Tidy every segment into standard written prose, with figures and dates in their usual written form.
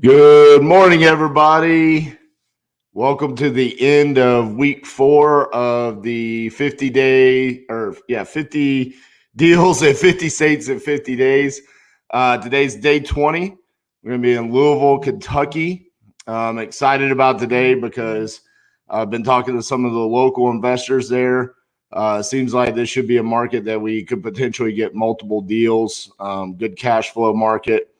Good morning, everybody. Welcome to the end of week 4 of the 50 deals at 50 states in 50 days. Today's day 20. We're going to be in Louisville, Kentucky. I'm excited about today because I've been talking to some of the local investors there. Seems like this should be a market that we could potentially get multiple deals, good cash flow market.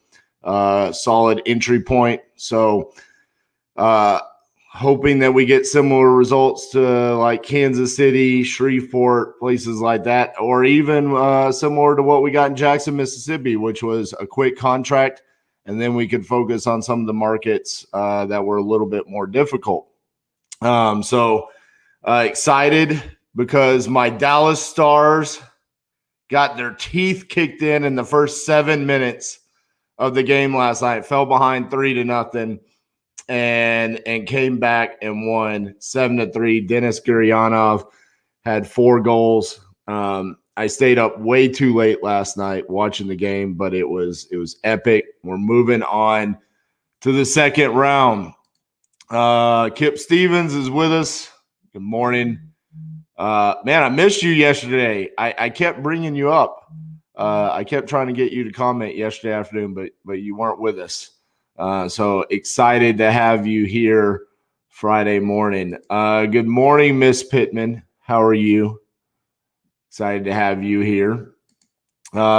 Solid entry point. So hoping that we get similar results to like Kansas City, Shreveport, places like that, or even similar to what we got in Jackson, Mississippi, which was a quick contract. And then we could focus on some of the markets that were a little bit more difficult. Excited because my Dallas Stars got their teeth kicked in the first 7 minutes of the game last night. Fell behind 3-0 and came back and won 7-3. Dennis Gurianov had 4 goals. I stayed up way too late last night watching the game, but it was epic. We're moving on to the second round. Kip Stevens is with us. Good morning. Man, I missed you yesterday. I kept bringing you up. I kept trying to get you to comment yesterday afternoon, but you weren't with us. So excited to have you here Friday morning. Good morning, Miss Pittman. How are you? Excited to have you here.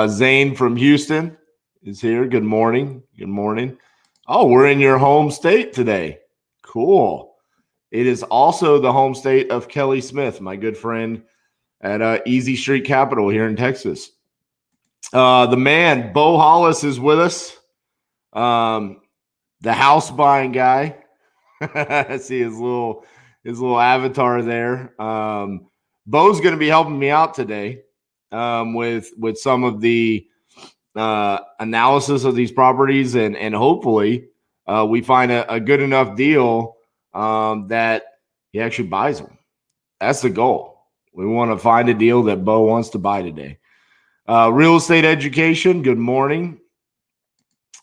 Zane from Houston is here. Good morning. Good morning. Oh, we're in your home state today. Cool. It is also the home state of Kelly Smith, my good friend at Easy Street Capital here in Texas. The man, Bo Hollis, is with us. The house buying guy. I see his little avatar there. Bo's going to be helping me out today with some of the analysis of these properties, and hopefully we find a good enough deal that he actually buys them. That's the goal. We want to find a deal that Bo wants to buy today. Real estate education, good morning.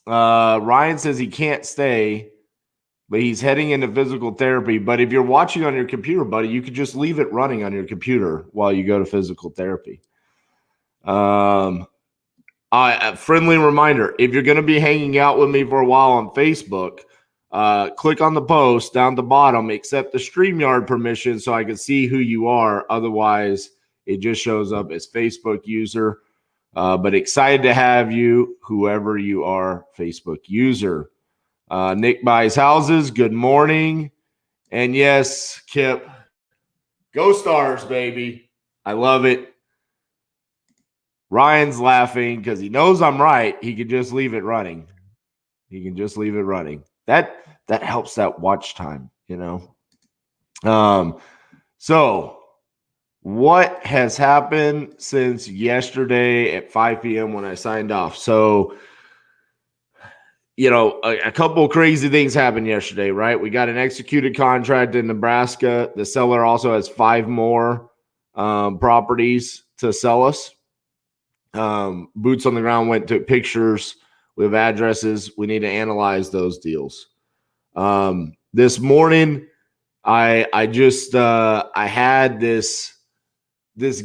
Ryan says he can't stay, but he's heading into physical therapy. But if you're watching on your computer, buddy, you could just leave it running on your computer while you go to physical therapy. A friendly reminder, if you're going to be hanging out with me for a while on Facebook, click on the post down at the bottom, accept the StreamYard permission so I can see who you are. Otherwise, it just shows up as Facebook user. But excited to have you, whoever you are, Facebook user. Nick buys houses. Good morning. And yes, Kip, go Stars, baby. I love it. Ryan's laughing because he knows I'm right. He can just leave it running. That helps that watch time, you know. So what has happened since yesterday at 5 p.m. when I signed off? So, you know, a couple of crazy things happened yesterday, right? We got an executed contract in Nebraska. The seller also has 5 more properties to sell us. Boots on the ground went, took pictures. We have addresses. We need to analyze those deals. This morning, I had this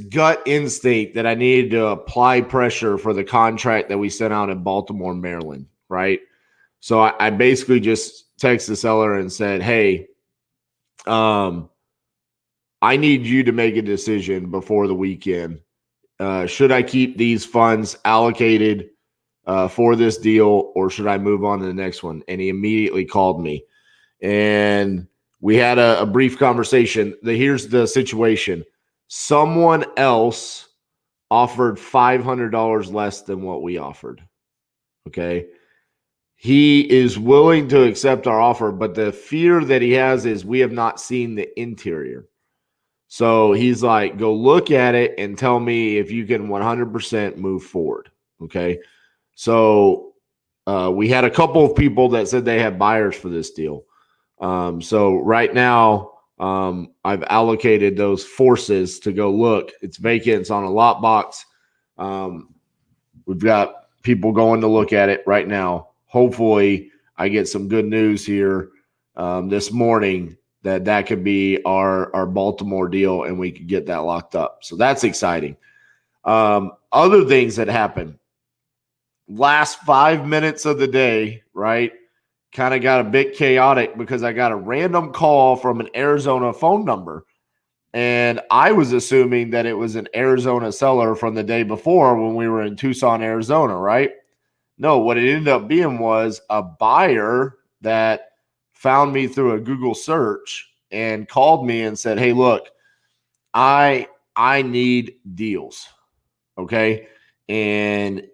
gut instinct that I needed to apply pressure for the contract that we sent out in Baltimore, Maryland, right? So I basically just texted the seller and said, hey, I need you to make a decision before the weekend. Should I keep these funds allocated for this deal, or should I move on to the next one? And he immediately called me. And we had a brief conversation. Here's the situation. Someone else offered $500 less than what we offered. Okay. He is willing to accept our offer, but the fear that he has is we have not seen the interior. So he's like, go look at it and tell me if you can 100% move forward. Okay. So we had a couple of people that said they had buyers for this deal. So right now, I've allocated those forces to go look. It's vacant. It's on a lot box. We've got people going to look at it right now. Hopefully, I get some good news here this morning that could be our Baltimore deal, and we could get that locked up. So that's exciting. Other things that happen. Last 5 minutes of the day, right? Kind of got a bit chaotic because I got a random call from an Arizona phone number. And I was assuming that it was an Arizona seller from the day before when we were in Tucson, Arizona, right? No, what it ended up being was a buyer that found me through a Google search and called me and said, "Hey, look, I need deals." Okay? And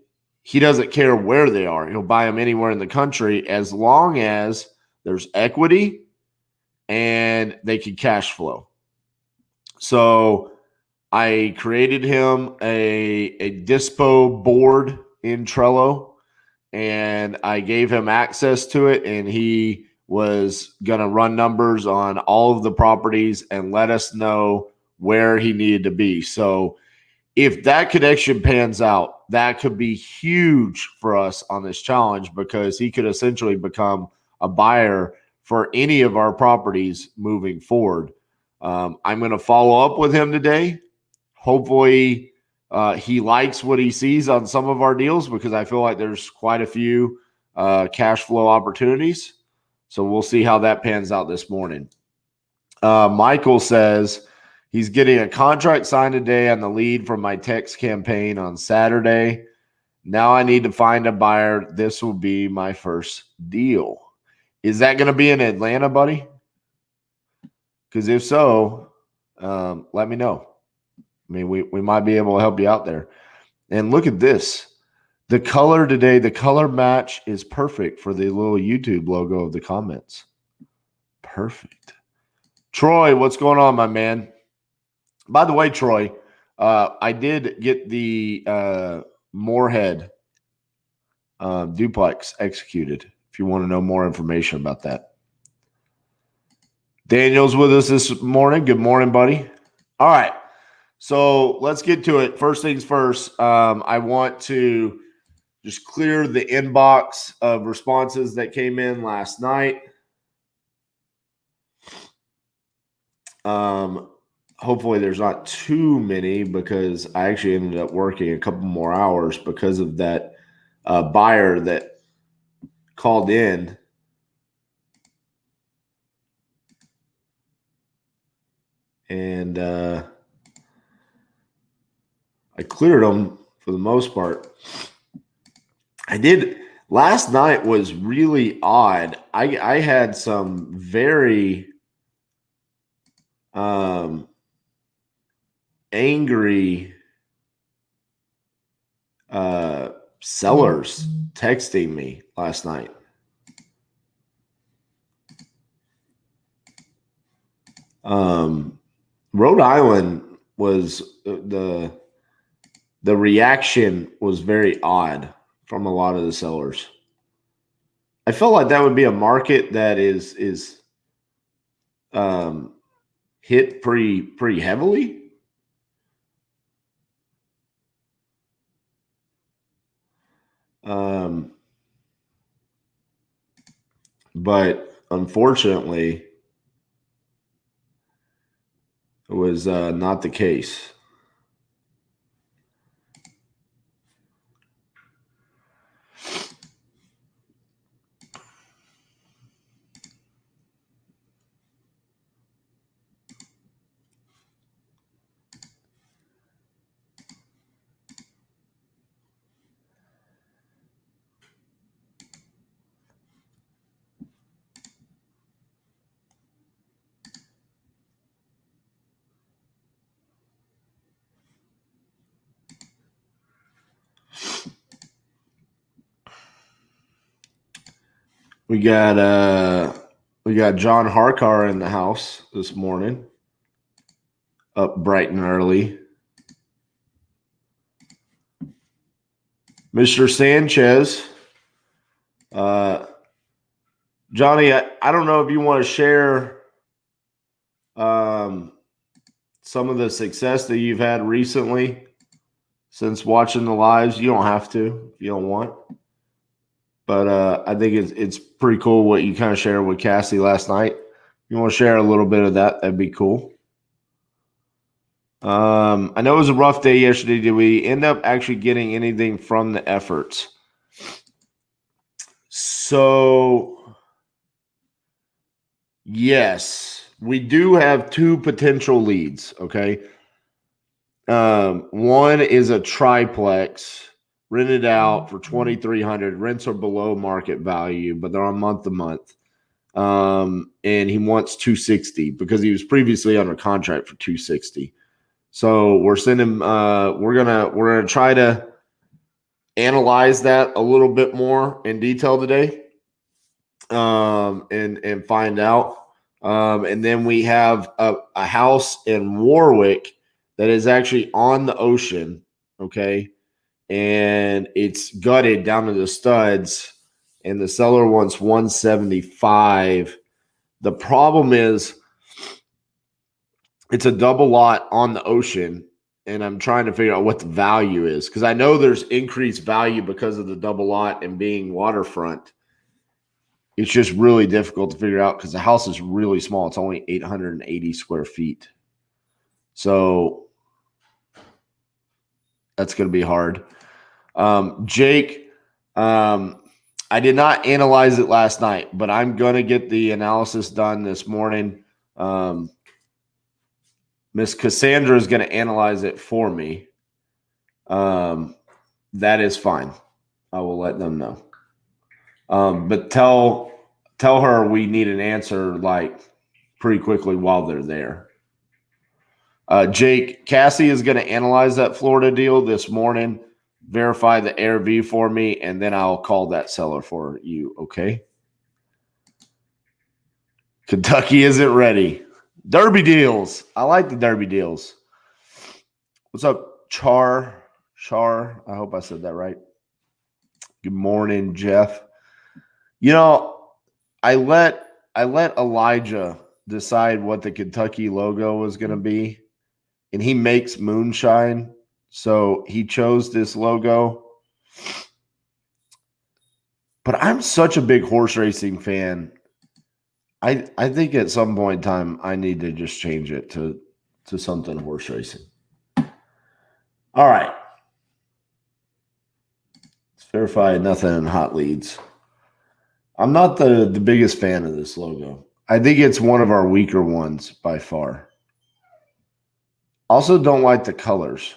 he doesn't care where they are. He'll buy them anywhere in the country as long as there's equity and they can cash flow. So I created him a dispo board in Trello, and I gave him access to it, and he was going to run numbers on all of the properties and let us know where he needed to be. So if that connection pans out, that could be huge for us on this challenge, because he could essentially become a buyer for any of our properties moving forward. I'm going to follow up with him today. Hopefully he likes what he sees on some of our deals, because I feel like there's quite a few cash flow opportunities. So we'll see how that pans out this morning. Michael says he's getting a contract signed today on the lead from my text campaign on Saturday. Now I need to find a buyer. This will be my first deal. Is that going to be in Atlanta, buddy? Because if so, let me know. I mean, we might be able to help you out there. And look at this. The color today, the color match is perfect for the little YouTube logo of the comments. Perfect. Troy, what's going on, my man? By the way, Troy, I did get the Moorhead duplex executed, if you want to know more information about that. Daniel's with us this morning. Good morning, buddy. All right. So let's get to it. First things first, I want to just clear the inbox of responses that came in last night. Hopefully there's not too many, because I actually ended up working a couple more hours because of that buyer that called in. And I cleared them for the most part. I did. Last night was really odd. I had some very angry sellers texting me last night. Rhode Island was the reaction was very odd from a lot of the sellers. I felt like that would be a market that is hit pretty heavily. But unfortunately, it was not the case. We got John Harkar in the house this morning, up bright and early. Mr. Sanchez, Johnny, I don't know if you want to share some of the success that you've had recently since watching the lives. You don't have to if you don't want. But I think it's pretty cool what you kind of shared with Cassie last night. If you want to share a little bit of that, that'd be cool. I know it was a rough day yesterday. Did we end up actually getting anything from the efforts? So, yes, we do have 2 potential leads. Okay. One is a triplex rented out for $2,300. Rents are below market value, but they're on month to month. And he wants $260 because he was previously under contract for $260. So we're sending. We're gonna try to analyze that a little bit more in detail today, and find out. And then we have a house in Warwick that is actually on the ocean. Okay, and it's gutted down to the studs, and the seller wants 175. The problem is it's a double lot on the ocean, and I'm trying to figure out what the value is because I know there's increased value because of the double lot and being waterfront. It's just really difficult to figure out because the house is really small. It's only 880 square feet. So that's going to be hard. Jake, I did not analyze it last night, but I'm going to get the analysis done this morning. Miss Cassandra is going to analyze it for me. That is fine. I will let them know. But tell her we need an answer like pretty quickly while they're there. Jake, Cassie is going to analyze that Florida deal this morning, verify the ARV for me, and then I'll call that seller for you. Okay. Kentucky isn't ready. Derby deals. I like the Derby deals. What's up, Char? I hope I said that right. Good morning, Jeff. You know, I let Elijah decide what the Kentucky logo was going to be, and he makes moonshine, so he chose this logo. But I'm such a big horse racing fan. I think at some point in time I need to just change it to something horse racing. All right. Let's verify nothing in hot leads. I'm not the biggest fan of this logo. I think it's one of our weaker ones by far. Also don't like the colors.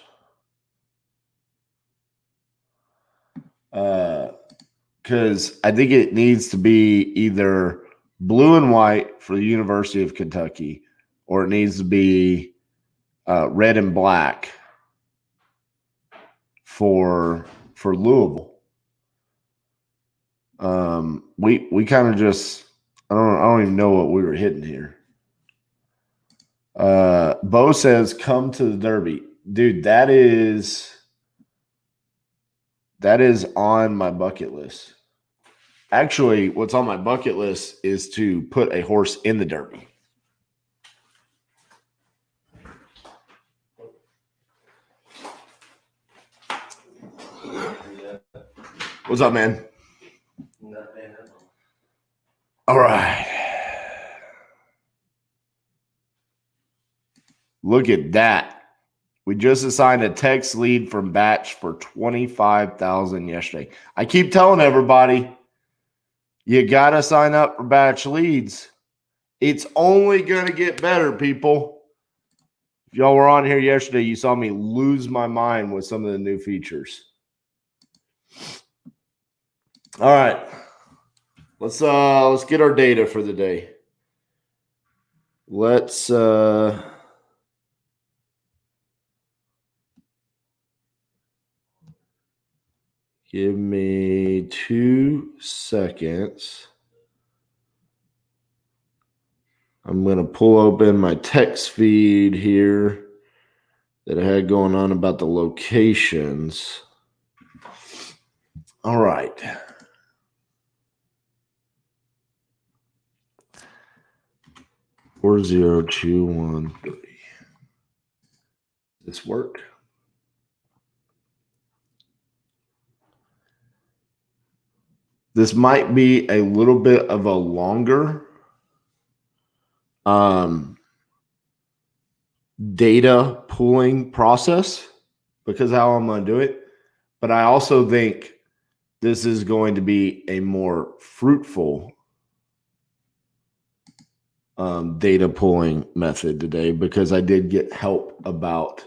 Because I think it needs to be either blue and white for the University of Kentucky, or it needs to be red and black for Louisville. We kind of just I don't even know what we were hitting here. Bo says come to the Derby. Dude, that is on my bucket list. Actually, what's on my bucket list is to put a horse in the Derby. What's up, man? All right. Look at that. We just assigned a text lead from Batch for $25,000 yesterday. I keep telling everybody, you got to sign up for Batch leads. It's only going to get better, people. If y'all were on here yesterday, you saw me lose my mind with some of the new features. All right. Let's get our data for the day. Let's give me 2 seconds. I'm going to pull open my text feed here that I had going on about the locations. All right. Four zero two one three. Does this work? this might be a little bit of a longer data pooling process because how I'm going to do it. But I also think this is going to be a more fruitful data pulling method today because I did get help about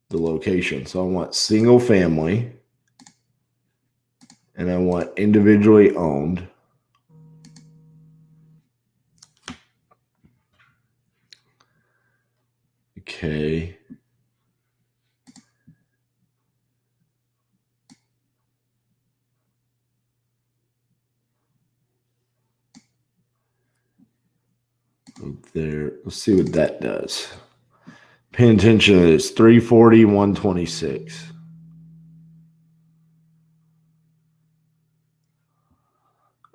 the location. So I want single family and I want individually owned. Okay. There. Let's see what that does. Paying attention to this 340, 126.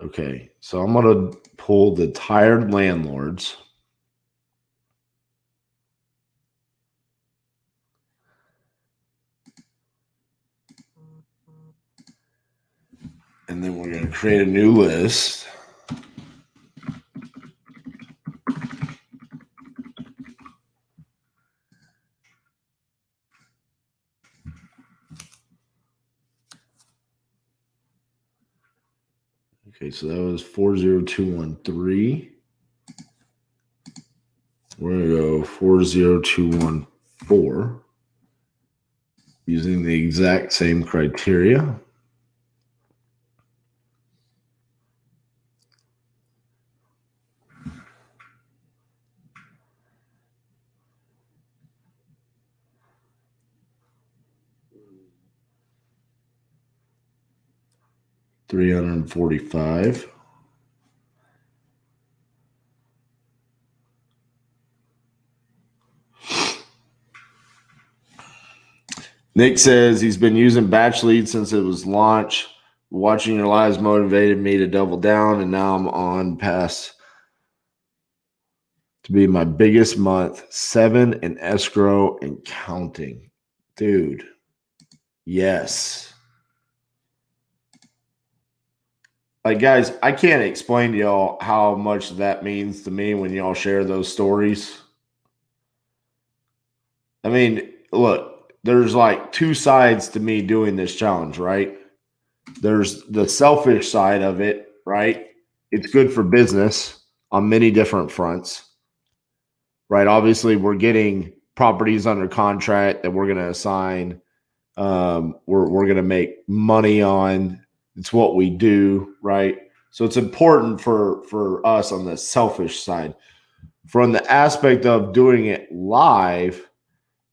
Okay, so I'm going to pull the tired landlords. And then we're going to create a new list. Okay, so that was 40213. We're going to go 40214 using the exact same criteria. $345. Nick says he's been using batch leads since it was launched. Watching your lives motivated me to double down, and now I'm on pass to be my biggest month, 7 in escrow and counting. Dude, yes. Like, guys, I can't explain to y'all how much that means to me when y'all share those stories. I mean, look, there's like two sides to me doing this challenge, right? There's the selfish side of it, right? It's good for business on many different fronts, right? Obviously, we're getting properties under contract that we're going to assign. We're going to make money on. It's what we do, right? So it's important for us on the selfish side. From the aspect of doing it live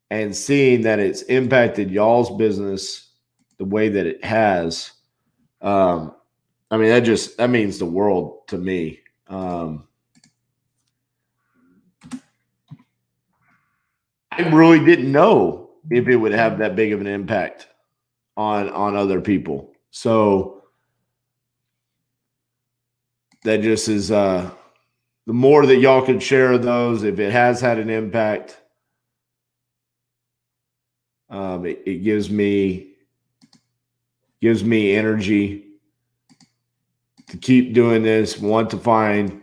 and seeing that it's impacted y'all's business the way that it has, I mean, that means the world to me. I really didn't know if it would have that big of an impact on other people. So that just is the more that y'all can share those, if it has had an impact, it gives me energy to keep doing this. Want to find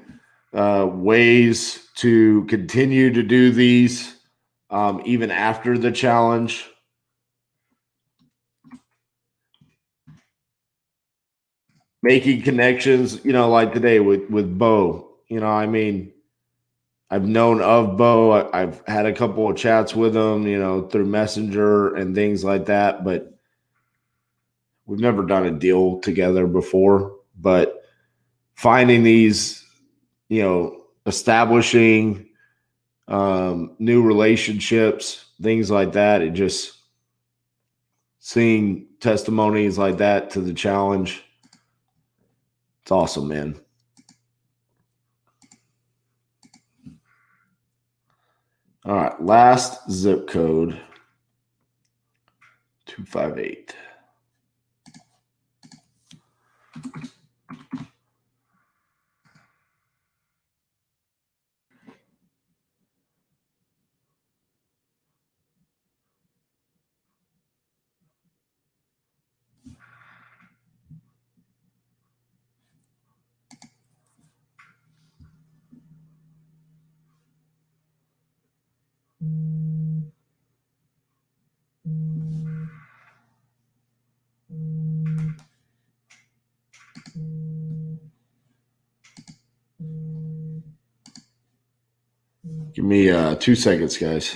ways to continue to do these even after the challenge. Making connections, like today with Bo. I mean, I've known of Bo. I've had a couple of chats with him, through Messenger and things like that, but we've never done a deal together before. But finding these, establishing new relationships, things like that, it just seeing testimonies like that to the challenge. It's awesome, man. All right, last zip code, 258. Give me 2 seconds, guys.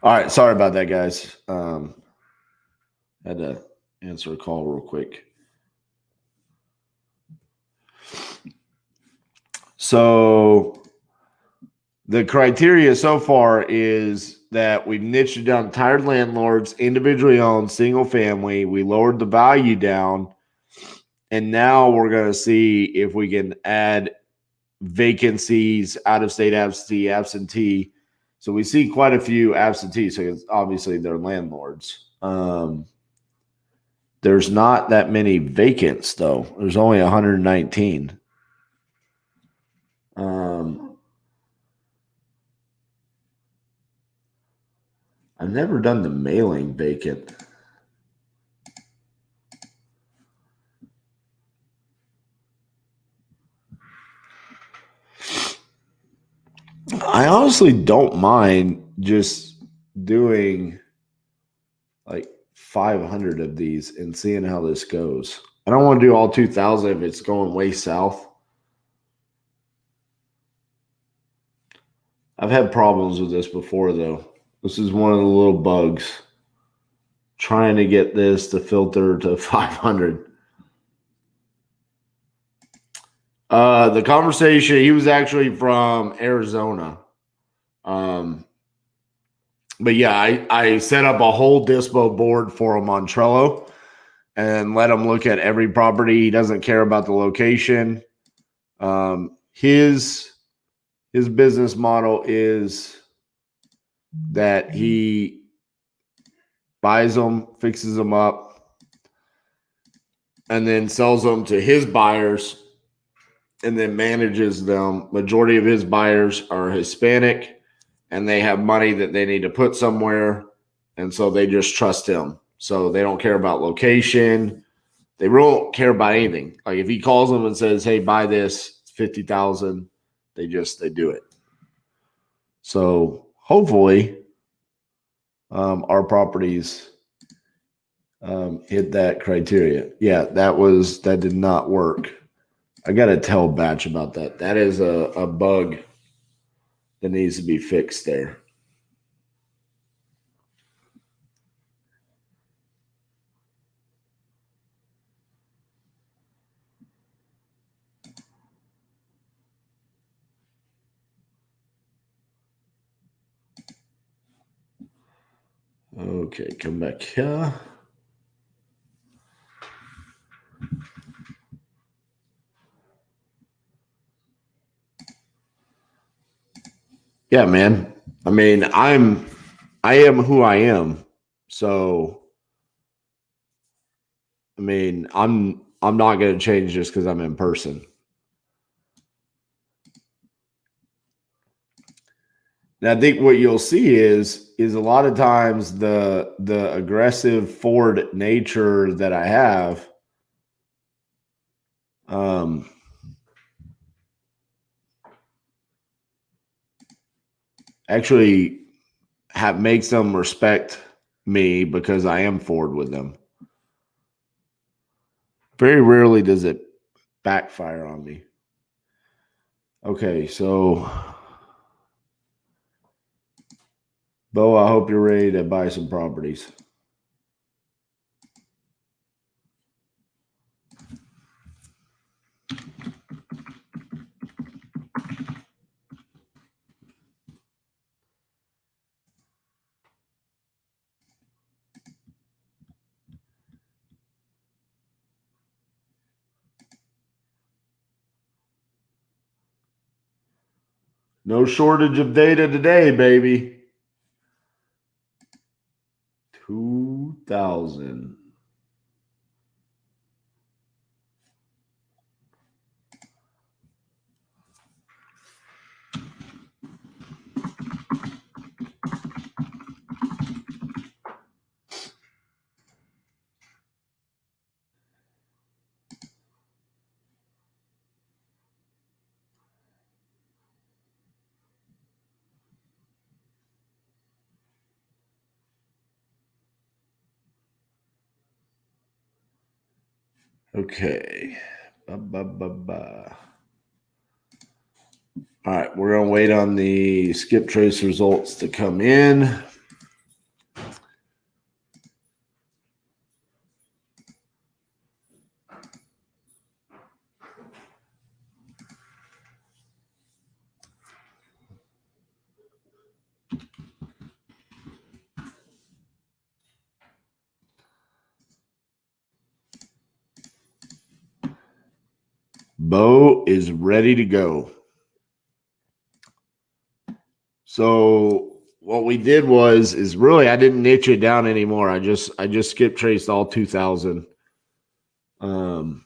All right, sorry about that, guys. Had to answer a call real quick. So the criteria so far is that we've niched it down to tired landlords, individually owned, single family. We lowered the value down, and now we're going to see if we can add vacancies, out of state absentee. So we see quite a few absentees. So obviously they're landlords. There's not that many vacants though. There's only 119. I've never done the mailing vacant. I honestly don't mind just doing like 500 of these and seeing how this goes. I don't want to do all 2,000 if it's going way south. I've had problems with this before, though. This is one of the little bugs. Trying to get this to filter to 500. The conversation, he was actually from Arizona. But yeah, I set up a whole dispo board for him on Trello and let him look at every property. He doesn't care about the location. His business model is that he buys them, fixes them up, and then sells them to his buyers and then manages them. Majority of his buyers are Hispanic and they have money that they need to put somewhere. And so they just trust him. So they don't care about location. They really don't care about anything. Like if he calls them and says, hey, buy this, 50,000, they do it. So hopefully our properties hit that criteria. Yeah, that did not work. I got to tell Batch about that. That is a bug that needs to be fixed there. Okay, come back here. Yeah, man. I mean, I am who I am. So, I mean, I'm not going to change just because I'm in person. And I think what you'll see is a lot of times the aggressive forward nature that I have, um, actually makes them respect me because I am forward with them. Very rarely does it backfire on me. Okay, so Bo, I hope you're ready to buy some properties. No shortage of data today, baby. 2,000. Okay. Ba. All right, we're going to wait on the skip trace results to come in. Bo is ready to go. So what we did is really I didn't niche it down anymore. I just skip traced all 2,000. Feel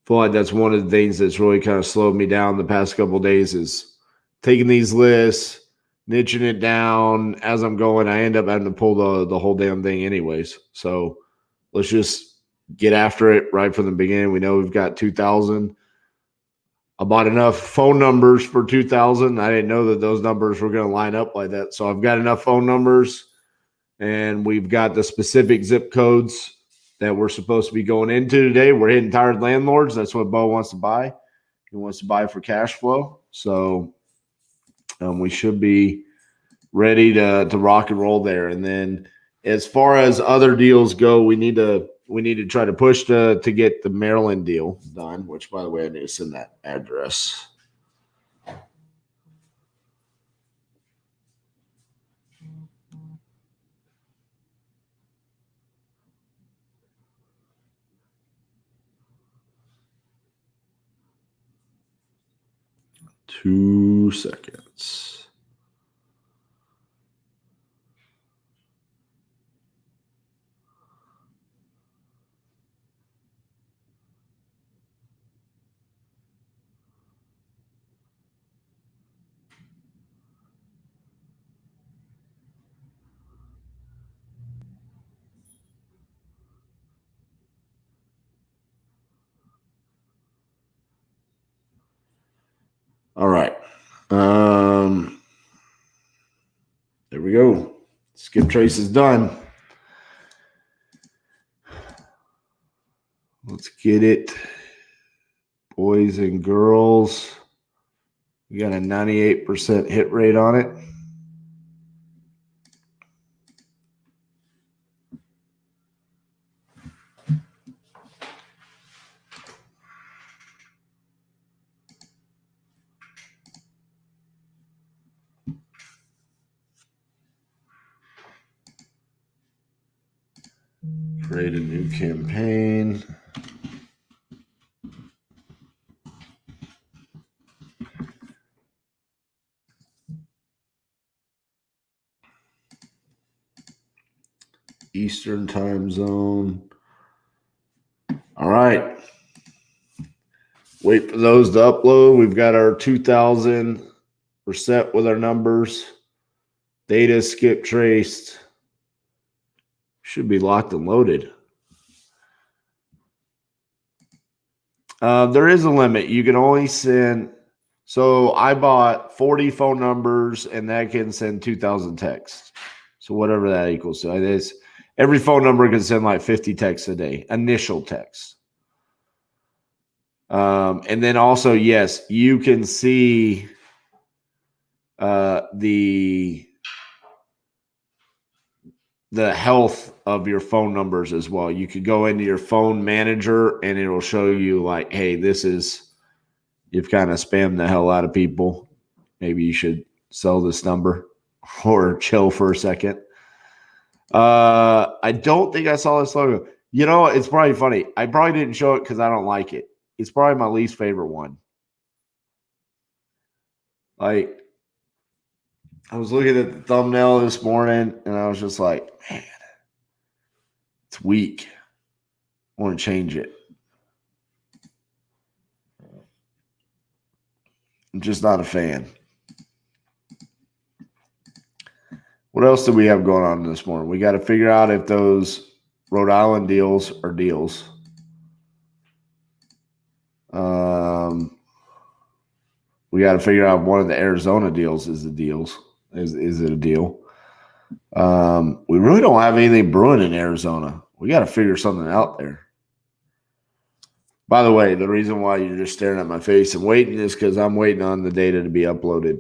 like that's one of the things that's really kind of slowed me down the past couple of days is taking these lists, niching it down as I'm going. I end up having to pull the whole damn thing anyways. So let's just get after it right from the beginning. We know we've got 2,000. I bought enough phone numbers for 2,000. I didn't know that those numbers were going to line up like that. So I've got enough phone numbers and we've got the specific zip codes that we're supposed to be going into today. We're hitting tired landlords. That's what Bo wants to buy. He wants to buy for cash flow. So we should be ready to rock and roll there. And then as far as other deals go, we need to try to push to get the Maryland deal done, which by the way, I need to send that address. Two seconds. All right. There we go. Skip trace is done. Let's get it. Boys and girls. We got a 98% hit rate on it. Create a new campaign. Eastern time zone. All right. Wait for those to upload. We've got our 2000. We're set with our numbers. Data skip traced. Should be locked and loaded. There is a limit. You can only send. So I bought 40 phone numbers, and that can send 2,000 texts. So whatever that equals to. It is, every phone number can send like 50 texts a day, initial texts. And then also, yes, you can see the health of your phone numbers as well. You could go into your phone manager and it will show you like, hey, you've kind of spammed the hell out of people. Maybe you should sell this number or chill for a second. I don't think I saw this logo. You know, it's probably funny. I probably didn't show it because I don't like it. It's probably my least favorite one. Like, I was looking at the thumbnail this morning and I was just like, man, it's weak. I want to change it. I'm just not a fan. What else do we have going on this morning? We got to figure out if those Rhode Island deals are deals. We got to figure out if one of the Arizona deals is the deals. Is it a deal? We really don't have anything brewing in Arizona. We got to figure something out there. By the way, the reason why you're just staring at my face and waiting is because I'm waiting on the data to be uploaded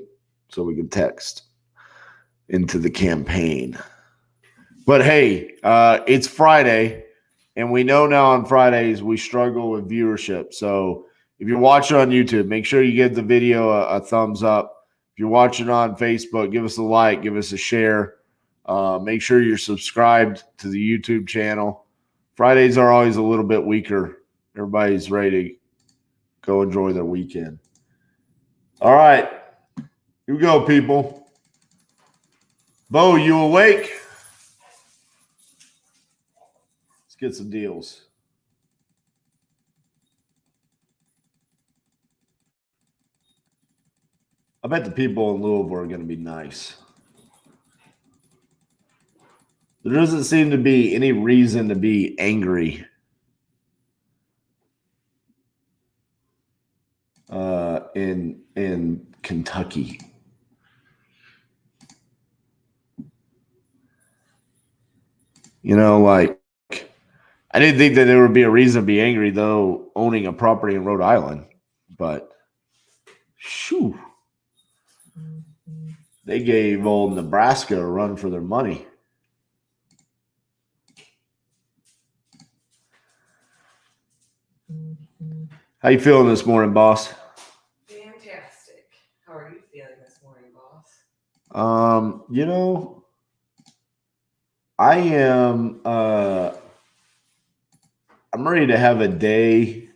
so we can text into the campaign. But hey, it's Friday, and we know now on Fridays we struggle with viewership. So if you're watching on YouTube, make sure you give the video a thumbs up. If you're watching on Facebook, give us a like, give us a share. Make sure you're subscribed to the YouTube channel. Fridays are always a little bit weaker. Everybody's ready to go enjoy their weekend. All right. Here we go, people. Bo, you awake? Let's get some deals. I bet the people in Louisville are going to be nice. There doesn't seem to be any reason to be angry in Kentucky. You know, like, I didn't think that there would be a reason to be angry, though, owning a property in Rhode Island. But, shoo. They gave old Nebraska a run for their money. How you feeling this morning, boss? Fantastic. How are you feeling this morning, boss? You know, I am I'm ready to have a day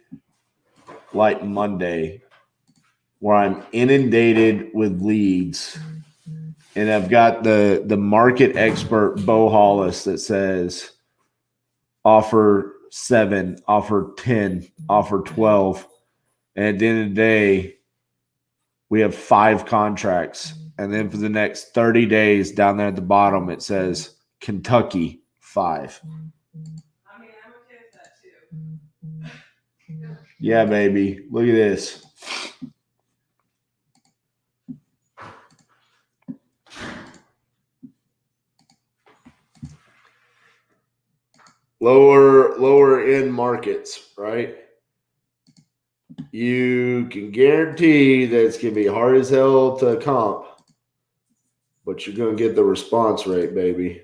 like Monday where I'm inundated with leads. And I've got the market expert Bo Hollis that says offer 7, offer 10, offer 12. And at the end of the day, we have 5 contracts. And then for the next 30 days down there at the bottom, it says Kentucky 5. I mean, I'm okay with that too. Yeah, baby. Look at this. Lower end markets, right? You can guarantee that it's going to be hard as hell to comp, but you're going to get the response rate, baby.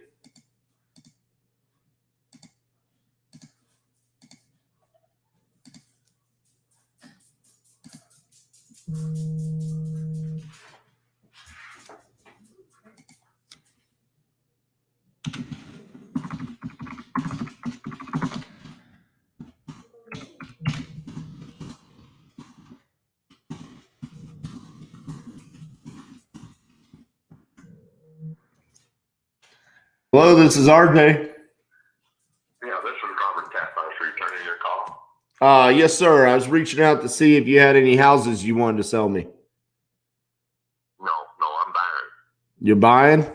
Hello, this is RJ. Yes, sir. I was reaching out to see if you had any houses you wanted to sell me. No, I'm buying. You're buying?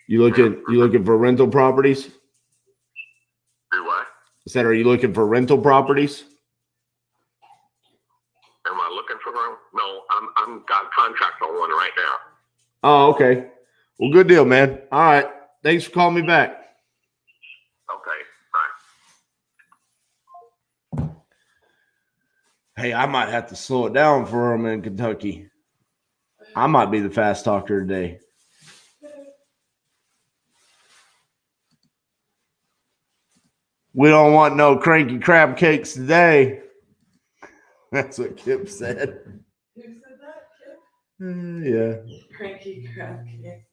You looking for rental properties? Do what? I said, are you looking for rental properties? Am I looking for one? No, I'm got contract on one right now. Oh, okay. Well, good deal, man. All right. Thanks for calling me back. Okay, bye. Hey, I might have to slow it down for them in Kentucky. I might be the fast talker today. We don't want no cranky crab cakes today. That's what Kip said. Who said that, Kip? Yeah. Cranky crab cake.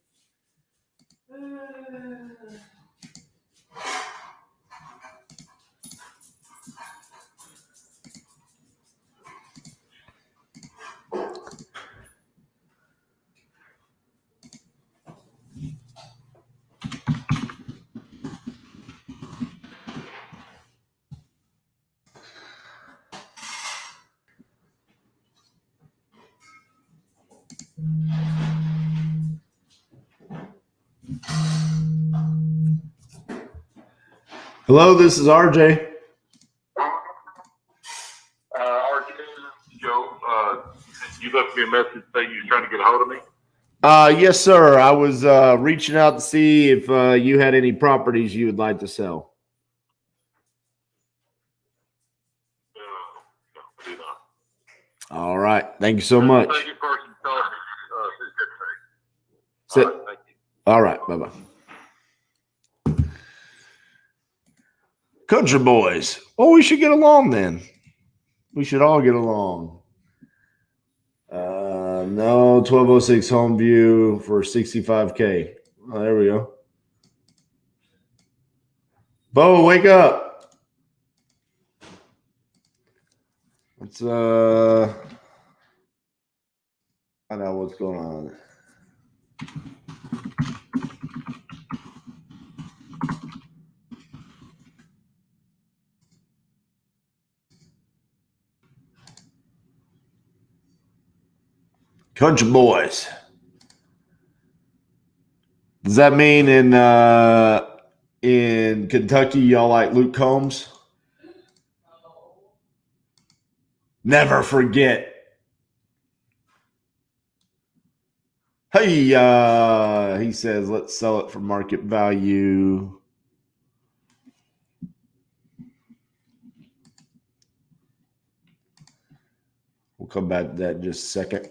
Hello, this is RJ. RJ, Joe, you left me a message saying you were trying to get a hold of me? Yes, sir. I was reaching out to see if you had any properties you would like to sell. No, I do not. All right. Thank you so much. Thank you for telling me. Sit. All right, thank you. All right. Bye-bye. Country boys. Oh, we should get along then. We should all get along. No, 1206 home view for 65K. Oh, there we go. Bo, wake up. Let's find out what's going on. Country boys. Does that mean in Kentucky y'all like Luke Combs? Never forget. Hey, he says, let's sell it for market value. We'll come back to that in just a second.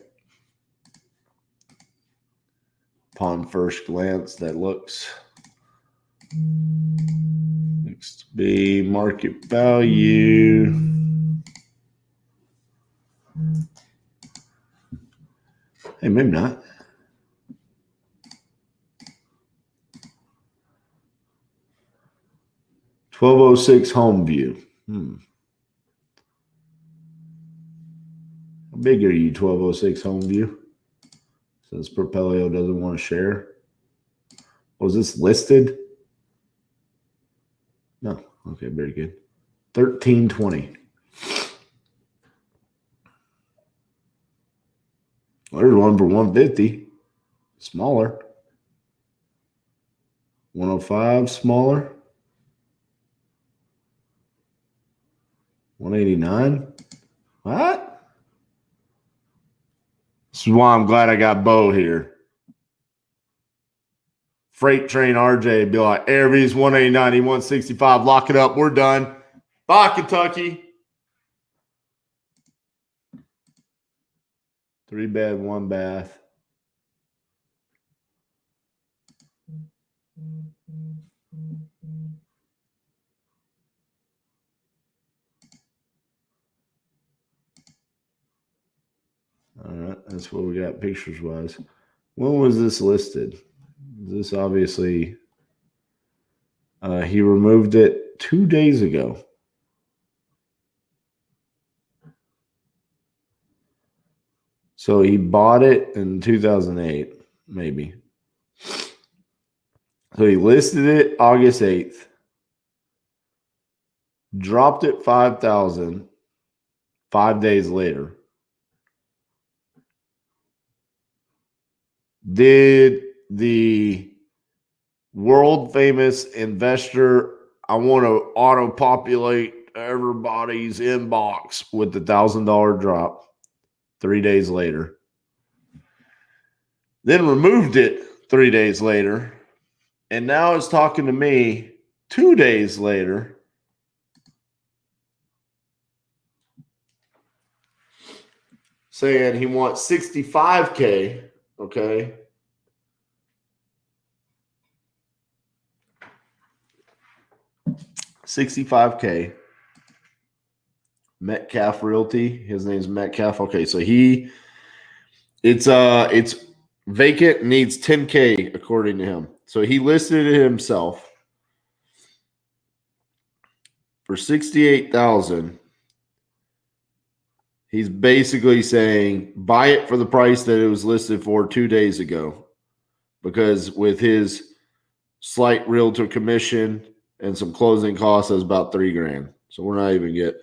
Upon first glance, that looks to be market value. Hey, maybe not. $12.06 home view. How big are you, 1206 home view? Says Propelio doesn't want to share. Was this listed? No. Okay, very good. 1320. Well, there's one for 150. Smaller. 105, smaller. 189. What? This is why I'm glad I got Bo here. Freight train RJ be like, Airvies 189, 165, lock it up. We're done. Bye, Kentucky. 3 bed, 1 bath. All right, that's what we got pictures wise. When was this listed? This obviously, he removed it 2 days ago. So he bought it in 2008, maybe. So he listed it August 8th. dropped it 5,000 5 days later. Did the world famous investor, I want to auto populate everybody's inbox with the $1,000 drop 3 days later. Then removed it 3 days later. And now is talking to me 2 days later. Saying he wants 65K. Okay. $65K. Metcalf Realty. His name's Metcalf. Okay, so it's vacant, needs 10K according to him. So he listed it himself for 68,000. He's basically saying buy it for the price that it was listed for 2 days ago, because with his slight realtor commission and some closing costs, that's about $3,000. So we're not even get.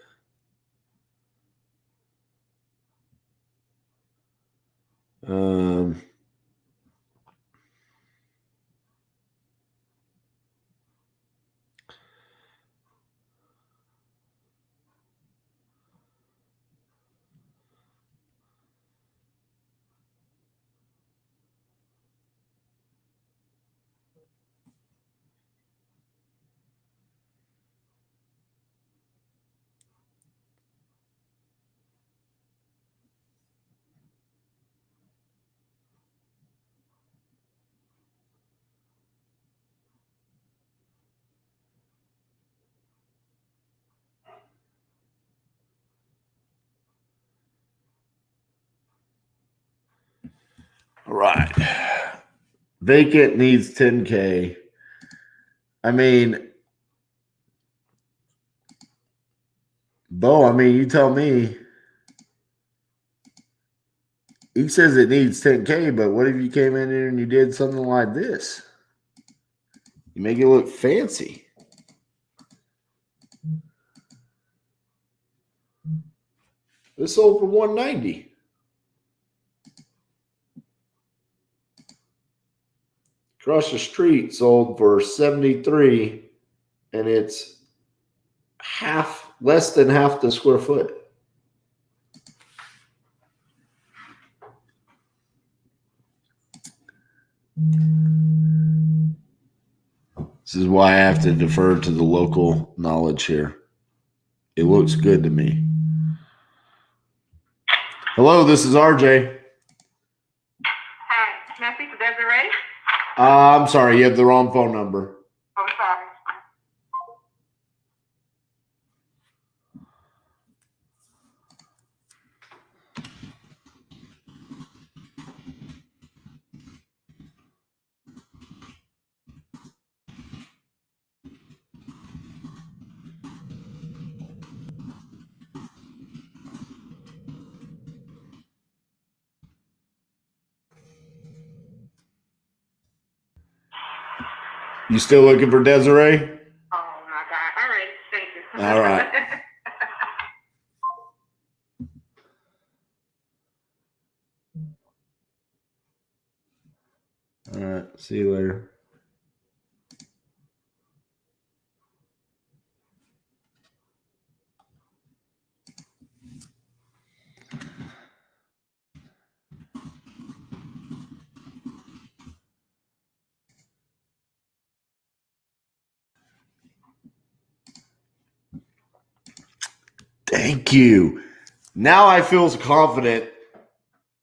All right. Vacant needs 10K. I mean, Bo, you tell me. He says it needs 10K, but what if you came in here and you did something like this? You make it look fancy. This sold for 190. Across the street sold for 73, and it's less than half the square foot. This is why I have to defer to the local knowledge here. It looks good to me. Hello, this is RJ. Hi, can I speak to Desiree? I'm sorry, you have the wrong phone number. I'm sorry. You still looking for Desiree? Oh my God. All right. Thank you. All right. All right. See you later. Thank you. Now I feel confident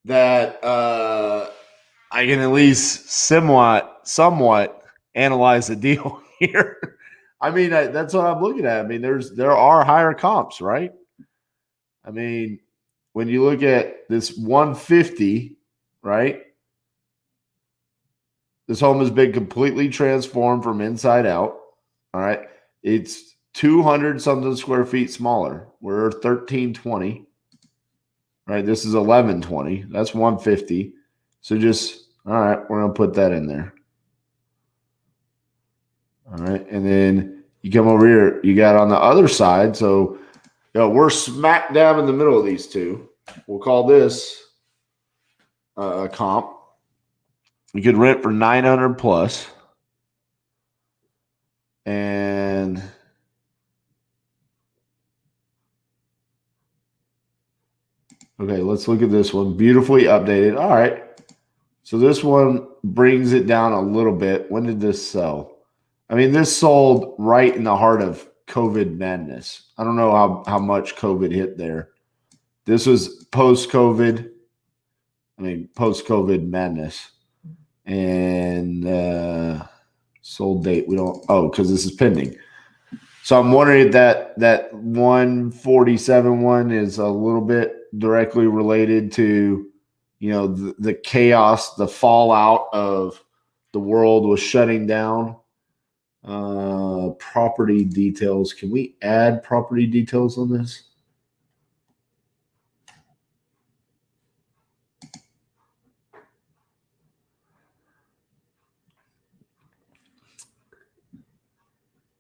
that I can at least somewhat analyze the deal here. That's what I'm looking at. There are higher comps, right? When you look at this 150, right? This home has been completely transformed from inside out. All right. It's 200 something square feet smaller. We're 1320. Right. This is 1120. That's 150. So all right, we're going to put that in there. All right. And then You come over here, you got on the other side. So, we're smack dab in the middle of these two. We'll call this a comp. You could rent for 900 plus. And okay, let's look at this one. Beautifully updated. All right. So this one brings it down a little bit. When did this sell? I mean, this sold right in the heart of COVID madness. I don't know how much COVID hit there. This was post-COVID. I mean, post-COVID madness. And sold date. We don't, because this is pending. So I'm wondering if that 147 one is a little bit directly related to, the chaos, the fallout of the world was shutting down. Property details. Can we add property details on this?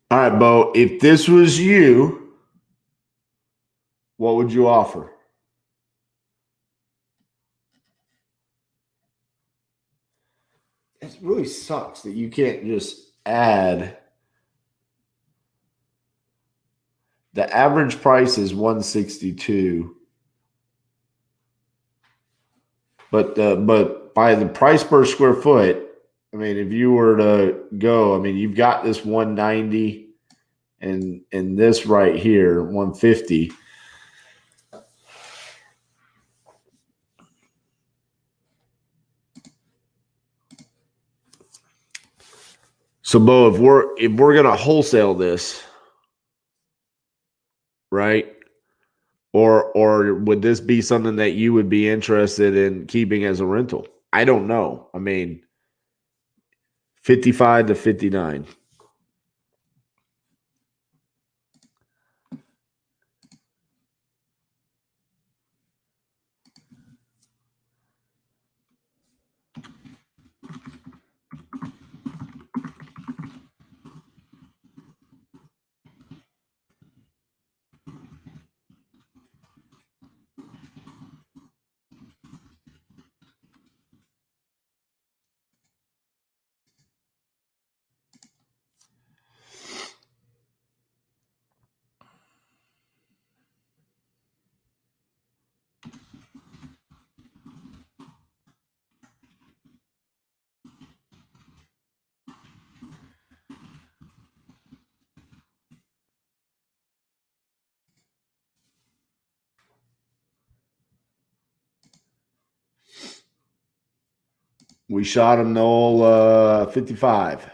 All right, Bo, if this was you, what would you offer? It really sucks that you can't just add. The average price is 162. But by the price per square foot, I mean, if you were to go, I mean, you've got this 190 and this right here, 150. So, Bo, if we're gonna wholesale this, right? Or would this be something that you would be interested in keeping as a rental? I don't know. I mean, 55 to 59. We shot him the old 55.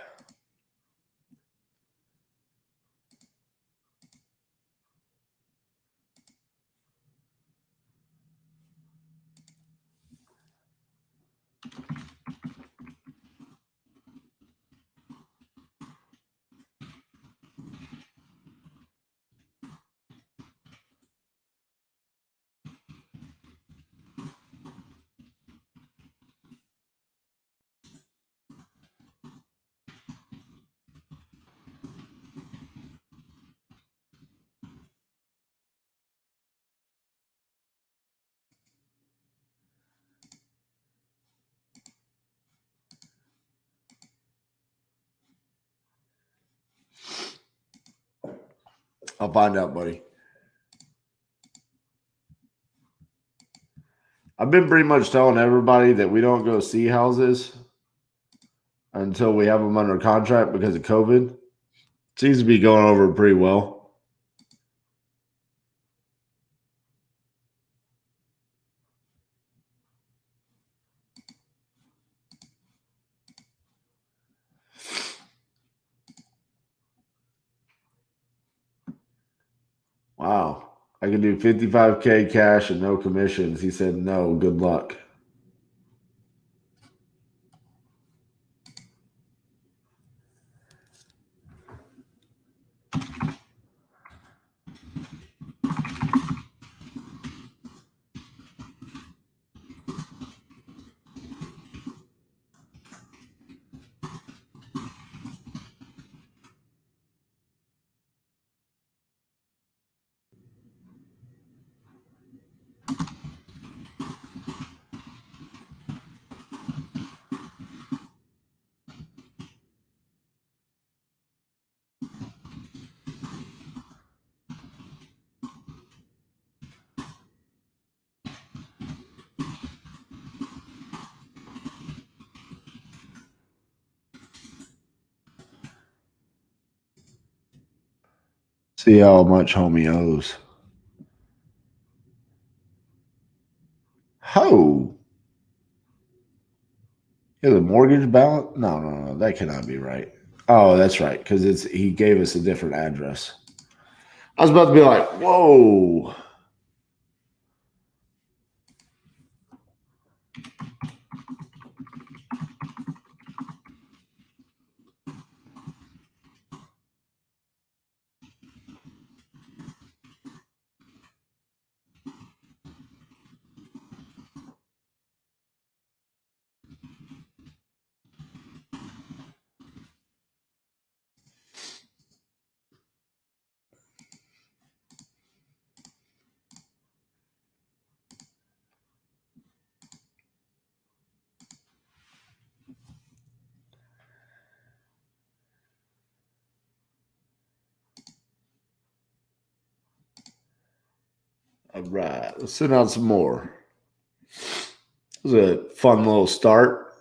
I'll find out, buddy. I've been pretty much telling everybody that we don't go see houses until we have them under contract because of COVID. Seems to be going over pretty well. Wow. I can do 55K cash and no commissions. He said, no, good luck. See how much homie owes. Ho! Yeah, the mortgage balance? No. That cannot be right. Oh, that's right, because he gave us a different address. I was about to be like, whoa. All right, let's send out some more. It was a fun little start.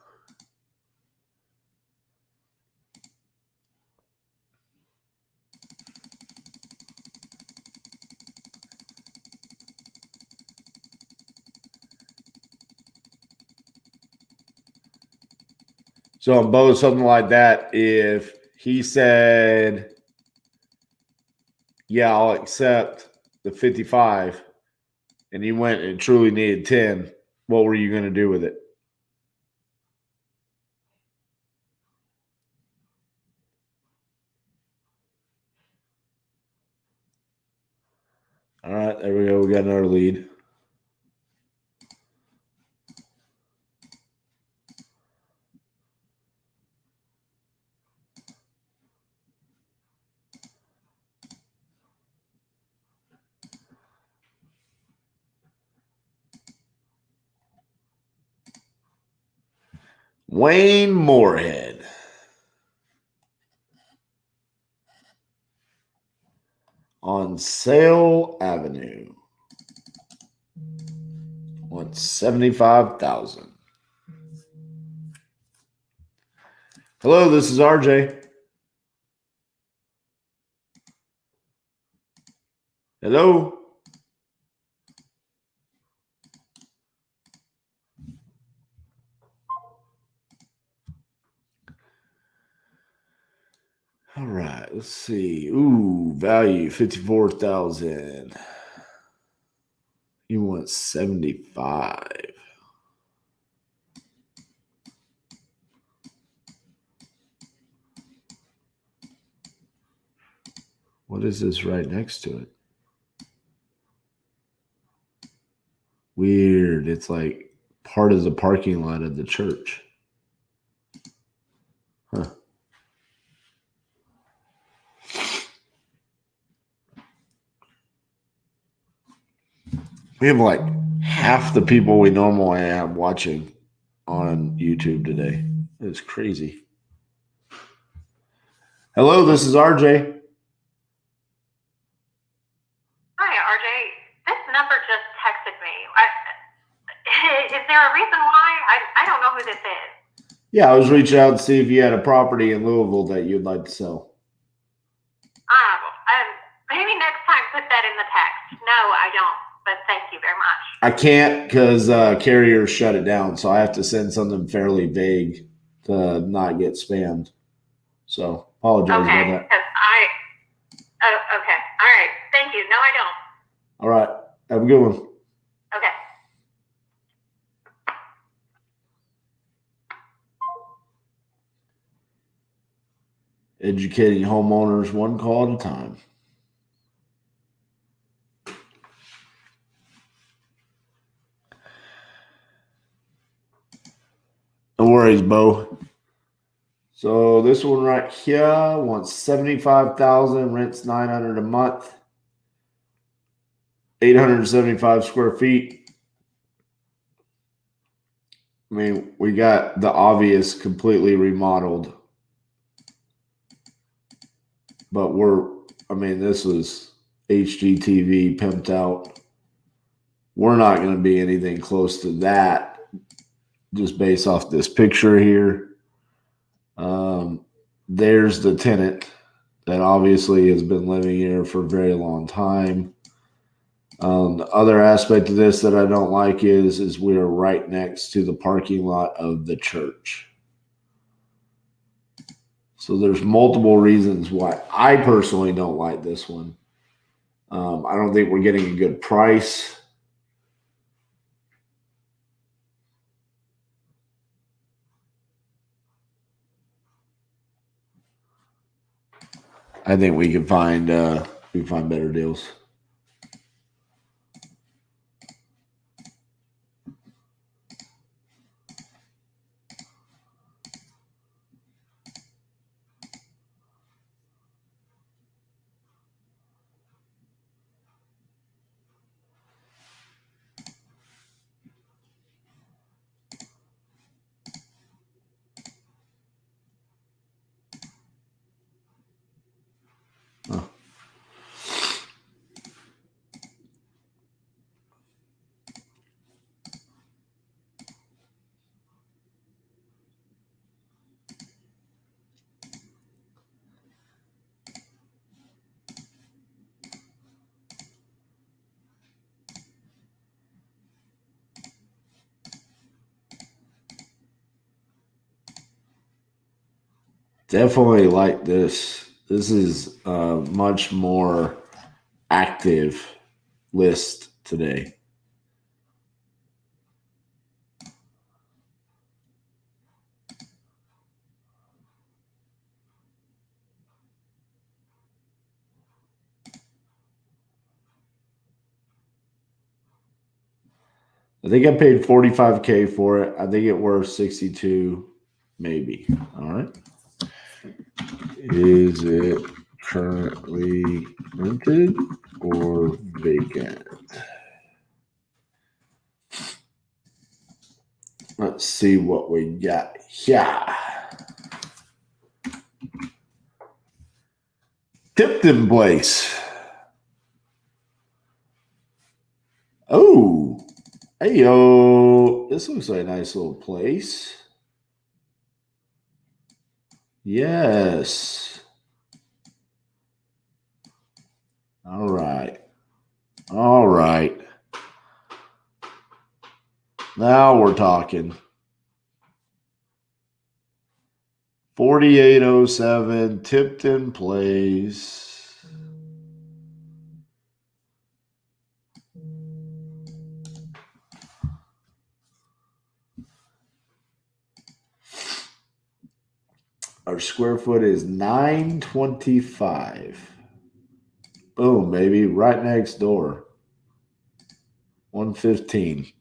So on both something like that, if he said, yeah, I'll accept the 55, and you went and truly needed 10, what were you going to do with it? All right, there we go. We got another lead. Wayne Moorhead. On Sale Avenue. Wants 75,000. Hello, this is RJ. Hello. All right, let's see. Ooh, value 54,000. You want 75. What is this right next to it? Weird. It's like part of the parking lot of the church. Huh. We have like half the people we normally have watching on YouTube today. It's crazy. Hello, this is RJ. Hi, RJ. This number just texted me. Is there a reason why? I don't know who this is. Yeah, I was reaching out to see if you had a property in Louisville that you'd like to sell. Maybe next time put that in the text. No, I don't. But thank you very much. I can't because carriers shut it down, so I have to send something fairly vague to not get spammed. So apologize about that. Okay. All right. Thank you. No, I don't. All right. Have a good one. Okay. Educating homeowners one call at a time. No worries, Bo. So this one right here wants 75,000, rents 900 a month, 875 square feet. I mean, we got the obvious completely remodeled, but this was HGTV pimped out. We're not going to be anything close to that just based off this picture here. There's the tenant that obviously has been living here for a very long time. The other aspect of this that I don't like is we are right next to the parking lot of the church. So there's multiple reasons why I personally don't like this one. I don't think we're getting a good price. I think we can find better deals. Huh. Definitely like this. This is a much more active list today. I think I paid $45K for it. I think it worth 62, maybe. All right. Is it currently rented or vacant? Let's see what we got here. Tipton Place. Oh, hey, yo. This looks like a nice little place. Yes. All right. All right. Now we're talking. 4807 Tipton Place. Our square foot is 925. Boom, baby. Right next door. 115.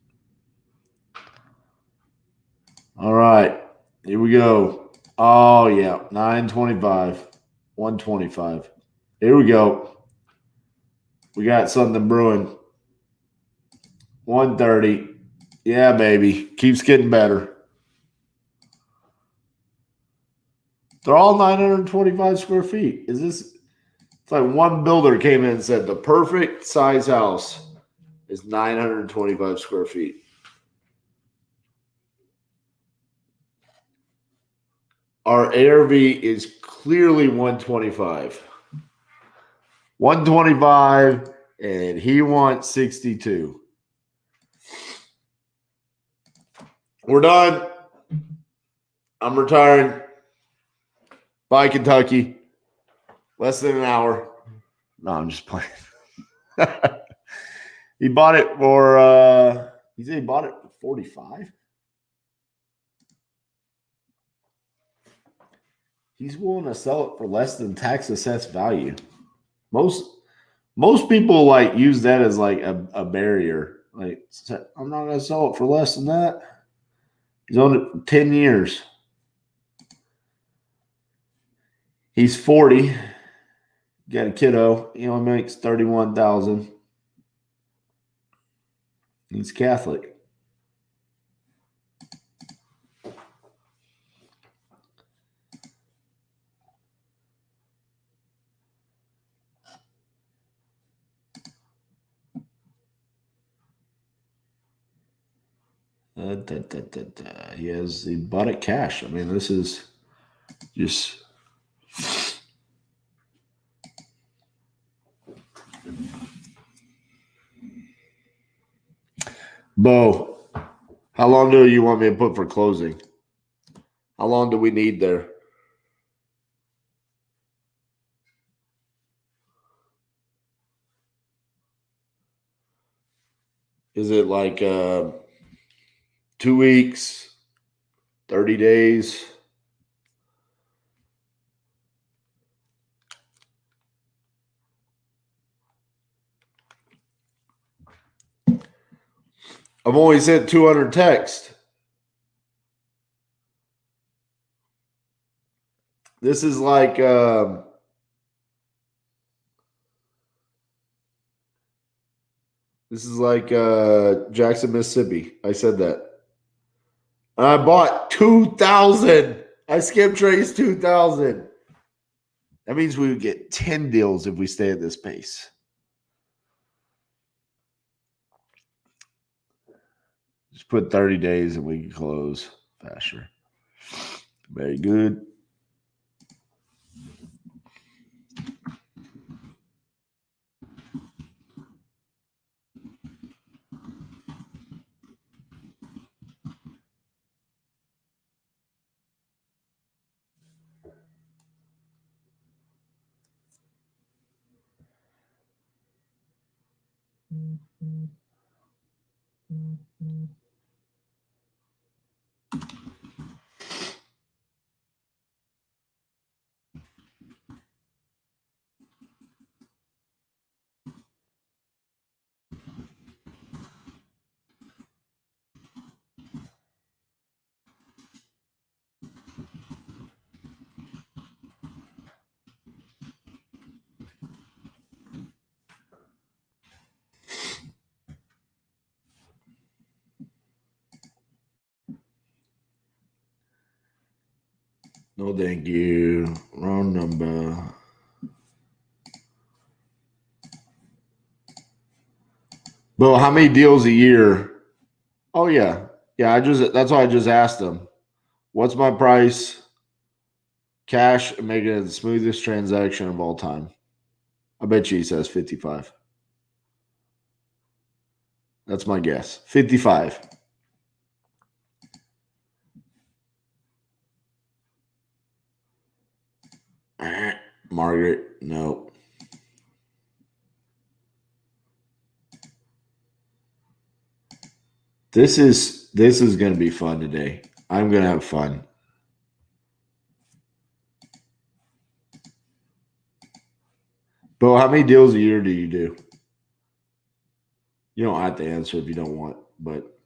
All right. Here we go. Oh, yeah. 925. 125. Here we go. We got something brewing. 130. Yeah, baby. Keeps getting better. They're all 925 square feet. Is this? It's like one builder came in and said the perfect size house is 925 square feet. Our ARV is clearly 125. 125, and he wants 62. We're done. I'm retiring. Bye, Kentucky. Less than an hour. No, I'm just playing. He bought it for, he said he bought it for 45. He's willing to sell it for less than tax assessed value. Most people like use that as like a barrier. Like, I'm not going to sell it for less than that. He's owned it for 10 years. He's 40. Got a kiddo. He only makes $31,000. He's Catholic. He bought it cash. I mean, this is just Bo, how long do you want me to put for closing? How long do we need there? Is it like 2 weeks, 30 days? I've only sent 200 texts. This is like Jackson, Mississippi. I said that. I bought 2,000. I skip traced 2,000. That means we would get 10 deals if we stay at this pace. Just put 30 days and we can close faster. Very good. No, thank you. Wrong number. Well, how many deals a year? Oh yeah. Yeah, that's why I just asked them. What's my price? Cash and make it the smoothest transaction of all time. I bet you he says 55. That's my guess. 55. Margaret, no. This is going to be fun today. I'm going to have fun. Bo, how many deals a year do you do? You don't have to answer if you don't want, but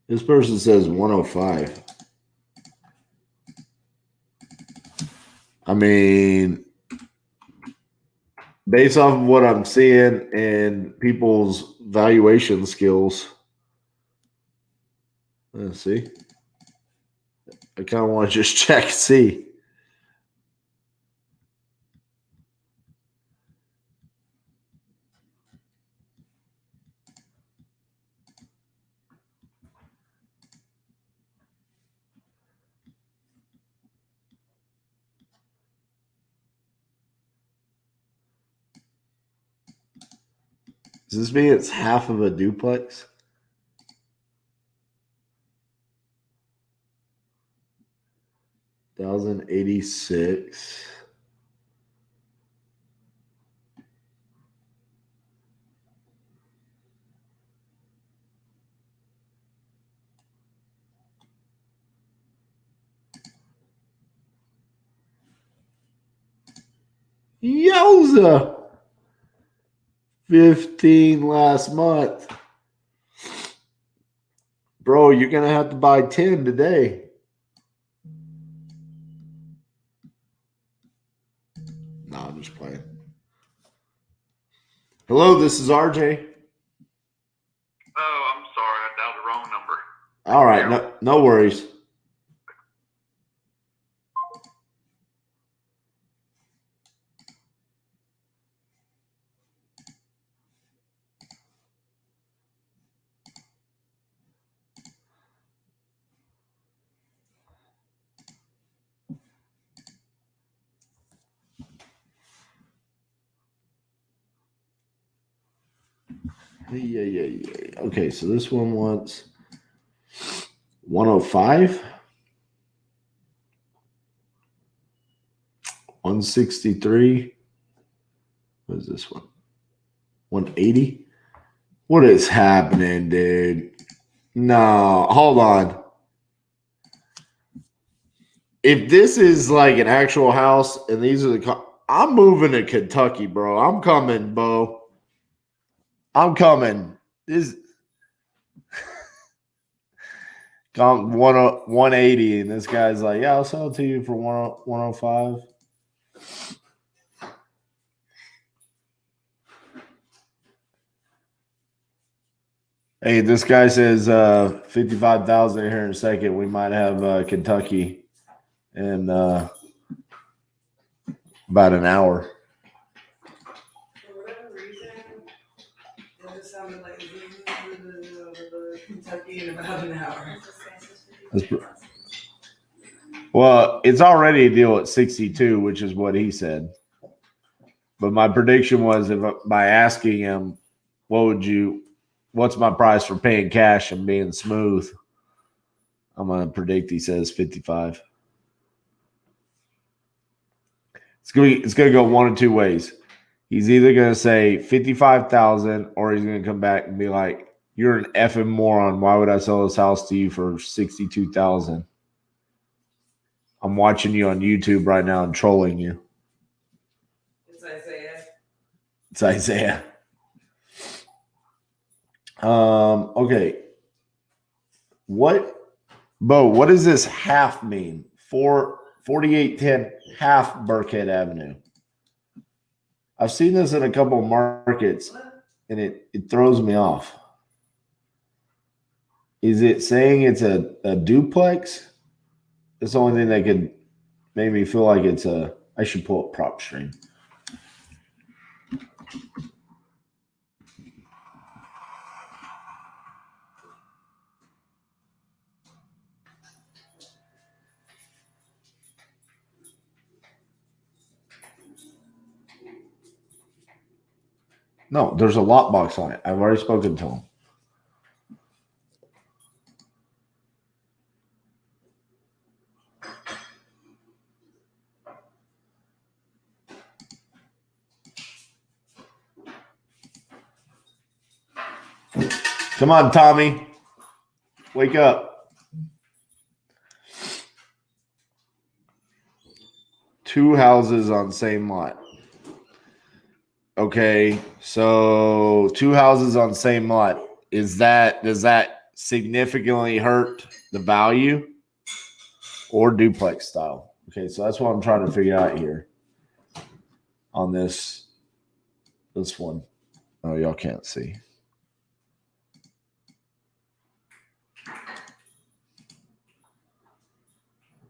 this person says 105. I mean, based off of what I'm seeing and people's valuation skills, let's see. I kind of want to just check, see. Does this mean it's half of a duplex? $1,086. Yowza! 15 last month. Bro, you're going to have to buy 10 today. No, I'm just playing. Hello, this is RJ. Oh, I'm sorry. I dialed the wrong number. All right, no worries. Yeah. Okay, so this one wants 105, 163. What is this one? 180. What is happening, dude? No, hold on. If this is like an actual house and these are I'm moving to Kentucky, bro. I'm coming, Bo. I'm coming. This gone 180, and this guy's like, yeah, I'll sell it to you for 105. Hey, this guy says 55,000 here in a second. We might have Kentucky in about an hour. For whatever reason, it just sounded like Kentucky in about an hour. Well, it's already a deal at 62, which is what he said. But my prediction was if by asking him, what's my price for paying cash and being smooth? I'm going to predict he says 55. It's going to go one of two ways. He's either going to say 55,000 or he's going to come back and be like, you're an effing moron. Why would I sell this house to you for 62,000? I'm watching you on YouTube right now and trolling you. It's Isaiah. It's Isaiah. Okay. What does this half mean? 4810 half Burkhead Avenue. I've seen this in a couple of markets and it throws me off. Is it saying it's a duplex? It's the only thing that could make me feel like it's I should pull up prop stream. No, there's a lockbox on it. I've already spoken to him. Come on, Tommy. Wake up. 2 houses on same lot. Okay, so 2 houses on same lot. Does that significantly hurt the value or duplex style? Okay, so that's what I'm trying to figure out here on this one. Oh, y'all can't see.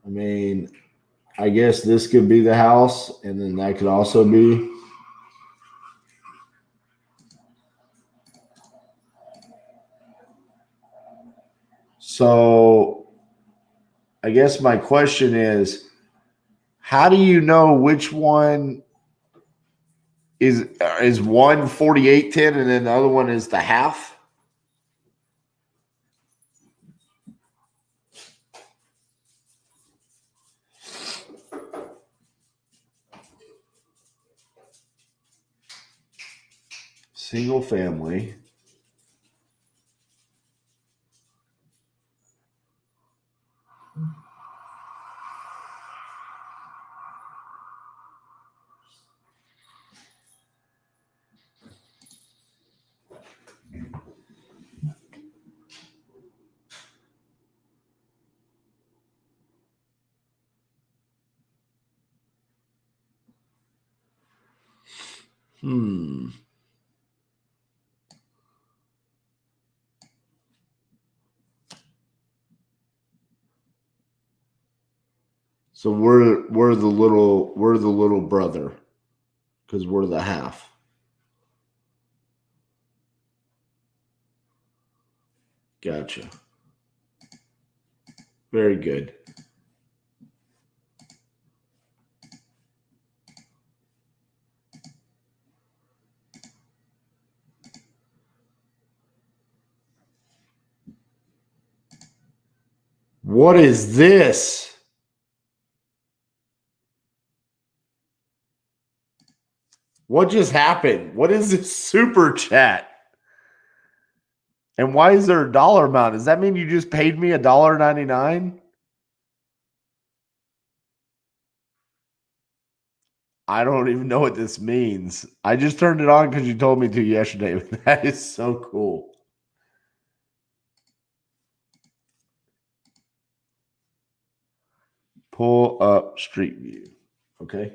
I mean, I guess this could be the house, and then that could also be. So I guess my question is, how do you know which one is one 4810 and then the other one is the half? Single family. So we're the little brother because we're the half. Gotcha. Very good. What is this? What just happened? What is this super chat? And why is there a dollar amount? Does that mean you just paid me $1.99? I don't even know what this means. I just turned it on because you told me to yesterday. That is so cool. Pull up Street View. Okay.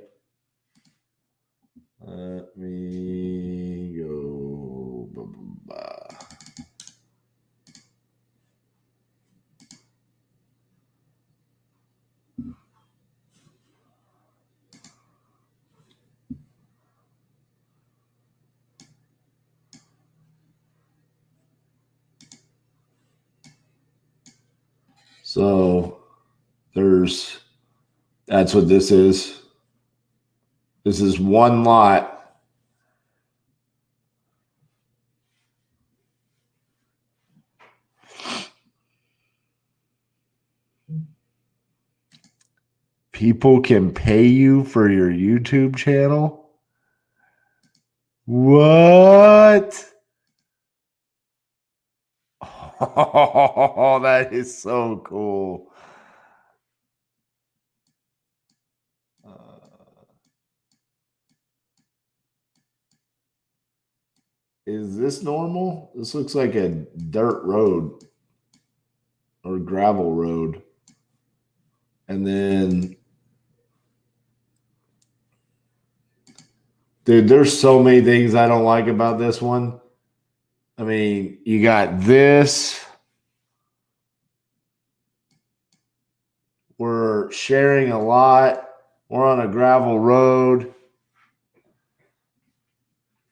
Let me go. Blah, blah, blah. So that's what this is. This is one lot. People can pay you for your YouTube channel? What? Oh, that is so cool. Is this normal? This looks like a dirt road or gravel road. And then, dude, there's so many things I don't like about this one. I mean, you got this. We're sharing a lot. We're on a gravel road.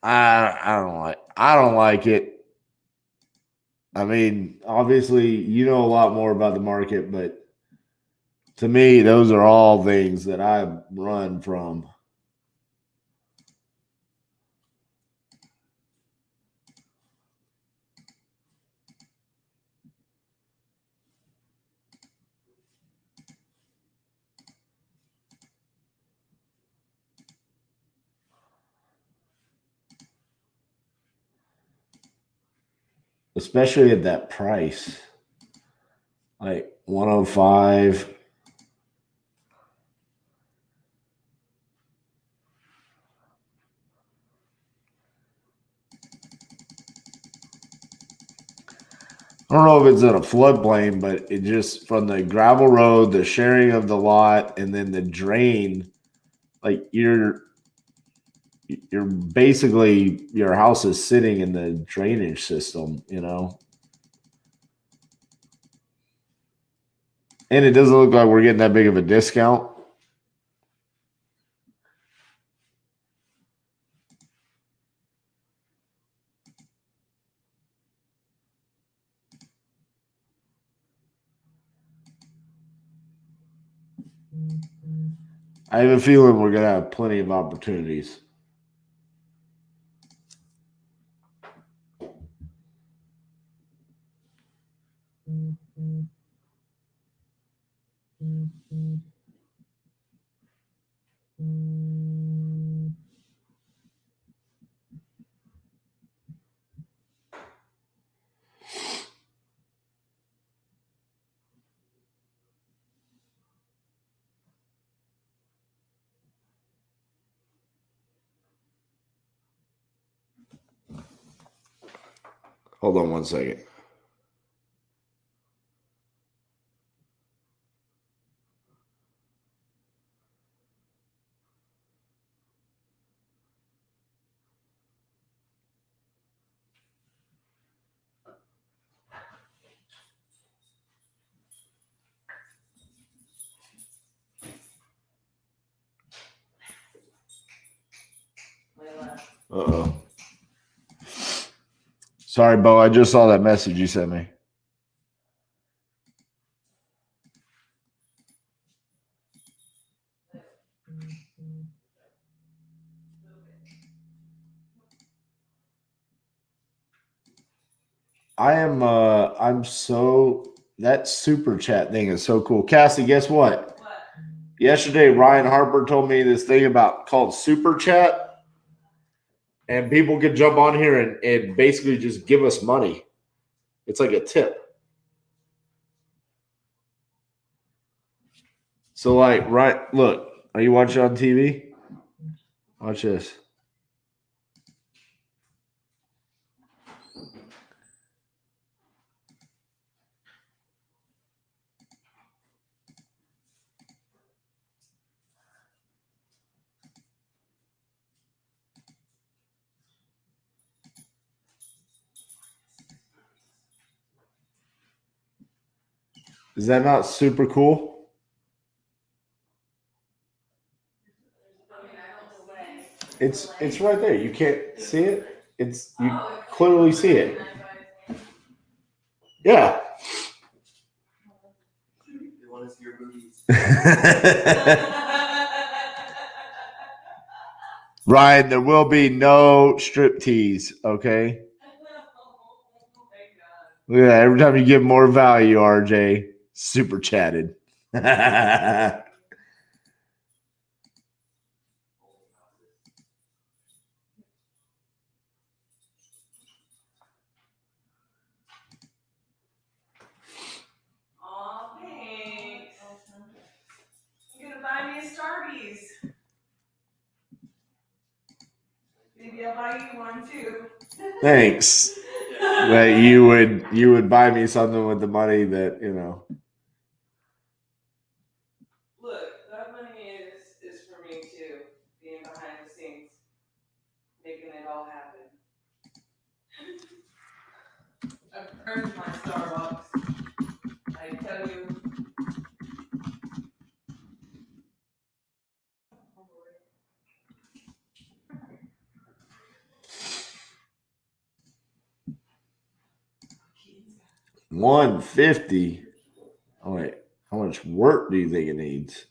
I don't like it. I mean, obviously, you know a lot more about the market, but to me, those are all things that I run from. Especially at that price. Like 105. I don't know if it's in a floodplain, but it just from the gravel road, the sharing of the lot, and then the drain, like you're basically your house is sitting in the drainage system, you know. And it doesn't look like we're getting that big of a discount. I have a feeling we're gonna have plenty of opportunities. Hold on one second. Uh-oh. Sorry, Bo. I just saw that message you sent me. I'm so that super chat thing is so cool. Cassie, guess what? What? Yesterday, Ryan Harper told me this thing about called super chat, and people could jump on here and basically just give us money. It's like a tip. So, like, right, look, are you watching on TV? Watch this. Is that not super cool? I mean, I don't know way. It's right there. You can't see it. It's you clearly see it. Yeah. They want to see your booties. Ryan, there will be no strip tease, okay? Look at that. Every time you give more value, RJ, super chatted. Aw, thanks. You're gonna buy me a Starbies. Maybe I'll buy you one too. Thanks. That you would buy me something with the money that, you know. Look, that money is for me too. Being behind the scenes, making it all happen. I've earned my Starbucks. I tell you. $150. Oh wait, how much work do you think it needs?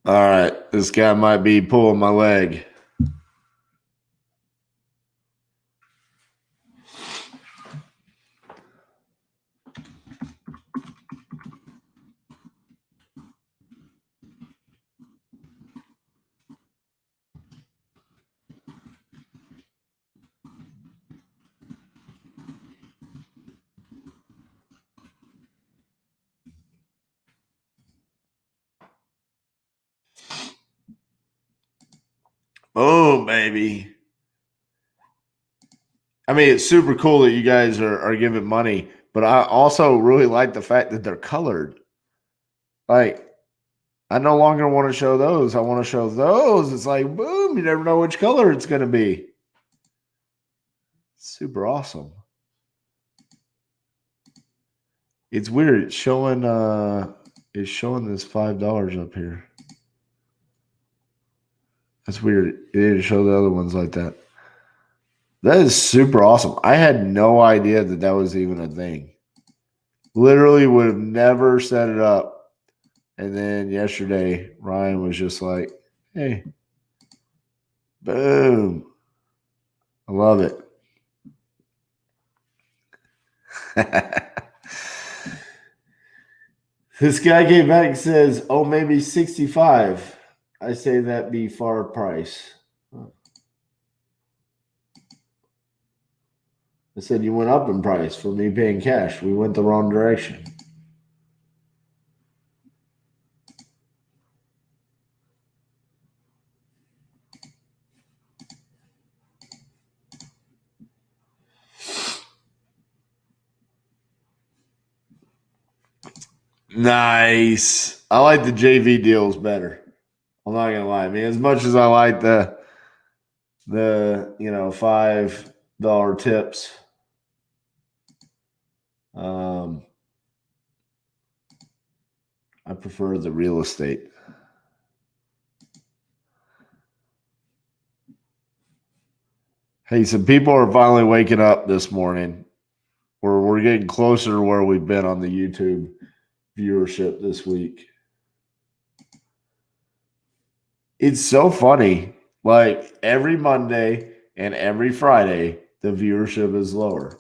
All right, this guy might be pulling my leg. Oh, baby. I mean, it's super cool that you guys are giving money, but I also really like the fact that they're colored. Like, I no longer want to show those. I want to show those. It's like, boom, you never know which color it's going to be. Super awesome. It's weird. It's showing this $5 up here. That's weird. It didn't show the other ones like that. That is super awesome. I had no idea that that was even a thing. Literally would have never set it up. And then yesterday, Ryan was just like, hey, boom. I love it. This guy came back and says, oh, maybe 65. I say that be far price. I said, you went up in price for me paying cash. We went the wrong direction. Nice. I like the JV deals better. I'm not gonna lie. I mean, as much as I like the $5 tips, I prefer the real estate. Hey, some people are finally waking up this morning. We're getting closer to where we've been on the YouTube viewership this week. It's so funny. Like every Monday and every Friday, the viewership is lower.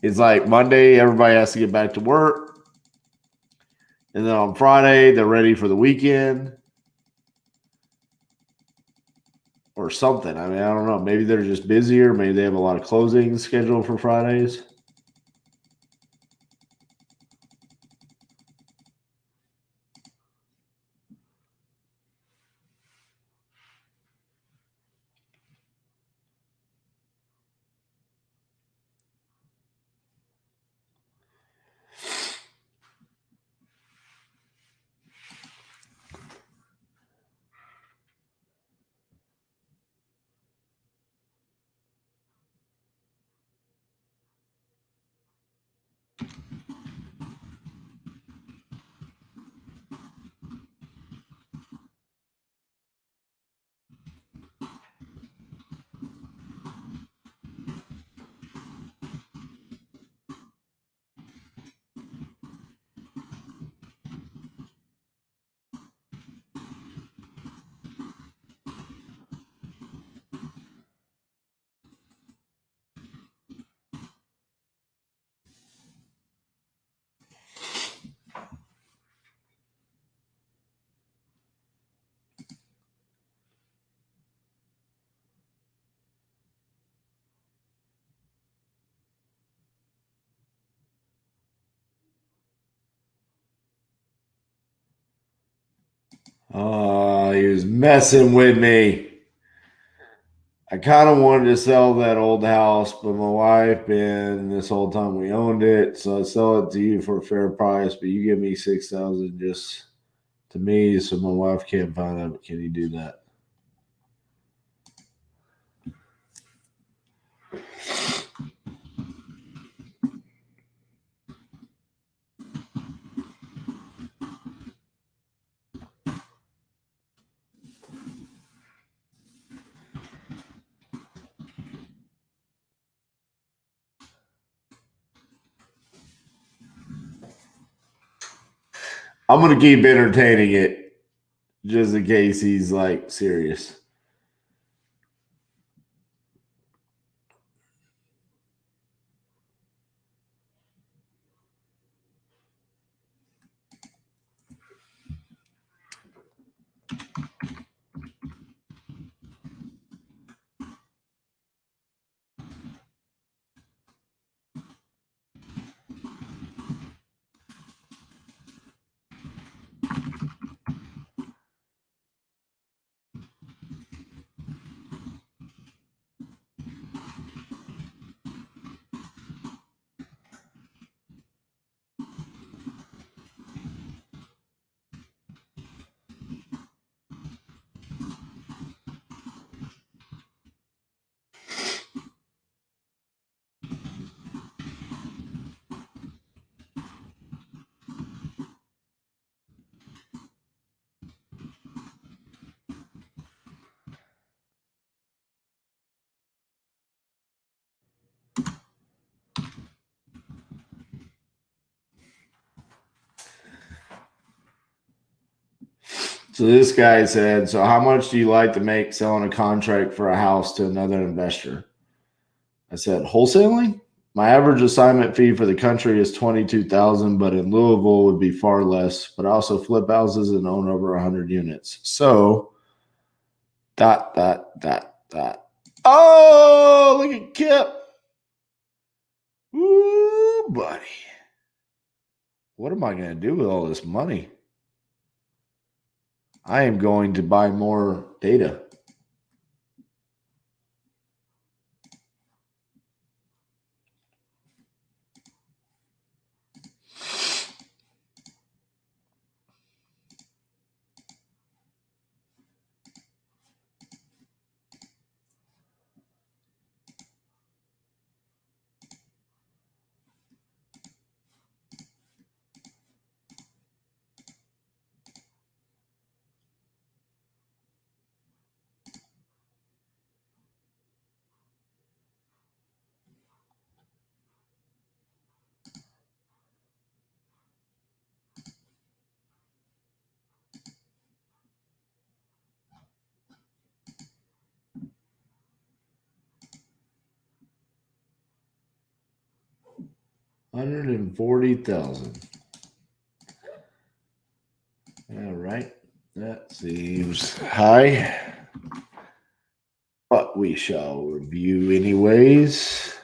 It's like Monday, everybody has to get back to work. And then on Friday, they're ready for the weekend or something. I mean, I don't know. Maybe they're just busier. Maybe they have a lot of closings scheduled for Fridays. Oh, he was messing with me. I kind of wanted to sell that old house, but my wife, and this whole time we owned it, so I sell it to you for a fair price, but you give me $6,000 just to me, so my wife can't find out. Can you do that? I'm gonna keep entertaining it just in case he's like serious. So this guy said, so how much do you like to make selling a contract for a house to another investor? I said, wholesaling? My average assignment fee for the country is $22,000, but in Louisville would be far less. But I also flip houses and own over 100 units. So, dot, dot, dot, dot. Oh, look at Kip. Ooh, buddy. What am I going to do with all this money? I am going to buy more data. 140,000. All right. That seems high. But we shall review anyways.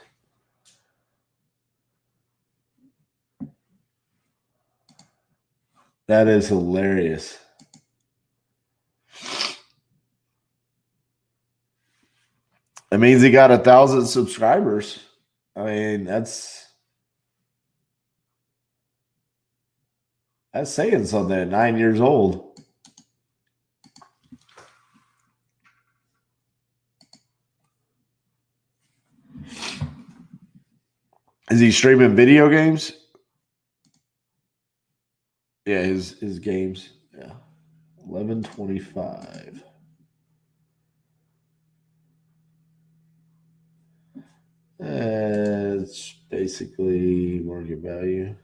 That is hilarious. It means he got 1,000 subscribers. I mean, that's saying something at 9 years old. Is he streaming video games? Yeah, his games. Yeah. 1125. It's basically market value.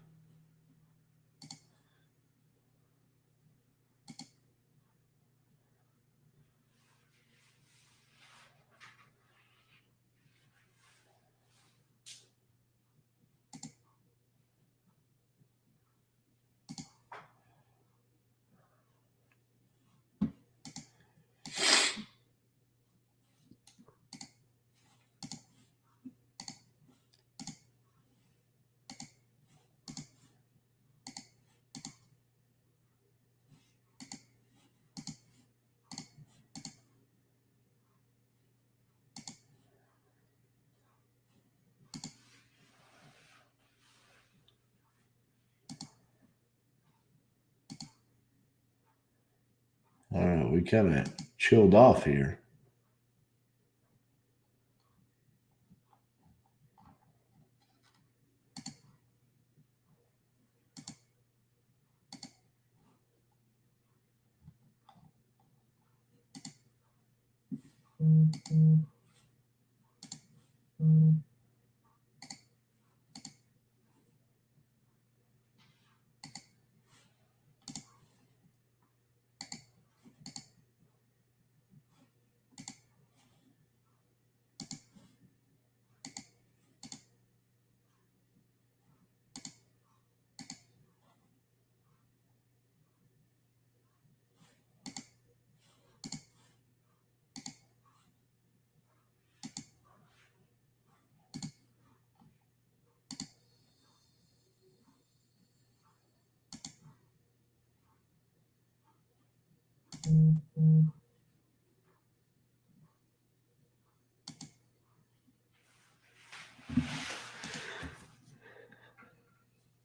All right, we kind of chilled off here.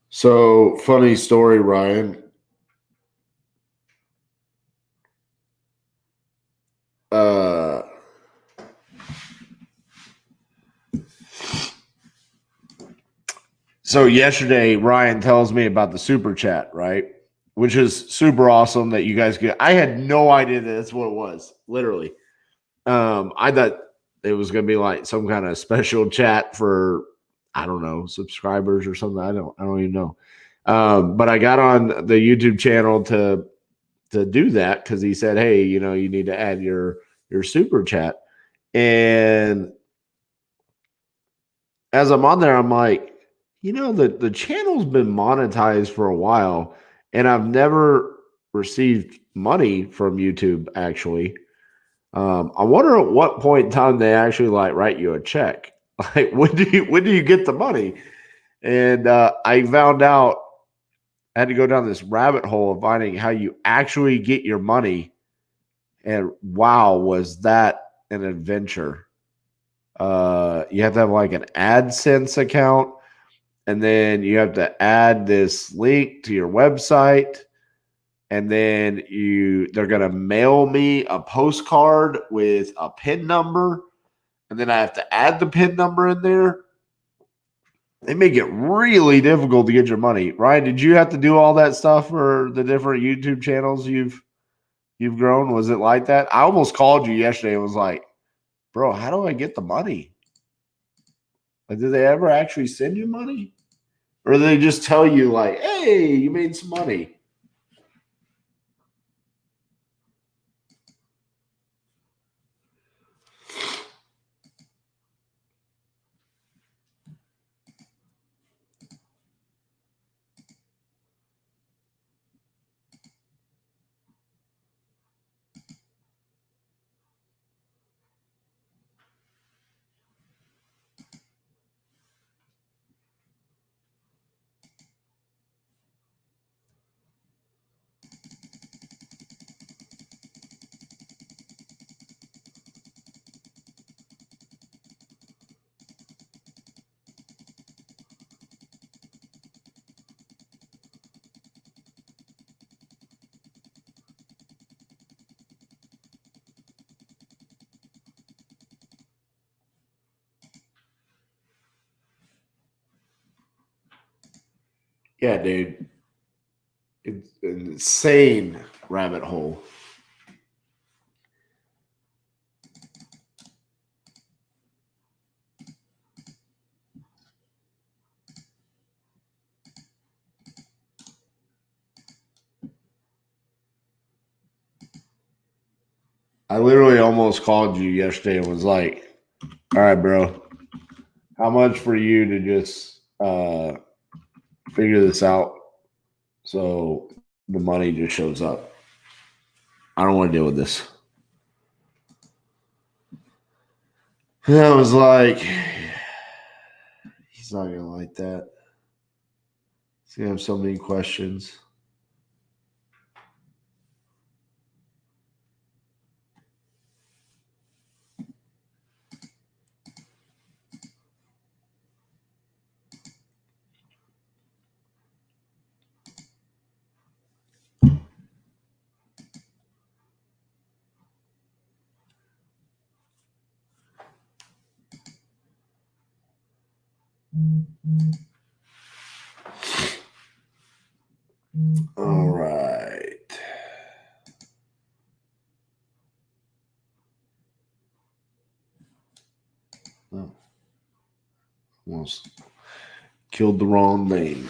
So, funny story, Ryan. So yesterday, Ryan tells me about the super chat, right? Which is super awesome that you guys get. I had no idea that that's what it was, literally. I thought it was gonna be like some kind of special chat for, I don't know, subscribers or something. I don't even know. But I got on the YouTube channel to do that because he said, hey, you need to add your super chat. And as I'm on there, I'm like, the channel's been monetized for a while, and I've never received money from YouTube, actually. I wonder at what point in time they actually write you a check. Like, when do you get the money? And I found out I had to go down this rabbit hole of finding how you actually get your money. And wow, was that an adventure. You have to have like an AdSense account, and then you have to add this link to your website, and then they're going to mail me a postcard with a PIN number, and then I have to add the PIN number in there. They make it really difficult to get your money. Ryan, did you have to do all that stuff for the different YouTube channels you've grown? Was it like that? I almost called you yesterday and was like, bro, how do I get the money? Like, did they ever actually send you money? Or do they just tell you, like, hey, you made some money? Yeah, dude. It's an insane rabbit hole. I literally almost called you yesterday and was like, all right, bro, how much for you to just figure this out so the money just shows up? I don't want to deal with this. And I was like, he's not going to like that. He's going to have so many questions. All right. Oh, almost killed the wrong name.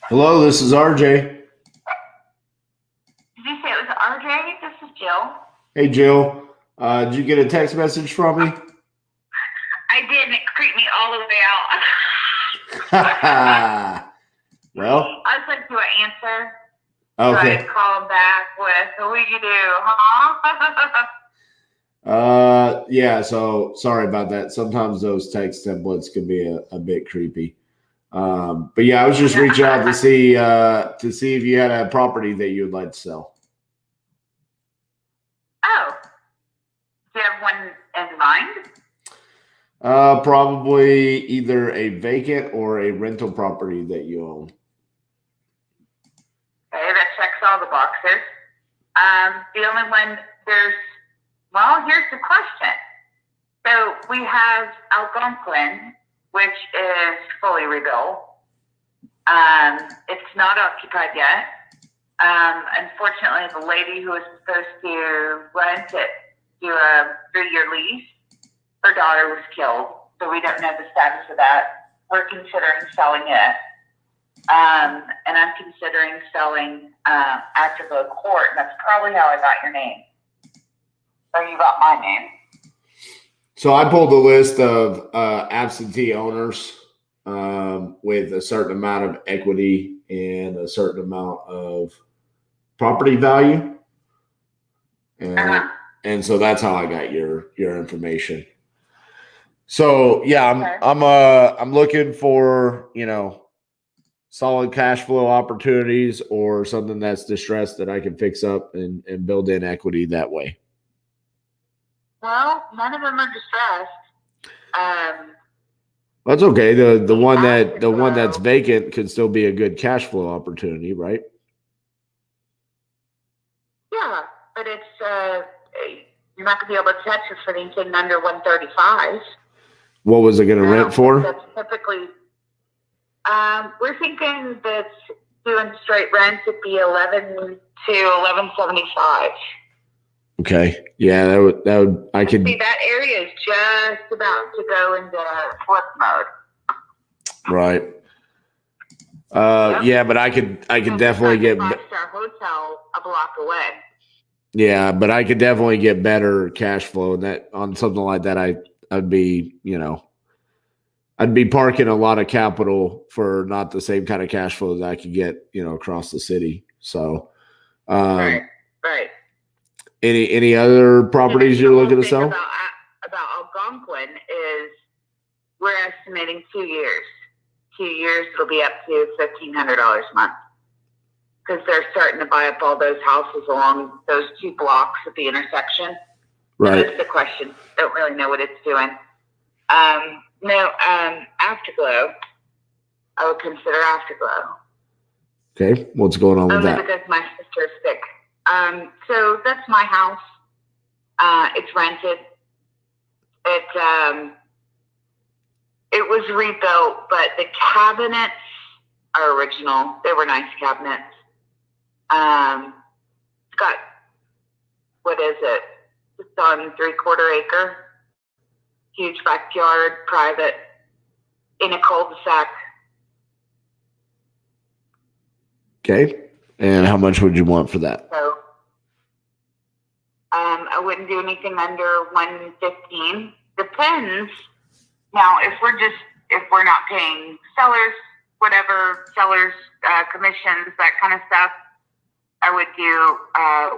Hello, this is RJ. Did you say it was RJ? This is Jill. Hey, Jill. Did you get a text message from me? I did, and it creeped me all the way out. Well, I was like, do I answer? okay. Do I call him back with, what do you do, huh? Yeah, so sorry about that. Sometimes those text templates can be a bit creepy. But yeah, I was just reaching out to see if you had a property that you'd like to sell. Oh. Do you have one in mind? Probably either a vacant or a rental property that you own. Okay, that checks all the boxes. The only one here's the question. So we have Algonquin, which is fully rebuilt. It's not occupied yet. Unfortunately, the lady who was supposed to rent it to a 3-year lease, her daughter was killed. So we don't know the status of that. We're considering selling it. And I'm considering selling after the court. And that's probably how I got your name. Or you got my name. So I pulled a list of absentee owners with a certain amount of equity and a certain amount of property value, and so that's how I got your information. So yeah, I'm looking for solid cash flow opportunities or something that's distressed that I can fix up and build in equity that way. Well, none of them are distressed. That's okay. The one that's vacant could still be a good cash flow opportunity, right? Yeah, but it's you're not going to be able to touch it for anything under 135. What was it going to rent for? That's typically. We're thinking that doing straight rent would be 11 to 11.75. Okay. Yeah, that would I could see that area is just about to go into flip mode. Right. Yeah, but I could definitely get our hotel a block away. Yeah, but I could definitely get better cash flow, and that on something like that I'd be, I'd be parking a lot of capital for not the same kind of cash flow that I could get, across the city. So Right. Any other properties you're looking to sell? About Algonquin is we're estimating 2 years. 2 years it'll be up to $1,500 a month. because they're starting to buy up all those houses along those 2 blocks at the intersection. Right. That's the question. Don't really know what it's doing. Afterglow. I would consider Afterglow. Okay. What's going on with Only that? because my sister's sick. So that's my house. It's rented. It was rebuilt, but the cabinets are original. They were nice cabinets. It's got, what is it? It's on 3/4 acre. Huge backyard, private, in a cul-de-sac. Okay. And how much would you want for that? So, I wouldn't do anything under 115. Depends. Now, if we're not paying sellers, commissions, that kind of stuff, I would do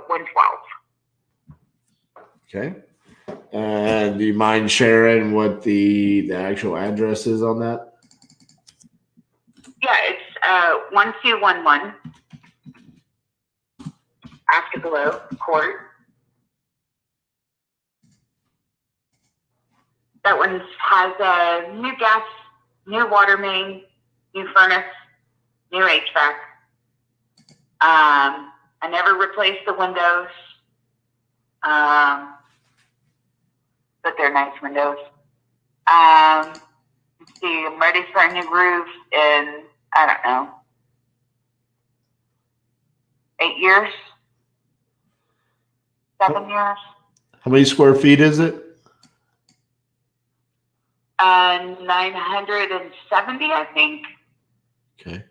112. Okay. And do you mind sharing what the actual address is on that? Yeah, it's 1211 Afterglow Court. That one has a new gas, new water main, new furnace, new HVAC. I never replaced the windows, but they're nice windows. Let's see, I'm ready for a new roof in, I don't know, 8 years, 7 years. How many square feet is it? 970, I think. Okay.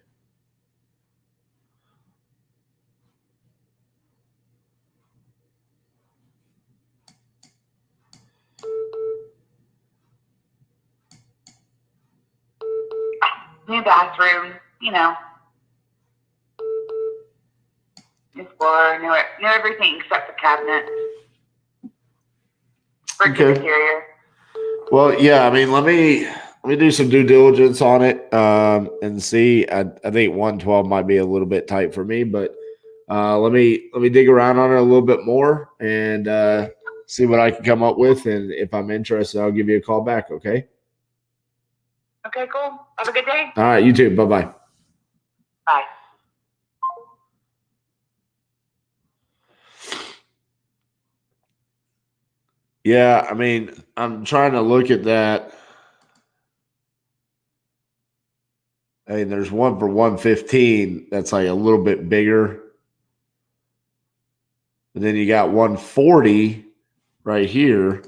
New bathroom, new floor, new everything except the cabinet. Brick Okay. exterior. Well, yeah. I mean, let me do some due diligence on it and see. I think 112 might be a little bit tight for me, but let me dig around on it a little bit more and see what I can come up with. And if I'm interested, I'll give you a call back. Okay. Okay, cool. Have a good day. All right. You too. Bye-bye. Bye. Yeah. I mean, I'm trying to look at that. I mean, there's one for 115 that's like a little bit bigger. And then you got 140 right here.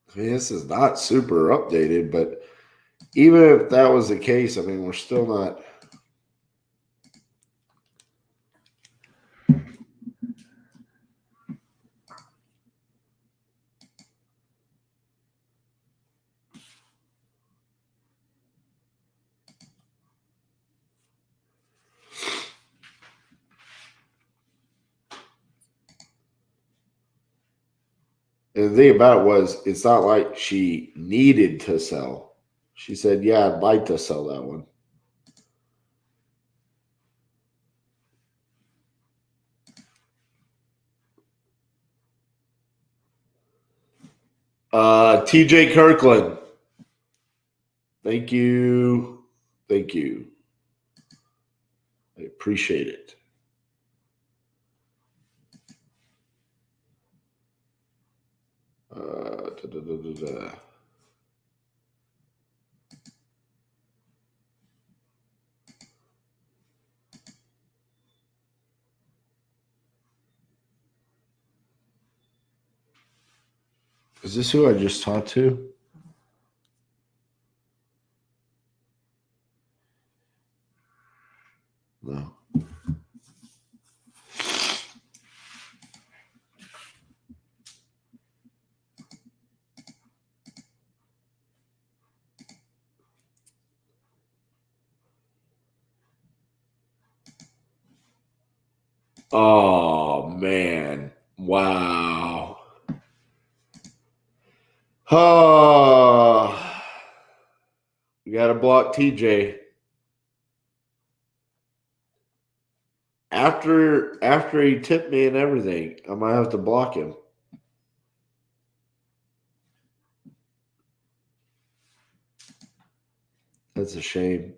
I mean, this is not super updated, but even if that was the case, I mean, we're still not. And the thing about it was, it's not like she needed to sell. She said, yeah, I'd like to sell that one. TJ Kirkland. Thank you. Thank you. I appreciate it. Da, da, da, da, da. Is this who I just talked to? No. Oh, man. Wow. Oh, we got to block TJ. After he tipped me and everything, I might have to block him. That's a shame.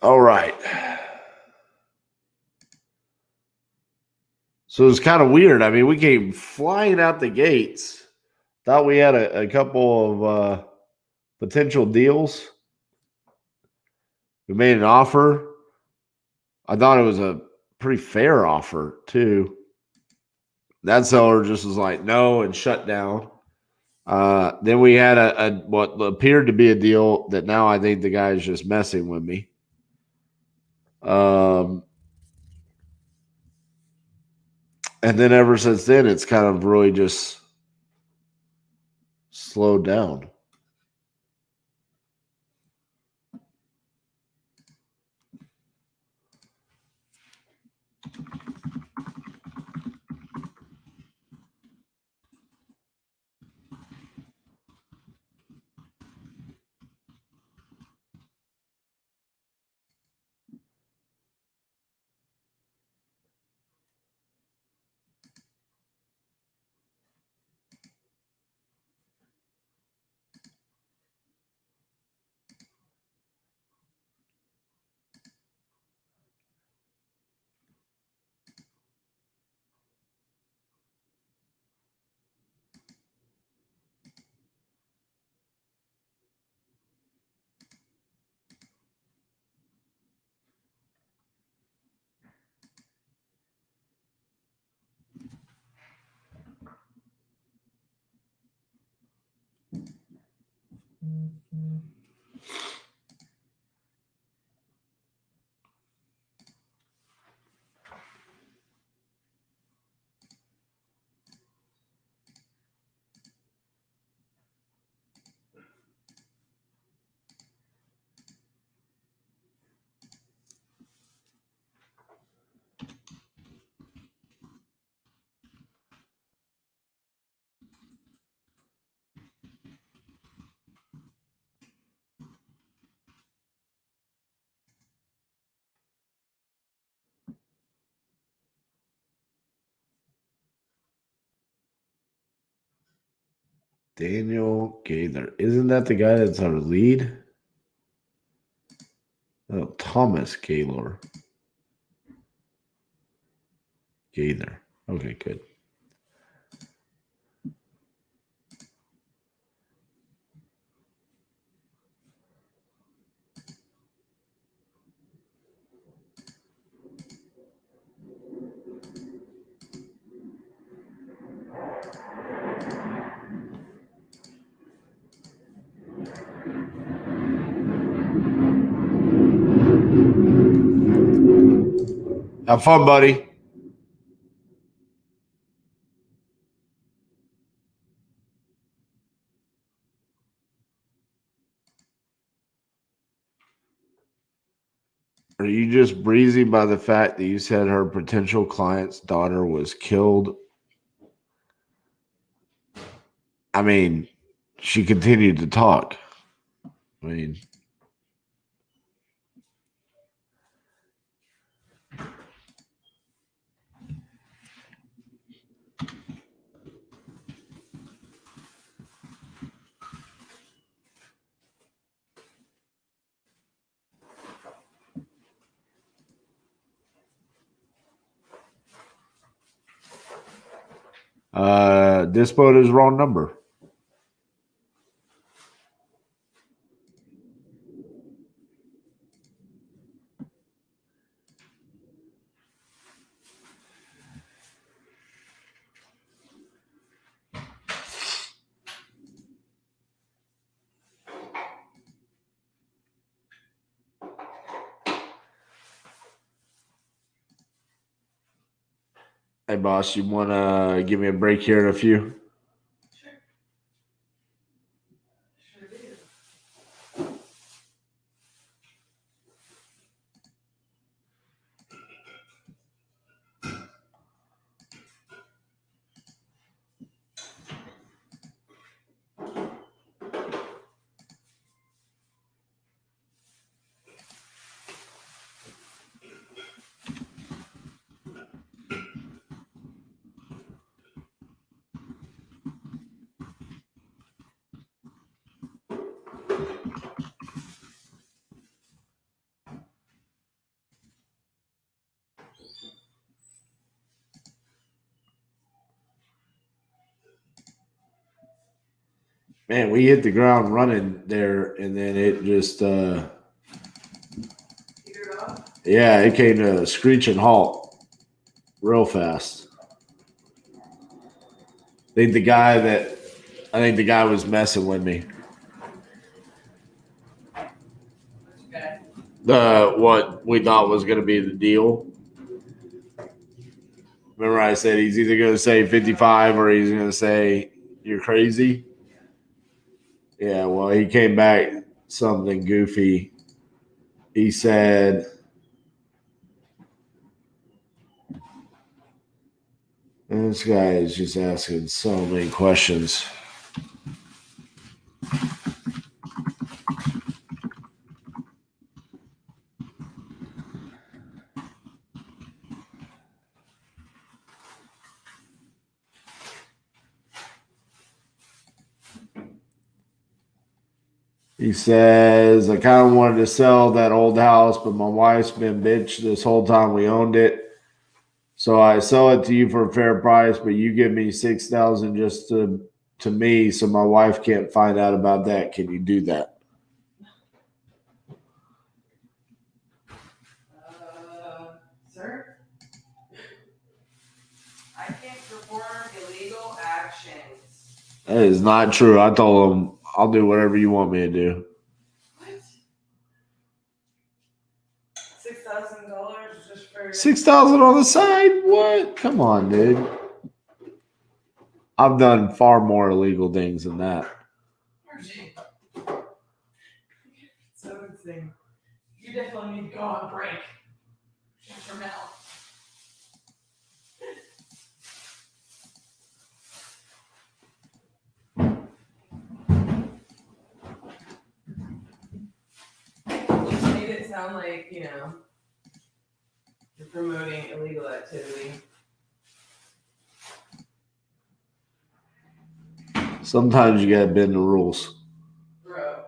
All right. So it's kind of weird. I mean, we came flying out the gates. Thought we had a couple of potential deals. We made an offer. I thought it was a pretty fair offer, too. That seller just was like, no, and shut down. Then we had a what appeared to be a deal that now I think the guy is just messing with me. And then ever since then, it's kind of really just slowed down. Daniel Gaylor. Isn't that the guy that's our lead? Oh, Thomas Gaylor. Gaylor. Okay, good. Have fun, buddy. Are you just breezy by the fact that you said her potential client's daughter was killed? I mean, she continued to talk. I mean, this boat is wrong number. Hey, boss, you want to give me a break here in a few? Sure. Sure do. Man, we hit the ground running there, and then it just, Petered off. yeah, it came to a screeching halt real fast. I think the guy was messing with me. Which guy? What we thought was going to be the deal. Remember, I said he's either going to say 55 or he's going to say you're crazy. Yeah, well, he came back something goofy. He said, this guy is just asking so many questions. He says, I kind of wanted to sell that old house, but my wife's been bitch this whole time we owned it. So I sell it to you for a fair price, but you give me $6,000 just to me, so my wife can't find out about that. Can you do that? Sir? I can't perform illegal actions. That is not true. I told him I'll do whatever you want me to do. What? $6,000 just for $6,000 on the side? What? Come on, dude. I've done far more illegal things than that. RJ. So insane. You definitely need to go on break. Just from now. You made it sound like, you're promoting illegal activity. Sometimes you gotta bend the rules. Bro.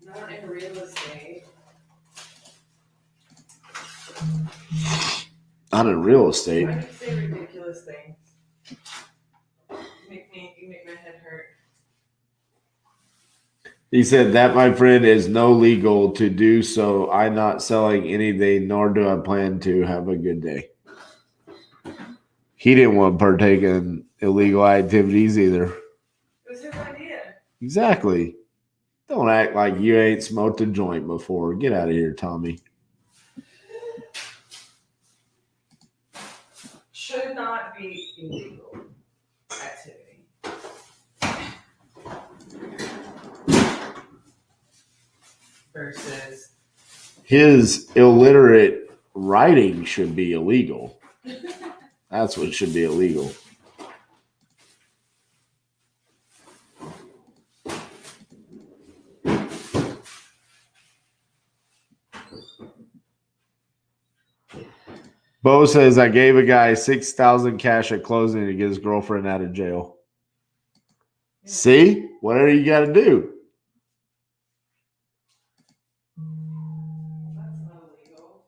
Not in real estate. Not in real estate. Why do you say ridiculous things? You make my head hurt. He said that, my friend, is no legal to do so. I'm not selling anything, nor do I plan to. Have a good day. He didn't want to partake in illegal activities either. It was his idea. Exactly. Don't act like you ain't smoked a joint before. Get out of here, Tommy. Should not be illegal activity. Versus His illiterate writing should be illegal. That's what should be illegal. Bo says, I gave a guy $6,000 cash at closing to get his girlfriend out of jail. See? Whatever you got to do. that's not illegal.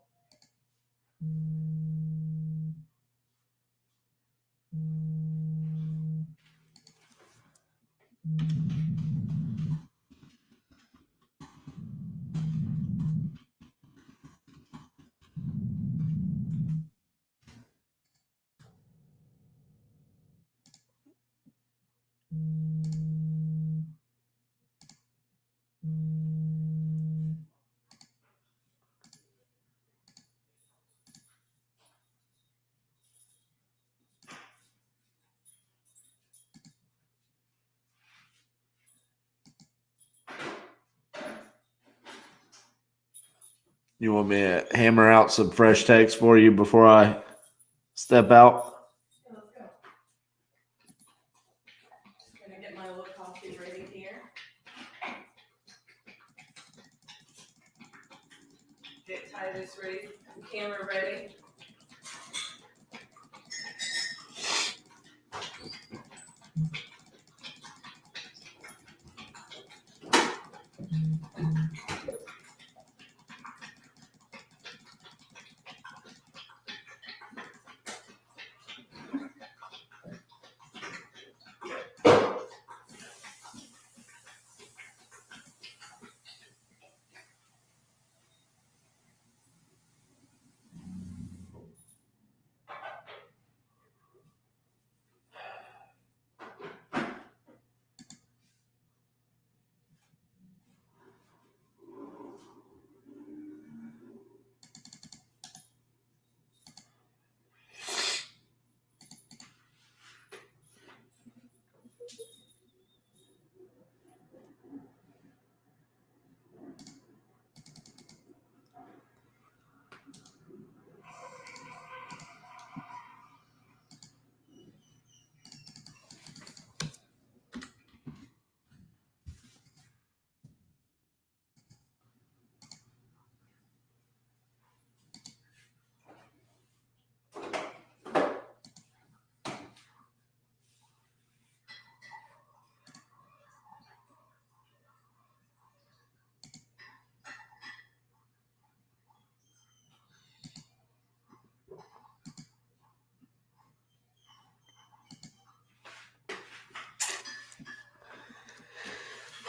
You want me to hammer out some fresh text for you before I step out? Yeah, let's go. Just gonna get my little coffee ready here. Get Titus ready, camera ready.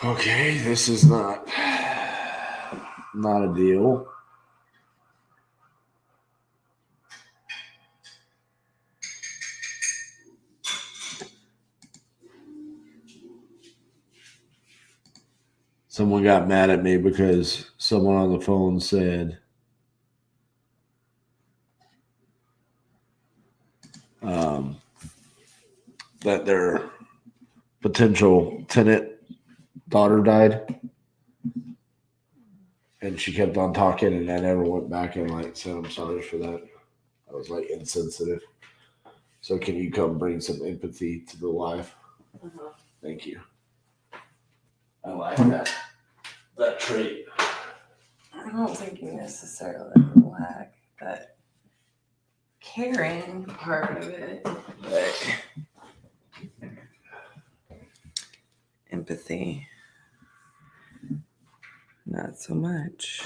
Okay, this is not a deal. Someone got mad at me because someone on the phone said that their potential tenant daughter died. And she kept on talking, and I never went back and said I'm sorry for that. I was insensitive. So can you come bring some empathy to the live? Uh-huh. Thank you. I like that trait. I don't think you necessarily lack that caring part of it, but empathy, not so much.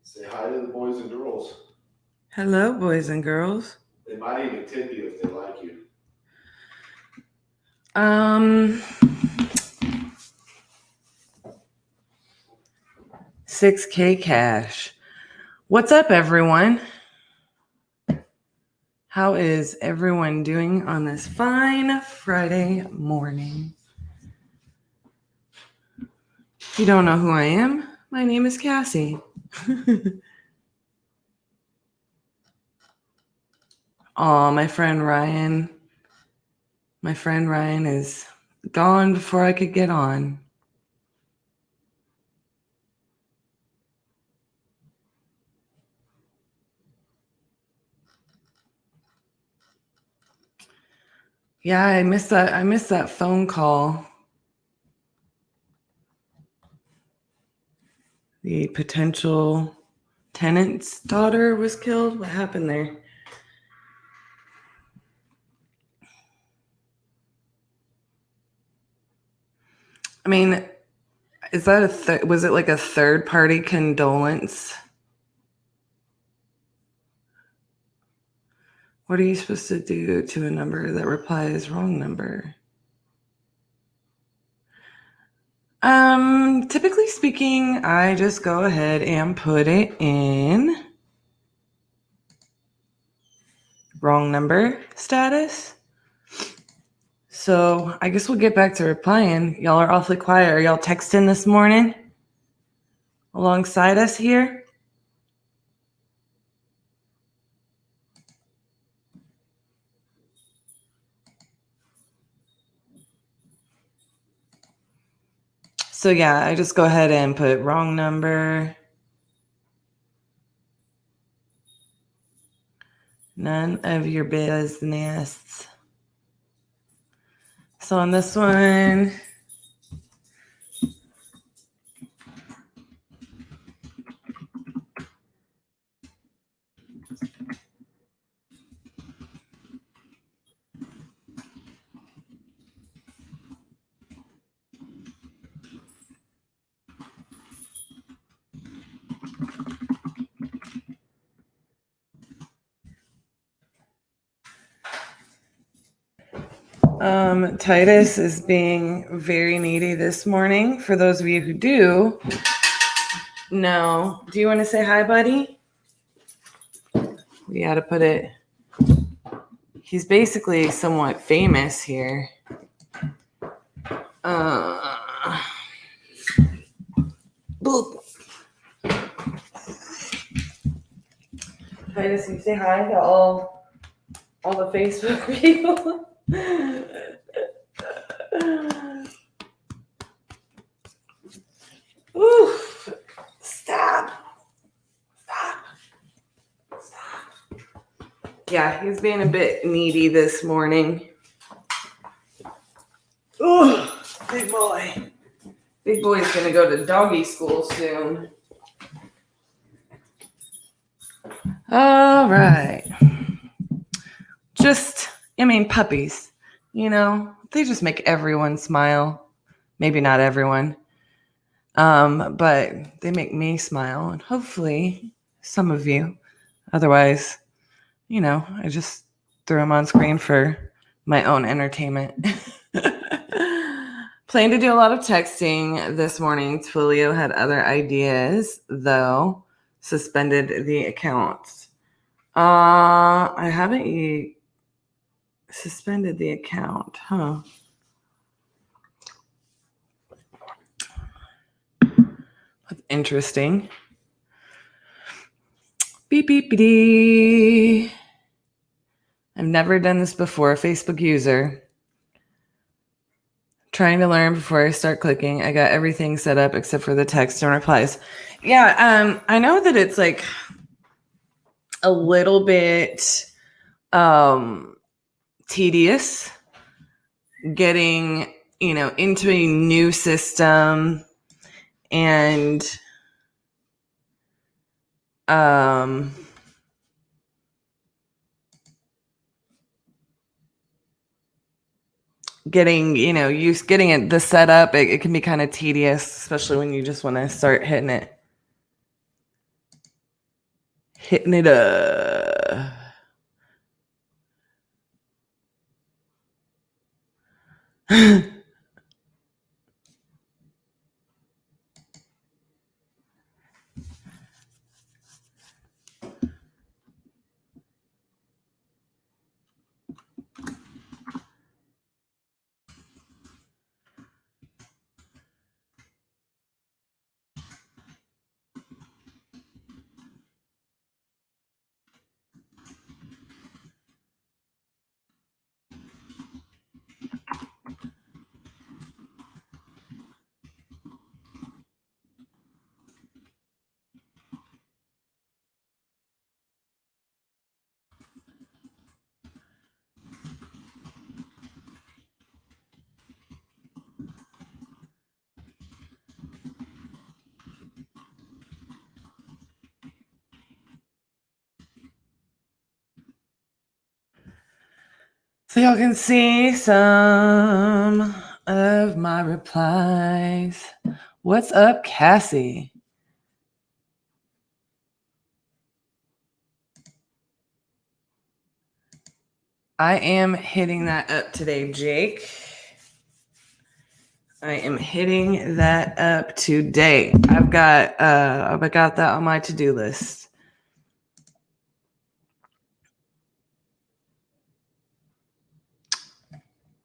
Say hi to the boys and girls. Hello, boys and girls. They might even tip you if they like you. 6K cash. What's up, everyone? How is everyone doing on this fine Friday morning? If you don't know who I am, my name is Cassie. Oh, my friend Ryan. My friend Ryan is gone before I could get on. Yeah, I missed that phone call. The potential tenant's daughter was killed. What happened there? I mean, is that was it like a third party condolence? What are you supposed to do to a number that replies wrong number? Typically speaking, I just go ahead and put it in wrong number status. So I guess we'll get back to replying. Y'all are awfully quiet. Are y'all texting this morning alongside us here? So yeah, I just go ahead and put wrong number. None of your business. So on this one, Titus is being very needy this morning. For those of you who do know, do you want to say hi, buddy? We got to put it. He's basically somewhat famous here. Boop. Titus, you say hi to all the Facebook people. Ooh, stop. Yeah, he's being a bit needy this morning. Ooh, big boy. Big boy's gonna go to doggy school soon. All right. Puppies, they just make everyone smile. Maybe not everyone. But they make me smile, and hopefully some of you. Otherwise, I just throw them on screen for my own entertainment. Plan to do a lot of texting this morning. Twilio had other ideas, though. Suspended the account. I haven't suspended the account, huh? That's interesting. Beep, beep, beep. I've never done this before. Facebook user. Trying to learn before I start clicking. I got everything set up except for the text and replies. Yeah, I know that it's like a little bit tedious getting, into a new system and getting it the setup. It can be kind of tedious, especially when you just want to start hitting it up. So y'all can see some of my replies. What's up, Cassie? I am hitting that up today, Jake. I am hitting that up today. I've got that on my to-do list.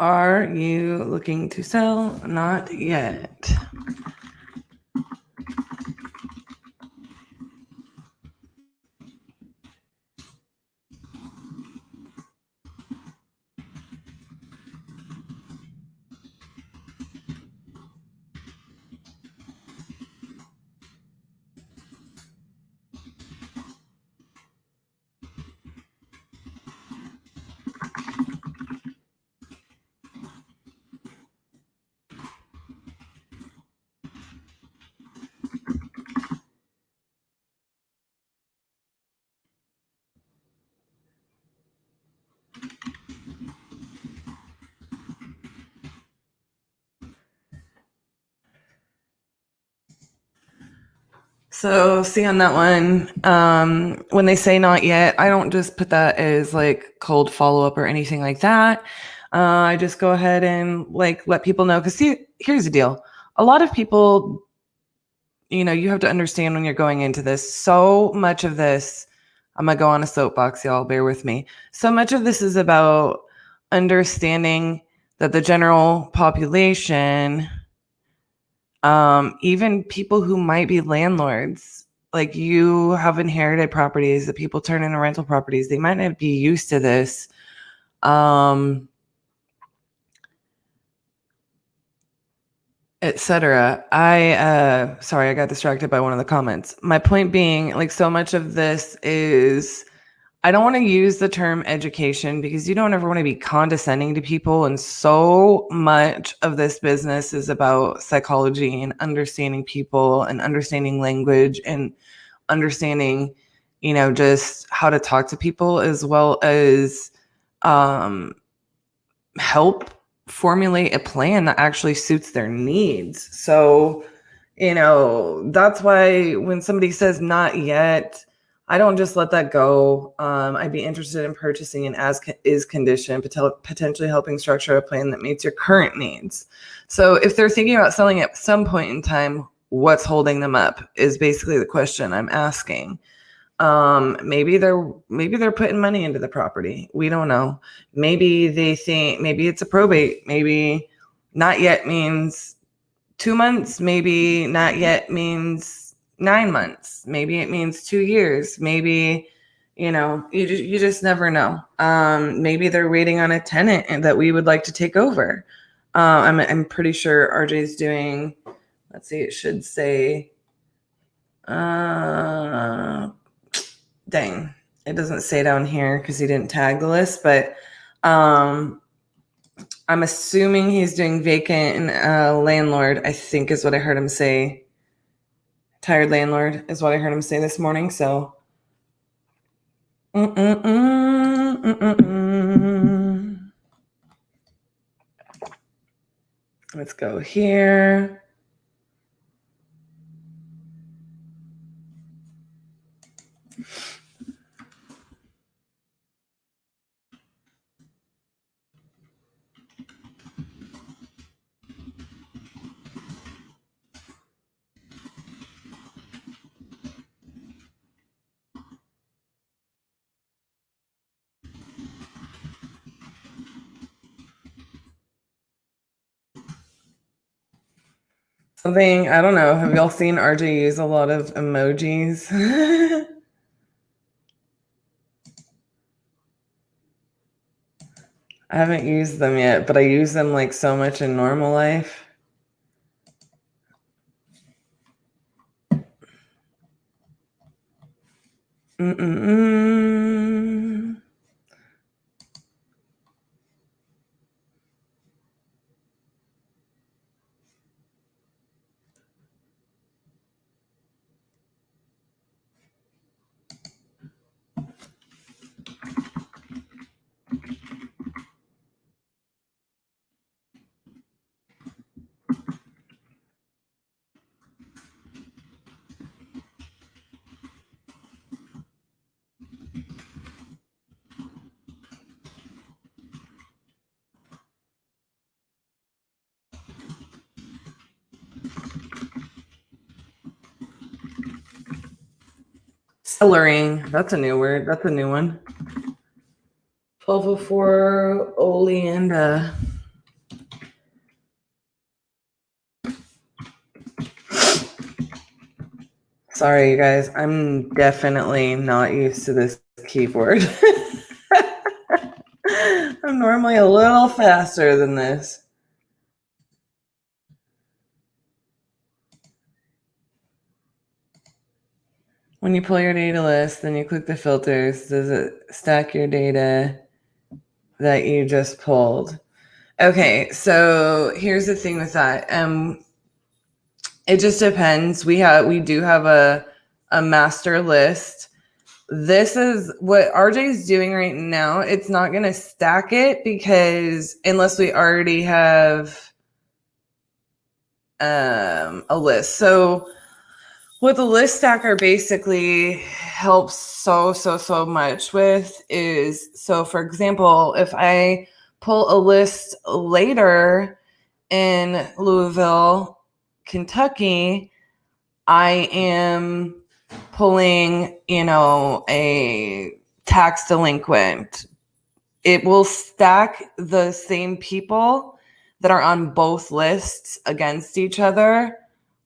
Are you looking to sell? Not yet. So see on that one, when they say not yet, I don't just put that as like cold follow-up or anything like that. I just go ahead and like let people know. Because here's the deal. A lot of people, you have to understand when you're going into this, so much of this, I'm going to go on a soapbox, y'all, bear with me. So much of this is about understanding that the general population, even people who might be landlords, like you have inherited properties that people turn into rental properties. They might not be used to this. Etc. Sorry, I got distracted by one of the comments. My point being, like, so much of this is, I don't want to use the term education because you don't ever want to be condescending to people. And so much of this business is about psychology and understanding people and understanding language and understanding, just how to talk to people, as well as help formulate a plan that actually suits their needs. So, that's why when somebody says not yet, I don't just let that go. I'd be interested in purchasing an as-is condition, potentially helping structure a plan that meets your current needs. So if they're thinking about selling at some point in time, what's holding them up is basically the question I'm asking. Maybe they're putting money into the property. We don't know. Maybe they think maybe it's a probate. Maybe not yet means 2 months. Maybe not yet means 9 months. Maybe it means 2 years. Maybe, you just never know. Maybe they're waiting on a tenant and that we would like to take over. I'm pretty sure RJ's doing, let's see, it should say, dang, it doesn't say down here because he didn't tag the list, but I'm assuming he's doing vacant and landlord, I think is what I heard him say. Tired landlord is what I heard him say this morning. So let's go here. Something, I don't know. Have y'all seen RJ use a lot of emojis? I haven't used them yet, but I use them like so much in normal life. Cellaring. That's a new word. That's a new one. 1204 oleander. Sorry, you guys. I'm definitely not used to this keyboard. I'm normally a little faster than this. When you pull your data list, then you click the filters. Does it stack your data that you just pulled? Okay, so here's the thing with that. It just depends. We do have a master list. This is what RJ is doing right now. It's not going to stack it because unless we already have a list. So What the list stacker basically helps so much with is, so for example, if I pull a list later in Louisville, Kentucky, I am pulling, a tax delinquent. It will stack the same people that are on both lists against each other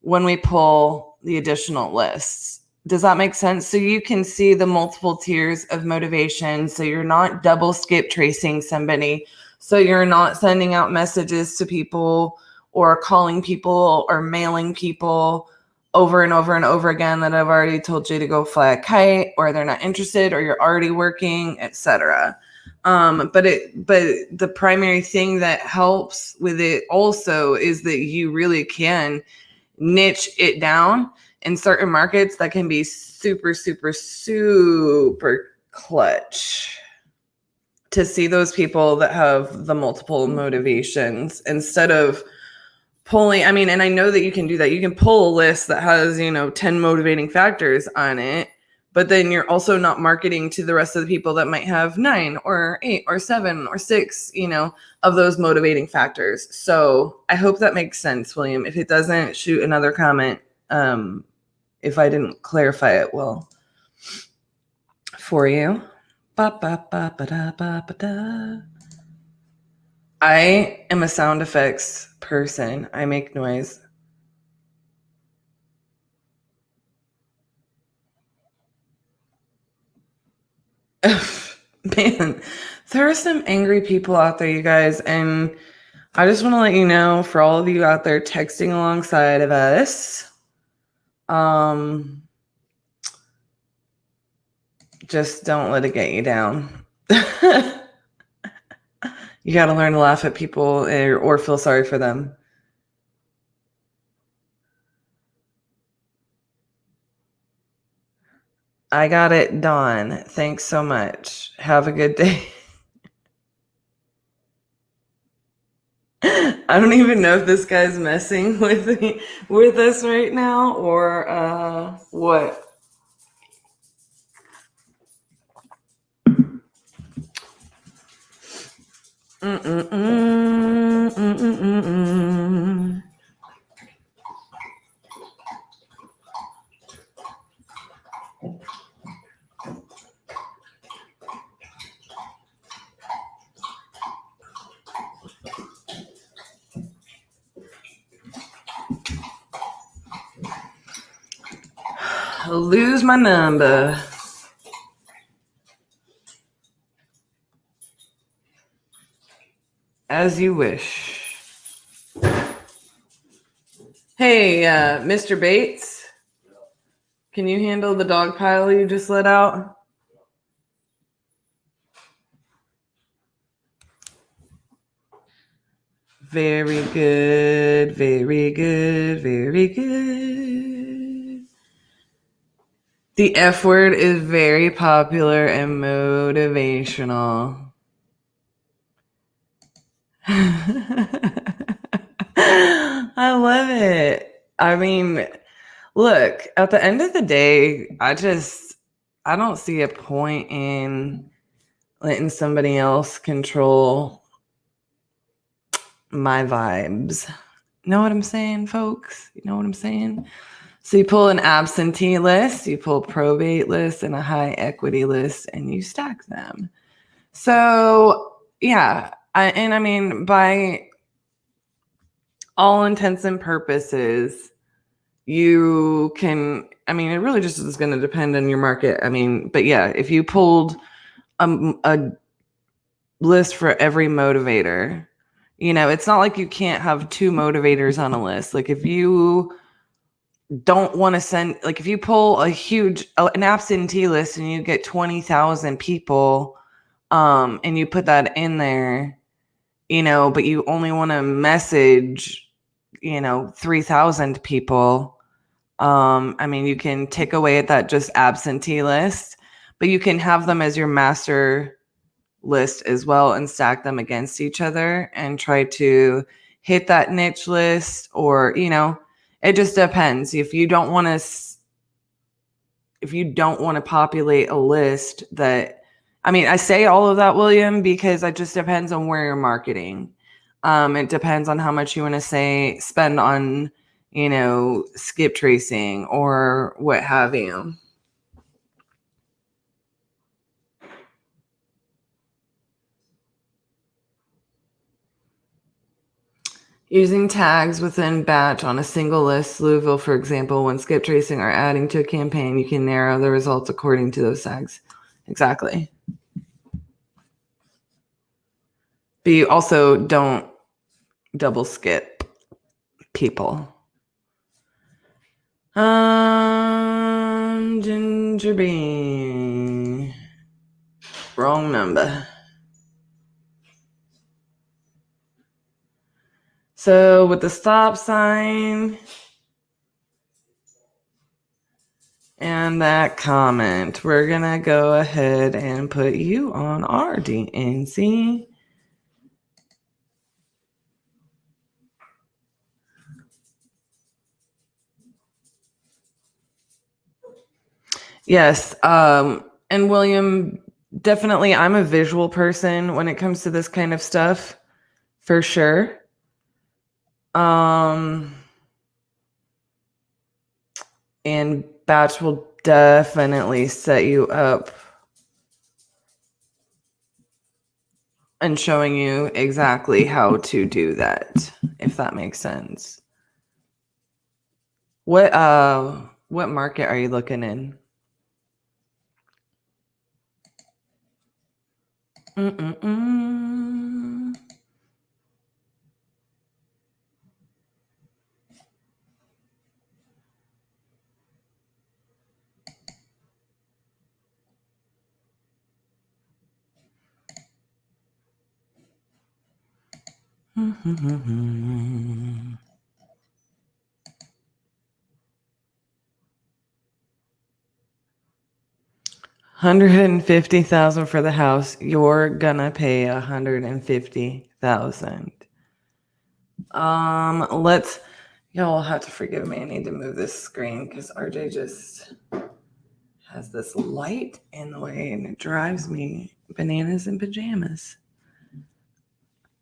when we pull the additional lists. Does that make sense? So you can see the multiple tiers of motivation. So you're not double skip tracing somebody. So you're not sending out messages to people or calling people or mailing people over and over and over again that I've already told you to go fly a kite, or they're not interested, or you're already working, etc. But the primary thing that helps with it also is that you really can niche it down in certain markets. That can be super clutch to see those people that have the multiple motivations instead of pulling. I mean, and I know that you can do that. You can pull a list that has, 10 motivating factors on it, but then you're also not marketing to the rest of the people that might have 9 or 8 or 7 or 6, of those motivating factors. So I hope that makes sense, William. If it doesn't, shoot another comment. If I didn't clarify it well for you. I am a sound effects person. I make noise. Man, there are some angry people out there, you guys, and I just want to let you know, for all of you out there texting alongside of us, just don't let it get you down. You got to learn to laugh at people or feel sorry for them. I got it, Dawn. Thanks so much. Have a good day. I don't even know if this guy's messing with us right now or what. I'll lose my number. As you wish. Hey, Mr. Bates, can you handle the dog pile you just let out? Very good, very good, very good. The F word is very popular and motivational. I love it. I mean, look, at the end of the day, I don't see a point in letting somebody else control my vibes. Know what I'm saying, folks? You know what I'm saying? So you pull an absentee list, you pull a probate list and a high equity list, and you stack them. So yeah, I mean, by all intents and purposes, you can, I mean, it really just is going to depend on your market. I mean, but yeah, if you pulled a list for every motivator, it's not like you can't have 2 motivators on a list. Like if you don't want to send, like if you pull an absentee list and you get 20,000 people, and you put that in there, but you only want to message, 3,000 people. I mean, you can take away at that just absentee list, but you can have them as your master list as well and stack them against each other and try to hit that niche list, or, it just depends. If you don't want to if you don't want to populate a list that, I mean, I say all of that, William, because it just depends on where you're marketing. It depends on how much you want to spend on, skip tracing or what have you. Using tags within batch on a single list, Louisville, for example, when skip tracing or adding to a campaign, you can narrow the results according to those tags. Exactly. But you also don't double skip people. Ginger bean. Wrong number. So with the stop sign and that comment, we're going to go ahead and put you on our DNC. Yes. And William, definitely, I'm a visual person when it comes to this kind of stuff, for sure. And batch will definitely set you up and showing you exactly how to do that, if that makes sense. What market are you looking in? Mm-mm-mm. Mm-hmm. $150,000 for the house. You're gonna pay $150,000. Y'all have to forgive me. I need to move this screen because RJ just has this light in the way and it drives me bananas in pajamas.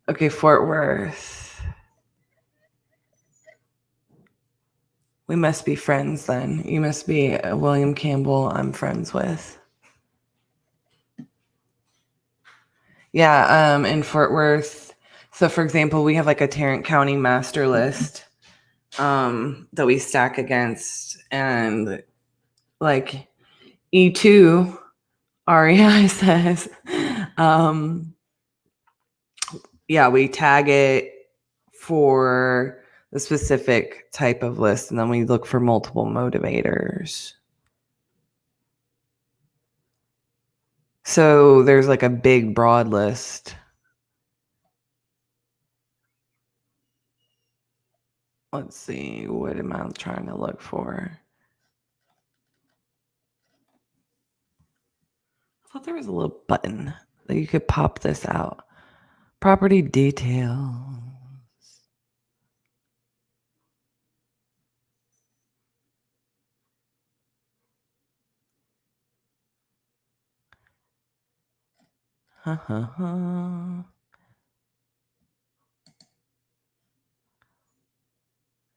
Okay, Fort Worth. We must be friends then. You must be William Campbell I'm friends with. Yeah, in Fort Worth. So for example, we have like a Tarrant County master list that we stack against, and like E2 REI says, yeah, we tag it for the specific type of list, and then we look for multiple motivators. So there's like a big broad list. Let's see, what am I trying to look for? I thought there was a little button that you could pop this out. Property details.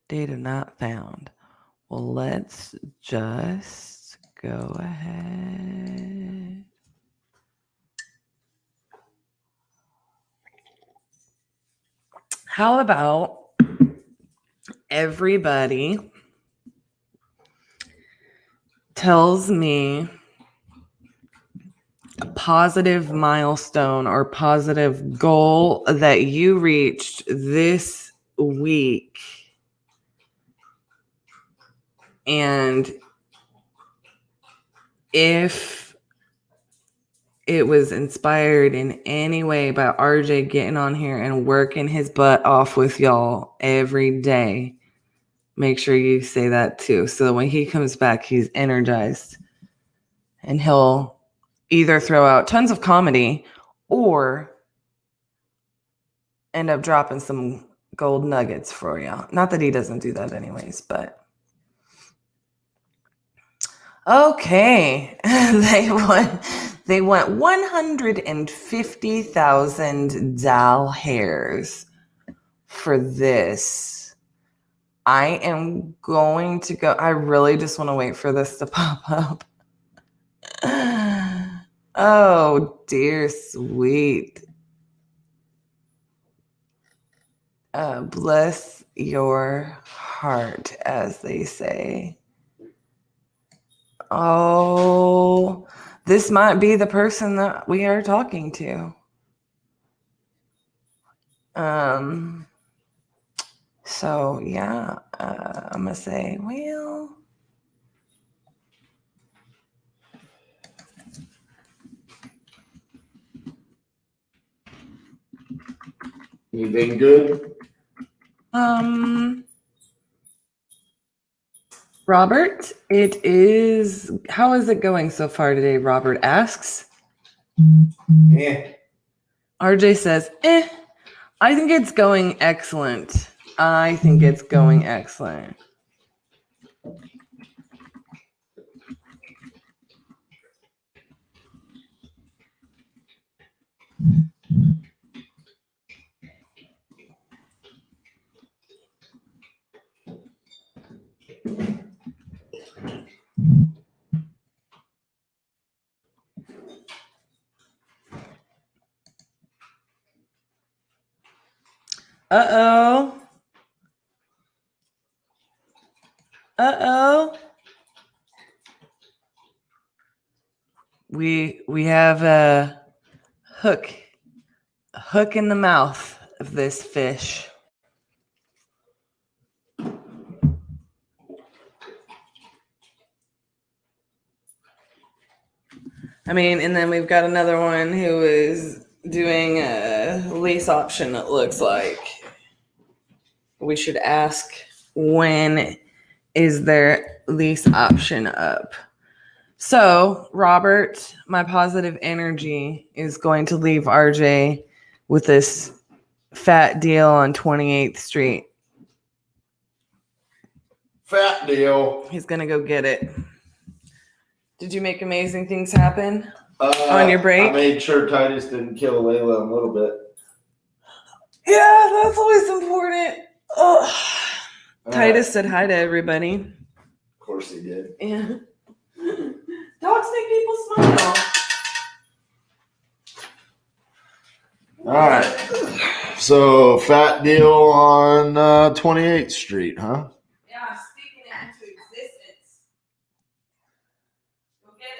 Data not found. Well, let's just go ahead. How about everybody tells me a positive milestone or positive goal that you reached this week, and if it was inspired in any way by RJ getting on here and working his butt off with y'all every day, make sure you say that too. So when he comes back, he's energized and he'll either throw out tons of comedy or end up dropping some gold nuggets for you. Not that he doesn't do that anyways, but Okay. They want 150,000 doll hairs for this. I am going to go. I really just want to wait for this to pop up. Oh, dear sweet. Bless your heart, as they say. Oh, this might be the person that we are talking to. So yeah, I'm gonna say, well, Anything good? Robert, it is. How is it going so far today? Robert asks. Yeah. RJ says, I think it's going excellent. I think it's going excellent. Uh-oh. Uh-oh. We have a hook in the mouth of this fish. I mean, and then we've got another one who is doing a lease option, it looks like. We should ask, when is their lease option up? So, Robert, my positive energy is going to leave RJ with this fat deal on 28th Street. Fat deal. He's going to go get it. Did you make amazing things happen on your break? I made sure Titus didn't kill Layla a little bit. Yeah, that's always important. Titus said hi to everybody. Of course he did. Yeah. Dogs make people smile. All right. So, fat deal on 28th Street, huh? Yeah, speaking it into existence. Go get it.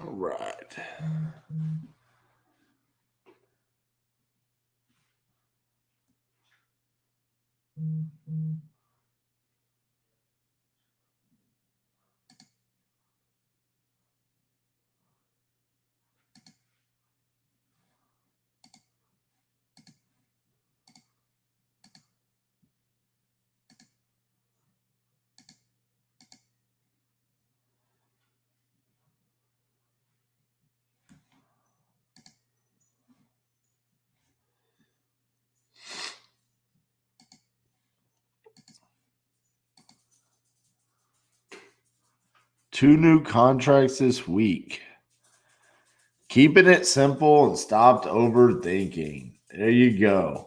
All right. Two new contracts this week. Keeping it simple and stopped overthinking. There you go.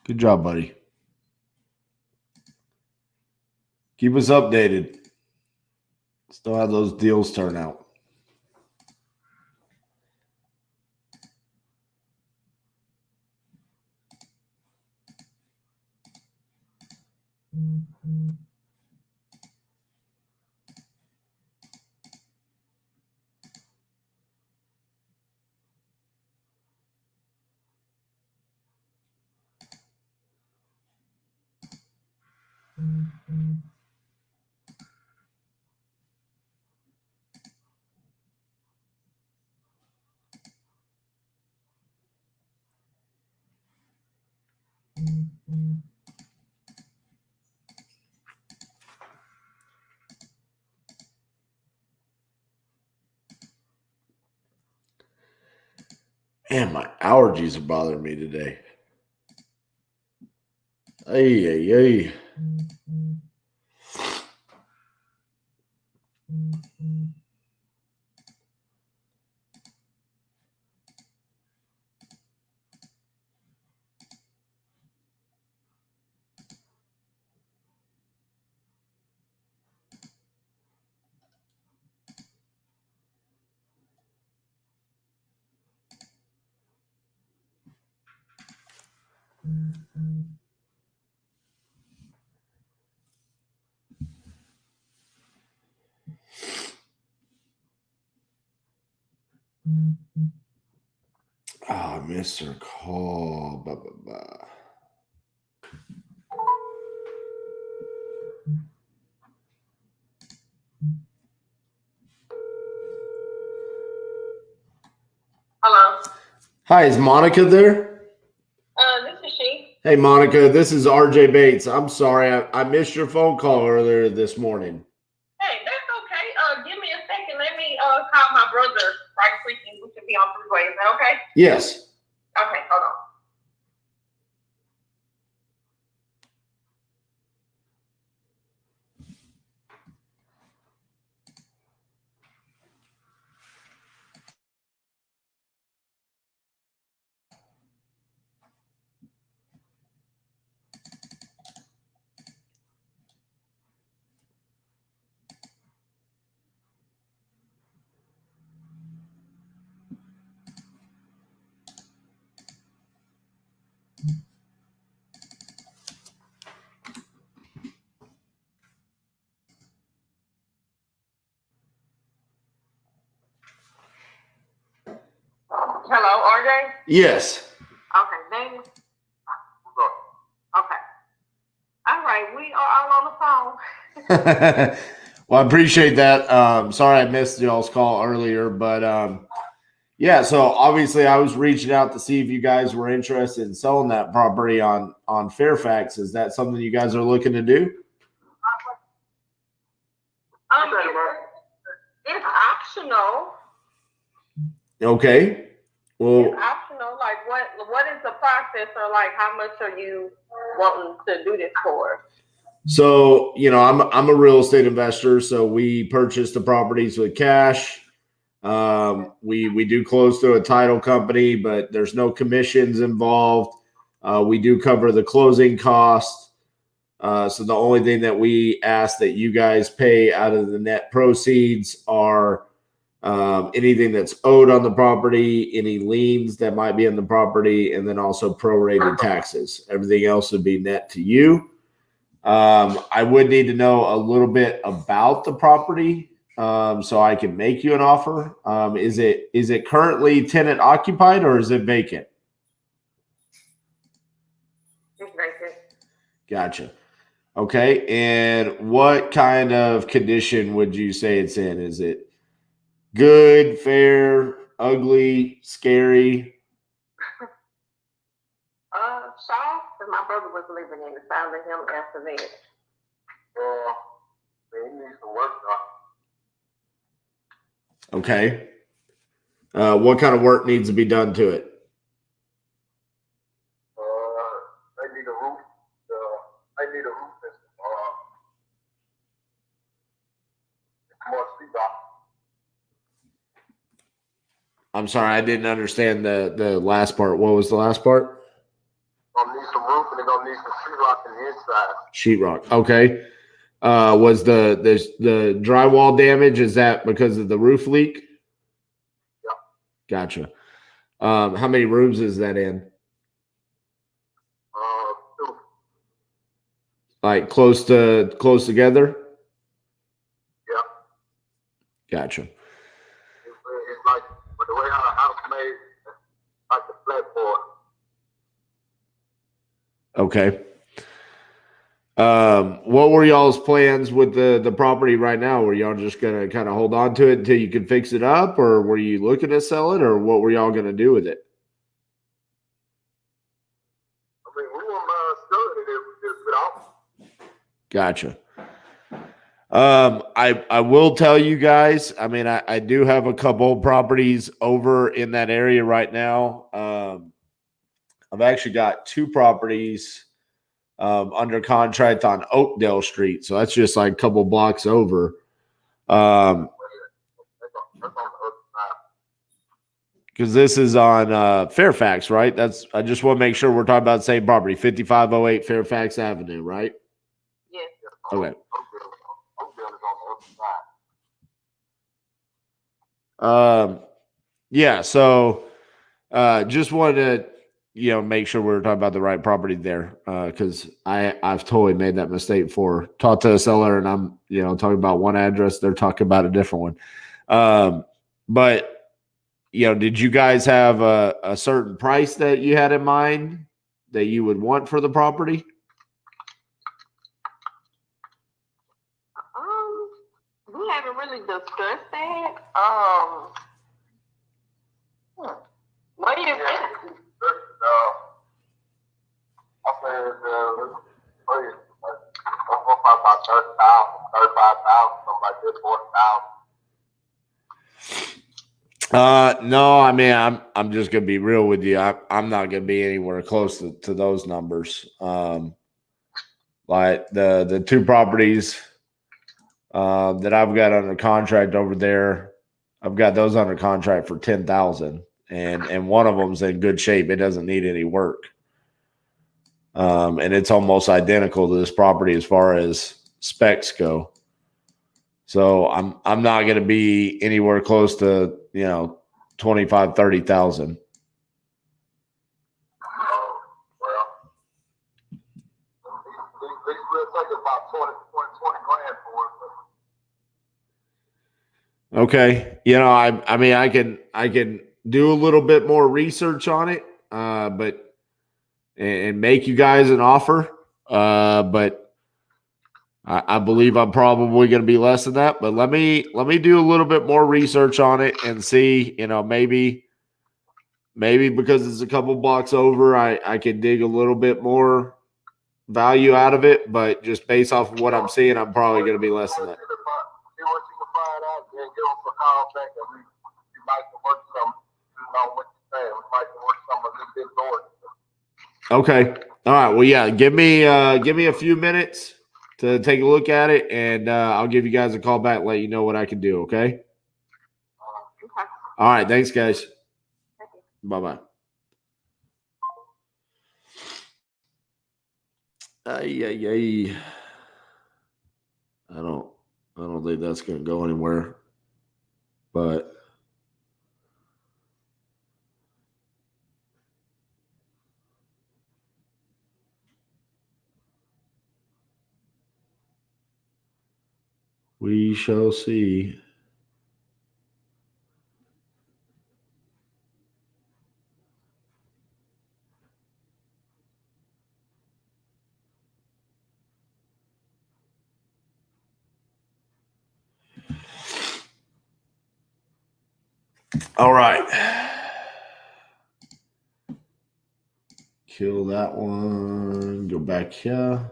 Good job, buddy. Keep us updated. Still have those deals turn out. Man, my allergies are bothering me today. Ay, ay, ay. I missed her call. Blah, blah, blah. Hello. Hi, is Monica there? This is she. Hey, Monica, this is RJ Bates. I'm sorry, I missed your phone call earlier this morning. Hey, that's okay. Give me a second. Let me call my brother right quick and we should be on three-way. Is that okay? Yes. Okay, hold on. Hello, RJ? Yes. Okay, Daniel? Okay. All right, we are all on the phone. Well, I appreciate that. Sorry I missed y'all's call earlier, but yeah, so obviously I was reaching out to see if you guys were interested in selling that property on Fairfax. Is that something you guys are looking to do? It's optional. Okay. Well, It's optional. Like, what is the process, or like, how much are you wanting to do this for? so I'm a real estate investor, so we purchase the properties with cash. We do close through a title company, but there's no commissions involved. We do cover the closing costs. So the only thing that we ask that you guys pay out of the net proceeds are anything that's owed on the property, any liens that might be on the property, and then also prorated taxes. Everything else would be net to you. I would need to know a little bit about the property so I can make you an offer. Is it currently tenant occupied or is it vacant? It's vacant. Gotcha. Okay. And what kind of condition would you say it's in? Is it good, fair, ugly, scary? Soft, because my brother was living in it, so I'll let him answer that. They need some work done. Okay. What kind of work needs to be done to it? They need a roof. They need a roof system. More sheetrock. I'm sorry, I didn't understand the last part. What was the last part? Gonna need some roof and they're gonna need some sheetrock in the inside. Sheetrock. Okay. Was the drywall damage? Is that because of the roof leak? Yeah. Gotcha. How many rooms is that in? 2. Like close together? Yeah. Gotcha. It's like, but the way how the house made, it's like the flatboard. Okay. What were y'all's plans with the property right now? Were y'all just gonna kind of hold on to it until you could fix it up, or were you looking to sell it, or what were y'all gonna do with it? I mean, we won't mind selling it if we just get off. Gotcha. I will tell you guys, I mean, I do have a couple properties over in that area right now. I've actually got 2 properties under contract on Oakdale Street. So that's just like a couple blocks over. That's on the other side. Because this is on Fairfax, right? I just want to make sure we're talking about the same property, 5508 Fairfax Avenue, right? Yes. Okay. Oakdale is on the other side. Yeah. So just wanted to, make sure we're talking about the right property there. Because I've totally made that mistake before. Talked to a seller and I'm, talking about one address. They're talking about a different one. But did you guys have a certain price that you had in mind that you would want for the property? We haven't really discussed that. What do you think? I said, let's go about 30,000, 35,000, something like this, 40,000. No, I mean, I'm just gonna be real with you. I'm not gonna be anywhere close to those numbers. Like the 2 properties that I've got under contract over there, I've got those under contract for 10,000, and one of them's in good shape. It doesn't need any work. And it's almost identical to this property as far as specs go. So I'm not going to be anywhere close to 25,000, 30,000. Well, we'll take about 20 grand for it. Okay, I mean I can do a little bit more research on it, but and make you guys an offer, but I believe I'm probably going to be less than that, but let me do a little bit more research on it and see, maybe because it's a couple blocks over, I can dig a little bit more value out of it, but just based off of what I'm seeing, I'm probably going to be less than that. See what you can find out and give us a call back and we might can work some, what you're saying. We might can work some a little bit more. Okay. All right. Well, yeah, give me a few minutes to take a look at it, and I'll give you guys a call back and let you know what I can do, okay? Okay. All right. Thanks, guys. Bye-bye. I don't think that's going to go anywhere, but we shall see. All right. Kill that one. Go back here.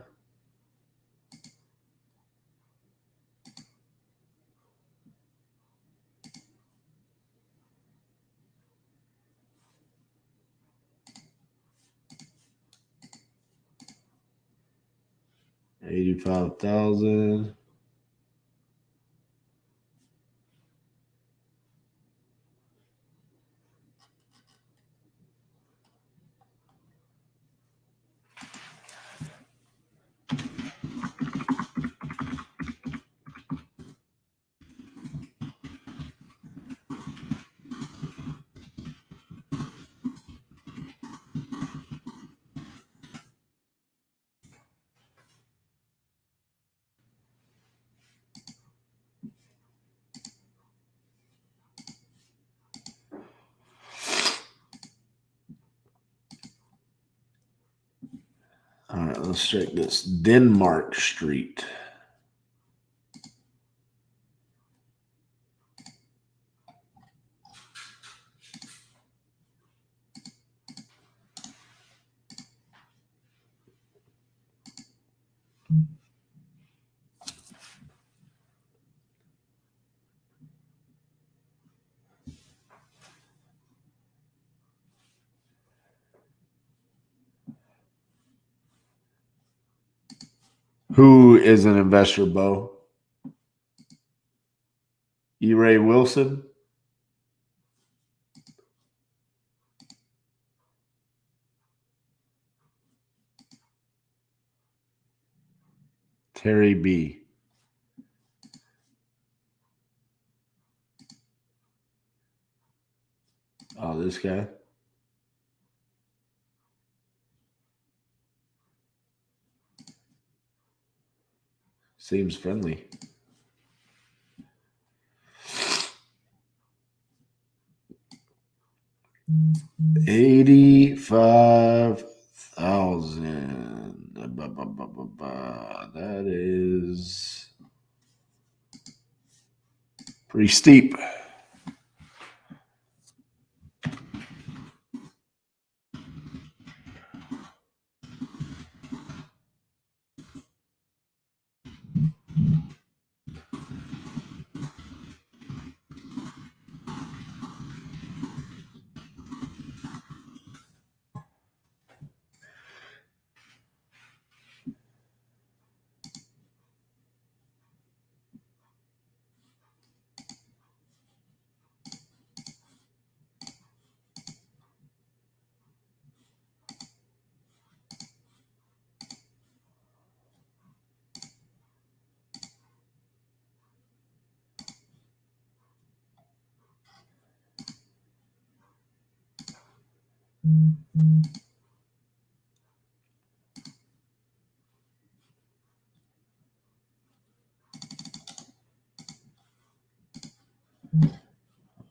$85,000. All right, let's check this. Denmark Street. Who is an investor, Bo? E. Ray Wilson? Terry B. Oh, this guy? Seems friendly. $85,000. That is pretty steep.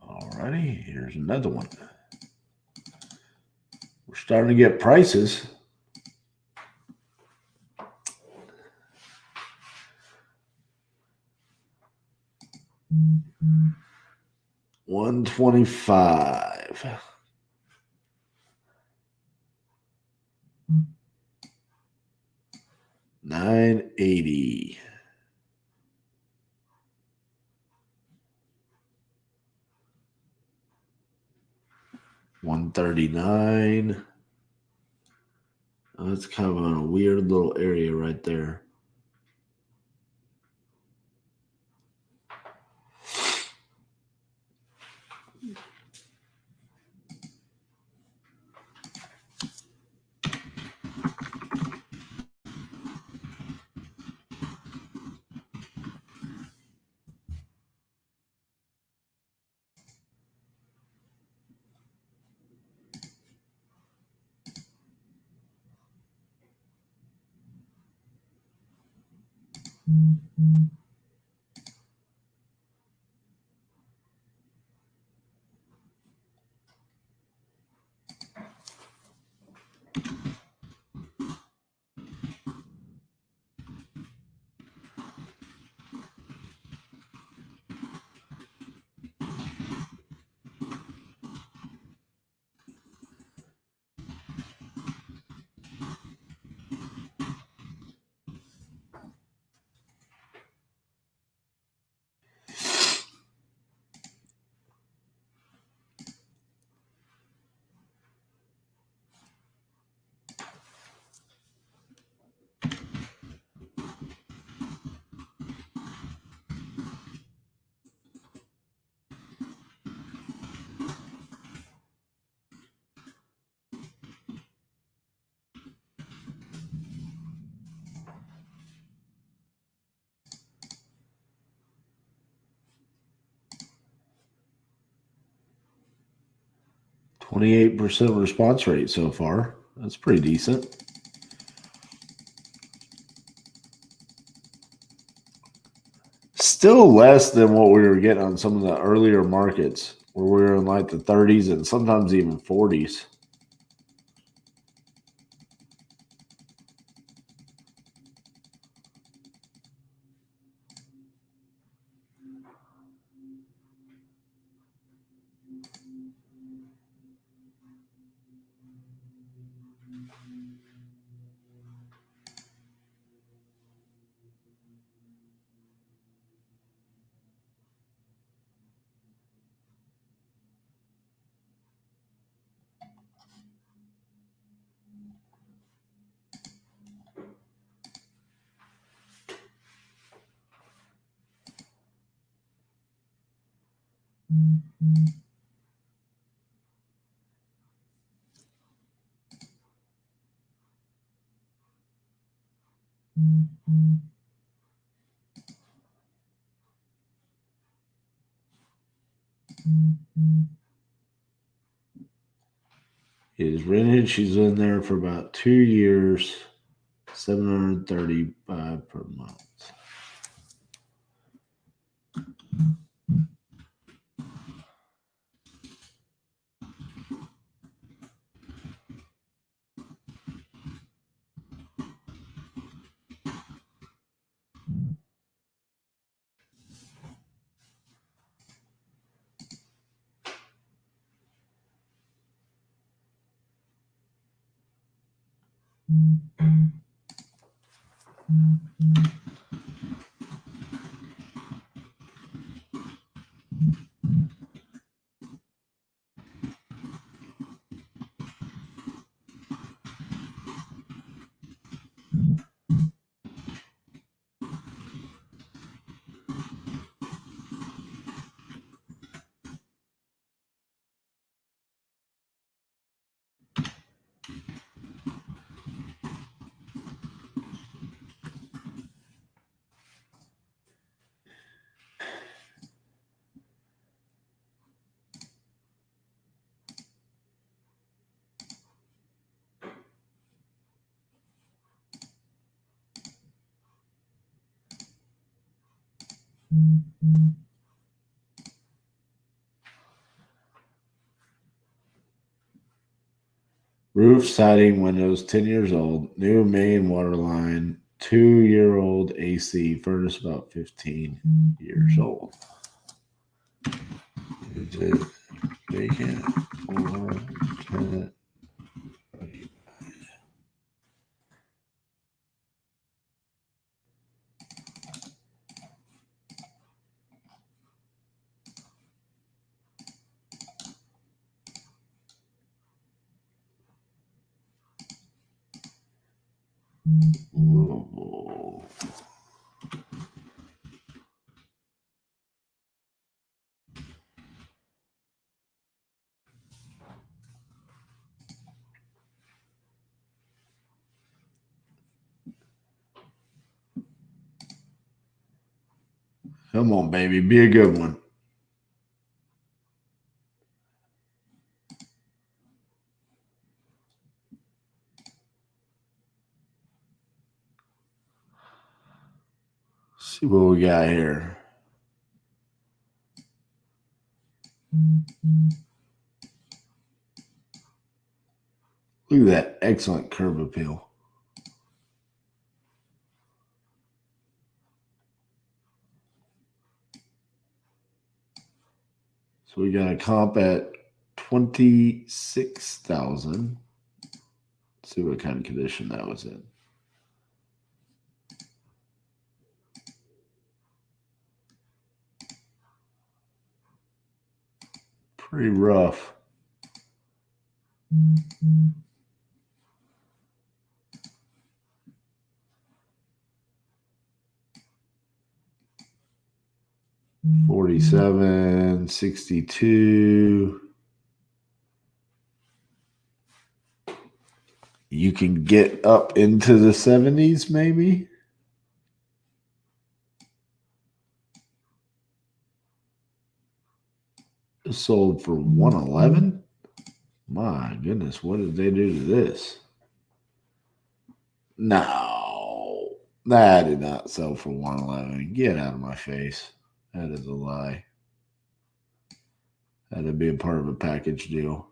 Alrighty, here's another one. We're starting to get prices. $125. $980. $139. Oh, that's kind of in a weird little area right there. 28% response rate so far. That's pretty decent. Still less than what we were getting on some of the earlier markets where we were in like the 30s and sometimes even 40s. Is rented. She's in there for about 2 years, $735 per month. Roof, siding, windows, 10 years old. New main water line, 2-year-old AC. Furnace about 15 years old. Is it vacant or tenant? Louisville. Come on, baby. Be a good one. See what we got here. Look at that excellent curve appeal. So we got a comp at 26,000. See what kind of condition that was in. Pretty rough. $47, $62. You can get up into the 70s, maybe. Sold for $111. My goodness, what did they do to this? No, that did not sell for $111. Get out of my face. That is a lie. That'd be a part of a package deal.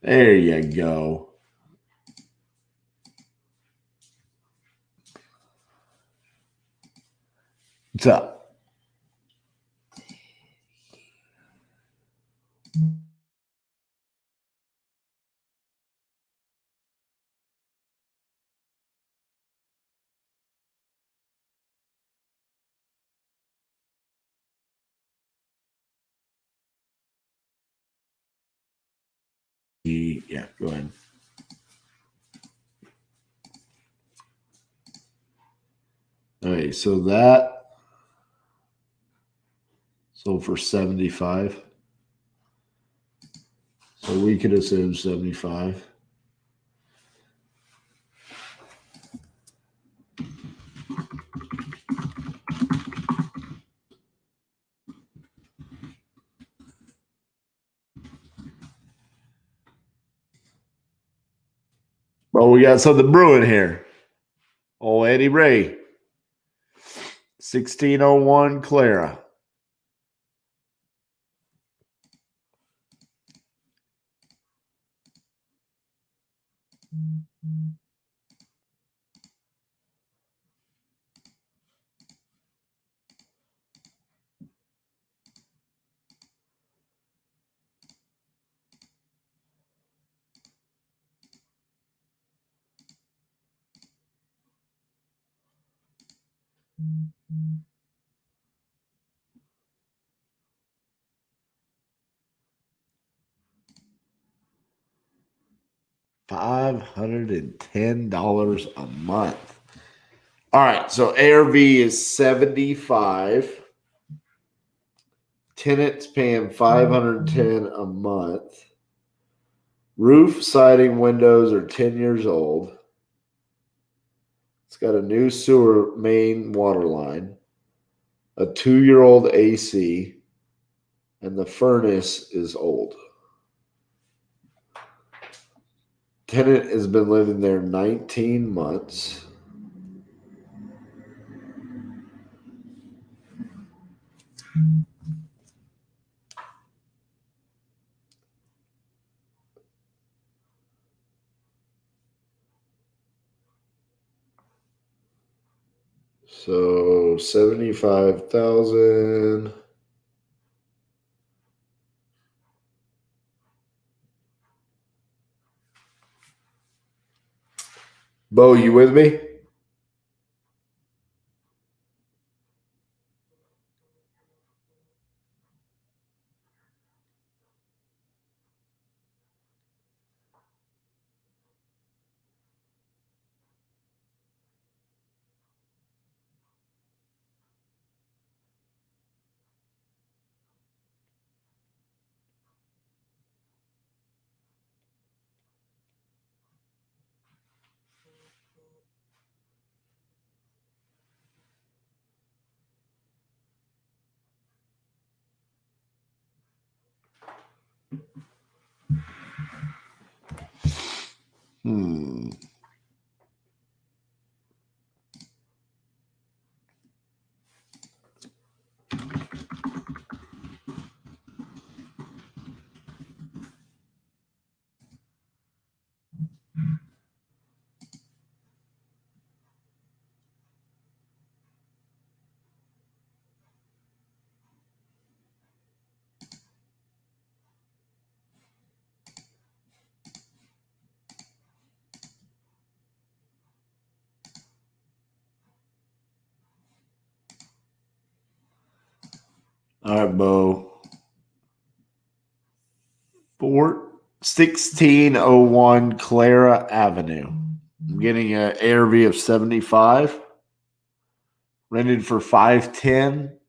There you go. What's up? Yeah, go ahead. Okay, so that sold for 75. So we could assume 75. Well, we got something brewing here. Oh, Eddie Ray. 1601 Clara. $510 a month. All right, so ARV is 75. Tenant's paying 510 a month. Roof, siding, windows are 10 years old. It's got a new sewer main water line, a 2-year-old AC, and the furnace is old. Tenant has been living there 19 months. So 75,000. Bo, you with me? All right, Bo. 1601 Clara Avenue. I'm getting an ARV of 75. Rented for 510.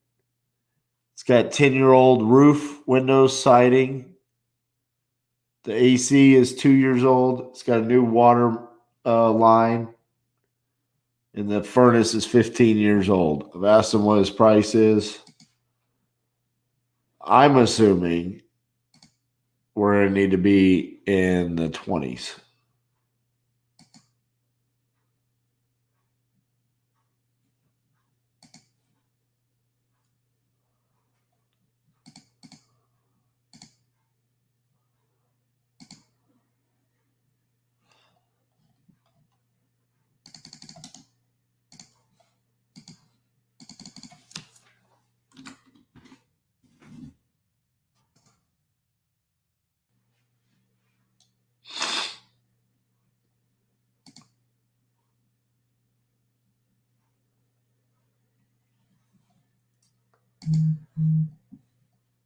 It's got 10-year-old roof, windows, siding. The AC is 2 years old. It's got a new water line. And the furnace is 15 years old. I've asked him what his price is. I'm assuming we're going to need to be in the 20s.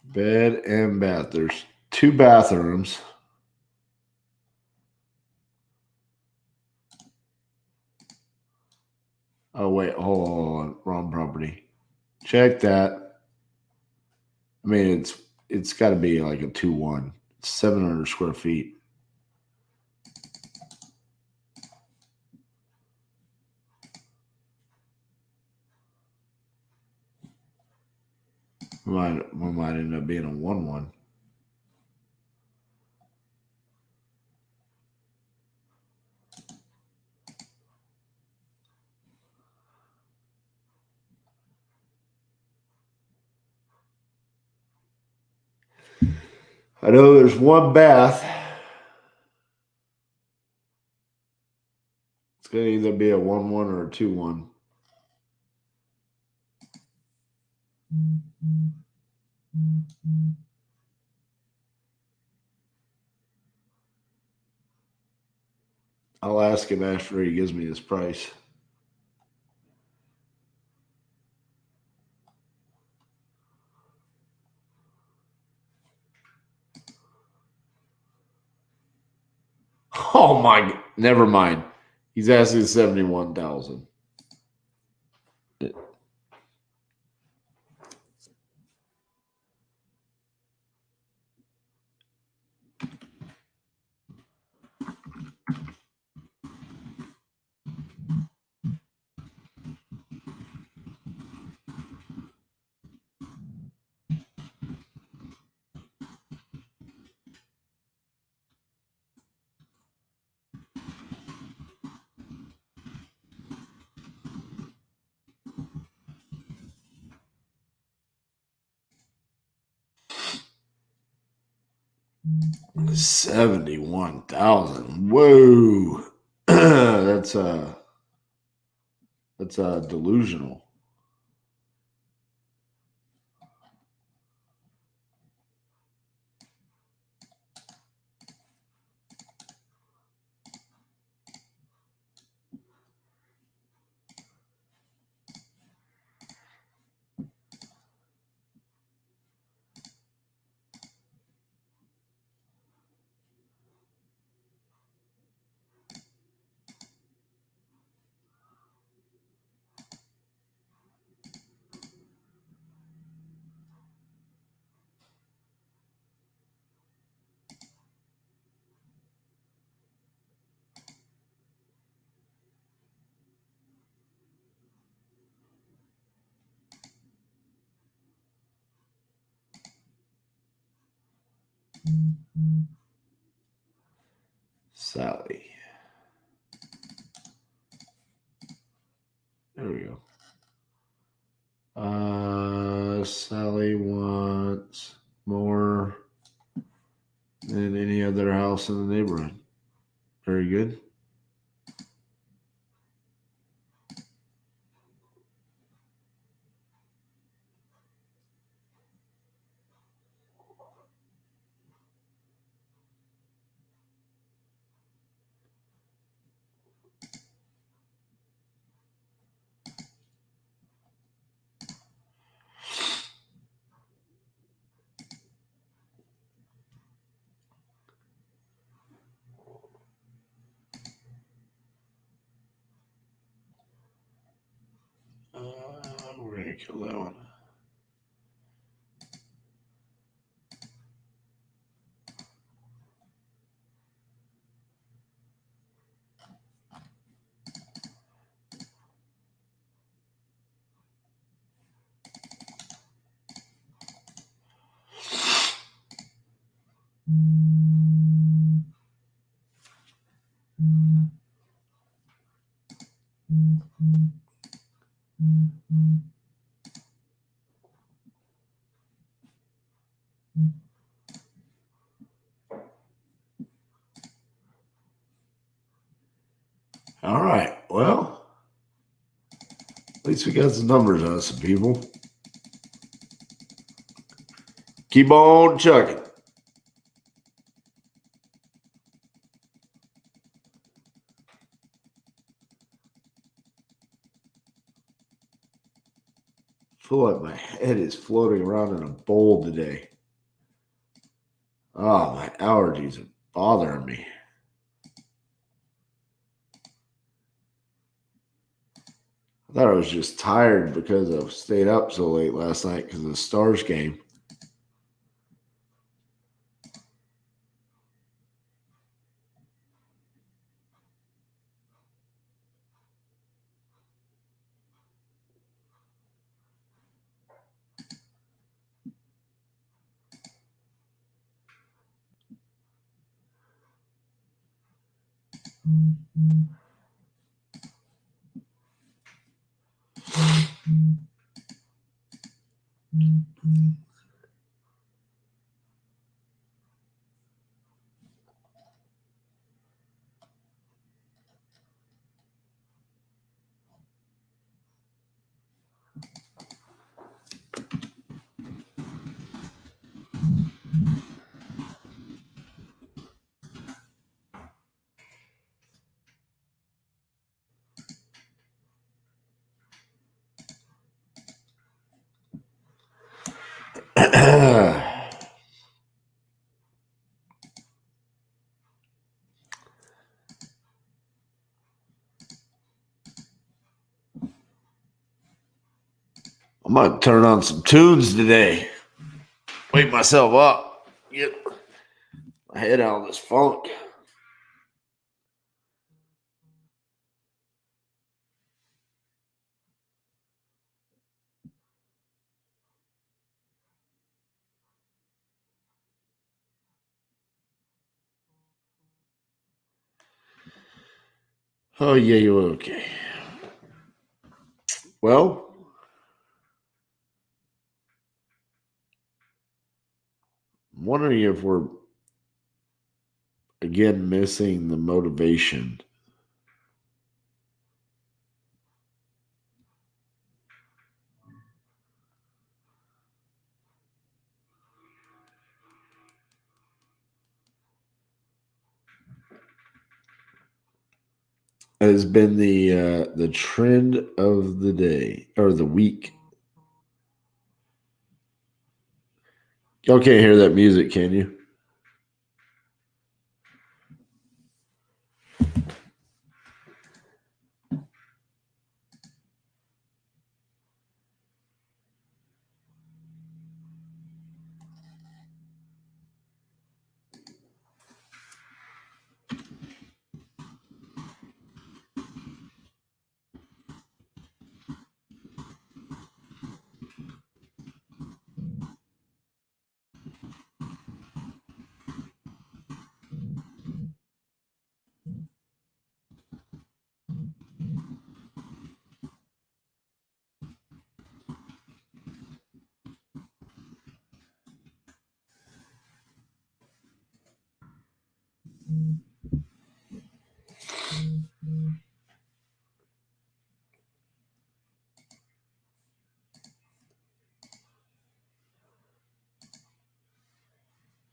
Bed and bath. There's 2 bathrooms. Oh, wait. Hold on. Wrong property. Check that. I mean, it's got to be like a 2-1. It's 700 square feet. We might end up being a 1-1. I know there's 1 bath. It's going to either be a 1-1 or a 2-1. I'll ask him after he gives me his price. Oh my! Never mind. He's asking 71,000. $71,000. Whoa. That's delusional. Sally. There we go. Sally wants more than any other house in the neighborhood. Very good. We're going to kill that one. All right. Well, at least we got some numbers on some people. Keep on chugging. I feel like my head is floating around in a bowl today. Oh, my allergies are bothering me. I thought I was just tired because I stayed up so late last night because of the Stars game. I'm going to turn on some tunes today. Wake myself up. Get my head out of this funk. Oh, yeah, you're okay. Well, I'm wondering if we're again missing the motivation. Has been the trend of the day or the week. Y'all can't hear that music, can you?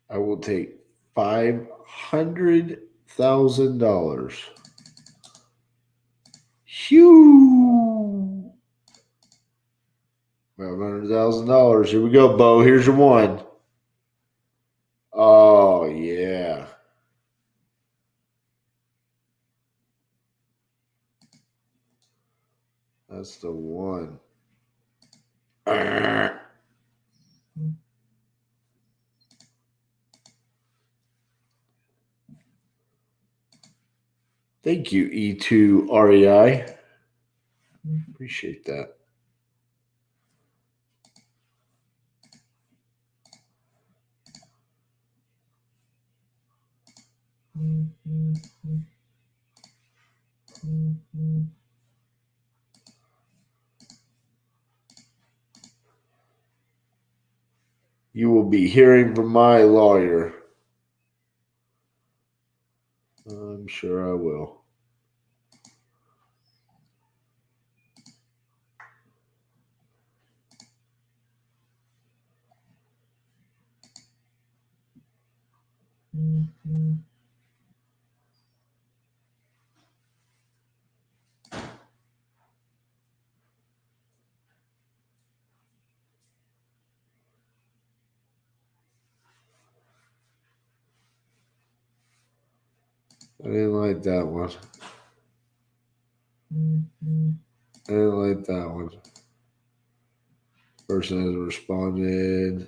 I will take $500,000. Phew. $500,000. Here we go, Bo. Here's your one. Oh, yeah. That's the one. Thank you, E2REI. Appreciate that. you will be hearing from my lawyer. I'm sure I will. I didn't like that one. I didn't like that one. Person has responded.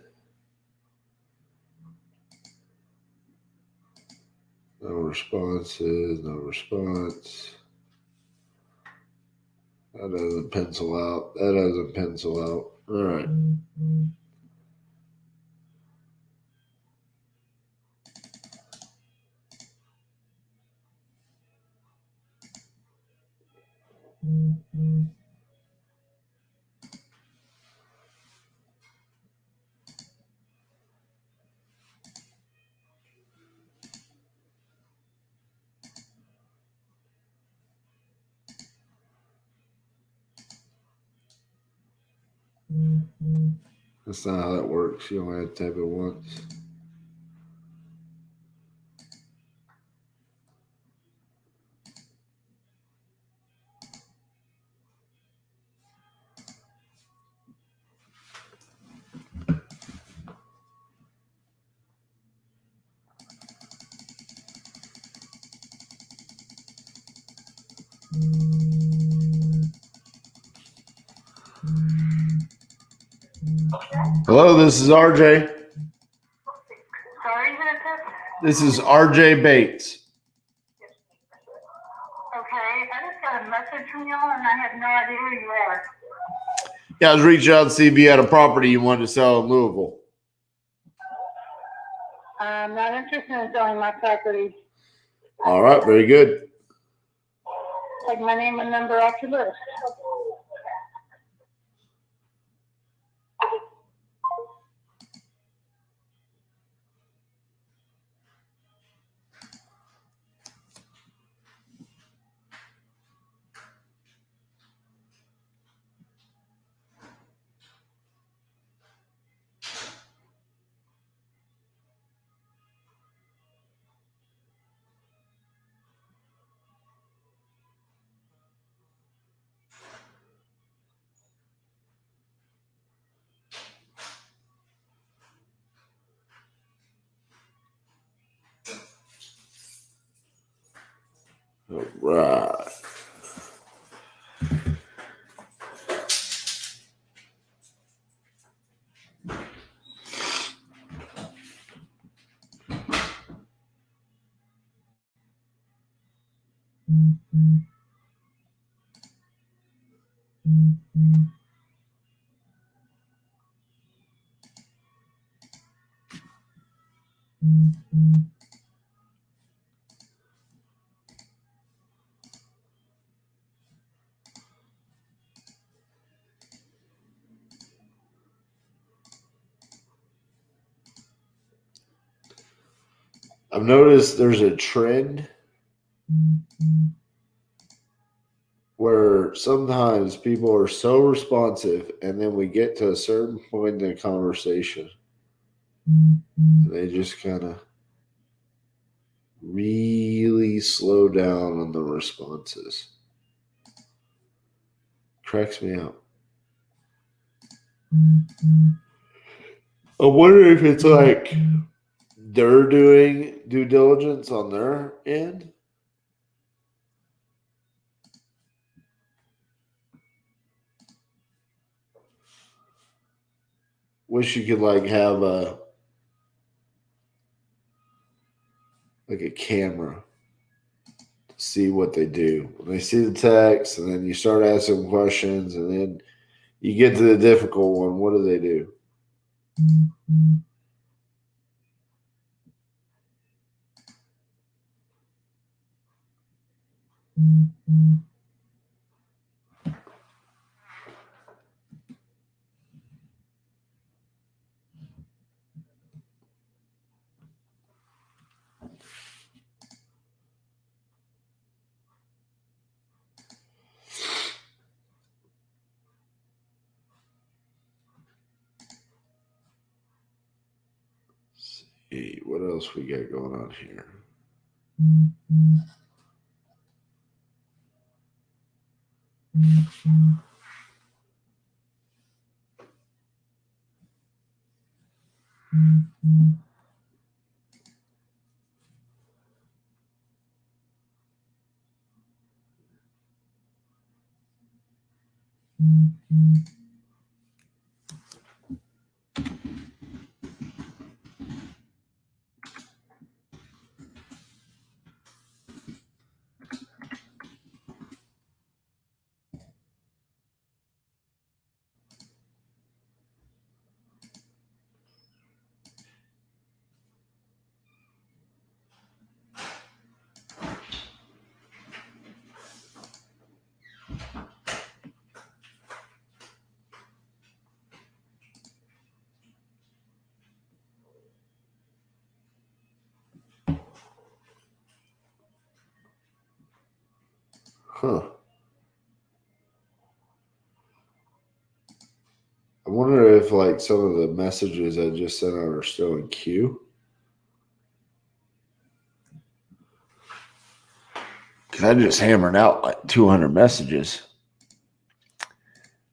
No responses, no response. That doesn't pencil out. That doesn't pencil out. All right. That's not how that works. You only have to type it once. Hello, this is RJ. Sorry, who is this? This is RJ Bates. Okay, I just got a message from y'all and I have no idea who you are. Yeah, I was reaching out to see if you had a property you wanted to sell in Louisville. I'm not interested in selling my property. All right, very good. Take my name and number off your list. All right. I've noticed there's a trend where sometimes people are so responsive and then we get to a certain point in the conversation and they just kind of really slow down on the responses. Cracks me up. I wonder if it's like they're doing due diligence on their end. Wish you could like have a camera to see what they do. When they see the text and then you start asking questions and then you get to the difficult one, what do they do? what else we got going on here? Huh. I wonder if like some of the messages I just sent out are still in queue. Because I just hammered out like 200 messages.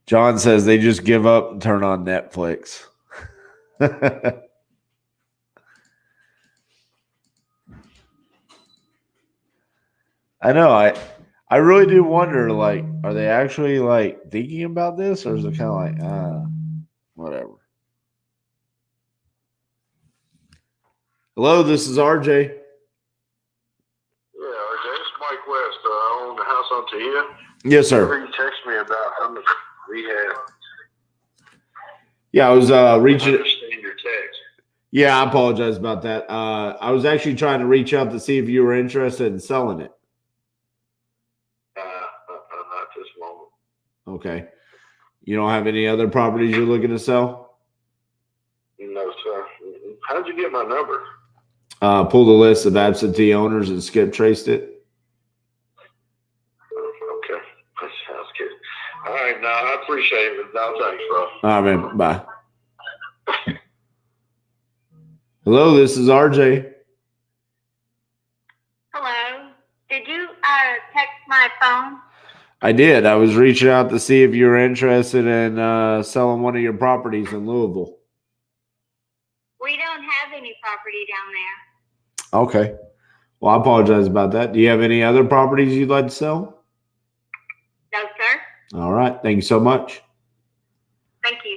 John says they just give up and turn on Netflix. I know. I really do wonder, like, are they actually like thinking about this, or is it kind of like, whatever? Hello, this is RJ. Yeah, RJ, it's Mike West. I own the house on Tahia. Yes, sir. You text me about how much we have. Yeah, I was reaching. I understand your text. Yeah, I apologize about that. I was actually trying to reach out to see if you were interested in selling it. Not this moment. Okay. You don't have any other properties you're looking to sell? No, sir. How'd you get my number? Pulled a list of absentee owners and skip traced it. Okay. That sounds good. All right, no, I appreciate it. No, thanks, bro. All right, man. Bye. Hello, this is RJ. Hello. Did you text my phone? I did. I was reaching out to see if you were interested in selling one of your properties in Louisville. We don't have any property down there. Okay. Well, I apologize about that. Do you have any other properties you'd like to sell? No, sir. All right. Thank you so much. Thank you.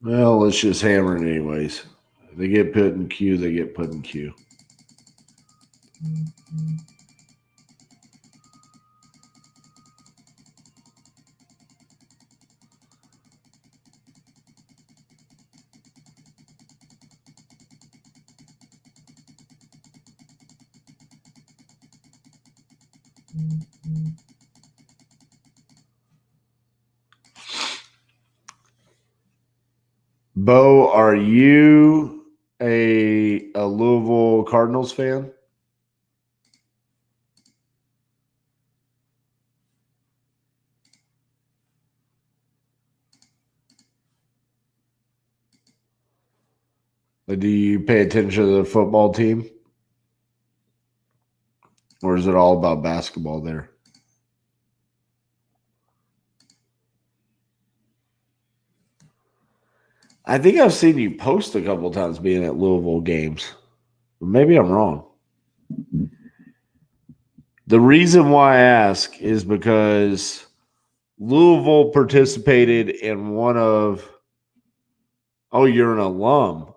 Well, let's just hammer it anyways. If they get put in queue, they get put in queue. Bo, are you a Louisville Cardinals fan? Or do you pay attention to the football team? Or is it all about basketball there? I think I've seen you post a couple times being at Louisville games. Maybe I'm wrong. The reason why I ask is because Louisville participated in one of – oh, you're an alum.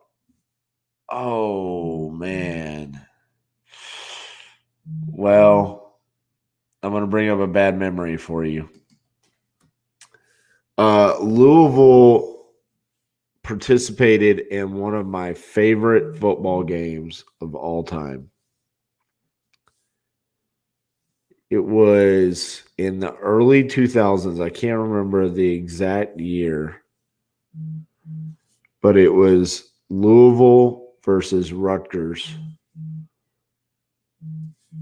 Oh, man. Well, I'm going to bring up a bad memory for you. Louisville participated in one of my favorite football games of all time. It was in the early 2000s. I can't remember the exact year, but it was Louisville versus Rutgers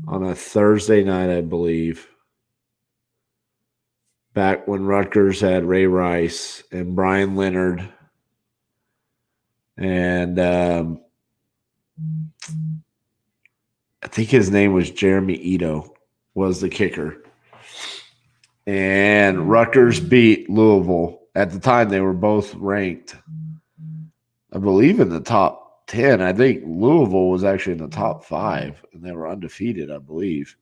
on a Thursday night, I believe. Back when Rutgers had Ray Rice and Brian Leonard. And I think his name was Jeremy Ito was the kicker. And Rutgers beat Louisville. At the time, they were both ranked, I believe, in the top 10. I think Louisville was actually in the top 5, and they were undefeated, I believe.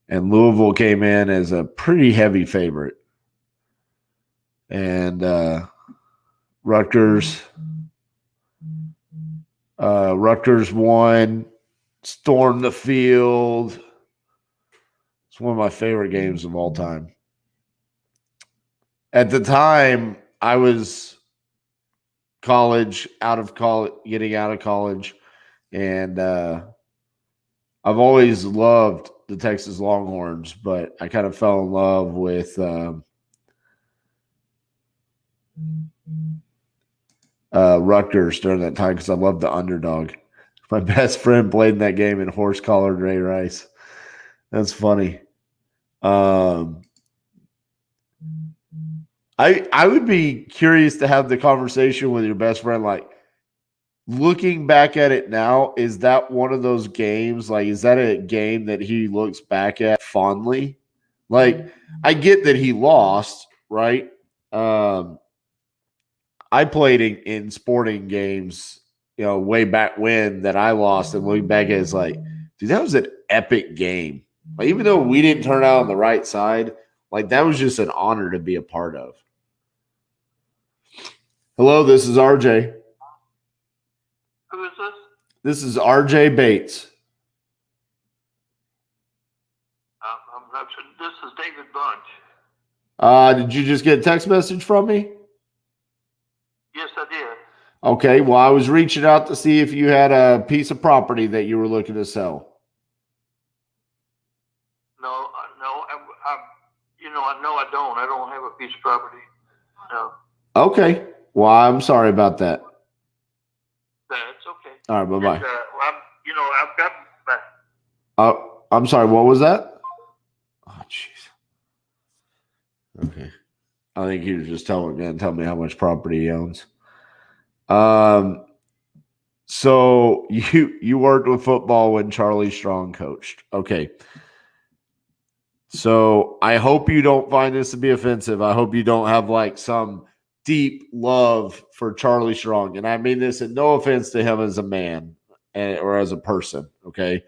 And Louisville came in as a pretty heavy favorite. And Rutgers won, stormed the field. It's one of my favorite games of all time. At the time, I was getting out of college, and I've always loved the Texas Longhorns, but I kind of fell in love with Rutgers during that time because I loved the underdog. My best friend played in that game in horse-collared Ray Rice. That's funny. I would be curious to have the conversation with your best friend. Like, looking back at it now, is that one of those games? Like, is that a game that he looks back at fondly? Like, I get that he lost, right? I played in sporting games, way back when that I lost, and looking back at it, it's like, dude, that was an epic game. Like, even though we didn't turn out on the right side, like, that was just an honor to be a part of. Hello, this is RJ. Who is this? This is RJ Bates. This is David Bunch. Did you just get a text message from me? Yes, I did. Okay, well, I was reaching out to see if you had a piece of property that you were looking to sell. No, I don't. I don't have a piece of property. No. Okay, well, I'm sorry about that. That's okay. All right, bye-bye. I've got I'm sorry, what was that? Oh, jeez. Okay. I think he was just going to tell me how much property he owns. So you worked with football when Charlie Strong coached. Okay. So I hope you don't find this to be offensive. I hope you don't have like some deep love for Charlie Strong. And I mean this in no offense to him as a man or as a person. Okay.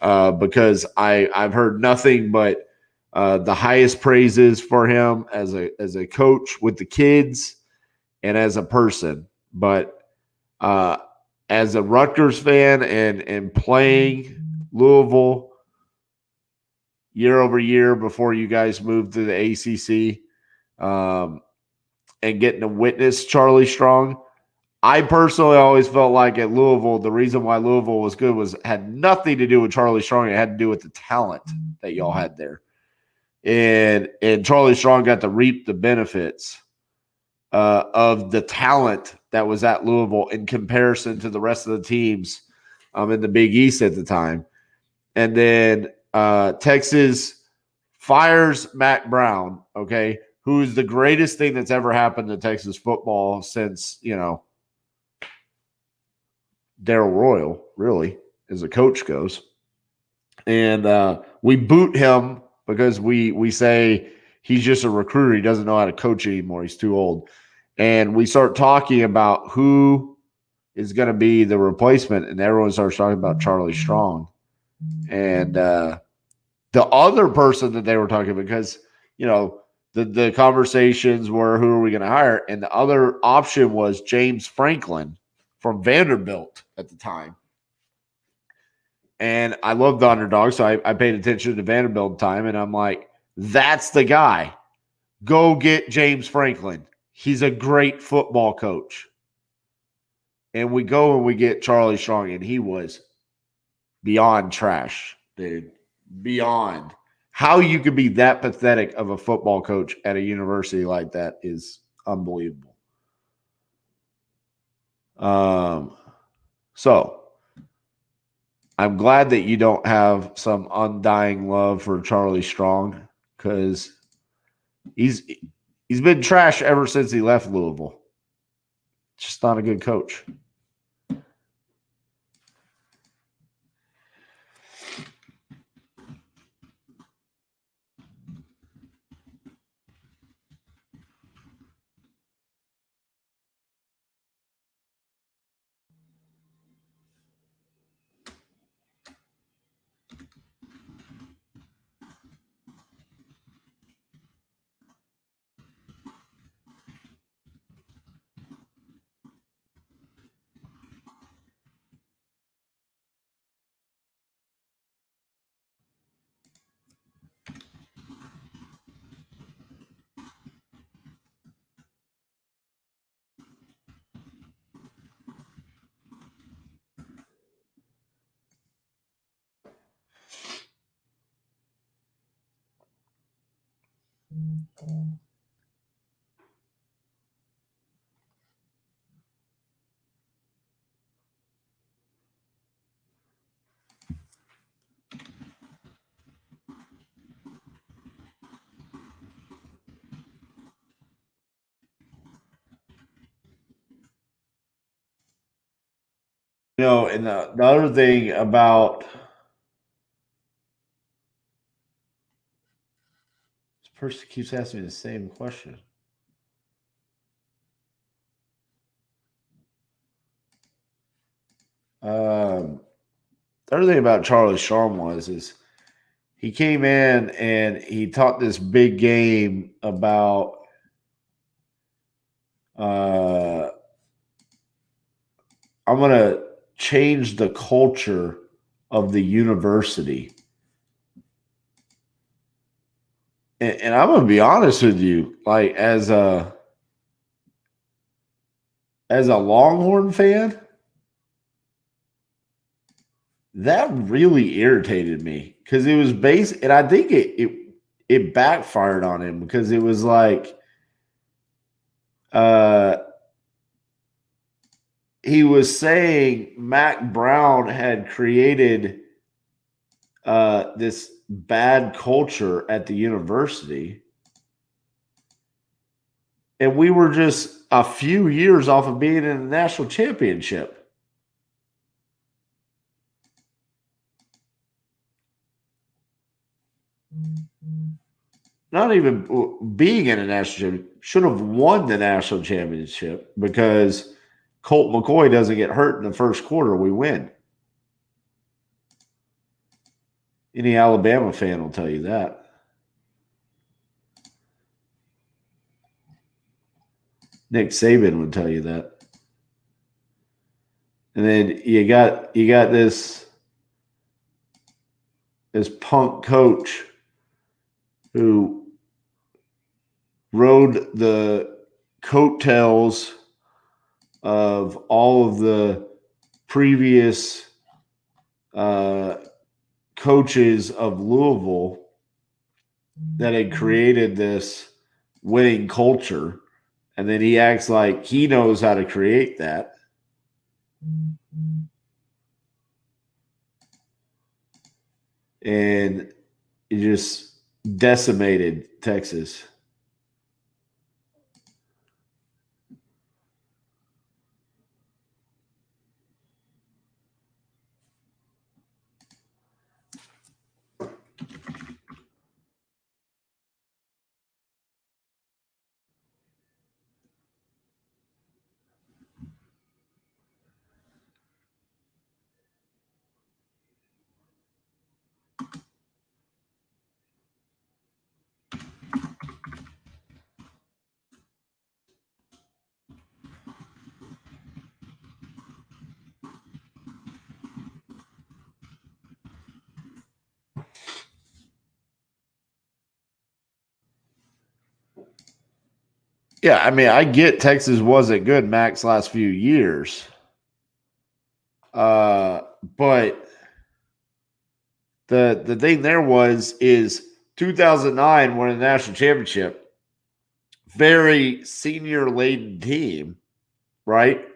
Because I've heard nothing but the highest praises for him as a coach with the kids and as a person. But as a Rutgers fan and playing Louisville year over year before you guys moved to the ACC and getting to witness Charlie Strong, I personally always felt like at Louisville, the reason why Louisville was good had nothing to do with Charlie Strong. It had to do with the talent that y'all had there. And Charlie Strong got to reap the benefits of the talent that was at Louisville in comparison to the rest of the teams in the Big East at the time. And then Texas fires Mac Brown, okay, who is the greatest thing that's ever happened to Texas football since, Darryl Royal, really, as a coach goes. And we boot him because we say he's just a recruiter. He doesn't know how to coach anymore. He's too old. And we start talking about who is going to be the replacement, and everyone starts talking about Charlie Strong. And the other person that they were talking about, because, you know, the conversations were, who are we going to hire? And the other option was James Franklin from Vanderbilt at the time. And I love the underdog, so I paid attention to Vanderbilt time, and I'm like, that's the guy. Go get James Franklin. He's a great football coach. And we go and we get Charlie Strong, and he was beyond trash, dude. Beyond. How you could be that pathetic of a football coach at a university like that is unbelievable. So I'm glad that you don't have some undying love for Charlie Strong, because he's been trash ever since he left Louisville. Just not a good coach. You know, and the other thing about this person keeps asking me the same question. The other thing about Charlie Strong is he came in and he taught this big game about I'm going to change the culture of the university. And I'm going to be honest with you, like as a Longhorn fan, that really irritated me, because it was based, and I think it backfired on him, because it was like he was saying Mac Brown had created this bad culture at the university, and we were just a few years off of being in the national championship. Not even being in a national championship, should have won the national championship, because Colt McCoy doesn't get hurt in the first quarter, we win. Any Alabama fan will tell you that. Nick Saban would tell you that. And then you got this punk coach who rode the coattails of all of the previous coaches of Louisville that had created this winning culture. And then he acts like he knows how to create that. And it just decimated Texas. Yeah, I mean, I get Texas wasn't good Mac's last few years. But the thing there is 2009 won a national championship. Very senior laden team, right?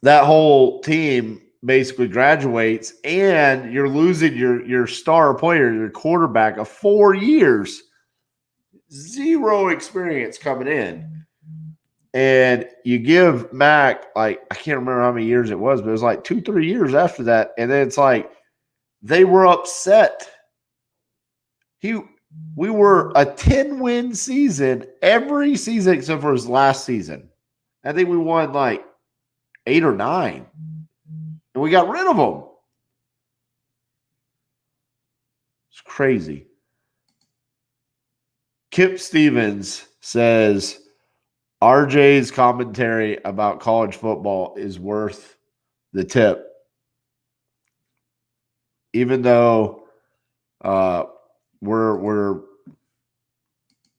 That whole team basically graduates, and you're losing your star player, your quarterback, of 4 years, zero experience coming in. And you give Mac, like, I can't remember how many years it was, but it was like 2-3 years after that. And then it's like they were upset. We were a 10-win season every season except for his last season. I think we won like 8 or 9. And we got rid of them. It's crazy. Kip Stevens says RJ's commentary about college football is worth the tip. Even though we're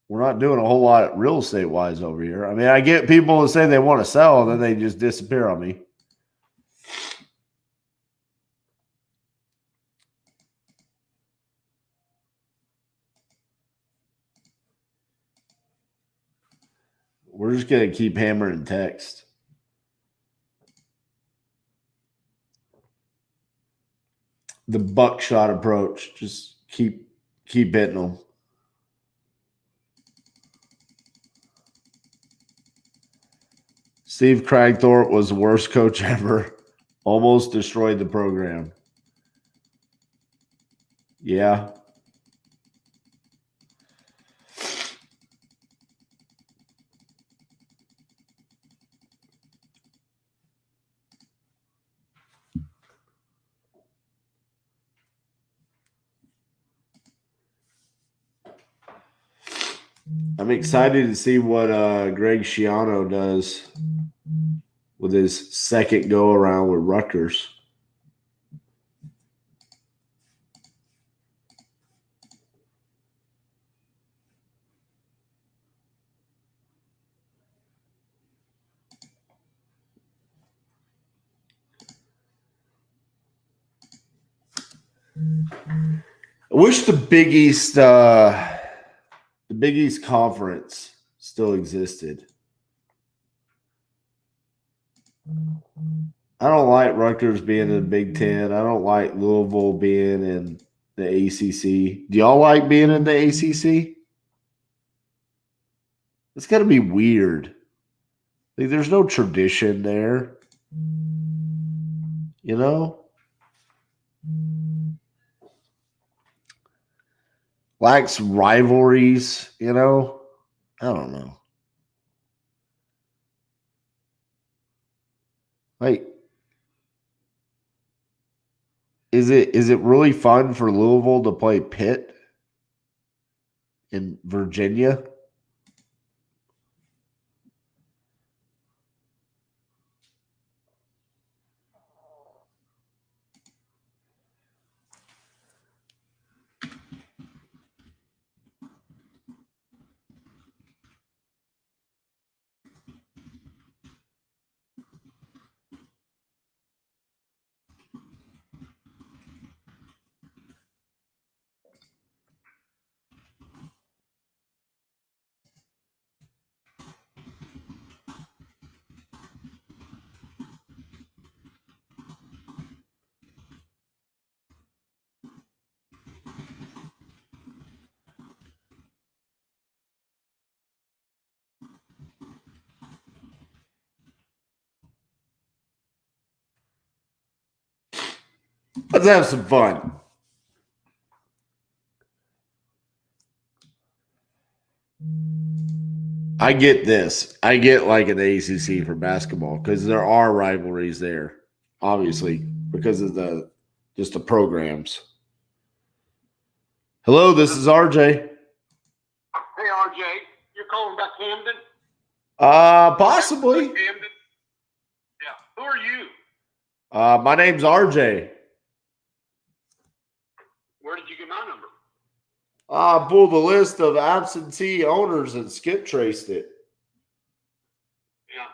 not doing a whole lot real estate wise over here. I mean, I get people that say they want to sell, and then they just disappear on me. We're just going to keep hammering text. The buckshot approach. Just keep hitting them. Steve Cragthorpe was the worst coach ever. Almost destroyed the program. Yeah. I'm excited to see what Greg Schiano does with his second go around with Rutgers. I wish the Big East Conference still existed. I don't like Rutgers being in the Big Ten. I don't like Louisville being in the ACC. Do y'all like being in the ACC? It's got to be weird. Like, there's no tradition there. You know? Lacks rivalries, you know? I don't know. Like, is it really fun for Louisville to play Pitt in Virginia? Let's have some fun. I get this. I get like an ACC for basketball because there are rivalries there, obviously, because of the programs. Hello, this is RJ. Hey, RJ, you're calling about Camden? Possibly. Camden? Yeah. Who are you? My name's RJ. Where did you get my number? I pulled a list of absentee owners and skip traced it. Yeah.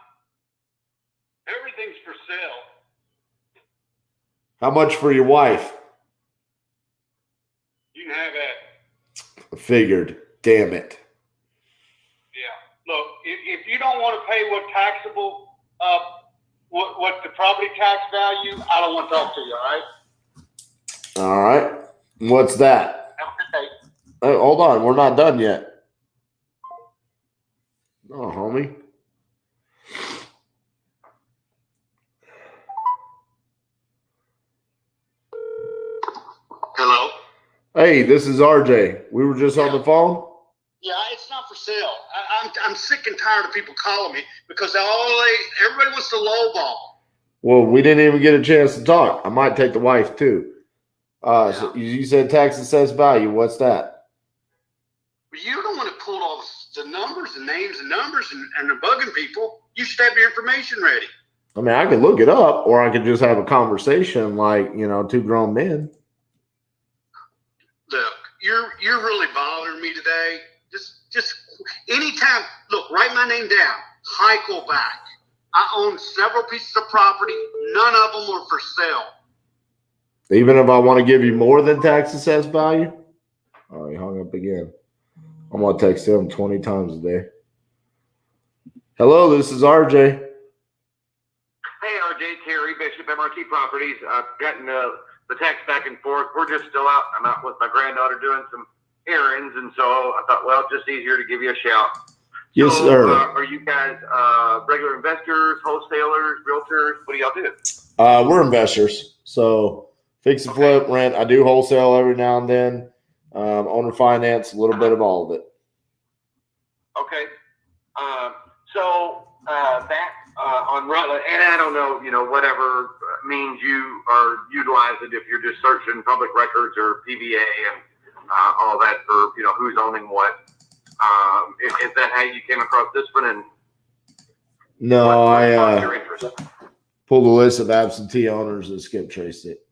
Everything's for sale. How much for your wife? You can have that. I figured. Damn it. Yeah. Look, if you don't want to pay what taxable, what the property tax value, I don't want to talk to you, all right? All right. What's that? Have a good day. Hold on. We're not done yet. Oh, homie. Hello? Hey, this is RJ. We were just on the phone. Yeah, it's not for sale. I'm sick and tired of people calling me because everybody wants to lowball. Well, we didn't even get a chance to talk. I might take the wife too. So you said tax assessed value. What's that? You don't want to pull all the numbers and names and numbers and are bugging people. You should have your information ready. I mean, I could look it up, or I could just have a conversation like, two grown men. Look, you're really bothering me today. Just anytime. Look, write my name down. Heiko back. I own several pieces of property. None of them were for sale. Even if I want to give you more than tax assessed value? Oh, he hung up again. I'm going to text him 20 times a day. Hello, this is RJ. Hey, RJ, Terry, Bishop, MRT Properties. I've gotten the text back and forth. We're just still out. I'm out with my granddaughter doing some errands, and so I thought, well, just easier to give you a shout. Yes, so, sir. Are you guys regular investors, wholesalers, realtors? What do y'all do? We're investors. So fix and flip, rent. I do wholesale every now and then. Owner finance, a little bit of all of it. Okay. That on Rutland, and I don't know, whatever means you are utilizing, if you're just searching public records or PVA and all that for, who's owning what. Is that how you came across this one? And no, I pulled a list of absentee owners and skip traced it.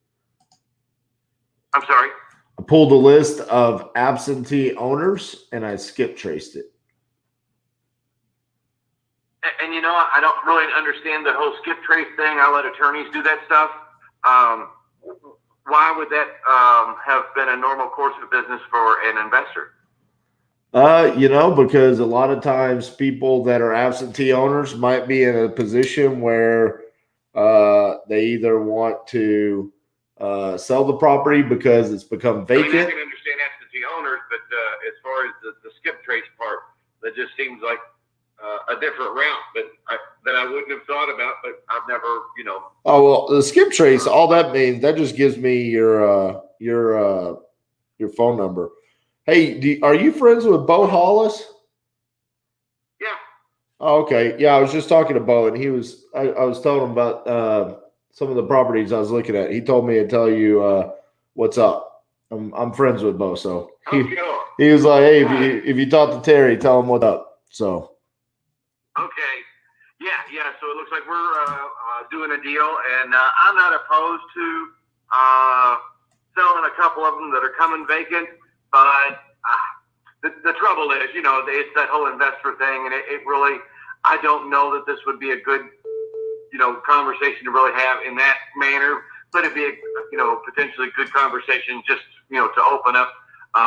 I'm sorry? I pulled a list of absentee owners and I skip traced it. And I don't really understand the whole skip trace thing. I let attorneys do that stuff. Why would that have been a normal course of business for an investor? Because a lot of times people that are absentee owners might be in a position where they either want to sell the property because it's become vacant. I can understand absentee owners, but as far as the skip trace part, that just seems like a different route that I wouldn't have thought about, but I've never, Oh, well, the skip trace, all that means, that just gives me your phone number. Hey, are you friends with Bo Hollis? Yeah. Oh, okay. Yeah, I was just talking to Bo, and I was telling him about some of the properties I was looking at. He told me to tell you what's up. I'm friends with Bo, so he was like, hey, if you talk to Terry, tell him what's up. So. Okay. Yeah. So it looks like we're doing a deal, and I'm not opposed to selling a couple of them that are coming vacant. But the trouble is, it's that whole investor thing, and it really, I don't know that this would be a good, conversation to really have in that manner. But it'd be a, potentially good conversation just, to open up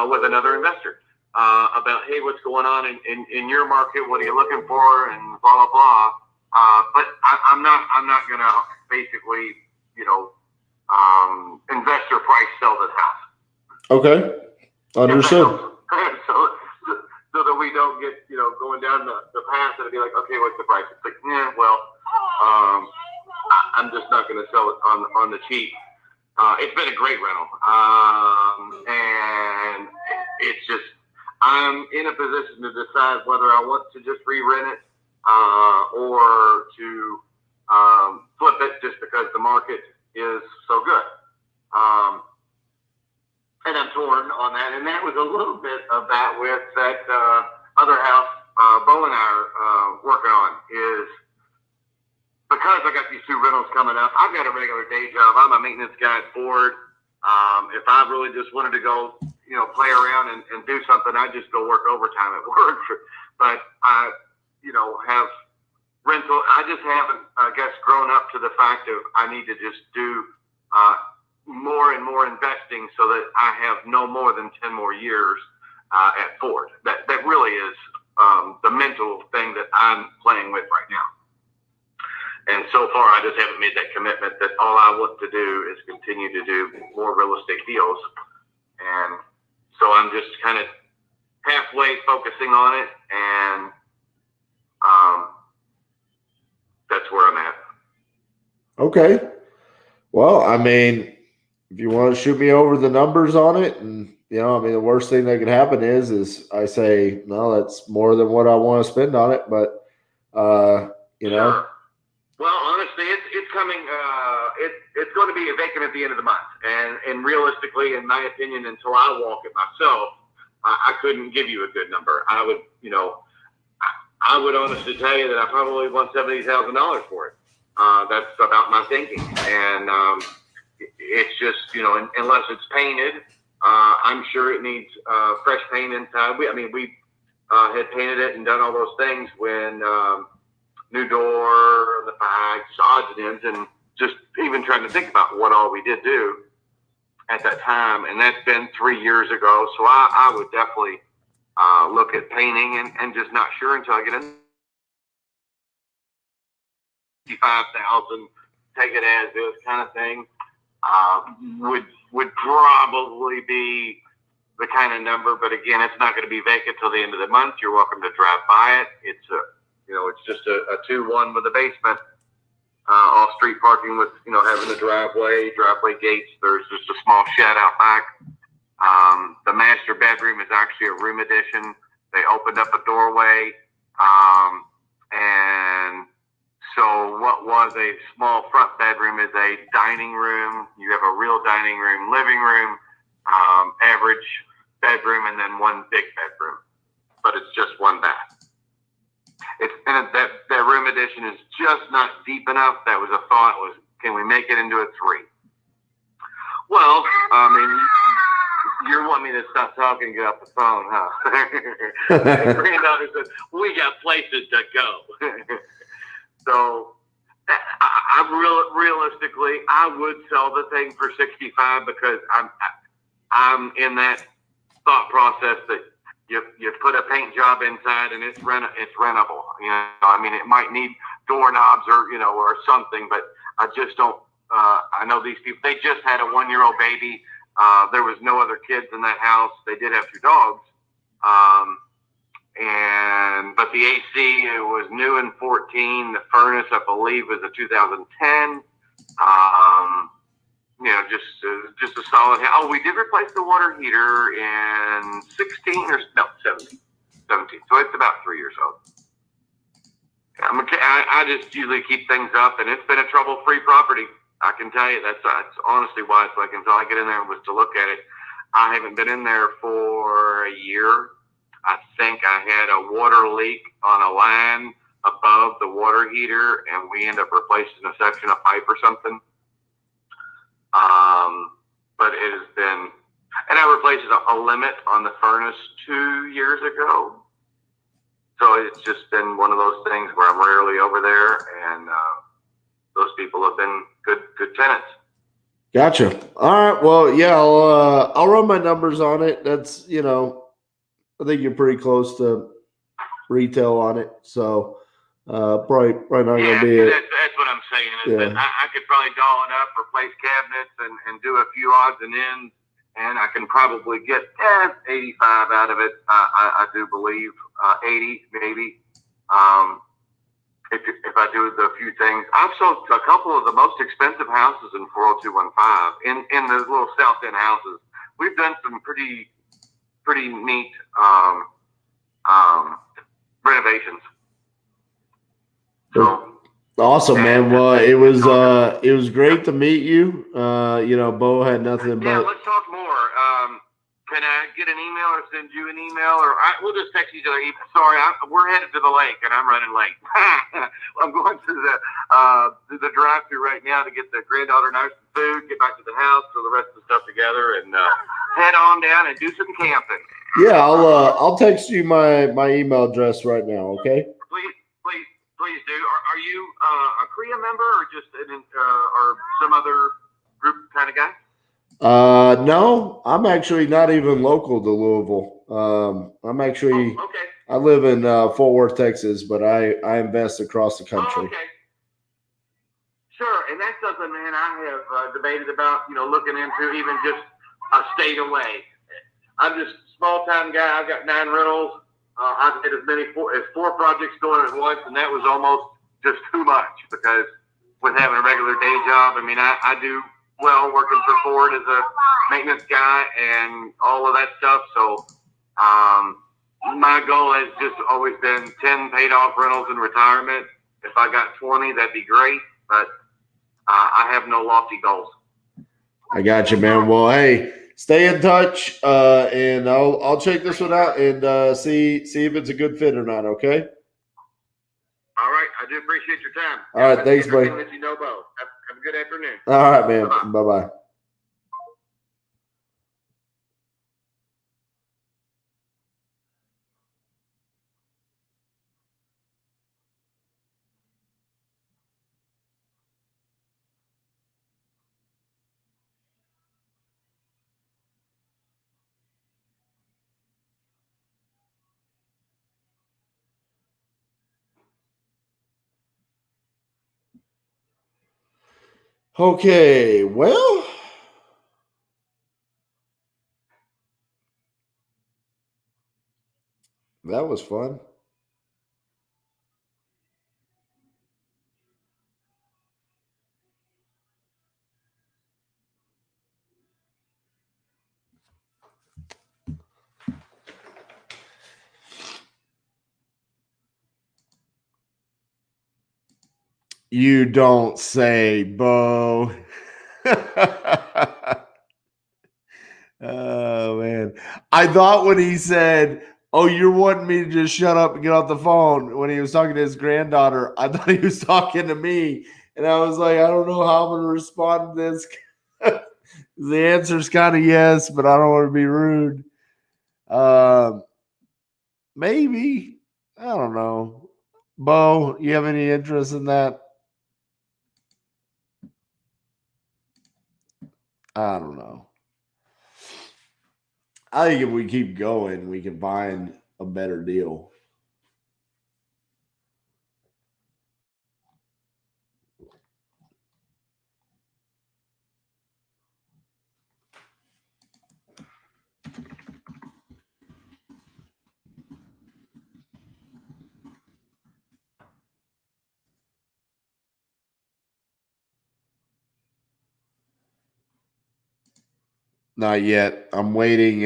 with another investor. About, hey, what's going on in your market? What are you looking for? And blah, blah, blah. But I'm not going to basically, investor price sell this house. Okay. Understood. So that we don't get, going down the path and be like, okay, what's the price? It's like, I'm just not going to sell it on the cheap. It's been a great rental. And it's just, I'm in a position to decide whether I want to just re-rent it or to flip it just because the market is so good. And I'm torn on that. And that was a little bit of that with that other house Bo and I are working on is because I got these two rentals coming up. I've got a regular day job. I'm a maintenance guy at Ford. If I really just wanted to go, play around and do something. I just go work overtime at work, but I, have rental. I just haven't, I guess, grown up to the fact of I need to just do more and more investing so that I have no more than 10 more years at Ford. That really is the mental thing that I'm playing with right now. And so far, I just haven't made that commitment that all I want to do is continue to do more real estate deals. And so I'm just kind of halfway focusing on it, and that's where I'm at. Okay. Well, I mean, if you want to shoot me over the numbers on it, and the worst thing that could happen is I say, no, that's more than what I want to spend on it. But Sure. Well, honestly, it's coming. It's going to be vacant at the end of the month, and realistically, in my opinion, until I walk it myself, I couldn't give you a good number. I would, I would honestly tell you that I probably want $70,000 for it. That's about my thinking, and it's just unless it's painted, I'm sure it needs fresh paint inside. We had painted it and done all those things when. New door, the bags, odds and ends, and just even trying to think about what all we did do at that time. And that's been 3 years ago. So I would definitely look at painting and just not sure until I get in. 55,000, take it as is kind of thing, would probably be the kind of number. But again, it's not going to be vacant till the end of the month. You're welcome to drive by it. It's just a 2-1 with a basement, off-street parking with, having a driveway gates. There's just a small shed out back. The master bedroom is actually a room addition. They opened up a doorway. And so what was a small front bedroom is a dining room. You have a real dining room, living room, average bedroom, and then one big bedroom. But it's just one bath. That room addition is just not deep enough. That was a thought, can we make it into a 3? Well, you want me to stop talking and get off the phone, huh? The granddaughter said, we got places to go. So realistically, I would sell the thing for 65 because I'm in that thought process that you put a paint job inside and it's rentable. It might need doorknobs or something, but I just don't. I know these people. They just had a 1-year-old baby. There was no other kids in that house. They did have 2 dogs, but the AC it was new in 14. The furnace, I believe, was a 2010. Just a solid. Oh, we did replace the water heater in 17. So it's about 3 years old. I just usually keep things up, and it's been a trouble-free property. I can tell you that's honestly why it's like until I get in there was to look at it. I haven't been in there for a year. I think I had a water leak on a line above the water heater, and we end up replacing a section of pipe or something. But it has been, and I replaced a limit on the furnace 2 years ago. So it's just been one of those things where I'm rarely over there, and those people have been good tenants. Gotcha. All right. Well, yeah, I'll run my numbers on it. That's I think you're pretty close to retail on it, so probably not gonna be it. That's what I'm saying. Is that I could probably doll it up, replace cabinets, and do a few odds and ends, and I can probably get 85 out of it. I do believe 80 maybe. If I do the few things, I've sold a couple of the most expensive houses in 40215 in the little South End houses. We've done some pretty neat renovations. So awesome, man. Well, it was great to meet you. Bo had nothing but. Yeah, let's talk more. Can I get an email or send you an email, or we'll just text each other? Sorry, we're headed to the lake and I'm running late. I'm going to the drive-thru right now to get the granddaughter and I some food, get back to the house, throw the rest of the stuff together, and head on down and do some camping. Yeah, I'll text you my email address right now. Okay. Please do. Are you a KREA member or just or some other group kind of guy? No, I'm actually not even local to Louisville. I'm actually Okay. I live in Fort Worth, Texas, but I invest across the country. Okay. Sure, and that's something, man, I have debated about, looking into even just a state away. I'm just a small-time guy. I've got 9 rentals. I've had as 4 projects going at once, and that was almost just too much because with having a regular day job, I mean, I do well working for Ford as a maintenance guy and all of that stuff. So my goal has just always been 10 paid-off rentals in retirement. If I got 20, that'd be great, but I have no lofty goals. I got you, man. Well, hey, stay in touch, and I'll check this one out and see if it's a good fit or not. Okay. All right, I do appreciate your time. All right, thanks, buddy. Let you know both. Have a good afternoon. All right, man. Bye bye. Okay, well, that was fun. You don't say, Bo. Oh, man. I thought when he said, oh, you're wanting me to just shut up and get off the phone when he was talking to his granddaughter, I thought he was talking to me. And I was like, I don't know how I'm going to respond to this. The answer's kind of yes, but I don't want to be rude. Maybe. I don't know. Bo, you have any interest in that? I don't know. I think if we keep going, we can find a better deal. Not yet. I'm waiting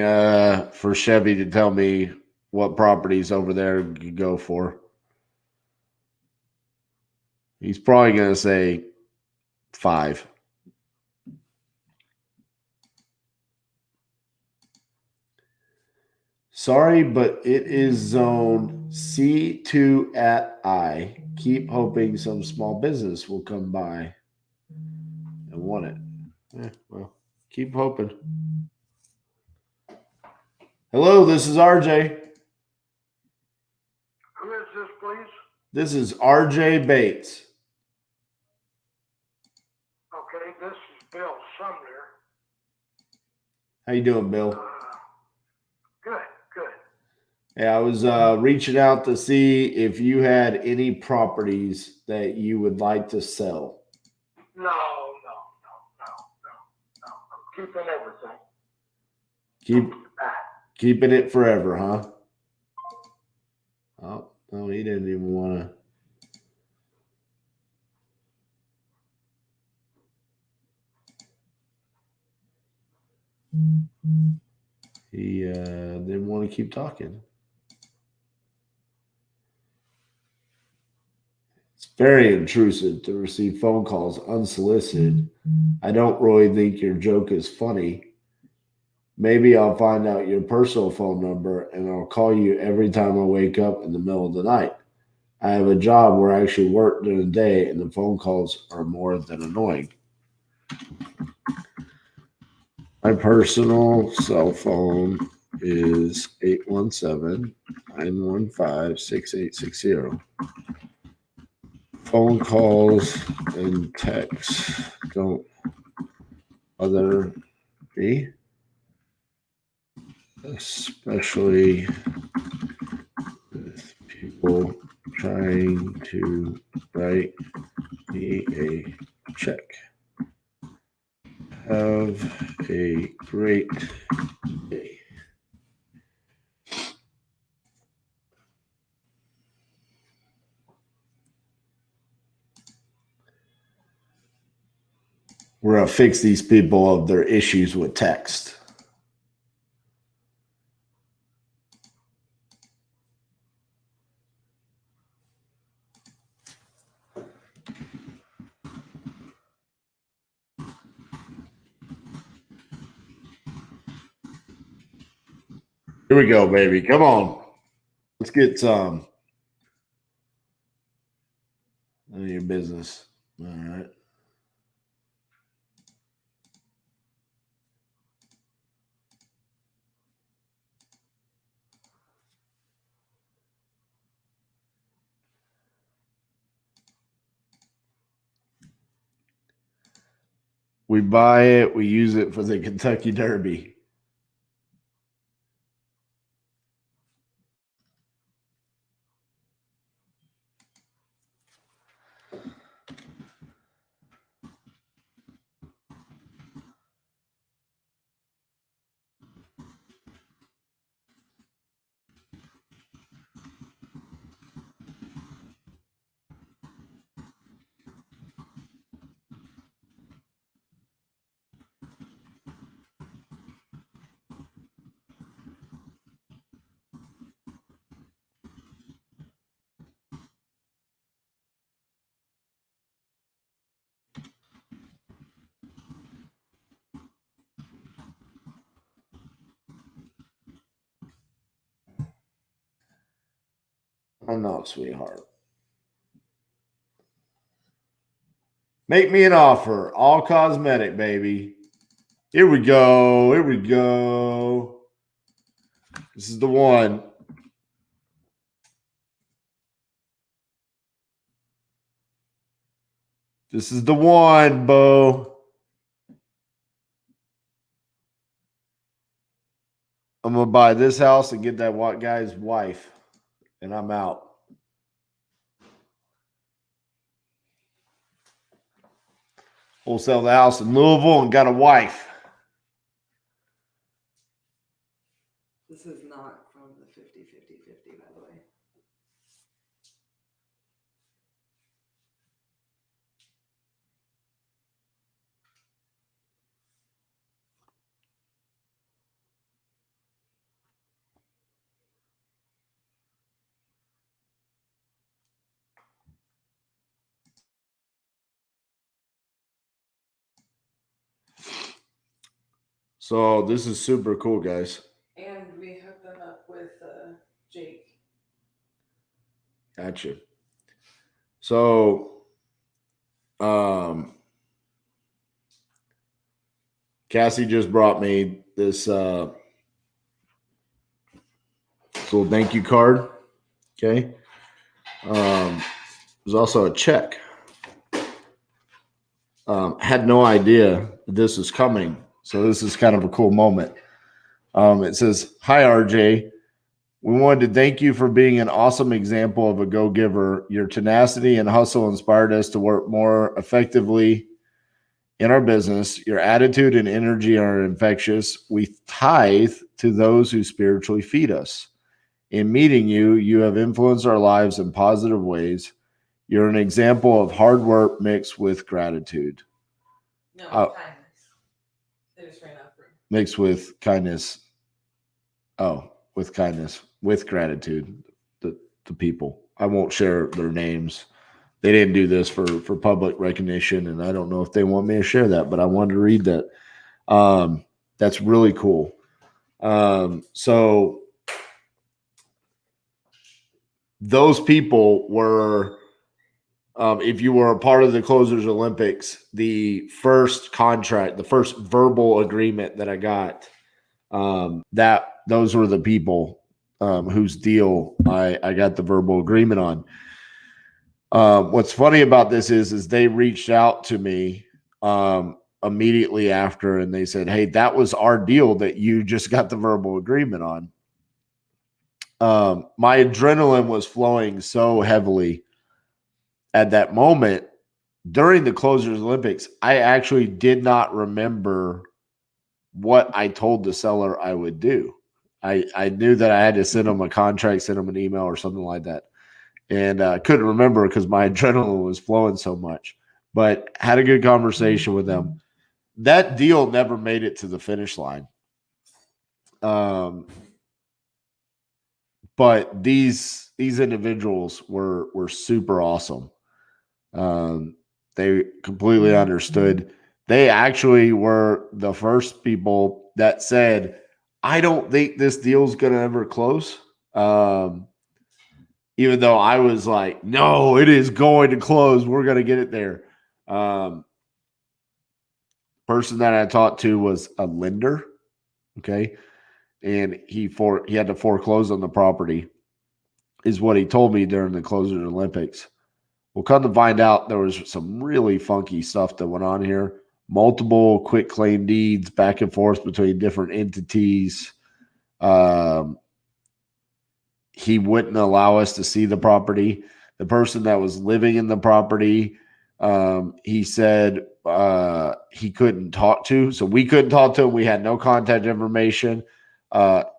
for Chevy to tell me what properties over there could go for. He's probably going to say 5. Sorry, but it is zone C2 at I. Keep hoping some small business will come by and want it. Yeah, well, keep hoping. Hello, this is RJ. Who is this, please? This is RJ Bates. Okay, this is Bill Sumner. How you doing, Bill? Good. Yeah, I was reaching out to see if you had any properties that you would like to sell. No. I'm keeping everything. Keeping it forever, huh? Oh, no, he didn't even want to. He didn't want to keep talking. It's very intrusive to receive phone calls unsolicited. I don't really think your joke is funny. Maybe I'll find out your personal phone number and I'll call you every time I wake up in the middle of the night. I have a job where I actually work during the day and the phone calls are more than annoying. My personal cell phone is 817-915-6860. Phone calls and texts don't bother me, especially with people trying to write me a check. Have a great day. We're going to fix these people of their issues with text. Here we go, baby. Come on. Let's get some. None of your business. All right. We buy it. We use it for the Kentucky Derby. I know, sweetheart. Make me an offer. All cosmetic, baby. Here we go. Here we go. This is the one. This is the one, Bo. I'm going to buy this house and get that white guy's wife. And I'm out. Wholesale the house in Louisville and got a wife. This is not from the 50-50-50, by the way. So this is super cool, guys. And we hooked them up with Jake. Gotcha. So, Cassie just brought me this little thank you card. Okay. There's also a check. Had no idea that this was coming. So this is kind of a cool moment. It says, "Hi, RJ. We wanted to thank you for being an awesome example of a go-giver. Your tenacity and hustle inspired us to work more effectively in our business. Your attitude and energy are infectious. We tithe to those who spiritually feed us. In meeting you, you have influenced our lives in positive ways. You're an example of hard work mixed with gratitude." No, kindness. They just ran out of room. Mixed with kindness. Oh, with kindness, with gratitude, the people. I won't share their names. They didn't do this for public recognition, and I don't know if they want me to share that, but I wanted to read that. That's really cool. So those people were if you were a part of the Closers Olympics, the first contract, the first verbal agreement that I got, those were the people whose deal I got the verbal agreement on. What's funny about this is they reached out to me immediately after, and they said, "Hey, that was our deal that you just got the verbal agreement on." My adrenaline was flowing so heavily at that moment during the Closers Olympics. I actually did not remember what I told the seller I would do. I knew that I had to send them a contract, send them an email or something like that. And I couldn't remember because my adrenaline was flowing so much, but had a good conversation with them. That deal never made it to the finish line. But these individuals were super awesome. They completely understood. They actually were the first people that said, "I don't think this deal's going to ever close." Even though I was like, "No, it is going to close. We're going to get it there." Person that I talked to was a lender. Okay. And he had to foreclose on the property, is what he told me during the Closers Olympics. Well, come to find out, there was some really funky stuff that went on here. Multiple quit claim deeds back and forth between different entities. He wouldn't allow us to see the property. The person that was living in the property, he said he couldn't talk to. So we couldn't talk to him. We had no contact information.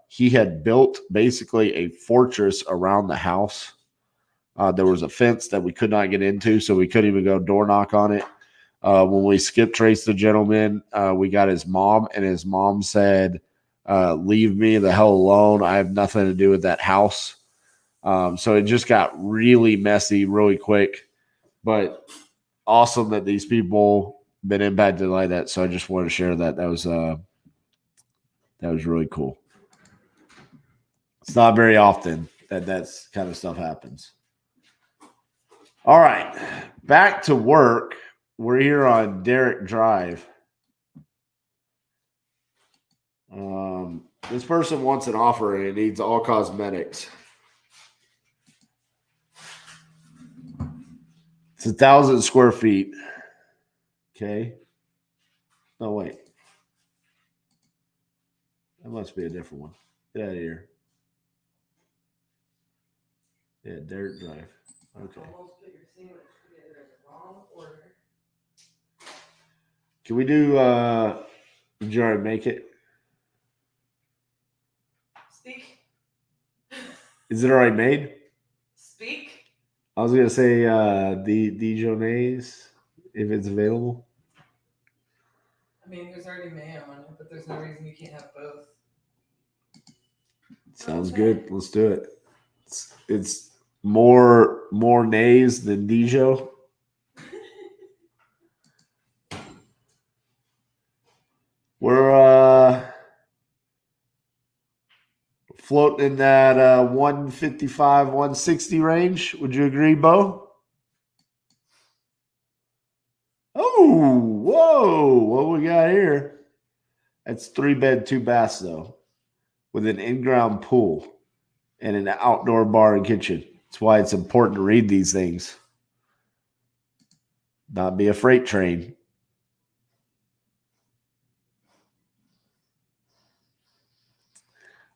He had built basically a fortress around the house. There was a fence that we could not get into, so we couldn't even go door knock on it. When we skip traced the gentleman, we got his mom, and his mom said, "Leave me the hell alone. I have nothing to do with that house." So it just got really messy really quick, but awesome that these people been impacted like that. So I just want to share that. That was really cool. It's not very often that's kind of stuff happens. All right, back to work. We're here on Derrick Drive. This person wants an offer and it needs all cosmetics. It's 1,000 square feet. Okay. Oh, wait. That must be a different one. Get out of here. Yeah, Derrick Drive. Okay. Can we do did you already make it? Speak. Is it already made? Speak. I was gonna say Dijonnaise, if it's available. I mean, there's already mayo on it, but there's no reason you can't have both. Sounds good. Let's do it. It's more nays than Dijon. We're floating in that 155, 160 range. Would you agree, Bo? Oh, whoa. What we got here? That's 3-bed, 2 baths, though, with an in-ground pool and an outdoor bar and kitchen. That's why it's important to read these things. Not be a freight train.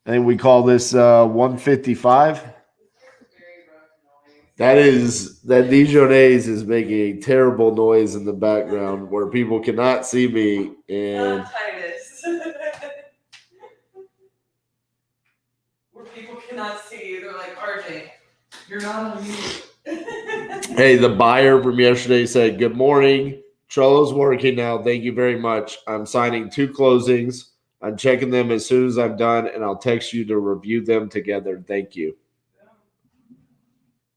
I think we call this 155. That Dijonnaise is making a terrible noise in the background where people cannot see me. And where people cannot see you. They're like, RJ, you're not on mute. Hey, the buyer from yesterday said, "Good morning. Trello's working now. Thank you very much. I'm signing 2 closings. I'm checking them as soon as I'm done, and I'll text you to review them together. Thank you."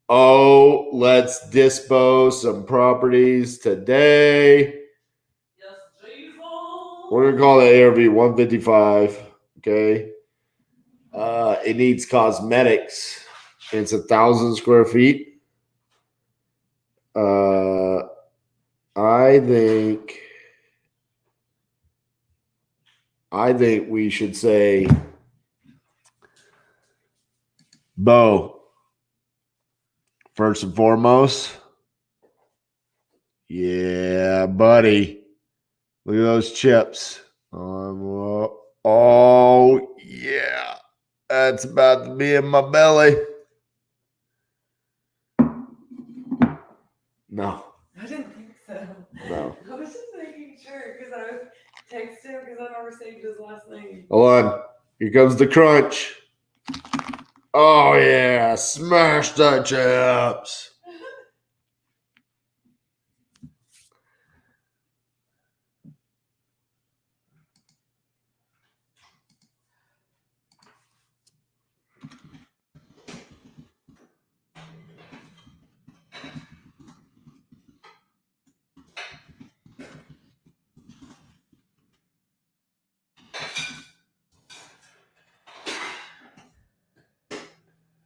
Oh, let's dispose some properties today. Yes, Jesus. We're going to call the ARV 155. Okay. It needs cosmetics. It's 1,000 square feet. I think we should say, Bo, first and foremost. Yeah, buddy. Look at those chips. Oh, yeah. That's about to be in my belly. No. I didn't think so. No. I was just making sure because I texted him because I never saved his last name. Hold on. Here comes the crunch. Oh, yeah. Smash the chips.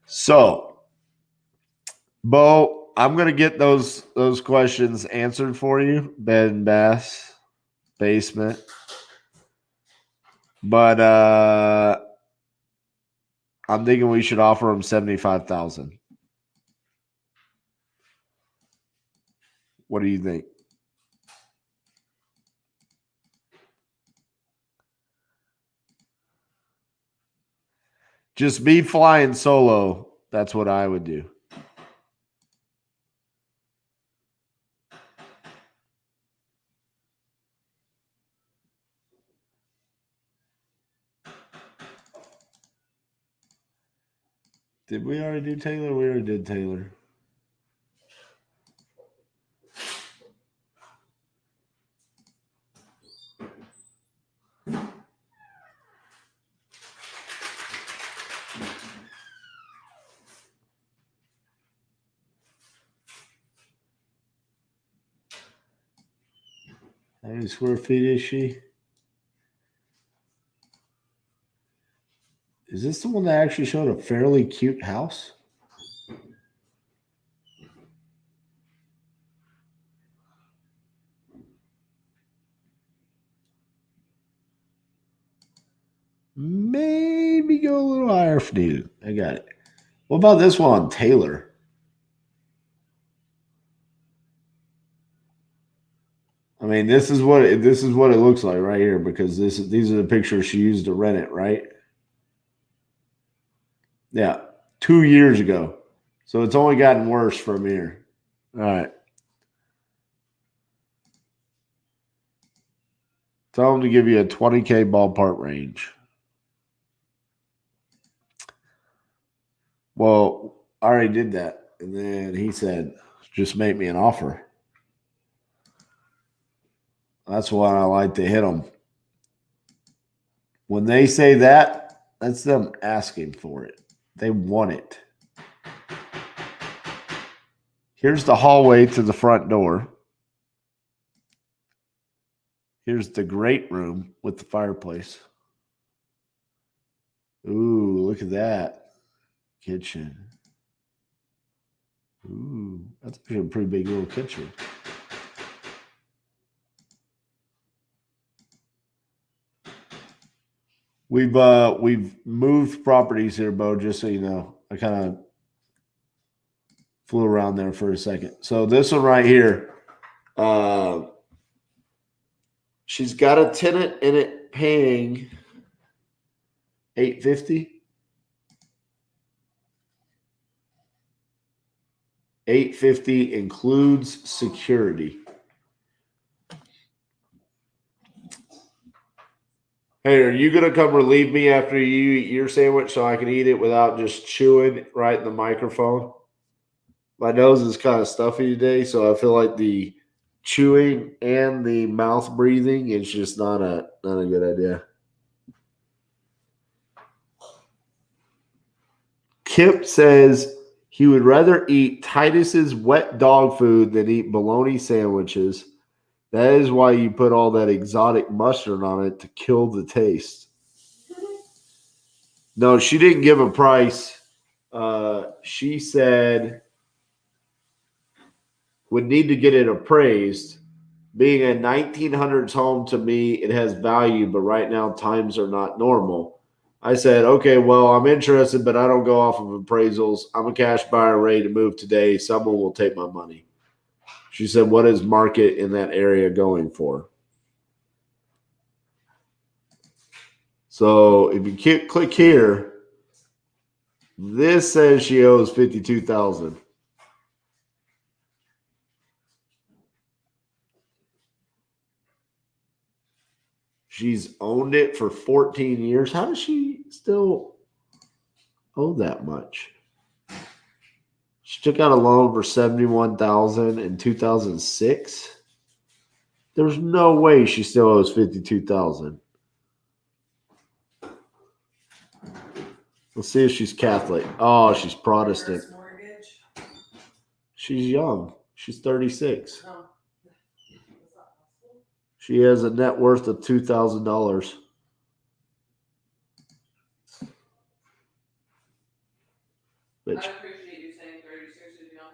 So, Bo, I'm gonna get those questions answered for you. Bed and bath, basement. But I'm thinking we should offer them 75,000. What do you think? Just me flying solo. That's what I would do. Did we already do Taylor? We already did Taylor. How many square feet is she? Is this the one that actually showed a fairly cute house? Maybe go a little higher if needed. I got it. What about this one, Taylor? I mean, this is what it looks like right here because these are the pictures she used to rent it, right? Yeah, 2 years ago. So it's only gotten worse from here. All right. Tell them to give you a 20K ballpark range. Well, I already did that. And then he said, just make me an offer. That's why I like to hit them. When they say that, that's them asking for it. They want it. Here's the hallway to the front door. Here's the great room with the fireplace. Ooh, look at that. Kitchen. Ooh, that's actually a pretty big little kitchen. We've moved properties here, Bo, just so you know. I kind of flew around there for a second. So this one right here, she's got a tenant in it paying $850. $850 includes security. Hey, are you gonna come relieve me after you eat your sandwich so I can eat it without just chewing right in the microphone? My nose is kind of stuffy today, so I feel like the chewing and the mouth breathing is just not a good idea. Kip says he would rather eat Titus's wet dog food than eat bologna sandwiches. That is why you put all that exotic mustard on it to kill the taste. No, she didn't give a price. She said, would need to get it appraised. Being a 1900s home, to me, it has value, but right now times are not normal. I said, okay, well, I'm interested, but I don't go off of appraisals. I'm a cash buyer ready to move today. Someone will take my money. She said, what is market in that area going for? So if you click here, this says she owes $52,000. She's owned it for 14 years. How does she still owe that much? She took out a loan for $71,000 in 2006. There's no way she still owes $52,000. Let's see if she's Catholic. Oh, she's Protestant. She's young. She's 36. She has a net worth of $2,000. Bitch. I appreciate you saying 36 is young.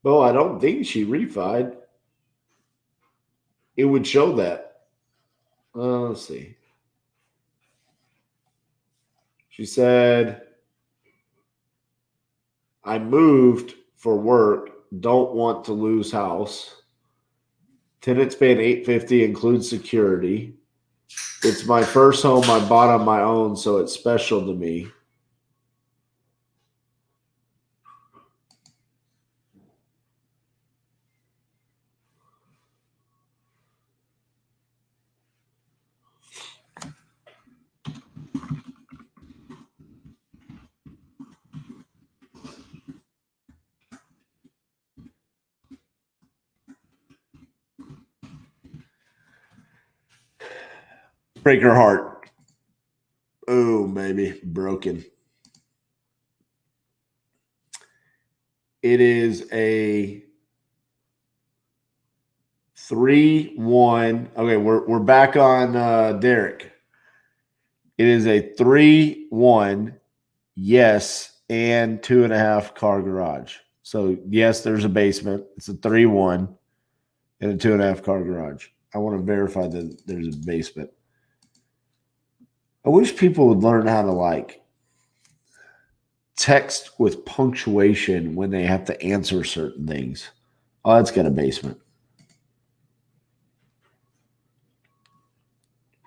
Well, I don't think she refied. It would show that. Let's see. She said, I moved for work. Don't want to lose house. Tenants paying $850 includes security. It's my first home I bought on my own, so it's special to me. Break her heart. Oh, maybe broken. It is a 3-1. Okay, we're back on Derek. It is a 3-1. Yes, and 2.5 car garage. So yes, there's a basement. It's a 3-1 and a 2.5 car garage. I want to verify that there's a basement. I wish people would learn how to like text with punctuation when they have to answer certain things. Oh, it's got a basement.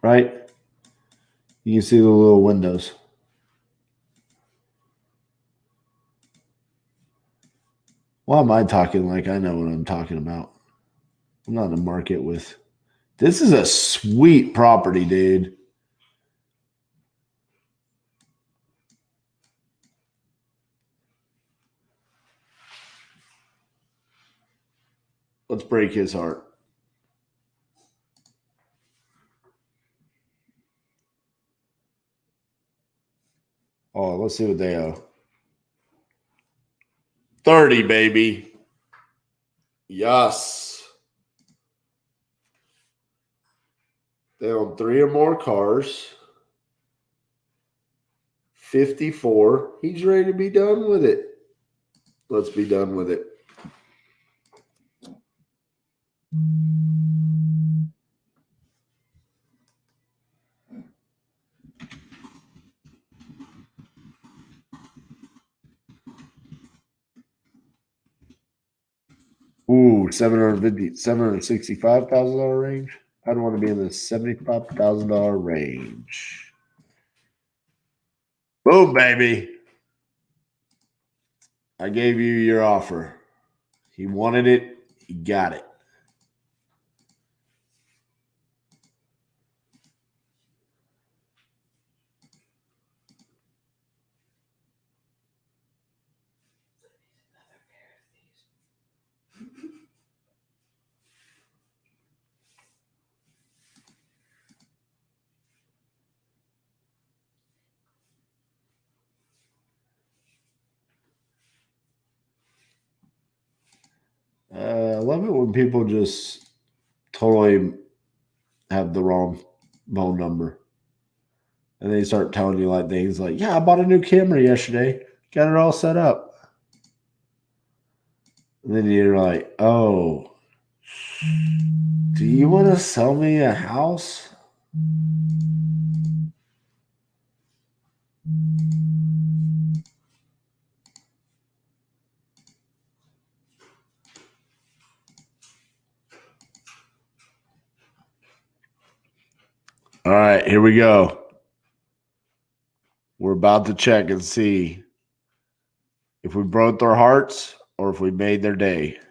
Right? You can see the little windows. Why am I talking like I know what I'm talking about? I'm not in the market with. This is a sweet property, dude. Let's break his heart. Oh, let's see what they owe. 30, baby. Yes. They own 3 or more cars. 54. He's ready to be done with it. Let's be done with it. Ooh, $765,000 range. I'd want to be in the $75,000 range. Boom, baby. I gave you your offer. He wanted it. He got it. I love it when people just totally have the wrong phone number. And they start telling you like things like, yeah, I bought a new camera yesterday. Got it all set up. And then you're like, oh, do you want to sell me a house? All right, here we go. We're about to check and see if we broke their hearts or if we made their day.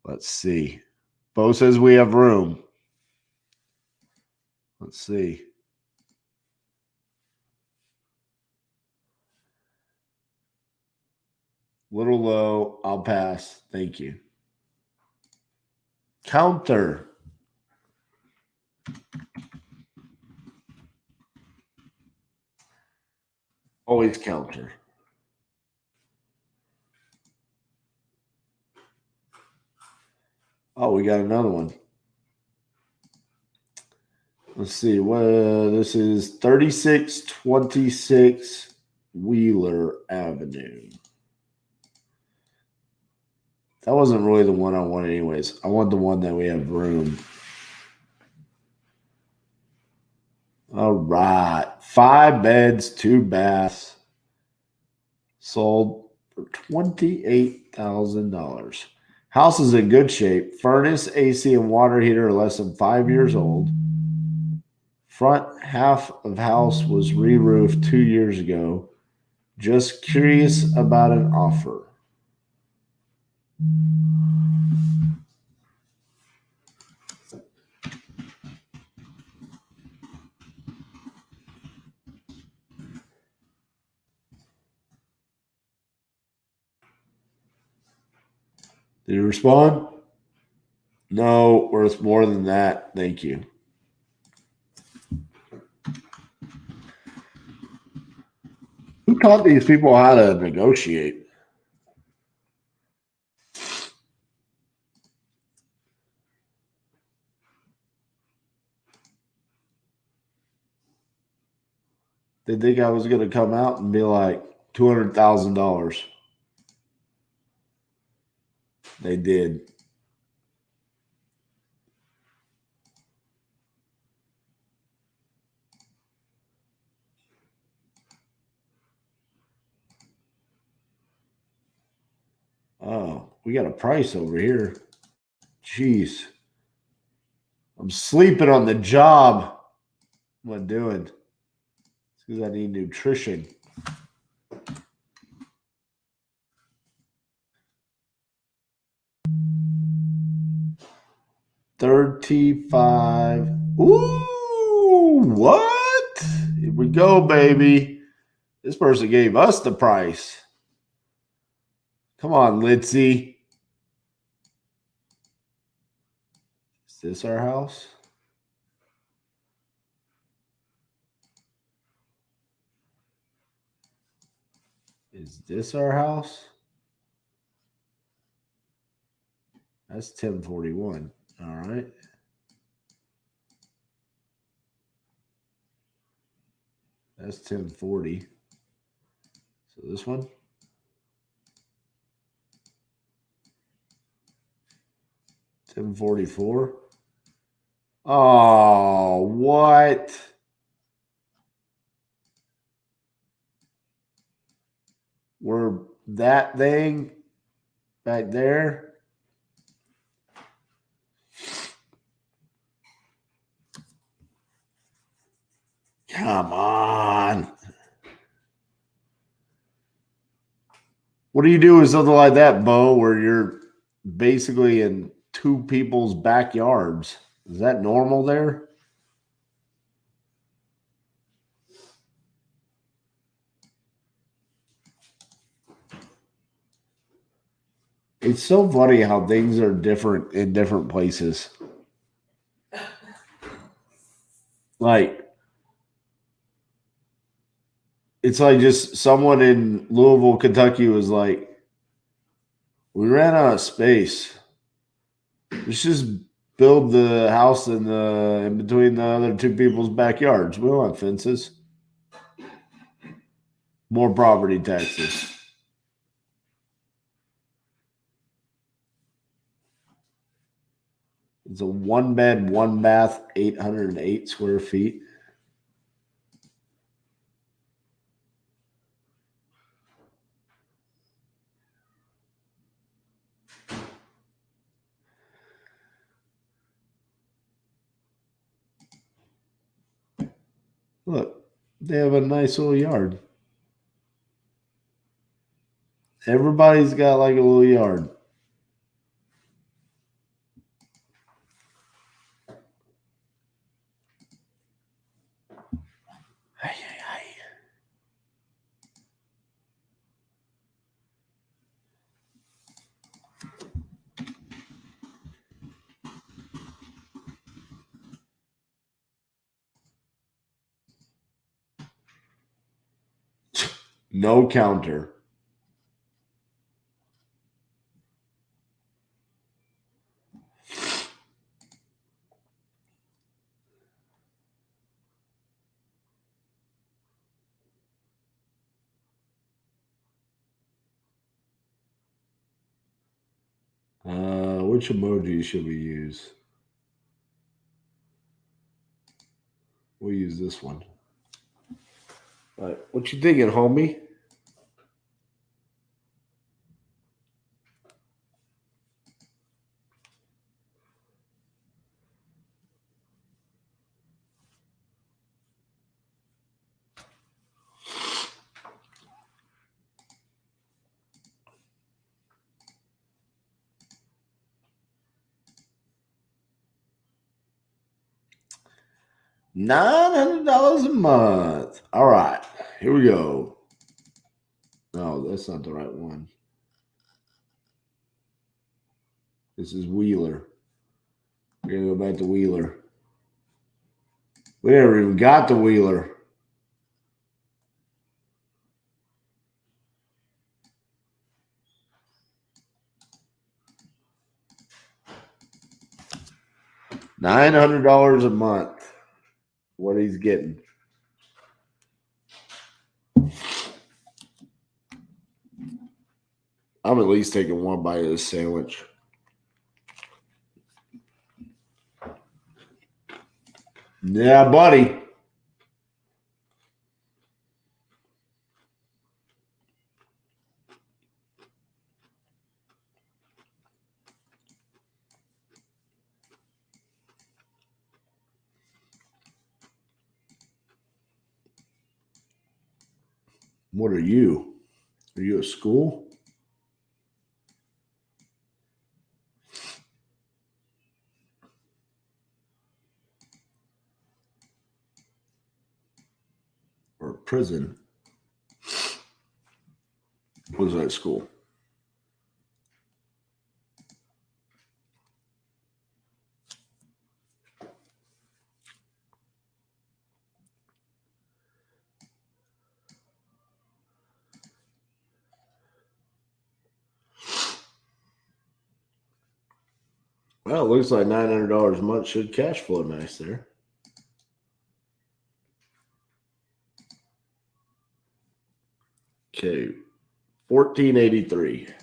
Let's see. Bo says we have room. Let's see. Little low. I'll pass. Thank you. Counter. Always counter. Oh, we got another one. Let's see. This is 3626 Wheeler Avenue. That wasn't really the one I wanted anyways. I want the one that we have room. All right. 5 beds, 2 baths. Sold for $28,000. House is in good shape. Furnace, AC, and water heater are less than 5 years old. Front half of house was re-roofed 2 years ago. Just curious about an offer. Did you respond? No, worth more than that. Thank you. Who taught these people how to negotiate? They think I was going to come out and be like $200,000. They did. Oh, we got a price over here. Jeez. I'm sleeping on the job. What am I doing? It's because I need nutrition. $35. Ooh, what? Here we go, baby. This person gave us the price. Come on, Litzy. Is this our house? Is this our house? That's 1041. All right. That's 1040. So this one. $1044. Oh, what? We're that thing back there. Come on. What do you do with something like that, Bo, where you're basically in 2 people's backyards? Is that normal there? It's so funny how things are different in different places. Like, it's like just someone in Louisville, Kentucky was like, We ran out of space. Let's just build the house in between the other two people's backyards. We don't have fences. More property taxes. It's a 1-bed, 1-bath, 808 square feet. Look, they have a nice little yard. Everybody's got like a little yard. Hey, hey, hey. No counter. Which emoji should we use? We'll use this one. All right, what you thinking, homie? $900 a month. All right, here we go. No, that's not the right one. This is Wheeler. We're gonna go back to Wheeler. We never even got to Wheeler. $900 a month. What he's getting. I'm at least taking one bite of this sandwich. Yeah, buddy. What are you? Are you at school? Or prison? What is that at school? Well, it looks like $900 a month should cash flow nice there. Okay, $1,483.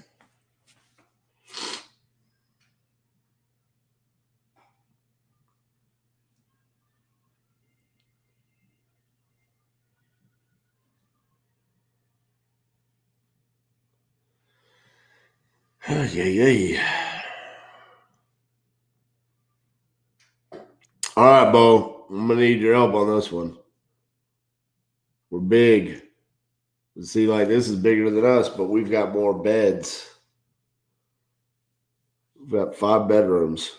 Yay. All right, Bo. I'm gonna need your help on this one. We're big. See, like this is bigger than us, but we've got more beds. We've got 5 bedrooms.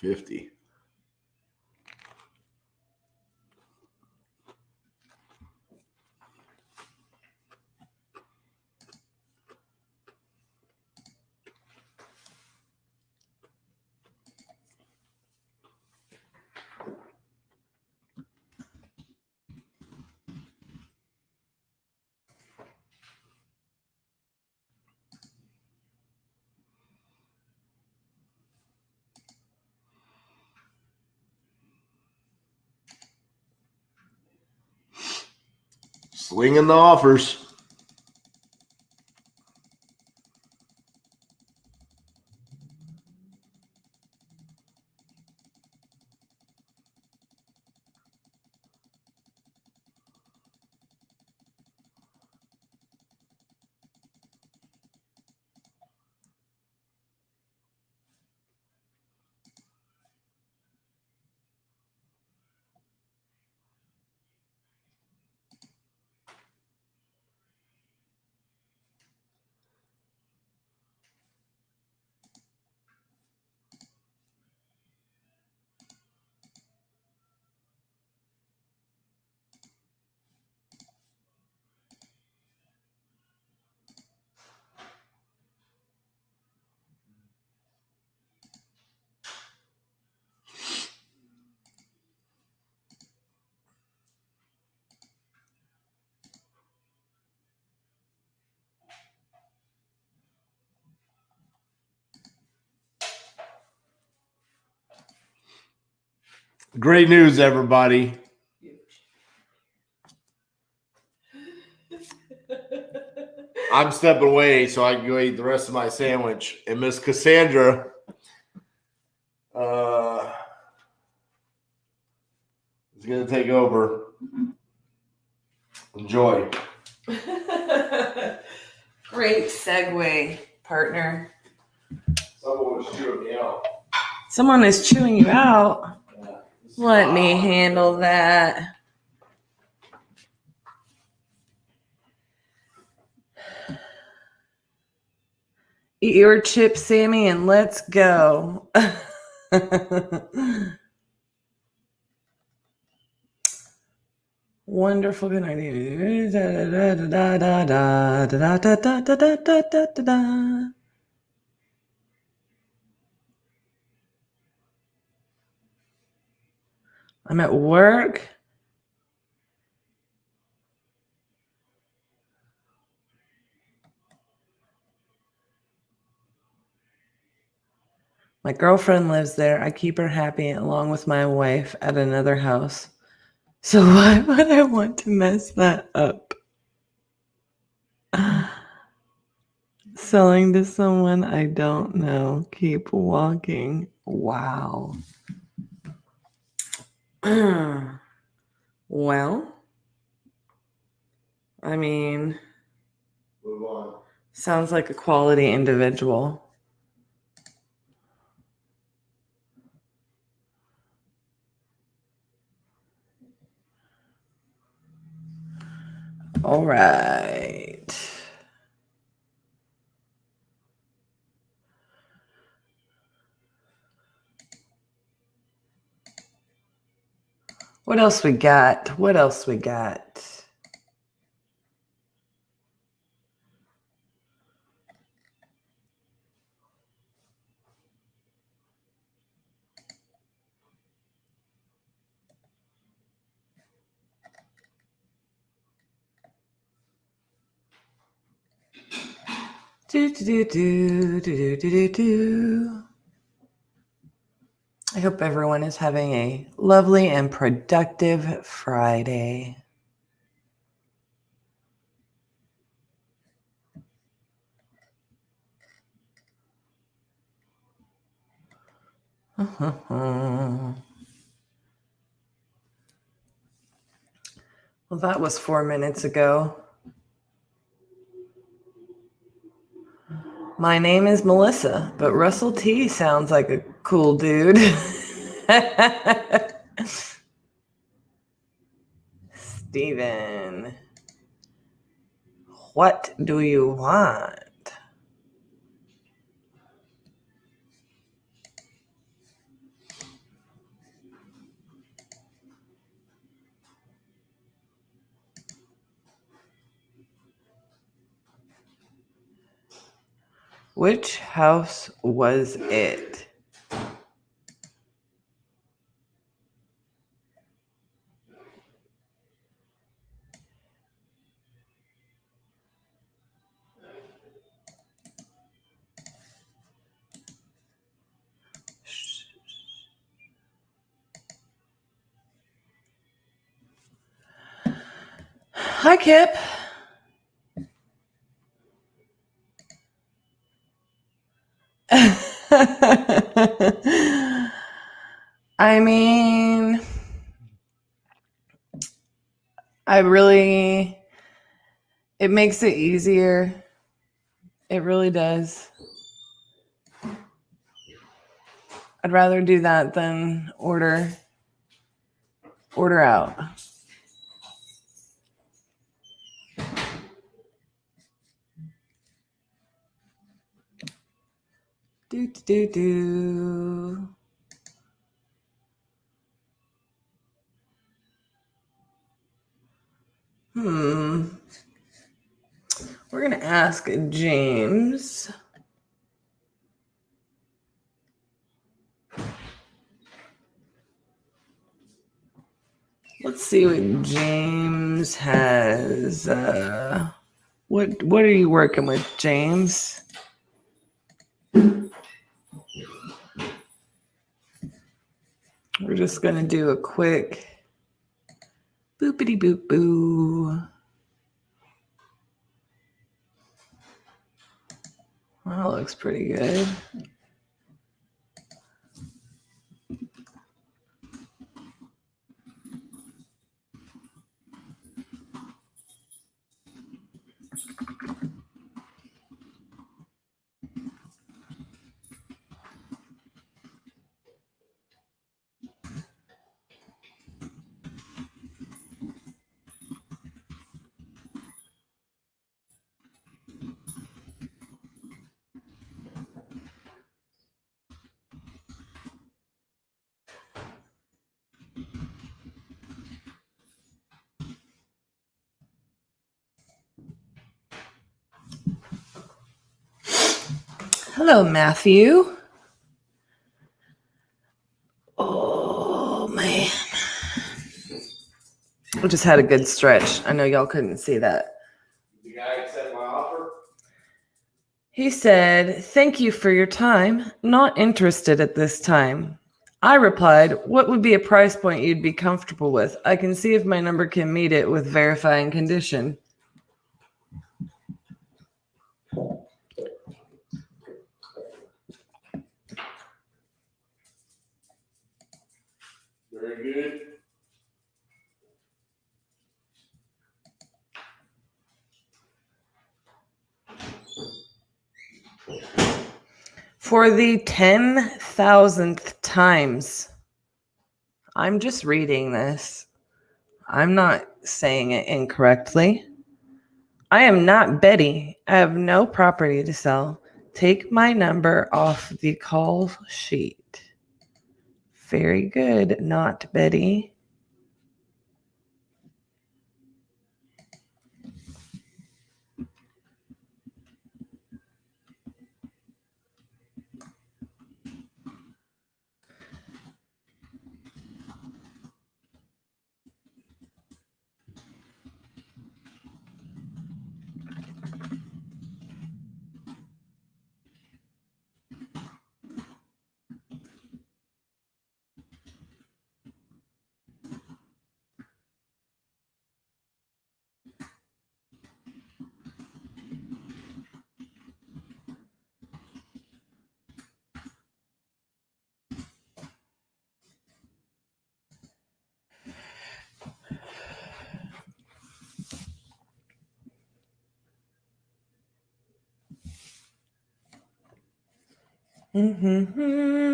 $250. Slinging the offers. Great news, everybody. I'm stepping away so I can go eat the rest of my sandwich. And Miss Cassandra is going to take over. Enjoy. Great segue, partner. Someone was chewing me out. Someone is chewing you out. Let me handle that. Eat your chips, Sammy, and let's go. Wonderful. Good idea. I'm at work. My girlfriend lives there. I keep her happy along with my wife at another house. So why would I want to mess that up? Selling to someone I don't know. Keep walking. Wow. Well, I mean, Move on. sounds like a quality individual. All right. What else we got? What else we got? Do. I hope everyone is having a lovely and productive Friday. Well, that was 4 minutes ago. My name is Melissa, but Russell T sounds like a cool dude. Steven, what do you want? Which house was it? Hi, Kip. I mean, it makes it easier. It really does. I'd rather do that than order out. Do. We're going to ask James. Let's see what James has. What are you working with, James? We're just going to do a quick boopity boop boo. Well, that looks pretty good. Hello, Matthew. Oh, man. I just had a good stretch. I know y'all couldn't see that. The guy accept my offer? He said, "Thank you for your time. Not interested at this time." I replied, "What would be a price point you'd be comfortable with? I can see if my number can meet it with verifying condition." Very good. For the 10,000th times, I'm just reading this. I'm not saying it incorrectly. I am not Betty. I have no property to sell. Take my number off the call sheet. Very good, not Betty. Mm-hmm.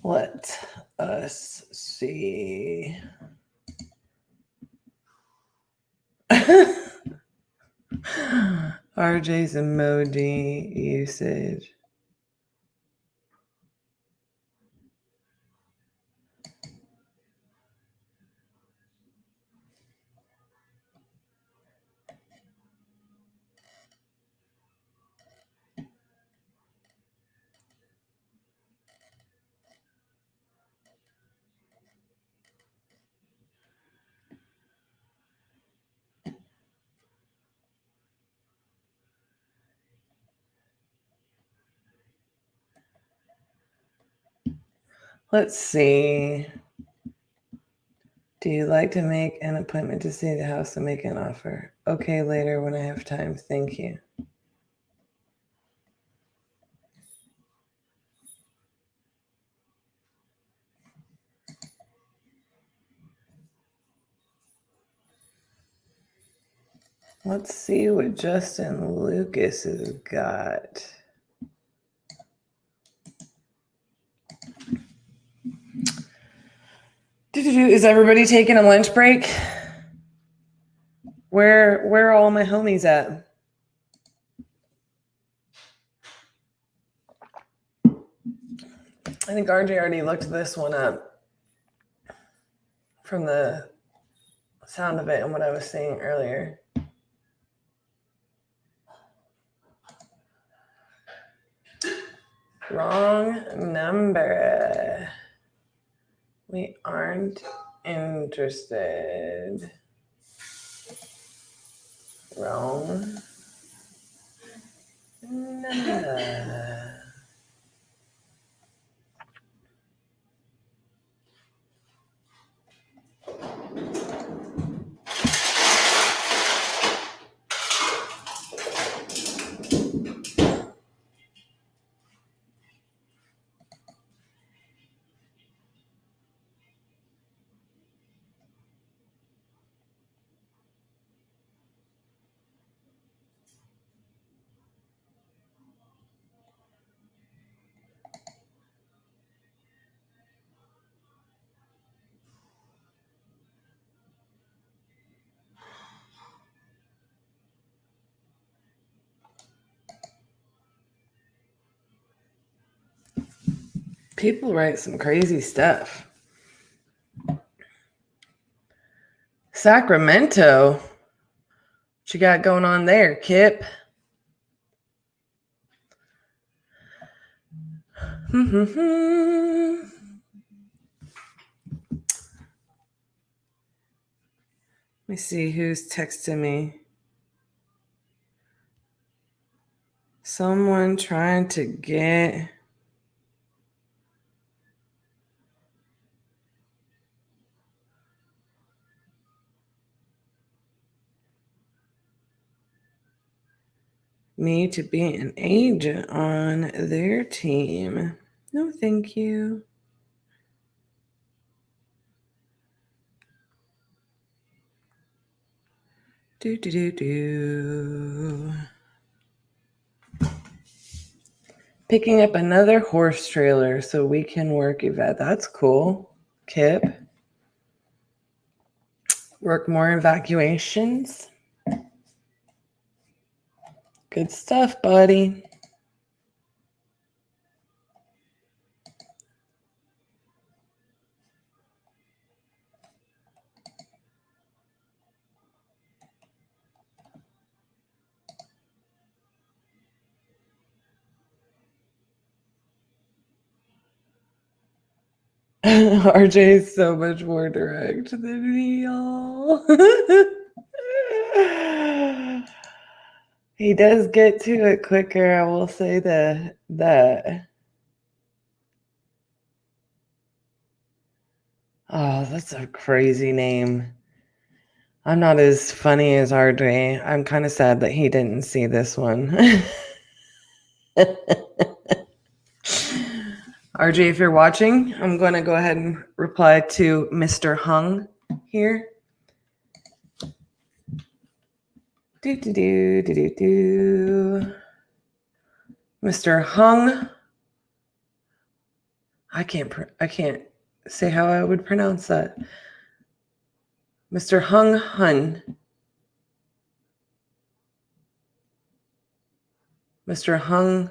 Let us see. RJ's emoji usage. Let's see. Do you like to make an appointment to see the house and make an offer? Okay, later when I have time. Thank you. Let's see what Justin Lucas has got. Is everybody taking a lunch break? Where are all my homies at? I think RJ already looked this one up from the sound of it and what I was saying earlier. Wrong number. We aren't interested. Wrong number. People write some crazy stuff. Sacramento. What you got going on there, Kip? Let me see who's texting me. Someone trying to get me to be an agent on their team. No, thank you. Picking up another horse trailer so we can work Yvette. That's cool. Kip. Work more evacuations. Good stuff, buddy. RJ is so much more direct than me, y'all. He does get to it quicker, I will say that. Oh, that's a crazy name. I'm not as funny as RJ. I'm kind of sad that he didn't see this one. RJ, if you're watching, I'm going to go ahead and reply to Mr. Hung here. Mr. Hung I can't say how I would pronounce that. Mr. Hung Hun. Mr. Hung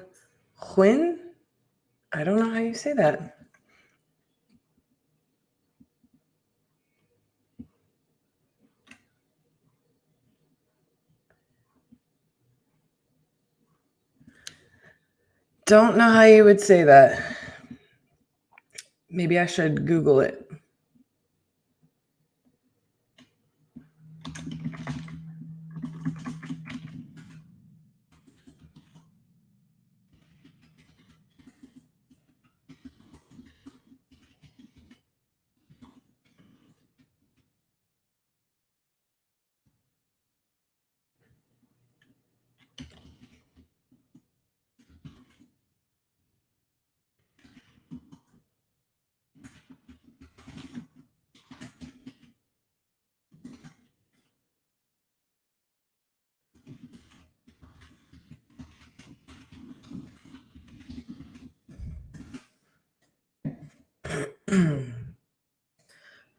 Huyn? I don't know how you say that. Don't know how you would say that. Maybe I should Google it.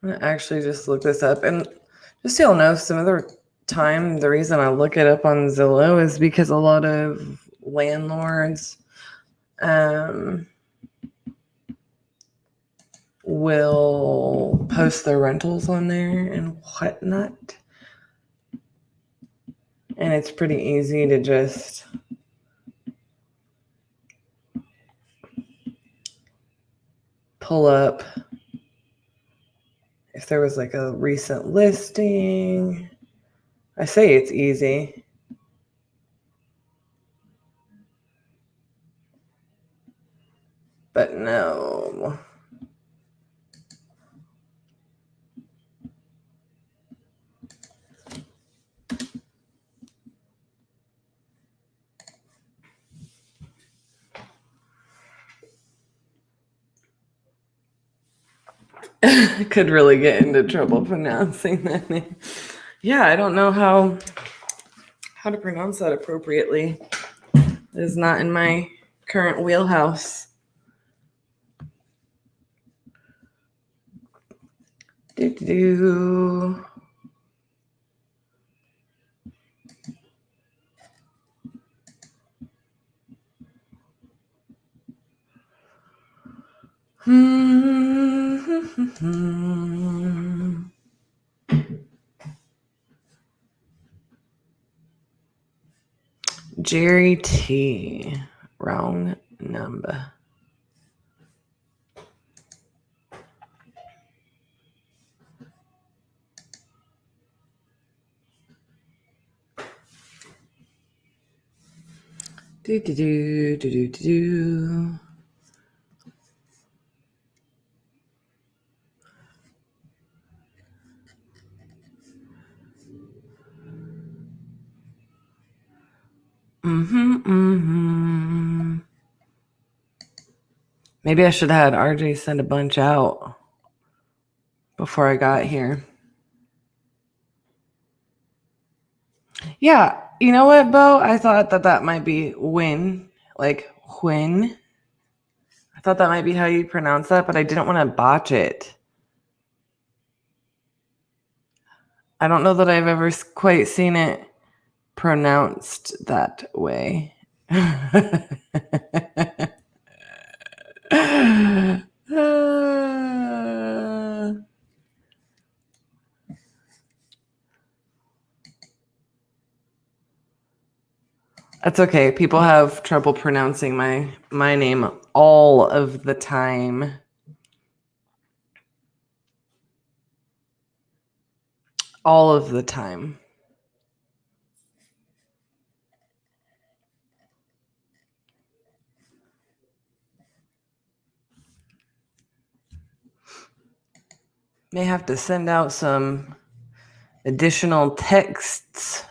I'm gonna actually just look this up, and just so you'll know, some of the time the reason I look it up on Zillow is because a lot of landlords will post their rentals on there and whatnot, and it's pretty easy to just pull up if there was like a recent listing. I say it's easy. But no. Could really get into trouble pronouncing that name. Yeah, I don't know how to pronounce that appropriately. It is not in my current wheelhouse. Do. Jerry T. Wrong number. Do. Maybe I should have had RJ send a bunch out before I got here. Yeah, you know what, Bo? I thought that might be win, like when. I thought that might be how you pronounce that, but I didn't want to botch it. I don't know that I've ever quite seen it pronounced that way. That's okay. People have trouble pronouncing my name all of the time. All of the time. May have to send out some additional texts.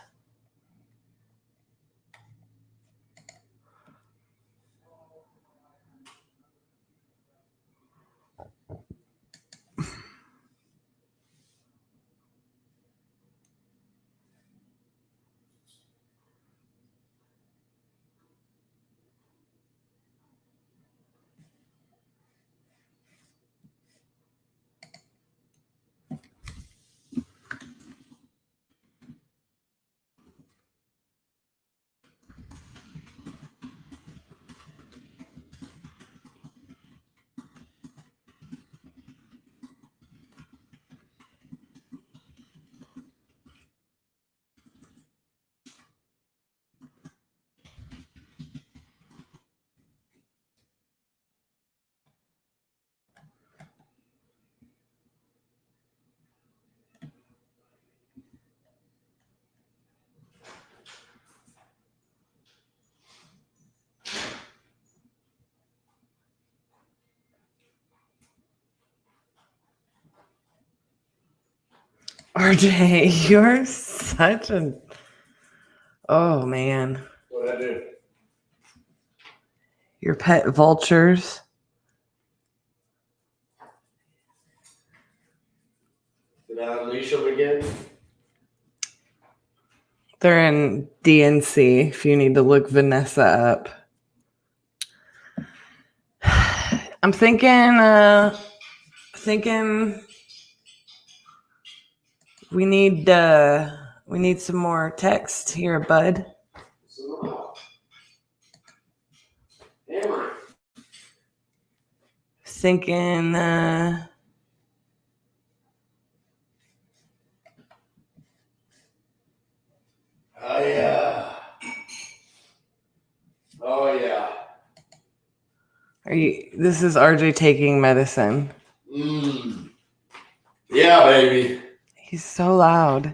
RJ, you're such a... Oh, man. What'd I do? Your pet vultures. Did I unleash them again? They're in DNC if you need to look Vanessa up. I'm thinking we need some more text here, bud. Hammer. Thinking Oh yeah. Oh yeah. this is RJ taking medicine. Yeah, baby. He's so loud.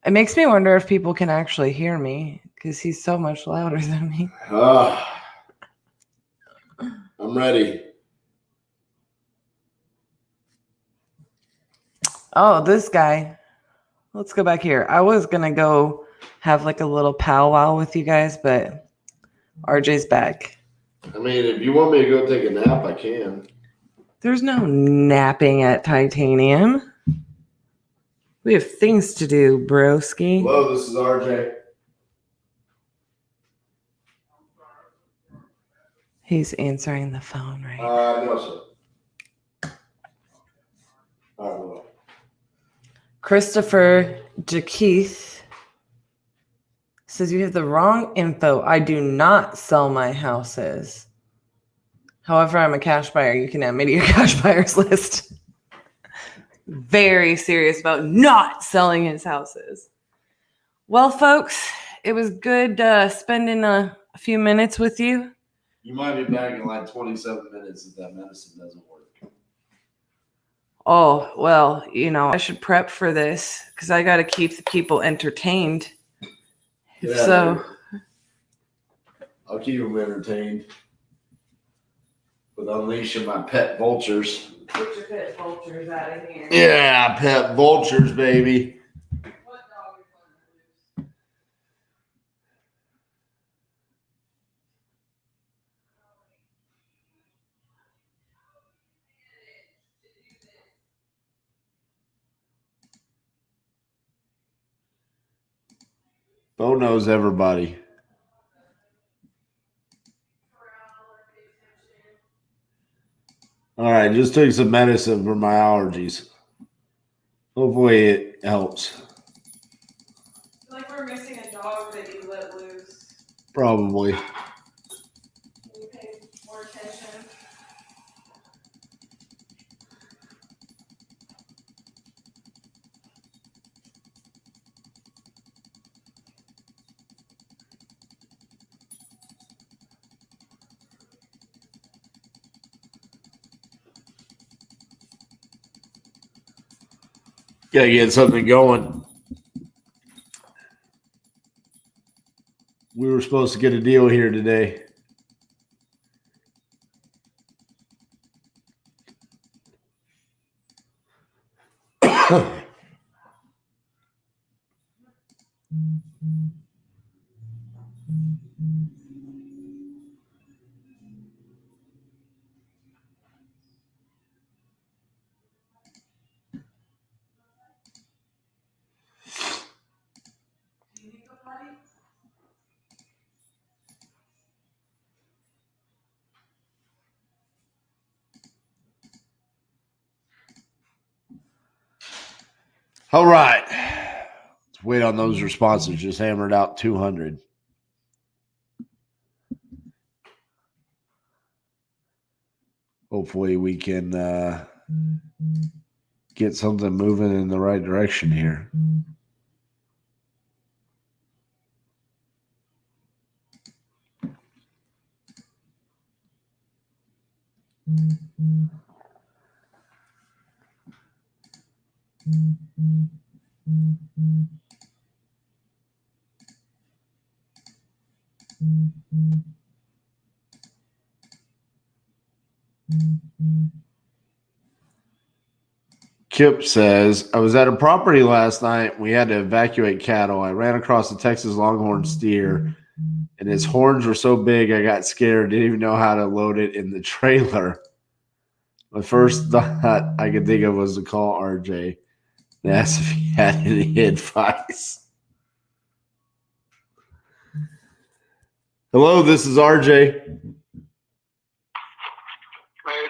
It makes me wonder if people can actually hear me because he's so much louder than me. I'm ready. Oh, this guy. Let's go back here. I was going to go have like a little powwow with you guys, but RJ's back. I mean, if you want me to go take a nap, I can. There's no napping at Titanium. We have things to do, broski. Hello, this is RJ. He's answering the phone right No, sir. All right, bye-bye. Christopher Jakeith says you have the wrong info. I do not sell my houses. However, I'm a cash buyer. You can add me to your cash buyers list. Very serious about not selling his houses. Well, folks, it was good spending a few minutes with you. You might be back in like 27 minutes if that medicine doesn't work. Oh, well, I should prep for this because I got to keep the people entertained. Yeah, So, I'll keep them entertained with unleashing my pet vultures. get your pet vultures out of here. Yeah, pet vultures, baby. What dog is on the loose? Bo knows everybody. All right, just took some medicine for my allergies. Hopefully it helps. I feel like we're missing a dog that you let loose. Probably. Can you pay more attention? Gotta get something going. We were supposed to get a deal here today. All right. Let's wait on those responses. Just hammered out 200. Hopefully we can get something moving in the right direction here. Kip says, I was at a property last night. We had to evacuate cattle. I ran across a Texas Longhorn steer, and his horns were so big I got scared. Didn't even know how to load it in the trailer. My first thought I could think of was to call RJ and ask if he had any advice. Hello, this is RJ. Hey,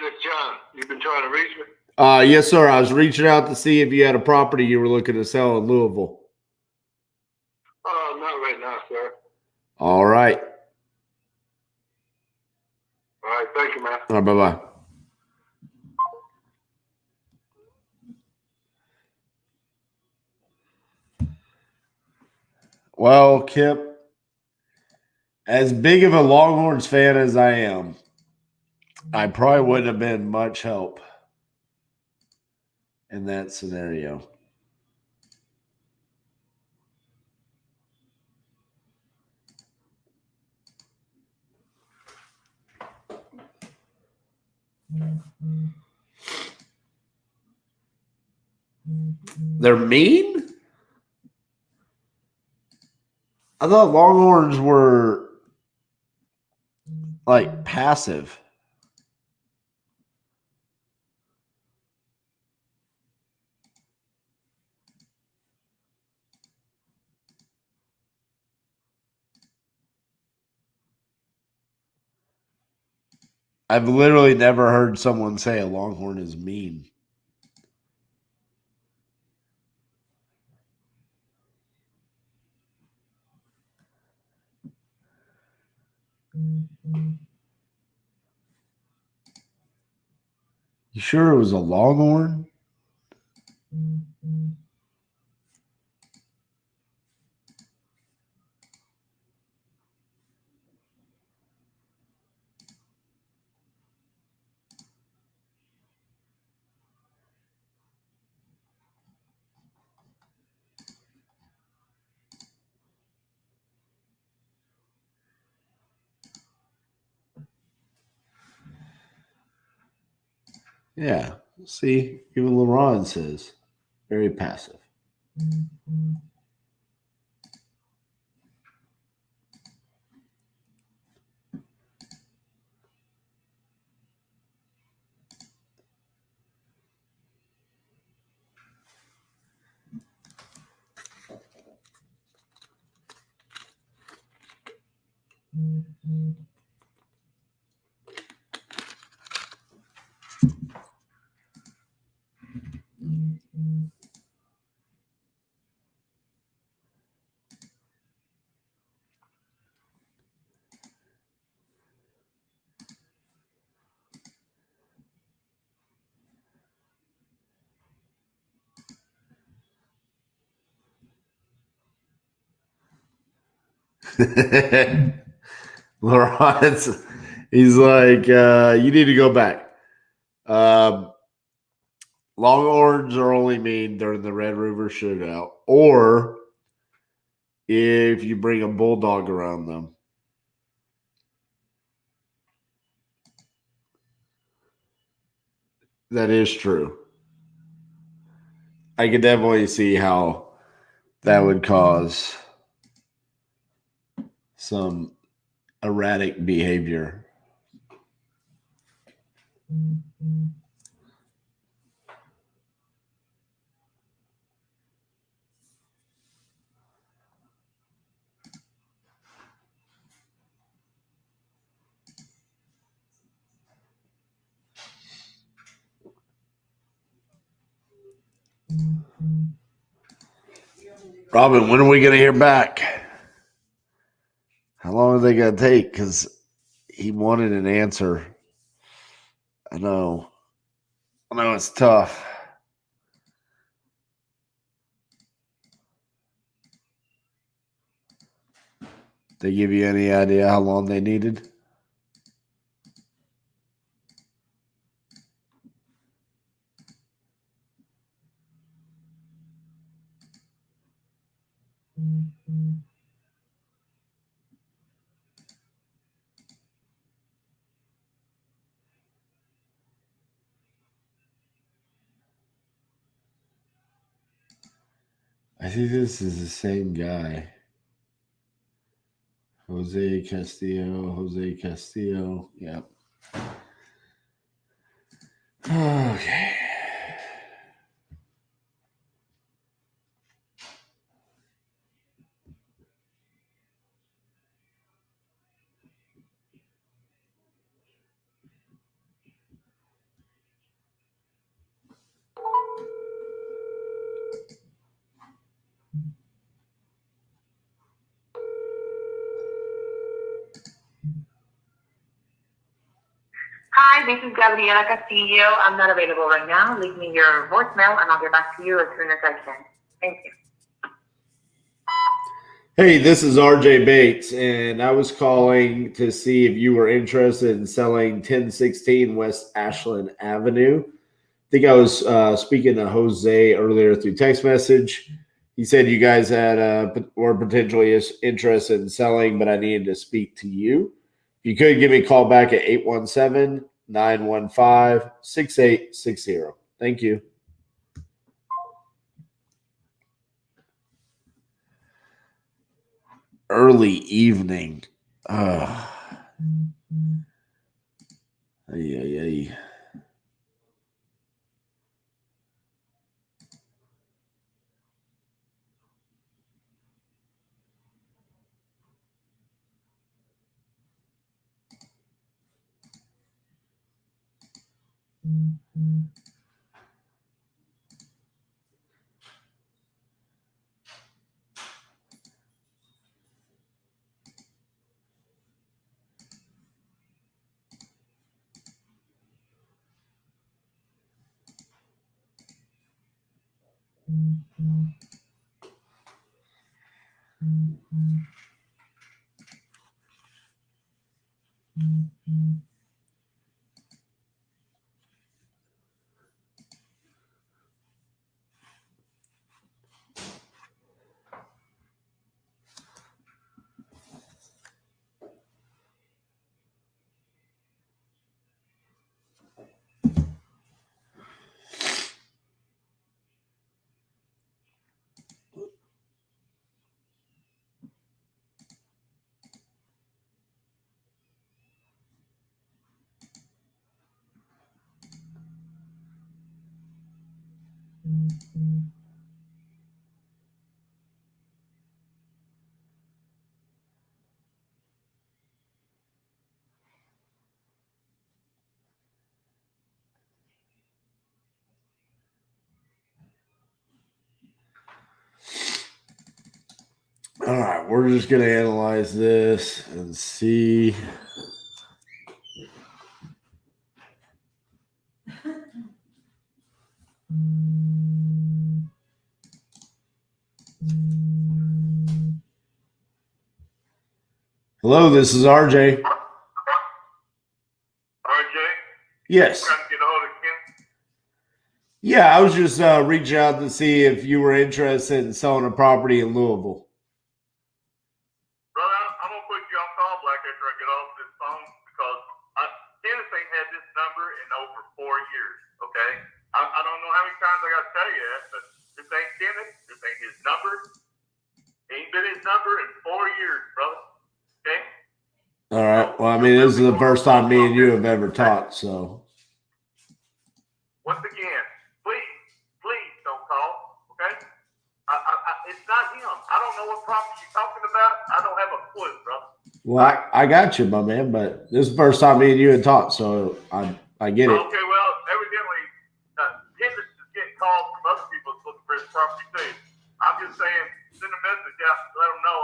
this is John. You've been trying to reach me? Yes, sir. I was reaching out to see if you had a property you were looking to sell in Louisville. Not right now, sir. All right. All right, thank you, man. All right, bye-bye. Well, Kip, as big of a Longhorns fan as I am, I probably wouldn't have been much help in that scenario. They're mean? I thought Longhorns were like passive. I've literally never heard someone say a Longhorn is mean. You sure it was a Longhorn? Yeah. See, even LeRon says very passive. LeRon's, he's like, you need to go back. Longhorns are only mean during the Red River Shootout, or if you bring a bulldog around them. That is true. I can definitely see how that would cause some erratic behavior. Robin, when are we going to hear back? How long are they going to take? Because he wanted an answer. I know it's tough. They give you any idea how long they needed? I think this is the same guy. Jose Castillo. Yep. Okay. Hi, this is Gabriela Castillo. I'm not available right now. Leave me your voicemail and I'll get back to you as soon as I can. Thank you. Hey, this is RJ Bates, and I was calling to see if you were interested in selling 1016 West Ashland Avenue. I think I was speaking to Jose earlier through text message. He said you guys were potentially interested in selling, but I needed to speak to you. If you could give me a call back at 817-915-6860. Thank you. Early evening. Ay, ay, ay. All right, we're just going to analyze this and see. Hello, this is RJ. RJ? Yes. Trying to get a hold of Ken? Yeah, I was just reaching out to see if you were interested in selling a property in Louisville. Brother, I'm going to put you on call black after I get off this phone because Dennis ain't had this number in over 4 years, okay? I don't know how many times I got to tell you that, but this ain't Dennis. This ain't his number. Ain't been his number in 4 years, brother, okay? All right. Well, I mean, this is the first time me and you have ever talked, so. Once again, please don't call, okay? It's not him. I don't know what property you're talking about. I don't have a clue, brother. Well, I got you, my man, but this is the first time me and you had talked, so I get it. Okay, well, evidently, Hendricks is getting calls from other people looking for his property too. I'm just saying, send a message out to let them know.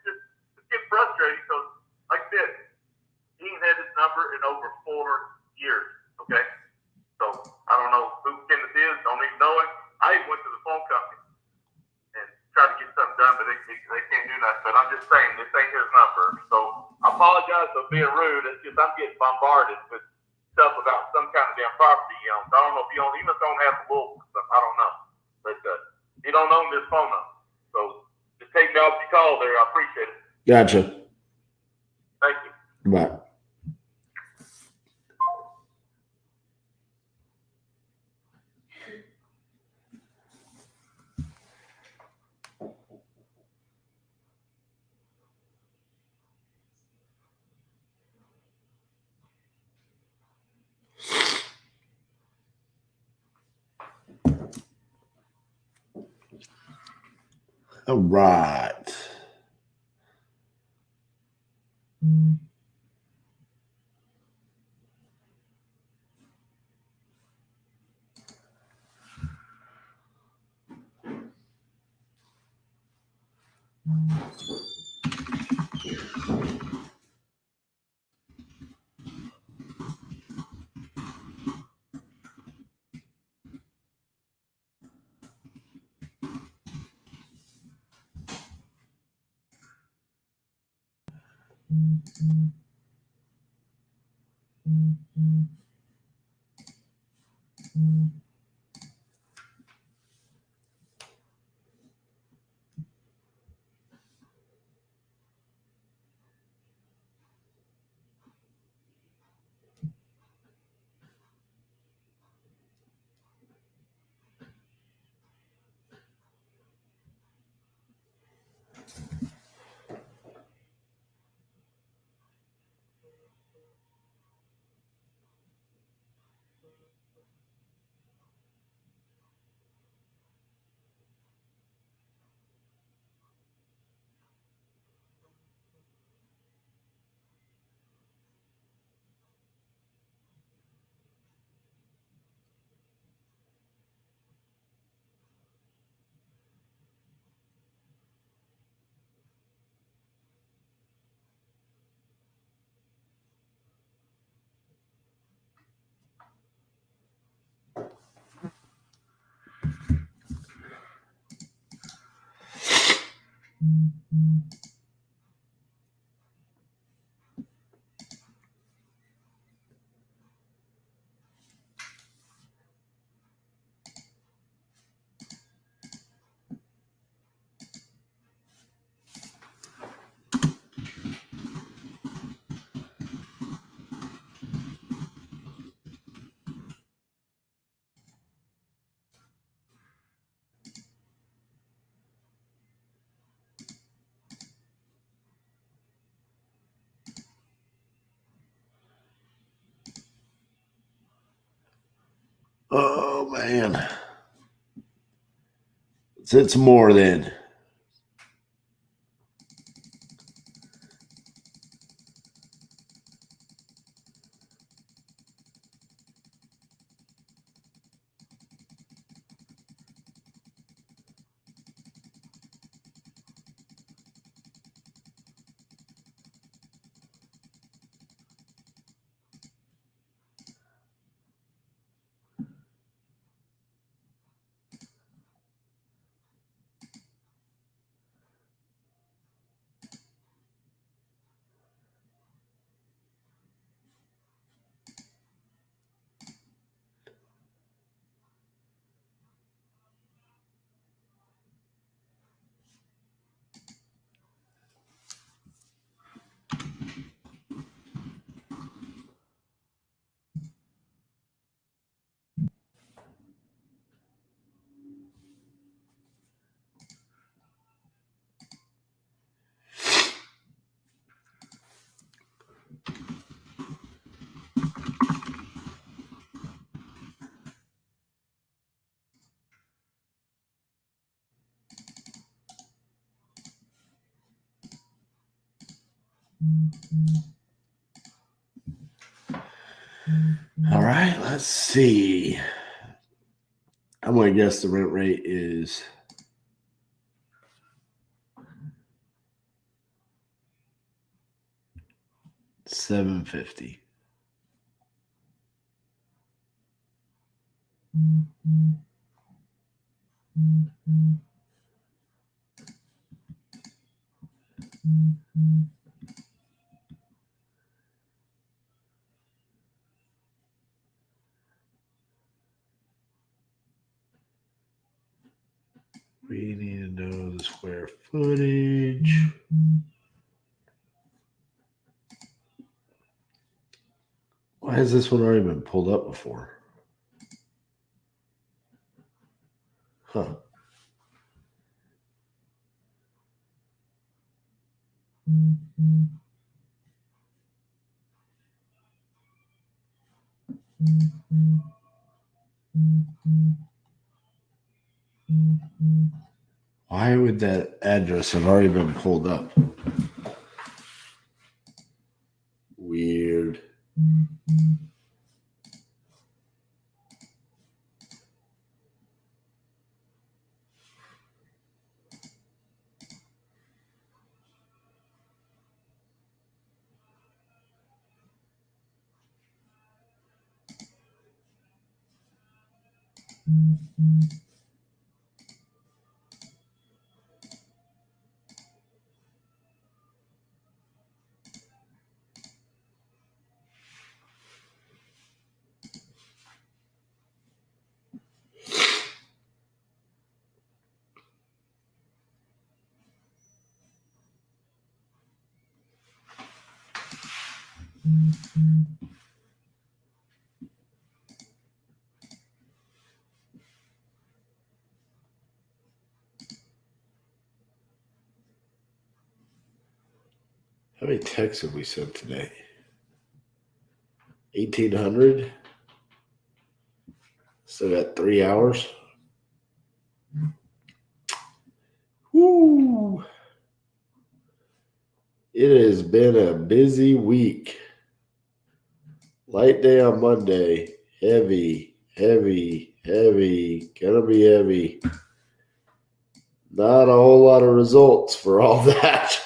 It's getting frustrating because, like I said, he ain't had his number in over 4 years, okay? So, I don't know who Kenneth is, don't even know him. I even went to the phone company and tried to get something done, but they can't do nothing. But I'm just saying, this ain't his number. So, I apologize for being rude. It's just I'm getting bombarded with stuff about some kind of damn property he owns. I don't know if he owns, he must don't have the Louisville stuff. I don't know. But he don't own this phone number. So, just take me off your call there. I appreciate it. Gotcha. Thank you. Bye. All right. Oh, man. Let's hit some more then. All right, let's see. I'm going to guess the rent rate is $750. We need to know the square footage. Why has this one already been pulled up before? Huh. Why would that address have already been pulled up? Weird. How many texts have we sent today? 1,800. Still got 3 hours. Woo! It has been a busy week. Light day on Monday. Heavy, heavy, heavy. Gonna be heavy. Not a whole lot of results for all that.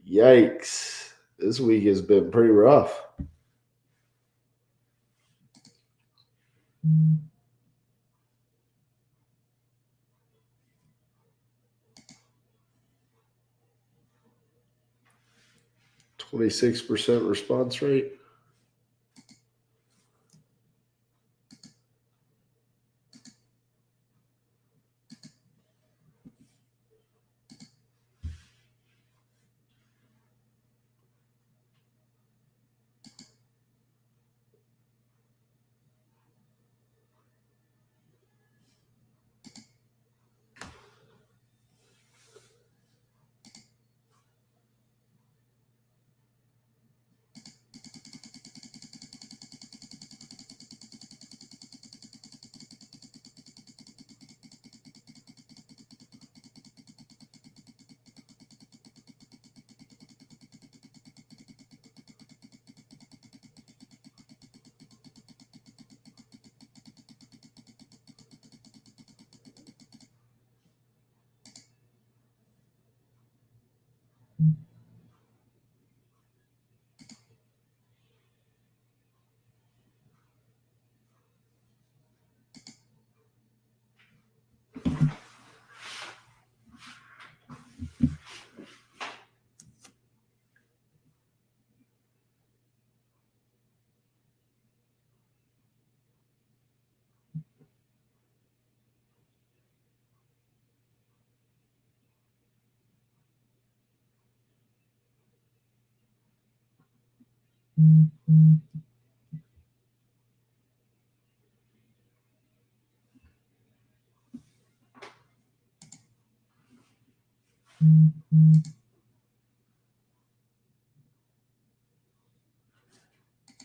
Yikes. This week has been pretty rough. %26 response rate.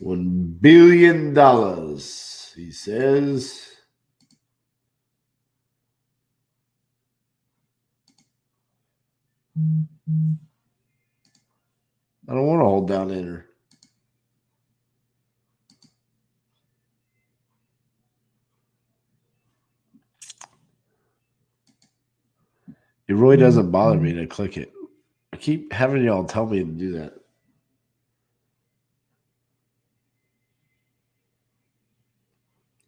$1 billion, he says. I don't want to hold down enter. It really doesn't bother me to click it. I keep having y'all tell me to do that.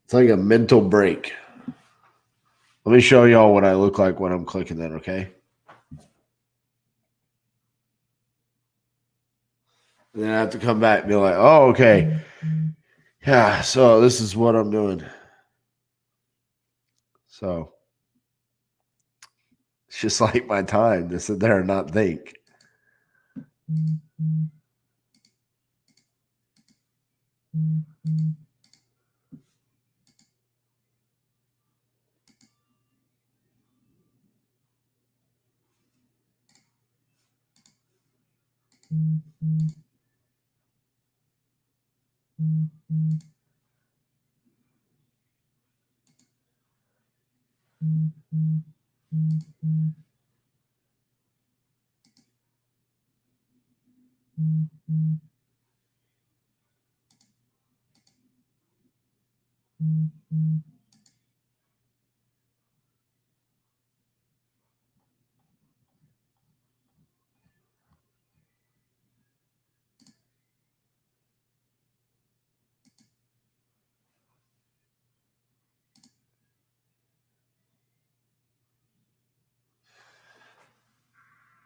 It's like a mental break. Let me show y'all what I look like when I'm clicking that, okay? And then I have to come back and be like, oh, okay. Yeah, so this is what I'm doing. So it's just like my time to sit there and not think.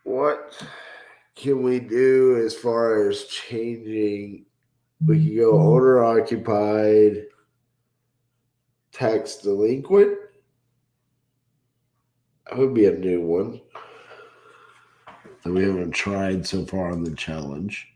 What can we do as far as changing? We can go owner occupied, tax delinquent. That would be a new one that we haven't tried so far on the challenge.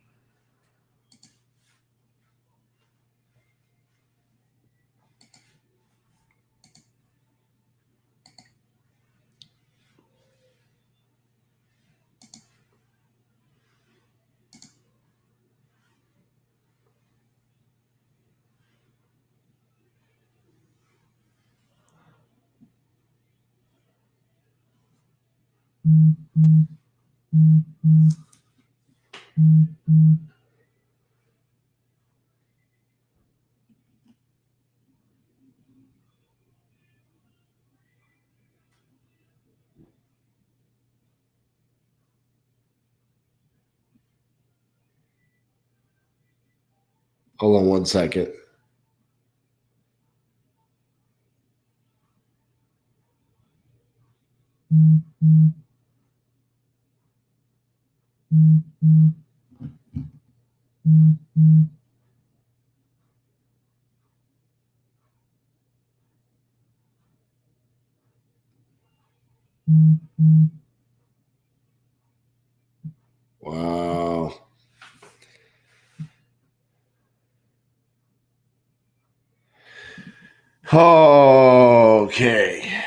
Hold on 1 second. Wow. Okay.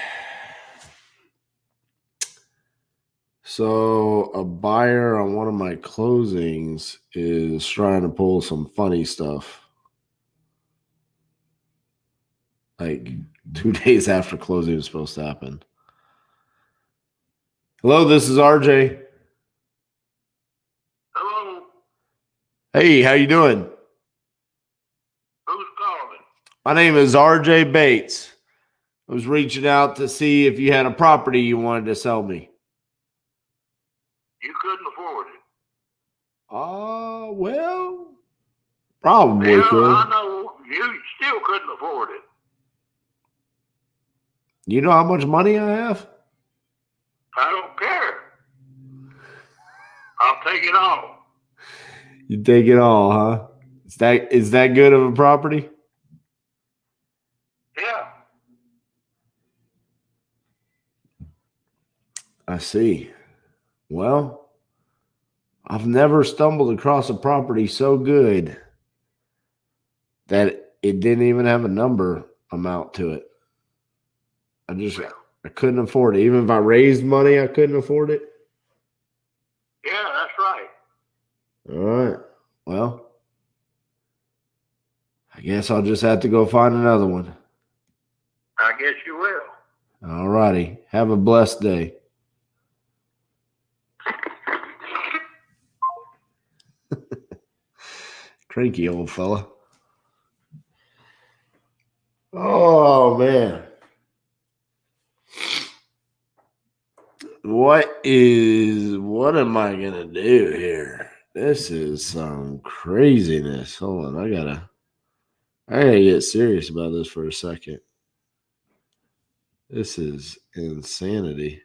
So a buyer on one of my closings is trying to pull some funny stuff. Like 2 days after closing was supposed to happen. Hello, this is RJ. Hello, Hey, how you doing? who's calling? My name is RJ Bates. I was reaching out to see if you had a property you wanted to sell me. You couldn't afford it. Well, probably Yeah, could. I know. You still couldn't afford it. You know how much money I have? I don't care. I'll take it all. You take it all, huh? Is that good of a property? Yeah. I see. Well, I've never stumbled across a property so good that it didn't even have a number amount to it. I couldn't afford it. Even if I raised money, I couldn't afford it. Yeah, that's right. All right. Well, I guess I'll just have to go find another one. I guess you will. All righty. Have a blessed day. Cranky old fella. Oh, man. What am I going to do here? This is some craziness. Hold on. I gotta get serious about this for a second. This is insanity.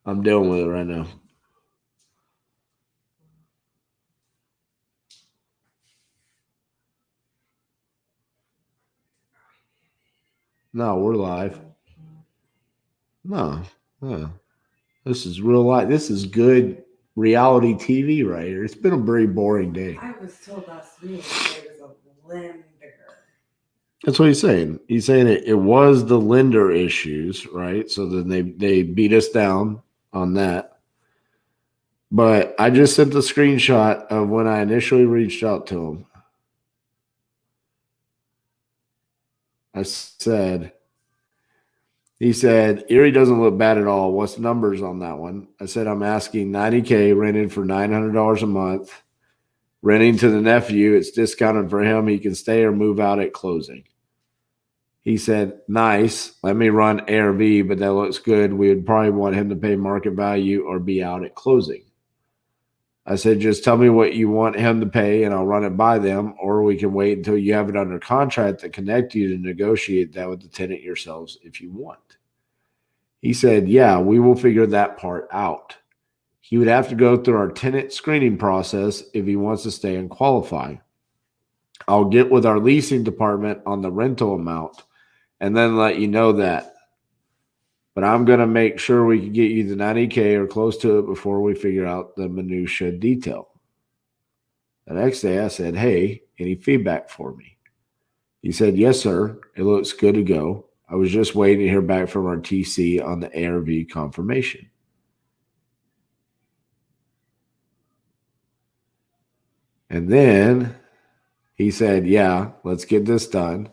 I'm dealing with it right now. No, we're live. No. This is real life. This is good reality TV right here. It's been a very boring day. I was told last week it was a lender. That's what he's saying. He's saying it was the lender issues, right? So then they beat us down on that. But I just sent the screenshot of when I initially reached out to him. He said, Erie doesn't look bad at all. What's the numbers on that one? I said, I'm asking $90K rented for $900 a month. Renting to the nephew, it's discounted for him. He can stay or move out at closing. He said, nice. Let me run ARV, but that looks good. We would probably want him to pay market value or be out at closing. I said, just tell me what you want him to pay and I'll run it by them, or we can wait until you have it under contract to connect you to negotiate that with the tenant yourselves if you want. He said, yeah, we will figure that part out. He would have to go through our tenant screening process if he wants to stay and qualify. I'll get with our leasing department on the rental amount and then let you know that. But I'm going to make sure we can get you the $90K or close to it before we figure out the minutia detail. The next day I said, hey, any feedback for me? He said, yes, sir. It looks good to go. I was just waiting to hear back from our TC on the ARV confirmation. And then he said, yeah, let's get this done.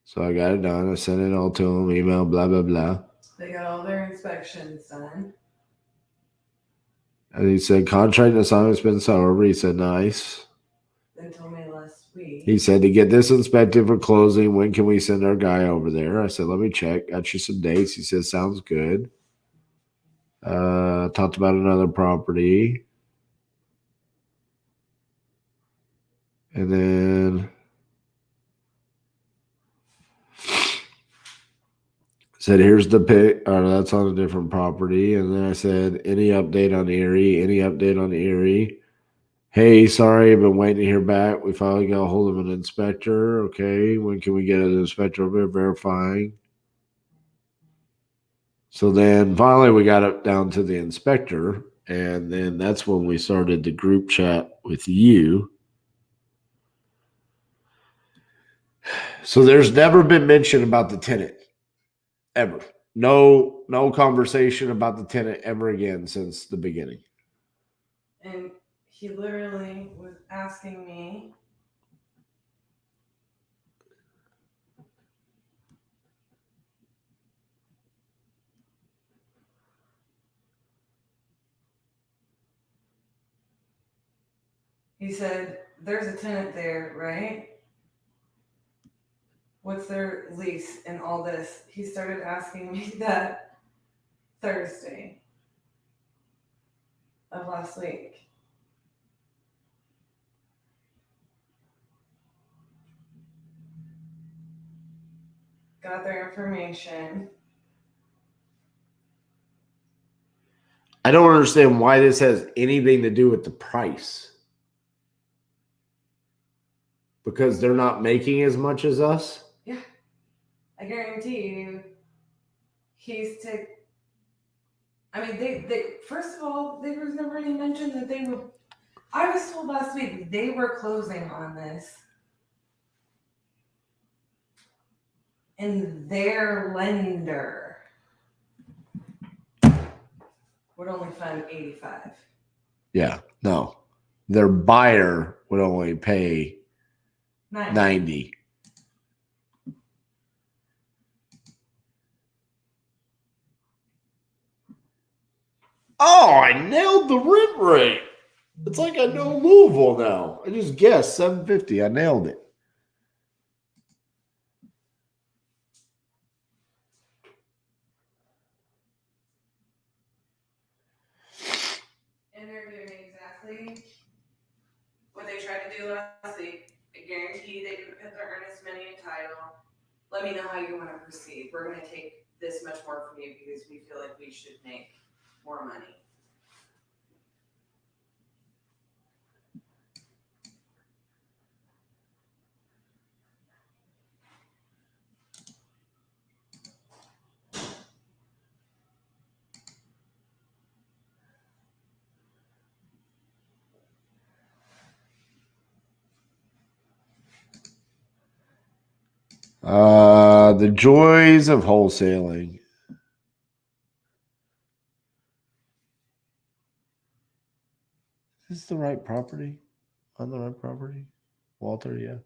So I got it done. I sent it all to him, email, blah, blah, blah. They got all their inspections done. And he said, contract and assignment's been sent over. He said, nice. They told me last week. He said, to get this inspected for closing, when can we send our guy over there? I said, let me check. Got you some dates. He said, sounds good. Talked about another property. And then said, here's the pic. That's on a different property. And then I said, any update on Erie? Any update on Erie? Hey, sorry, I've been waiting to hear back. We finally got a hold of an inspector. Okay, when can we get an inspector over there verifying? So then finally we got it down to the inspector. And then that's when we started the group chat with you. So there's never been mention about the tenant. Ever. No conversation about the tenant ever again since the beginning. And he literally was asking me, he said, there's a tenant there, right? What's their lease and all this? He started asking me that Thursday of last week. Got their information. I don't understand why this has anything to do with the price. Because they're not making as much as us? Yeah. I guarantee you, they first of all, there was never any mention that they were, I was told last week they were closing on this. And their lender would only fund 85. Yeah, no. Their buyer would only pay 90. Oh, I nailed the rent rate. It's like I know Louisville now. I just guessed $750. I nailed it. And they're doing exactly what they tried to do last week. I guarantee they didn't put their earnest money in title. Let me know how you want to proceed. We're going to take this much more from you because we feel like we should make more money. The joys of wholesaling. Is this the right property? On the right property? Walter, yeah.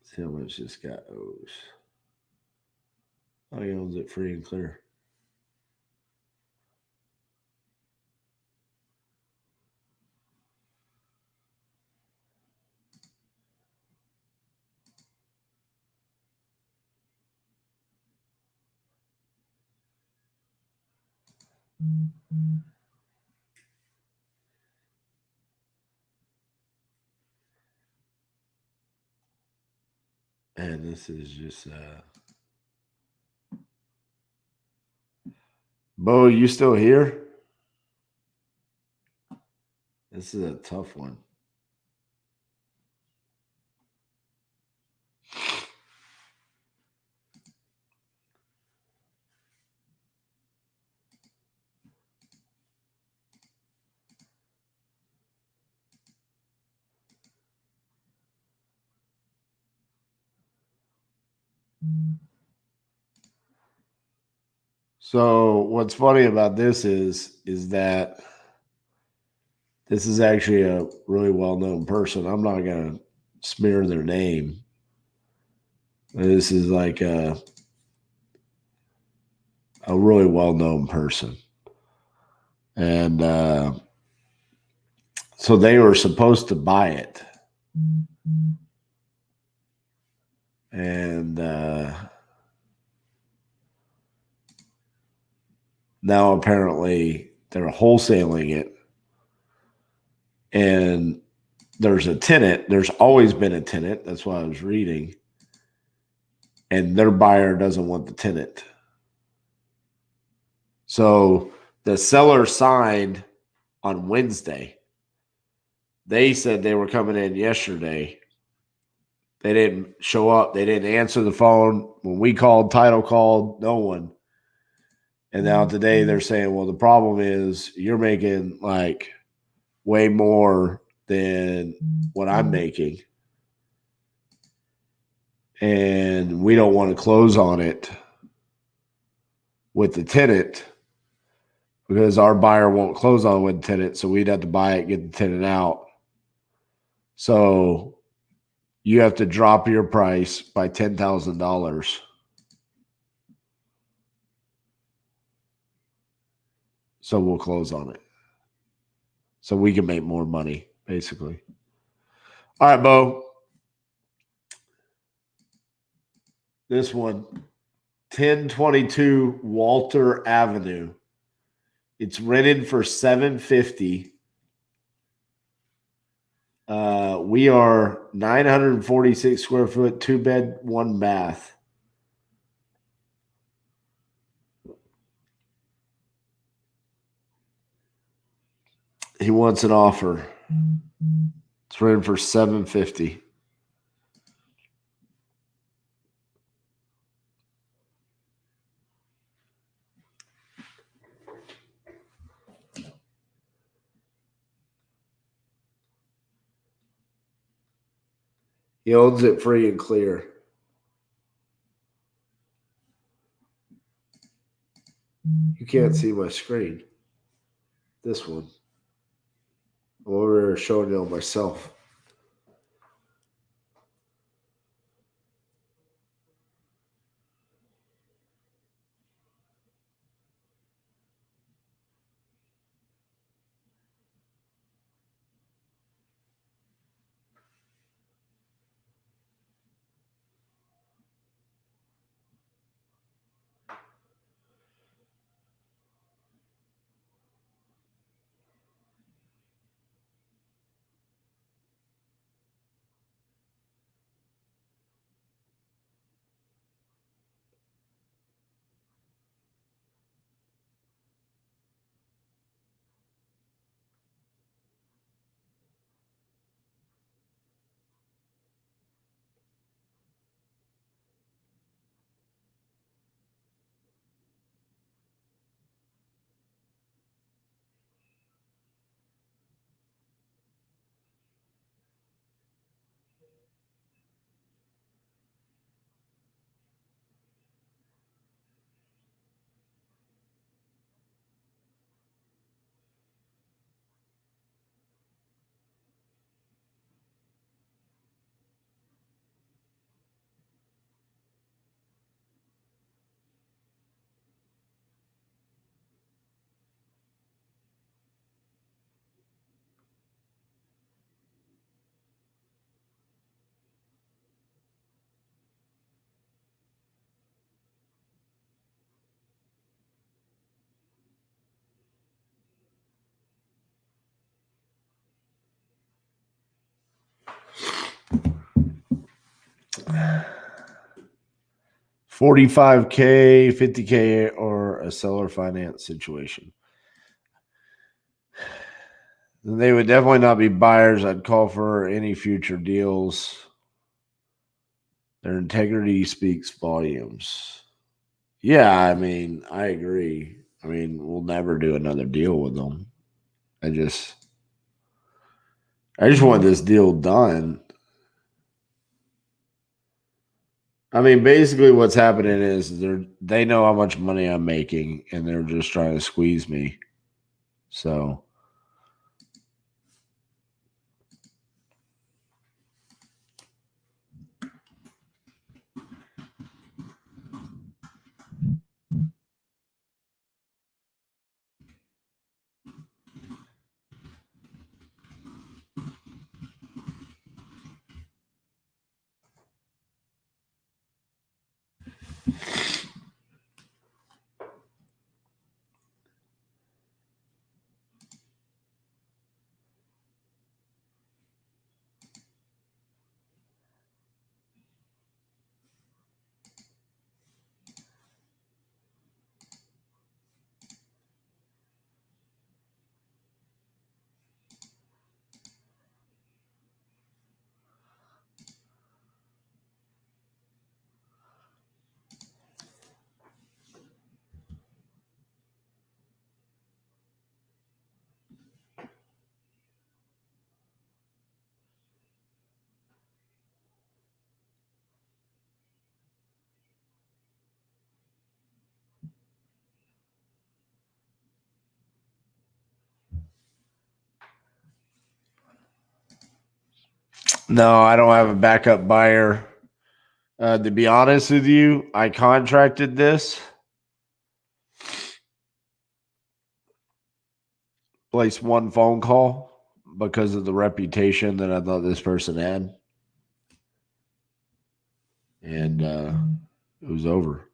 See how much this guy owes. Oh, he owns it free and clear. And this is just Bo, you still here? This is a tough one. So what's funny about this is that this is actually a really well-known person. I'm not going to smear their name. This is like a really well-known person. And so they were supposed to buy it. And now apparently they're wholesaling it. And there's a tenant. There's always been a tenant. That's what I was reading. And their buyer doesn't want the tenant. So the seller signed on Wednesday. They said they were coming in yesterday. They didn't show up. They didn't answer the phone. When we called, title called, no one. And now today they're saying, well, the problem is you're making like way more than what I'm making. And we don't want to close on it with the tenant because our buyer won't close on it with the tenant. So we'd have to buy it, get the tenant out. So you have to drop your price by $10,000. So we'll close on it. So we can make more money, basically. All right, Bo. This one, 1022 Walter Avenue. It's rented for $750. We are 946 square foot, 2-bed, 1 bath. He wants an offer. It's rented for $750. He owns it free and clear. You can't see my screen. This one. I'm over here showing it on myself. $45K, $50K, or a seller finance situation. They would definitely not be buyers. I'd call for any future deals. Their integrity speaks volumes. Yeah, I mean, I agree. I mean, we'll never do another deal with them. I just want this deal done. I mean, basically what's happening is they know how much money I'm making and they're just trying to squeeze me. So no, I don't have a backup buyer. To be honest with you, I contracted this. Placed one phone call because of the reputation that I thought this person had. And it was over.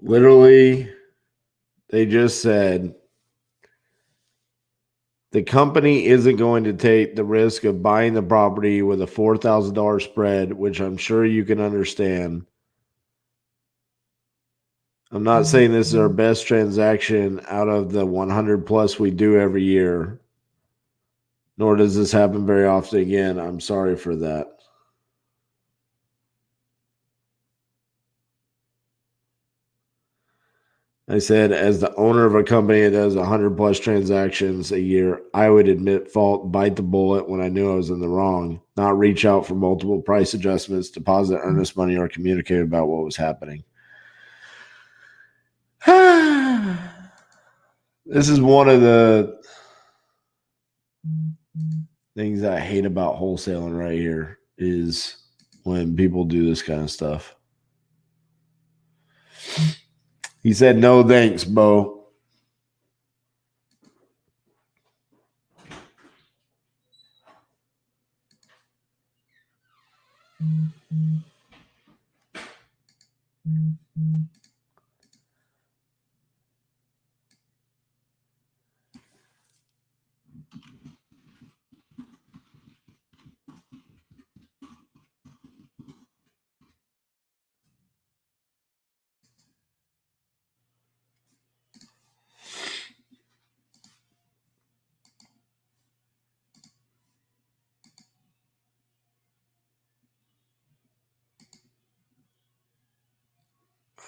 Literally, they just said the company isn't going to take the risk of buying the property with a $4,000 spread, which I'm sure you can understand. I'm not saying this is our best transaction out of the 100 plus we do every year, nor does this happen very often again. I'm sorry for that. I said, as the owner of a company that does 100 plus transactions a year, I would admit fault, bite the bullet when I knew I was in the wrong, not reach out for multiple price adjustments, deposit earnest money, or communicate about what was happening. This is one of the things I hate about wholesaling right here is when people do this kind of stuff. He said, no thanks, Bo.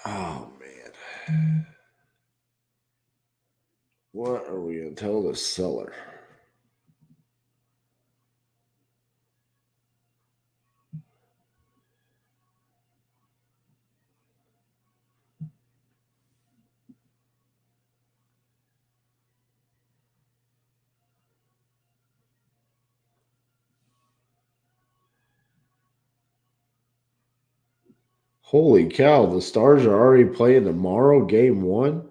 Oh, man. What are we going to tell the seller? Holy cow, the Stars are already playing tomorrow, game 1?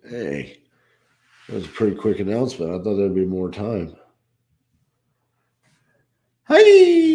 Hey, that was a pretty quick announcement. I thought there'd be more time. Hey!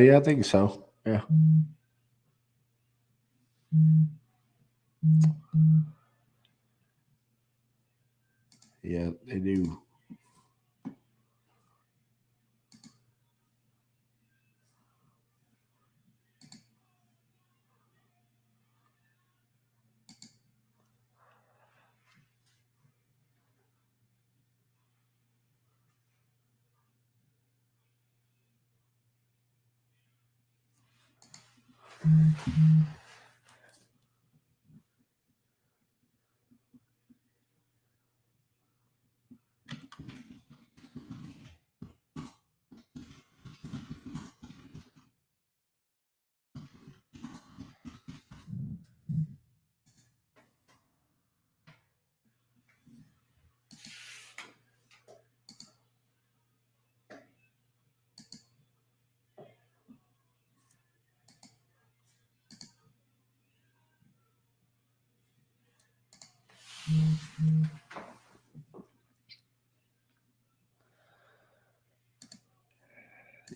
Yeah, I think so. Yeah. Yeah, they do.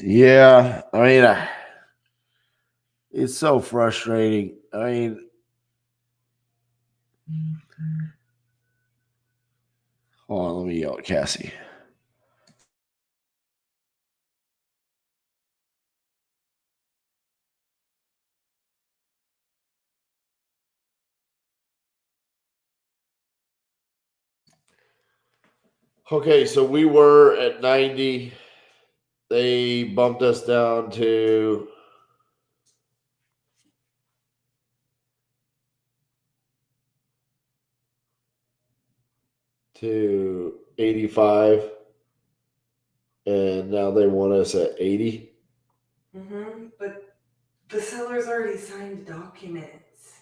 Yeah, I mean, it's so frustrating. I mean, hold on, let me yell at Cassie. Okay, so we were at 90. They bumped us down to to 85, and now they want us at 80. But the seller's already signed documents,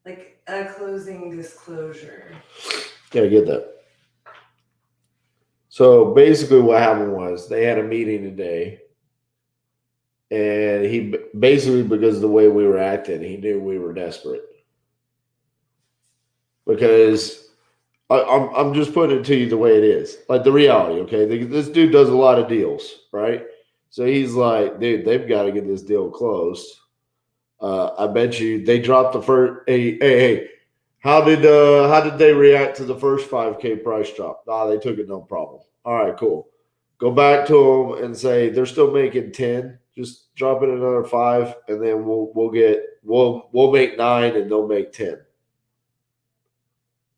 like a closing disclosure. Yeah, I get that. So basically, what happened was they had a meeting today, and he basically, because of the way we were acting, he knew we were desperate. Because I'm just putting it to you the way it is, like the reality. Okay, this dude does a lot of deals, right? So he's like, dude, they've got to get this deal closed. I bet you they dropped the first. Hey, how did they react to the first 5K price drop? They took it no problem. All right, cool. Go back to them and say they're still making 10. Just drop it another 5, and then we'll make 9, and they'll make 10.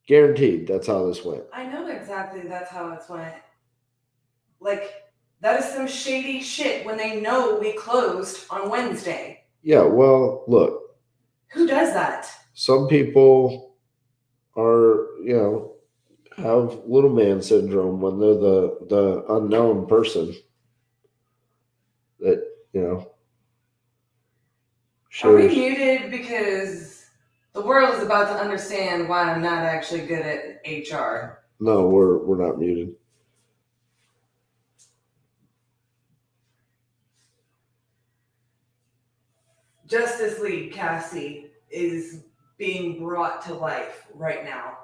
Guaranteed. That's how this went. I know exactly that's how it's went. Like, that is some shady shit when they know we closed on Wednesday. Yeah, well, look. Who does that? Some people are, have little man syndrome when they're the unknown person that, Are we shares. muted because the world is about to understand why I'm not actually good at HR? No, we're not muted. Justice League Cassie is being brought to life right now.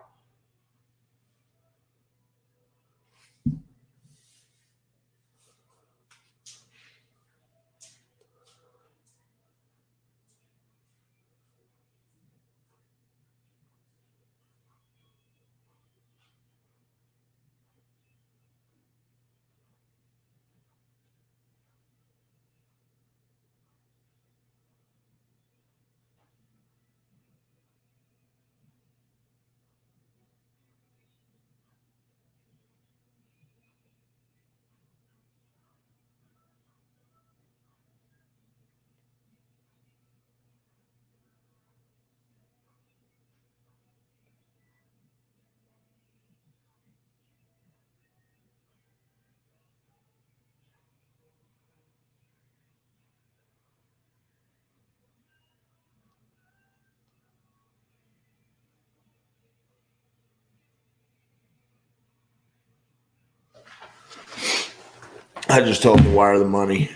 I just told them to wire the money.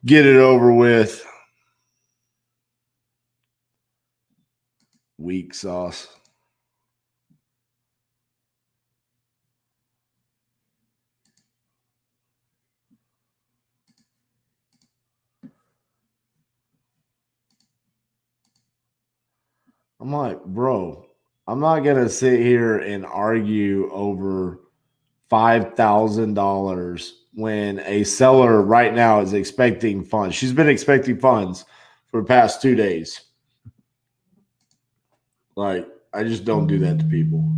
Get it over with. Weak sauce. I'm like, bro, I'm not going to sit here and argue over $5,000 when a seller right now is expecting funds. She's been expecting funds for the past 2 days. Like, I just don't do that to people.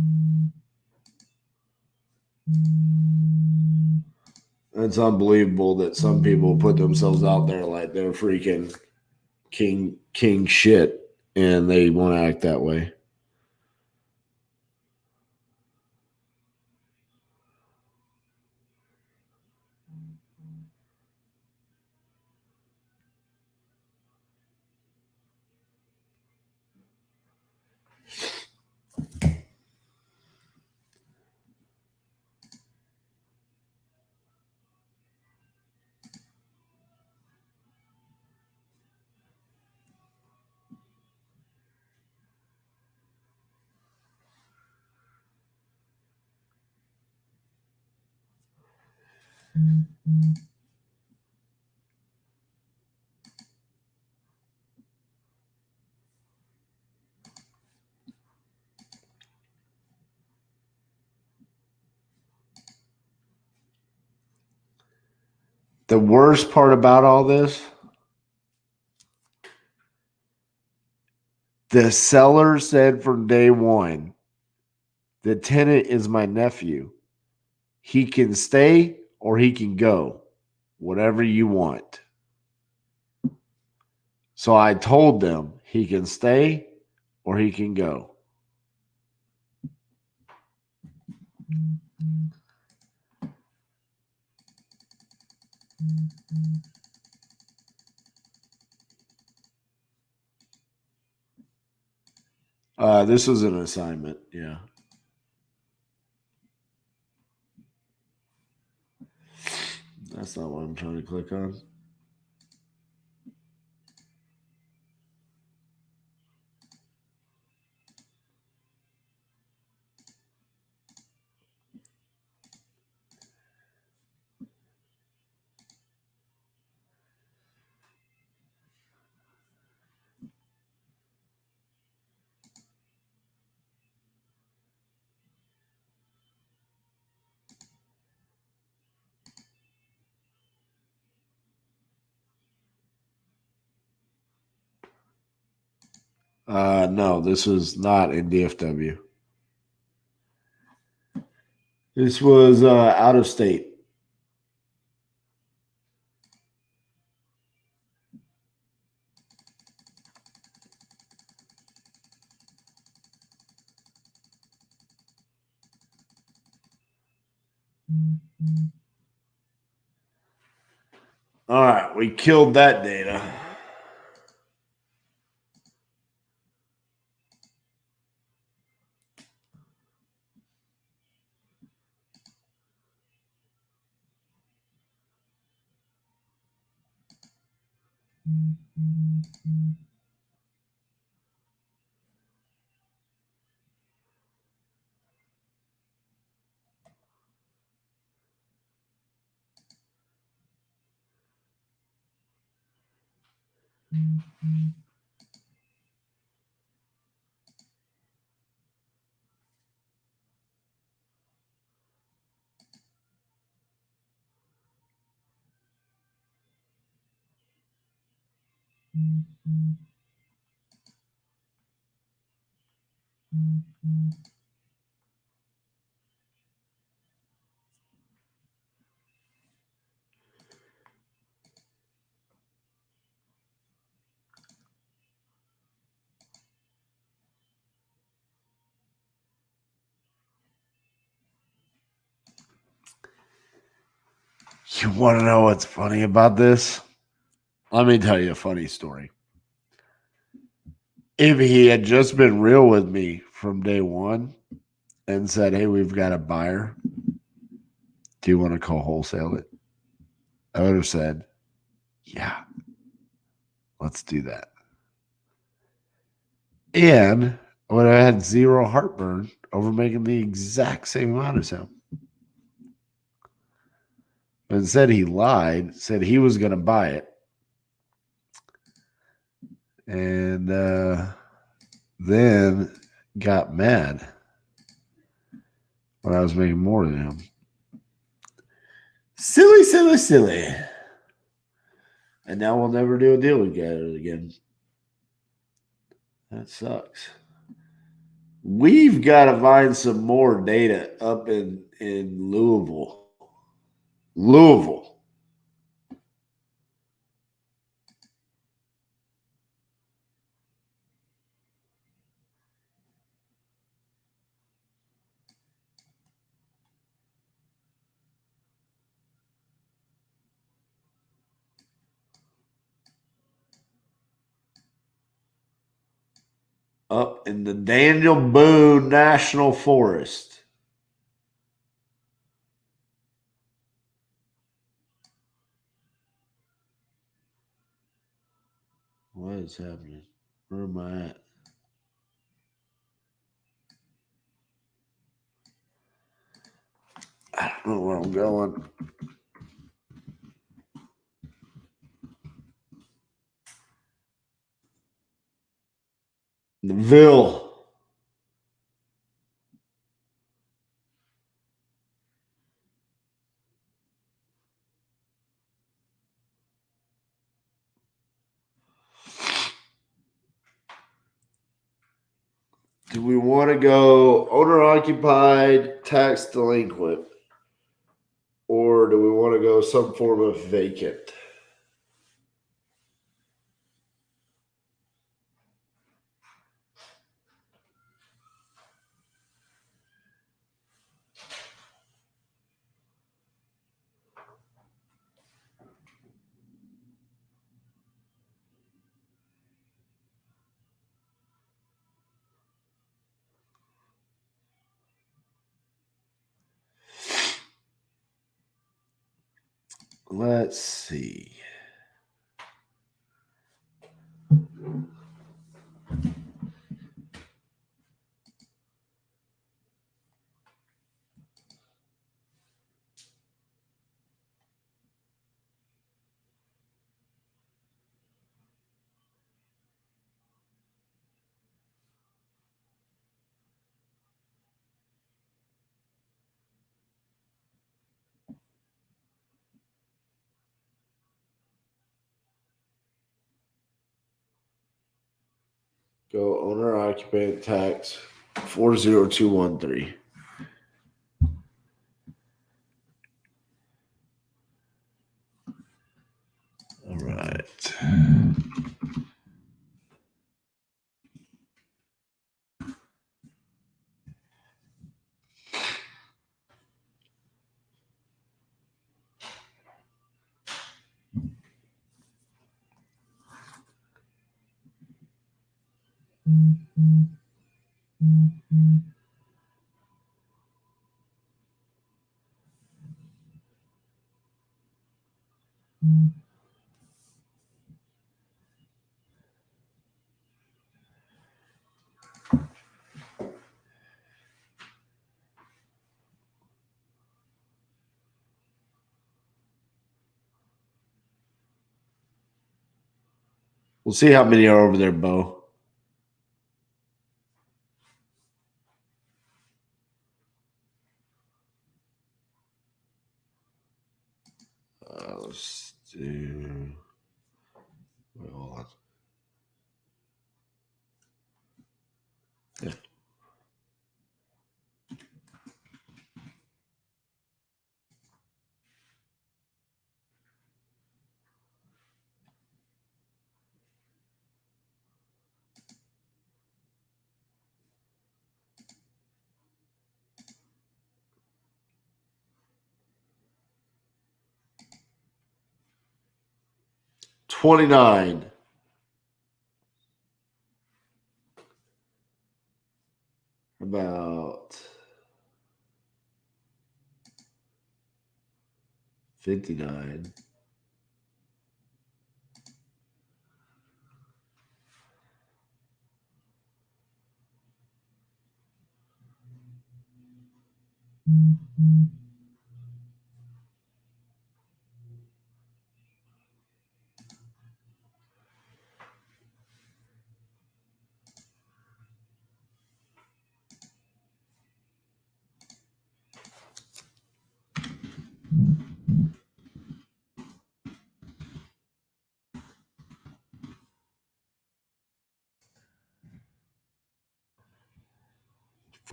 It's unbelievable that some people put themselves out there like they're freaking king shit, and they want to act that way. The worst part about all this, the seller said from day one, The tenant is my nephew. He can stay or he can go. Whatever you want. So I told them he can stay or he can go. This was an assignment, yeah. That's not what I'm trying to click on. No, this was not in DFW. This was out of state. All right, we killed that data. You want to know what's funny about this? Let me tell you a funny story. If he had just been real with me from day one and said, hey, we've got a buyer. Do you want to call wholesale it? I would have said, yeah, let's do that. And I would have had zero heartburn over making the exact same amount as him. But instead, he lied, said he was going to buy it. And then got mad when I was making more than him. Silly, silly, silly. And now we'll never do a deal together again. That sucks. We've got to find some more data up in Louisville. Louisville. Up in the Daniel Boone National Forest. What is happening? Where am I at? I don't know where I'm going. The Ville. Do we want to go owner occupied, tax delinquent? Or do we want to go some form of vacant? Let's see. Go owner occupant tax 40213. All right. We'll see how many are over there, Bo. Let's do. Wait, hold on. Yeah. $29. About 59.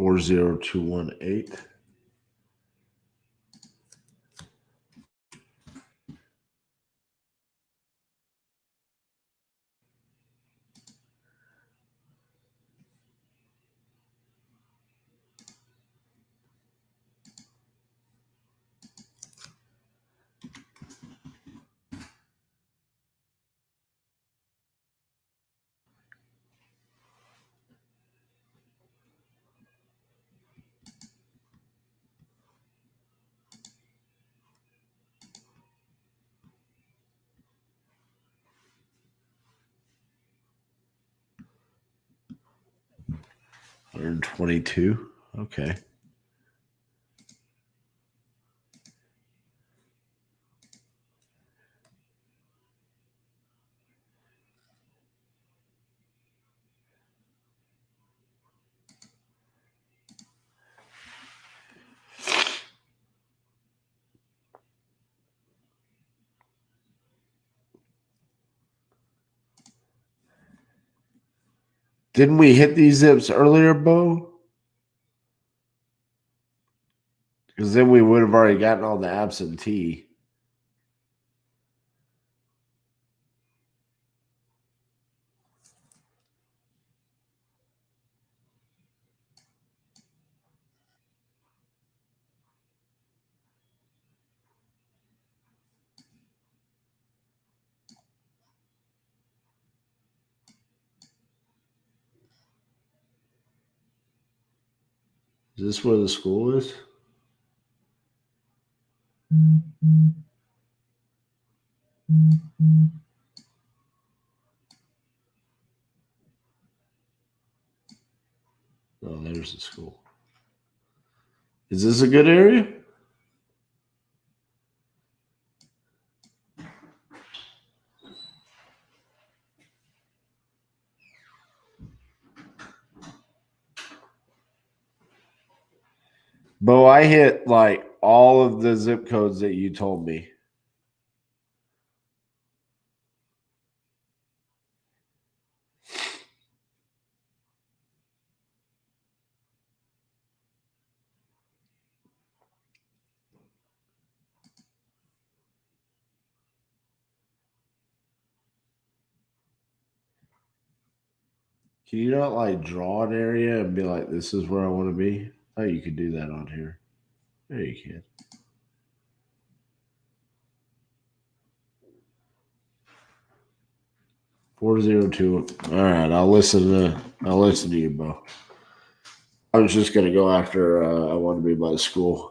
$40218. $122. Okay. Didn't we hit these zips earlier, Bo? Because then we would have already gotten all the absentee. Is this where the school is? Oh, there's the school. Is this a good area? Bo, I hit like all of the zip codes that you told me. Can you not like draw an area and be like, this is where I want to be? Oh, you could do that on here. Yeah, you can. $402. All right, I'll listen to you, Bo. I was just gonna go after I want to be by the school.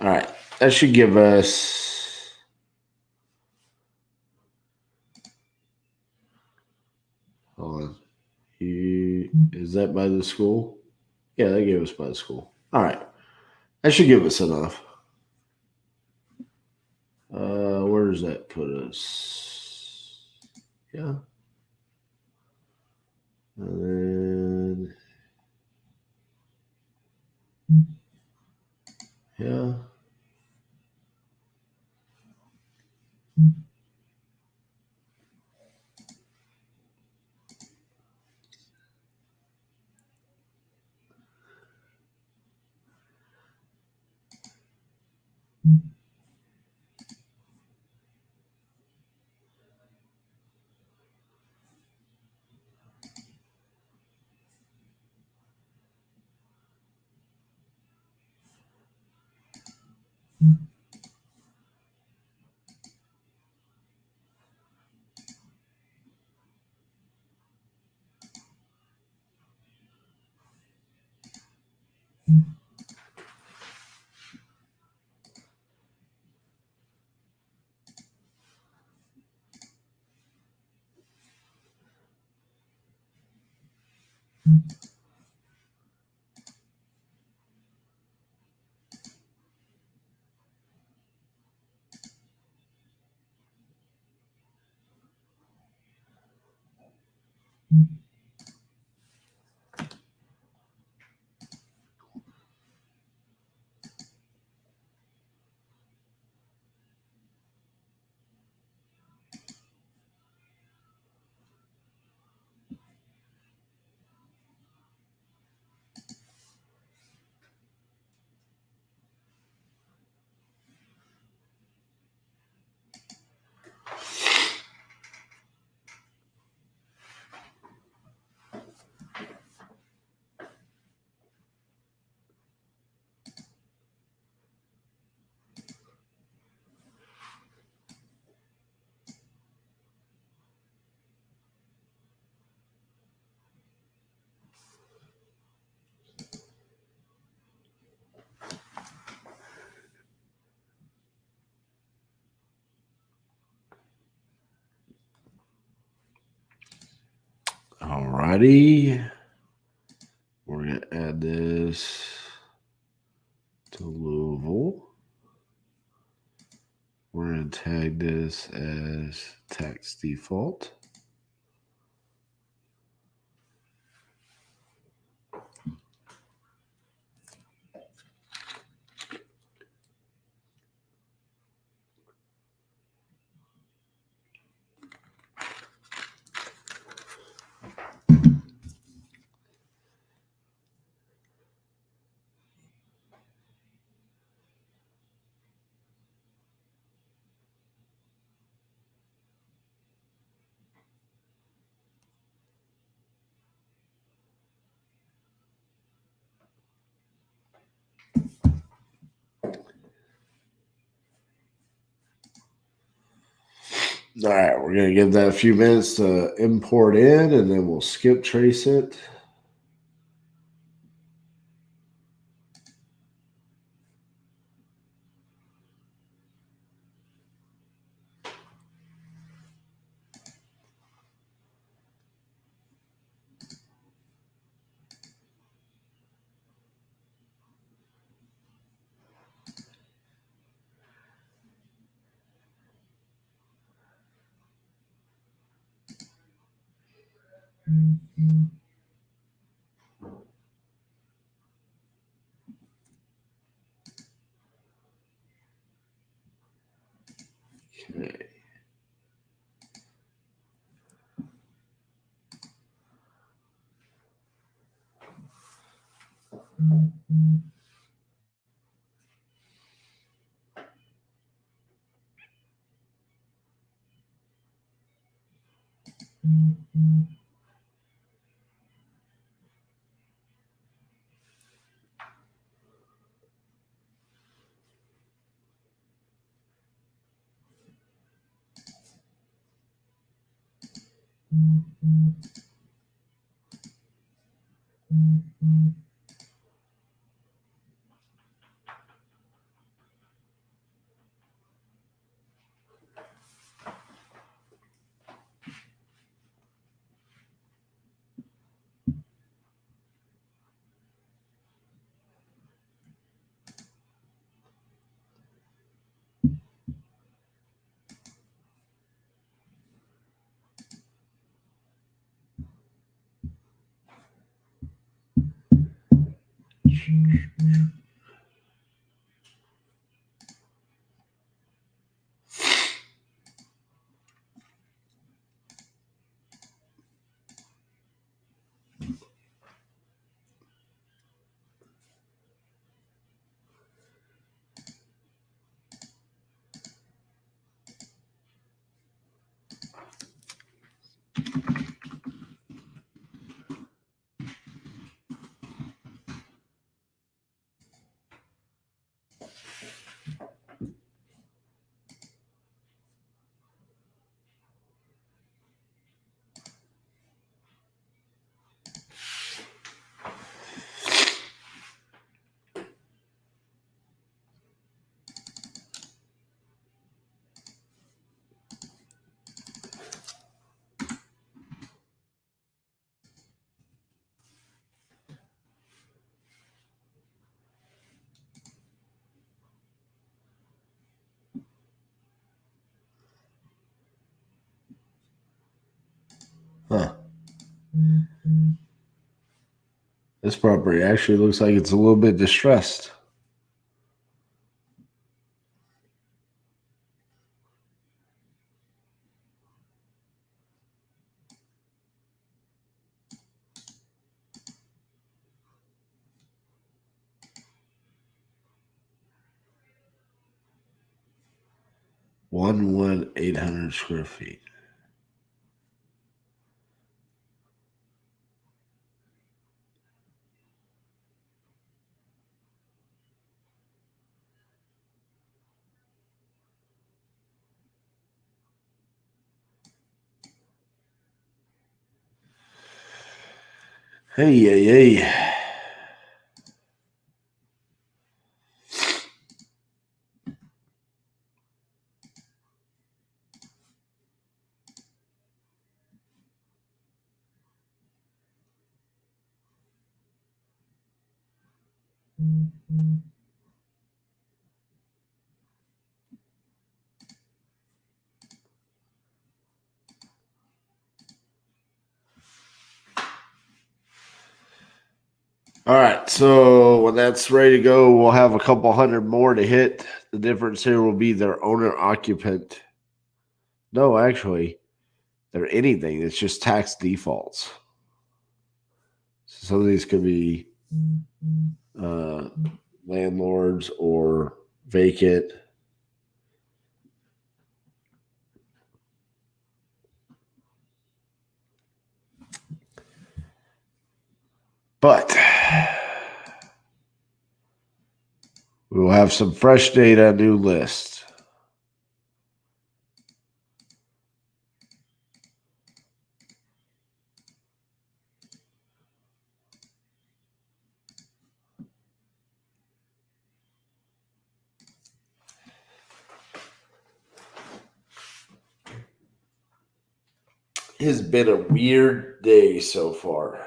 All right, that should give us. Hold on. Is that by the school? Yeah, they gave us by the school. All right, that should give us enough. Where does that put us? Yeah. And then, yeah. Alrighty. We're going to add this to Louisville. We're going to tag this as tax default. All right, we're going to give that a few minutes to import in, and then we'll skip trace it. Okay. Huh. This property actually looks like it's a little bit distressed. One 800 square feet. Hey, hey, hey. All right, so when that's ready to go, we'll have a couple hundred more to hit. The difference here will be their owner occupant. No, actually, they're anything. It's just tax defaults. So some of these could be landlords or vacant. But we will have some fresh data, new list. It has been a weird day so far.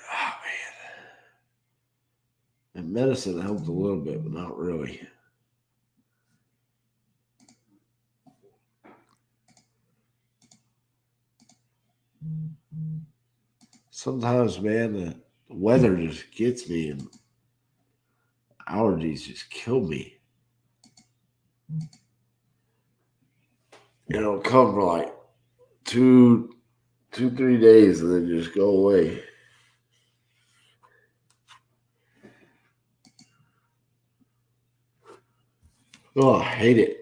Oh, man. And medicine helped a little bit, but not really. Sometimes, man, the weather just gets me and allergies just kill me. It'll come for like 3 days and then just go away. Oh, I hate it.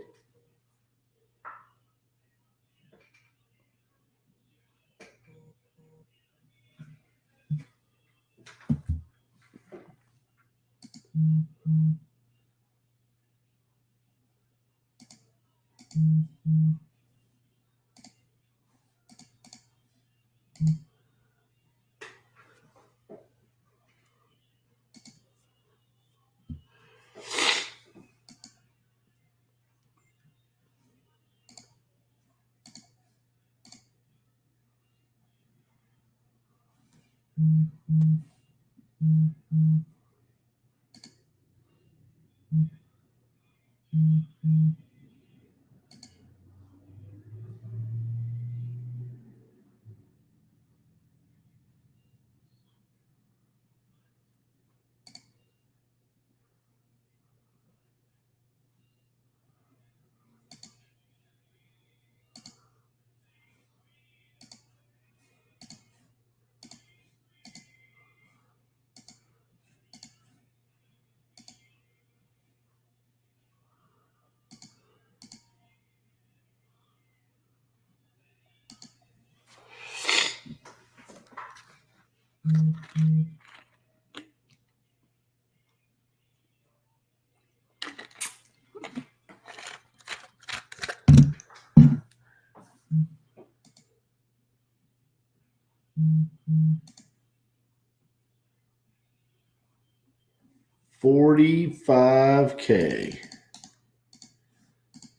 $45K.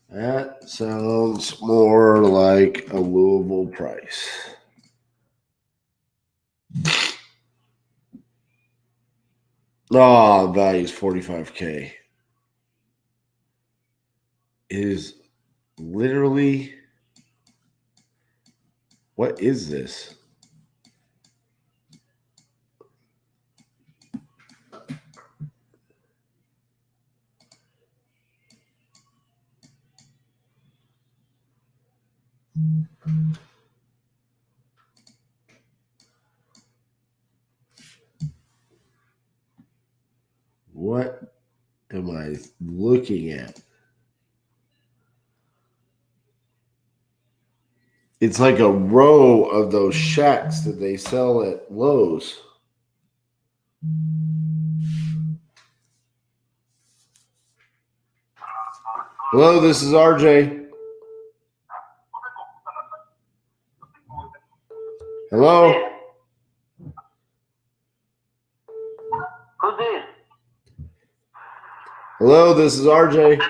That sounds more like a Louisville price. Oh, the value is 45K. It is literally, what is this? What am I looking at? It's like a row of those shacks that they sell at Lowe's. Hello, this is RJ. Hello? Who's this? Hello, this is RJ. Yes,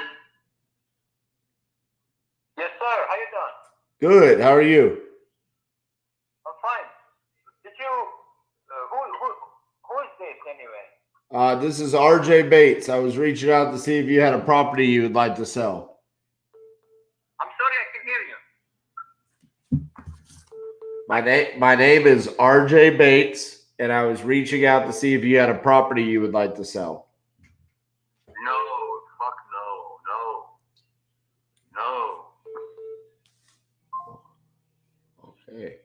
sir. How you doing? Good. How are you? I'm fine. Did you? Who is this anyway? This is RJ Bates. I was reaching out to see if you had a property you would like to sell. I'm sorry, I can hear you. My name is RJ Bates, and I was reaching out to see if you had a property you would like to sell. No, fuck no. Okay.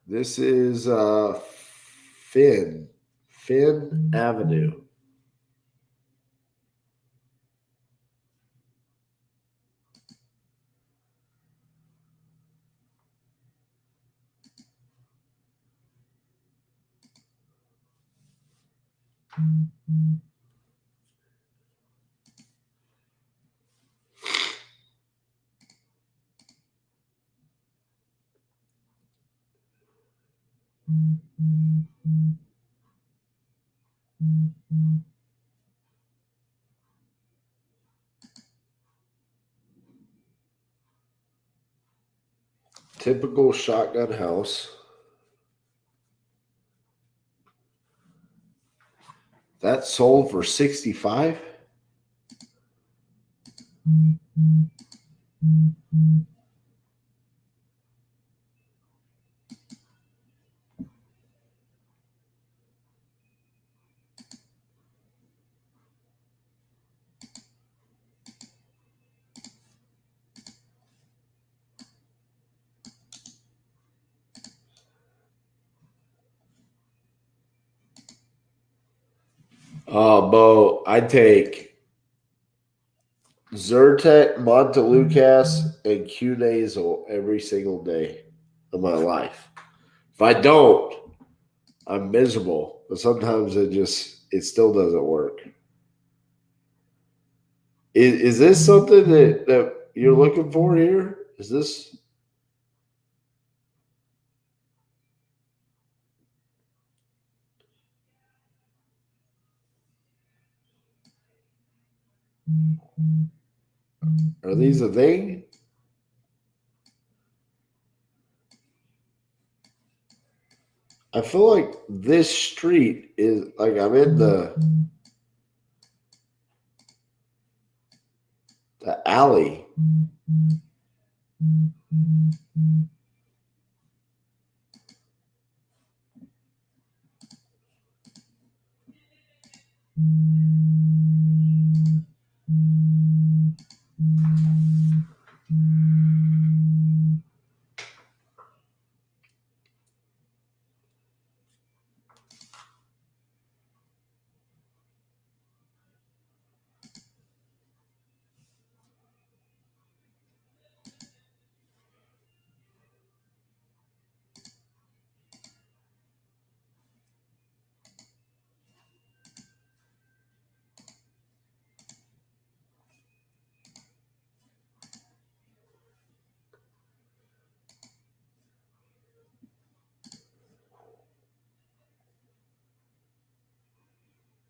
This is Finn Avenue. Typical shotgun house. That sold for 65. Bo, I take Zyrtec, Montelukast, and Q-Nasal every single day of my life. If I don't, I'm miserable. But sometimes it still doesn't work. Is this something that you're looking for here? Is this? Are these a thing? I feel like this street is like I'm in the alley.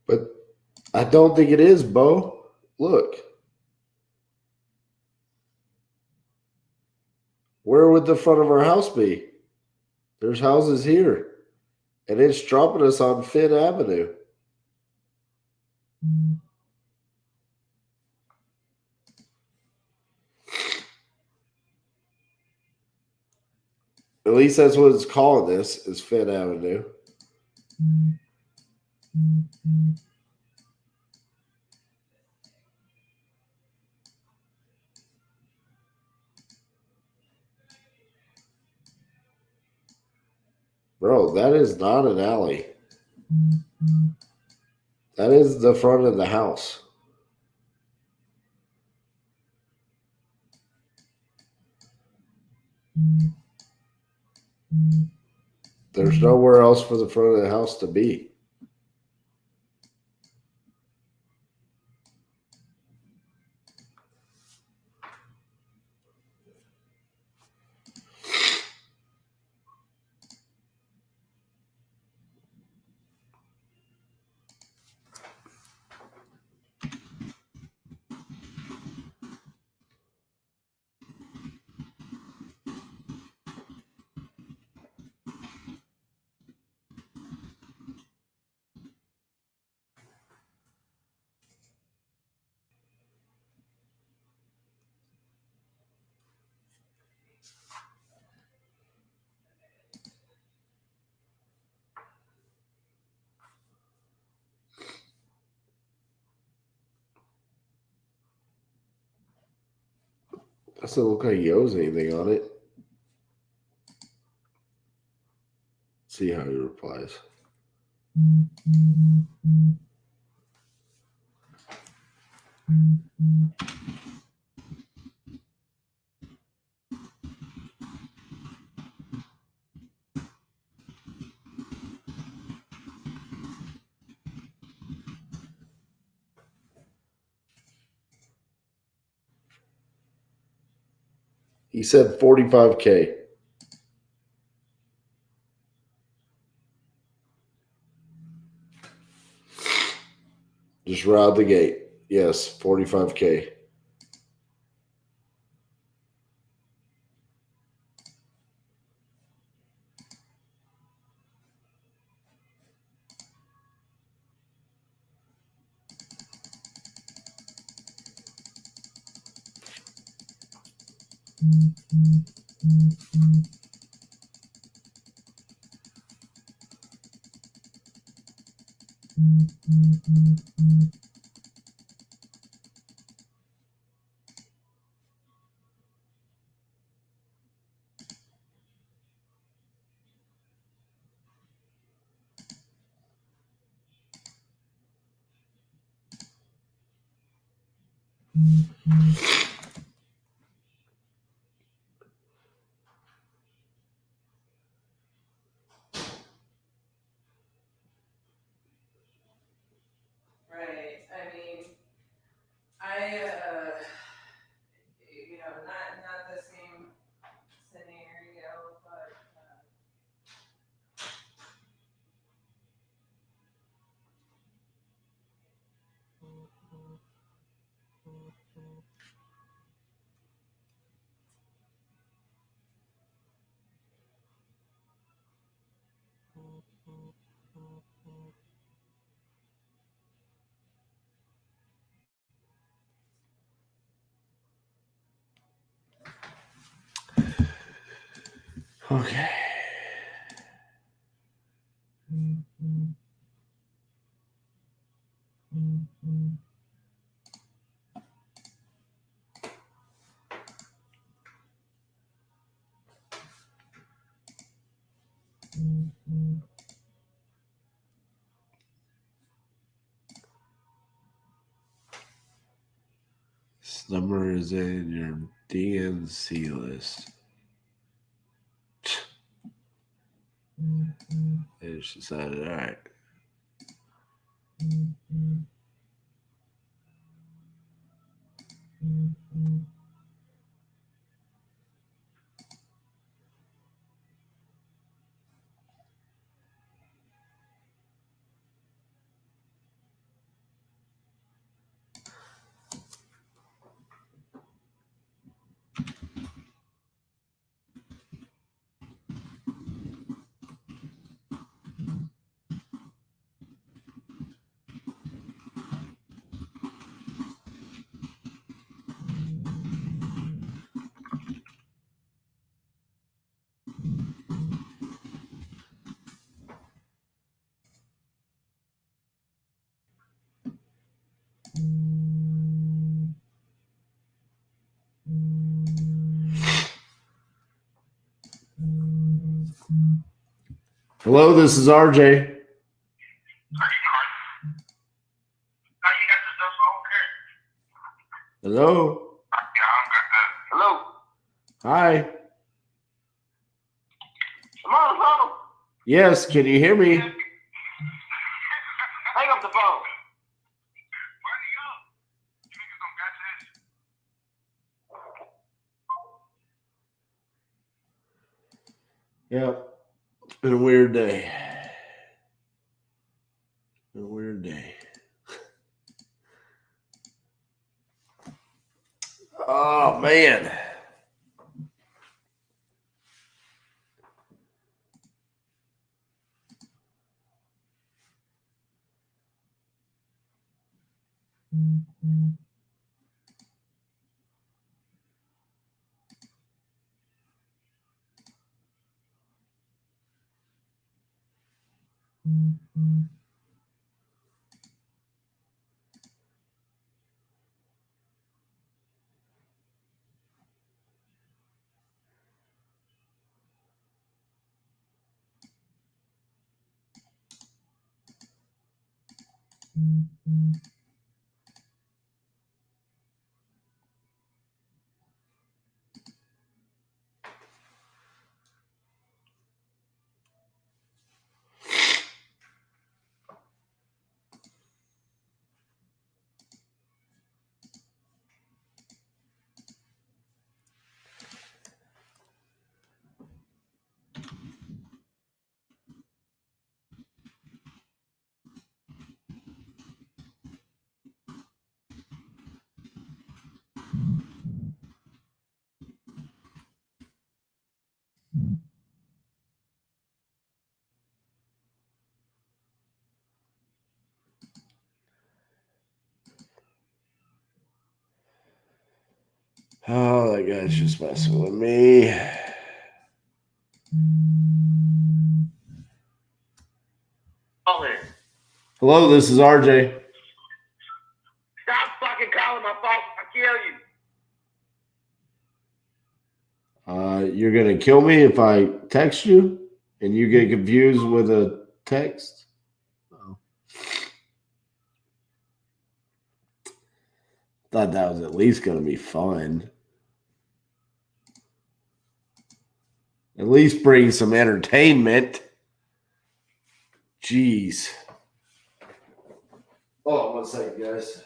But I don't think it is, Bo. Look. Where would the front of our house be? There's houses here. And it's dropping us on Finn Avenue. At least that's what it's calling this, is Fifth Avenue. Bro, that is not an alley. That is the front of the house. There's nowhere else for the front of the house to be. Doesn't look like he owes anything on it. See how he replies. He said 45K. Just right out the gate. Yes, 45K. Right. I mean, not the same scenario, but. Okay. This number is in your DNC list. They just decided, all right. Hello, this is RJ. Hello. Hello. Hi. Hello. Yes, can you hear me? Hang up the phone. Yeah. It's been a weird day. A weird day. Oh, man. Oh, that guy's just messing with me. Hello, this is RJ. Stop fucking calling my phone. I'll kill you. You're gonna kill me if I text you and you get confused with a text? Oh. Thought that was at least gonna be fun. At least bring some entertainment. Jeez. Hold on 1 second, guys.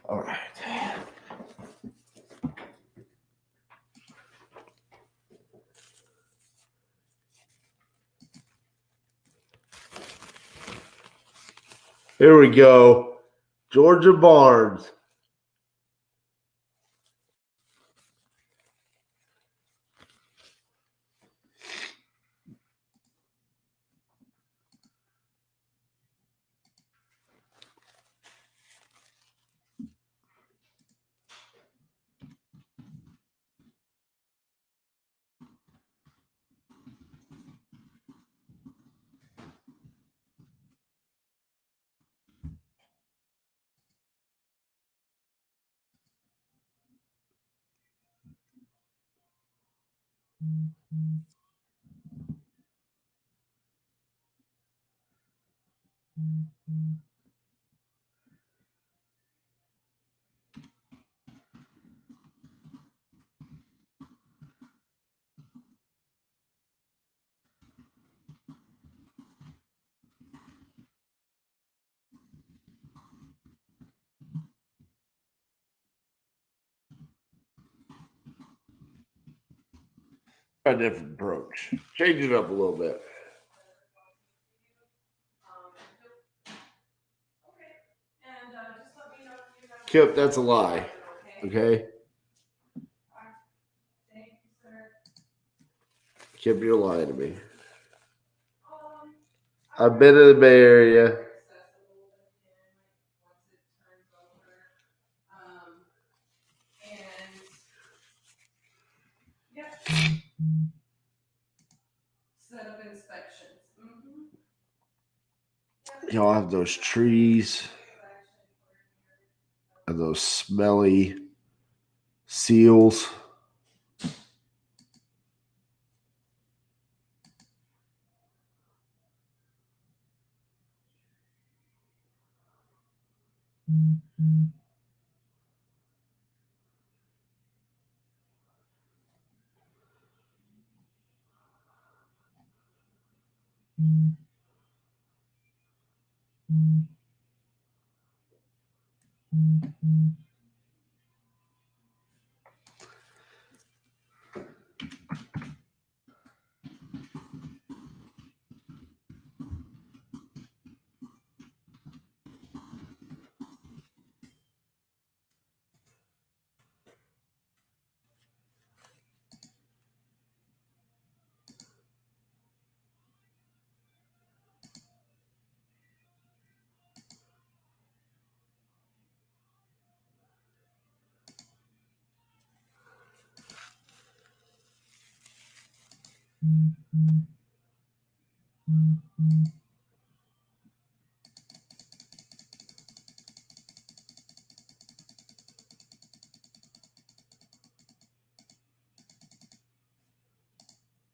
All right. Here we go. Georgia Barnes. A different approach. Change it up a little bit. Kip, that's a lie. Okay? Kip, you're lying to me. I've been in the Bay Area. Set up inspections. Y'all have those trees and those smelly seals.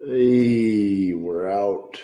Hey, we're out.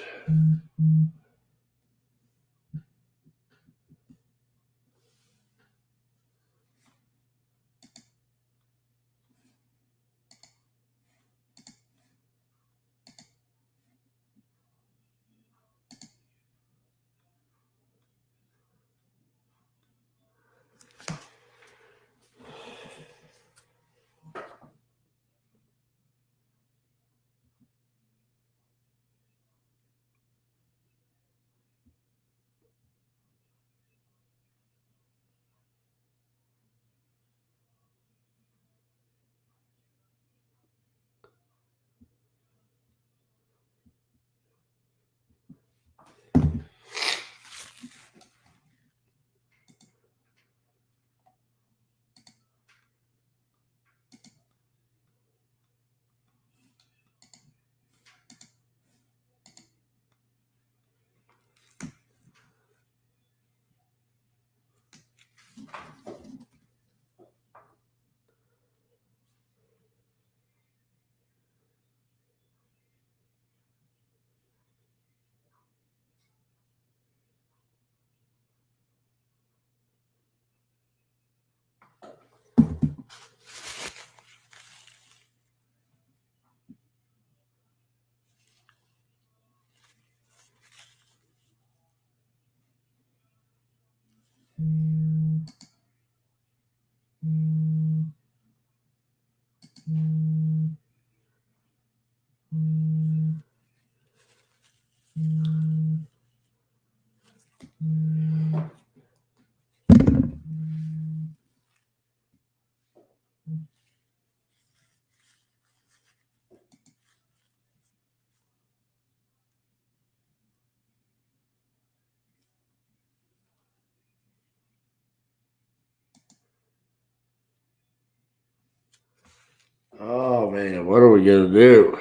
Oh man, what are we gonna do?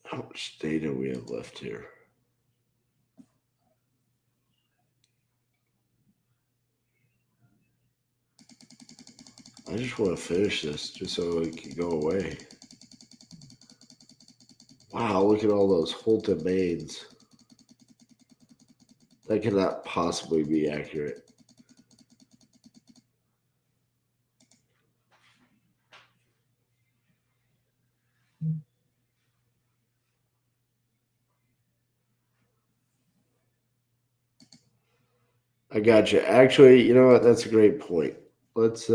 How much data we have left here? I just want to finish this just so it can go away. Wow, look at all those Holton mains. That cannot possibly be accurate. I got you. Actually, you know what? That's a great point. Let's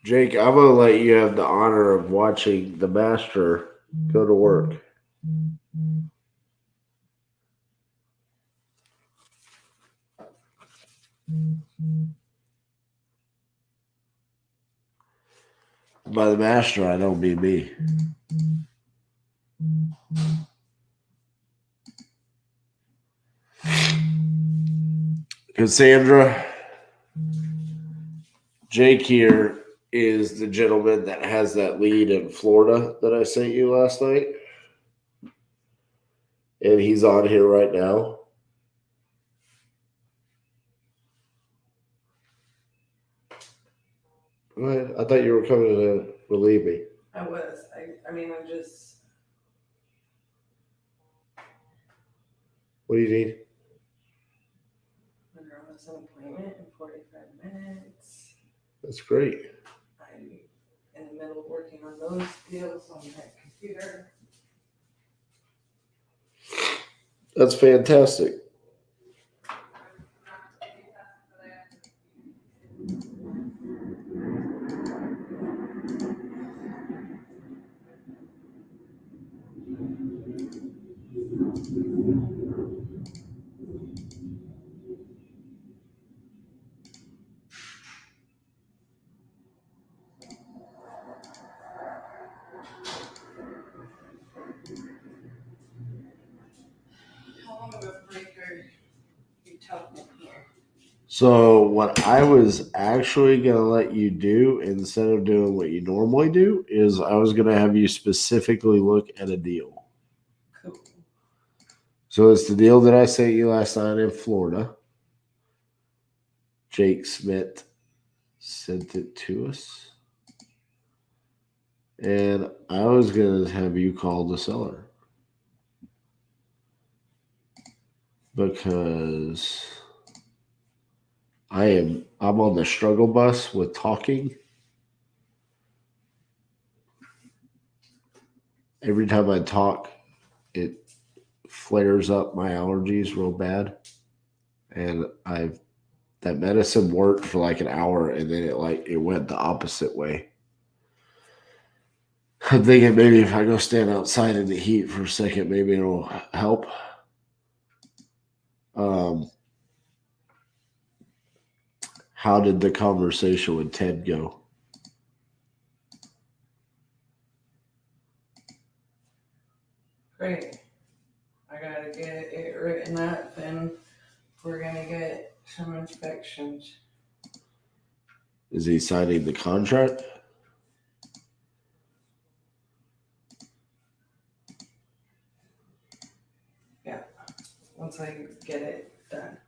Jake, I'm gonna let you have the honor of watching the master go to work. By the master, I don't mean me. Cassandra, Jake here is the gentleman that has that lead in Florida that I sent you last night. And he's on here right now. What? I thought you were coming to relieve me. I was. I mean, I'm just. What do you need? I'm on an appointment in 45 minutes. That's great. I'm in the middle of working on those deals on that computer. That's fantastic. How long of a break are you talking here? So what I was actually going to let you do instead of doing what you normally do is I was going to have you specifically look at a deal. Cool. So it's the deal that I sent you last night in Florida. Jake Smith sent it to us. And I was going to have you call the seller. Because I'm on the struggle bus with talking. Every time I talk, it flares up my allergies real bad. And that medicine worked for like an hour and then it went the opposite way. I'm thinking maybe if I go stand outside in the heat for a second, maybe it'll help. How did the conversation with Ted go? Great. I gotta get it written up and we're gonna get some inspections. Is he signing the contract? Yeah. Once I get it done.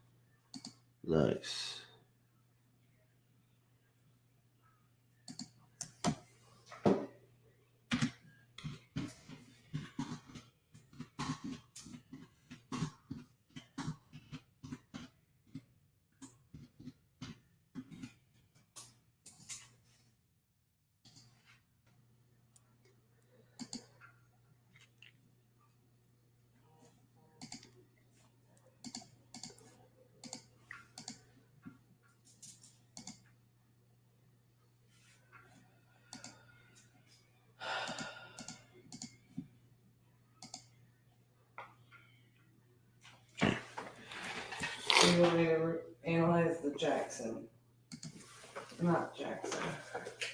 Nice. So you want me to analyze the Jackson? Not Jackson.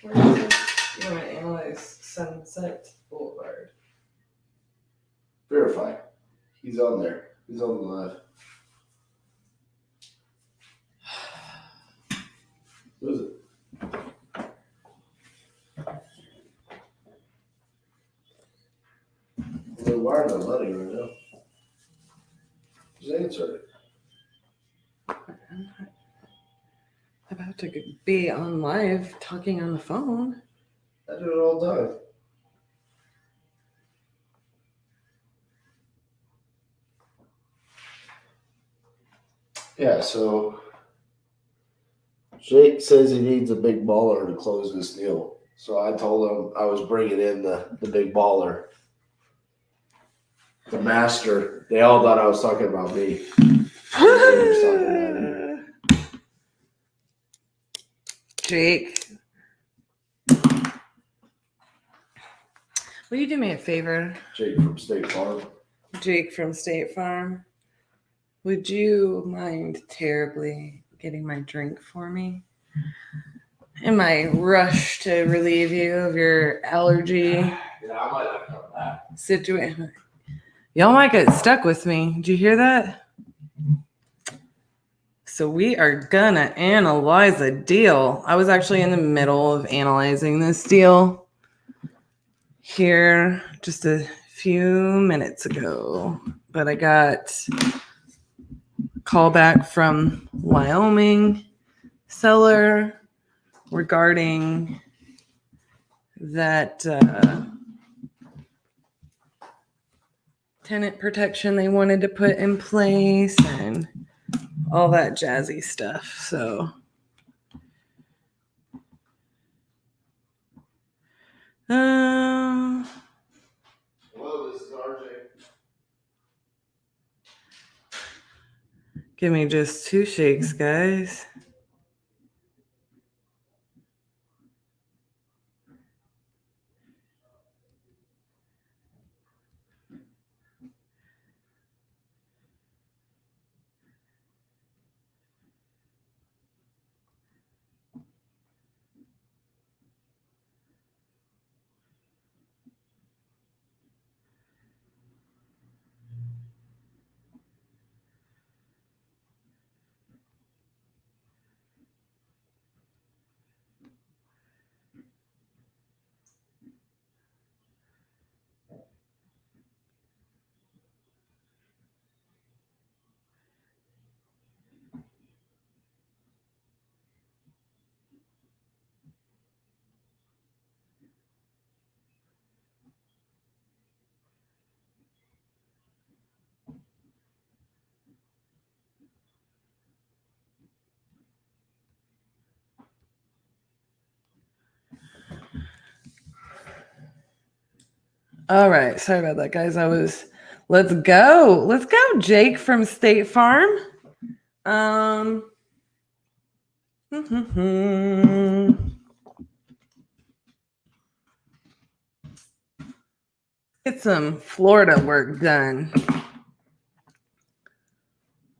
Where is it? You want me to analyze Sunset Boulevard? Verify. He's on there. He's on the left. What is it? Well, why are they letting right now? Just answer it. I'm not about to be on live talking on the phone. I do it all the time. Yeah, so Jake says he needs a big baller to close this deal. So I told him I was bringing in the big baller. The master. They all thought I was talking about me. Jake, Will you do me a favor, Jake from State Farm. Jake from State Farm? Would you mind terribly getting my drink for me? In my rush to relieve you of your allergy Yeah, I might not come back. situation. Y'all might get stuck with me. Did you hear that? So we are gonna analyze a deal. I was actually in the middle of analyzing this deal here just a few minutes ago, but I got a call back from Wyoming seller regarding that tenant protection they wanted to put in place and all that jazzy stuff. So Hello, this is RJ. give me just 2 shakes, guys. All right, sorry about that, guys. Let's go, Jake from State Farm. Get some Florida work done. Let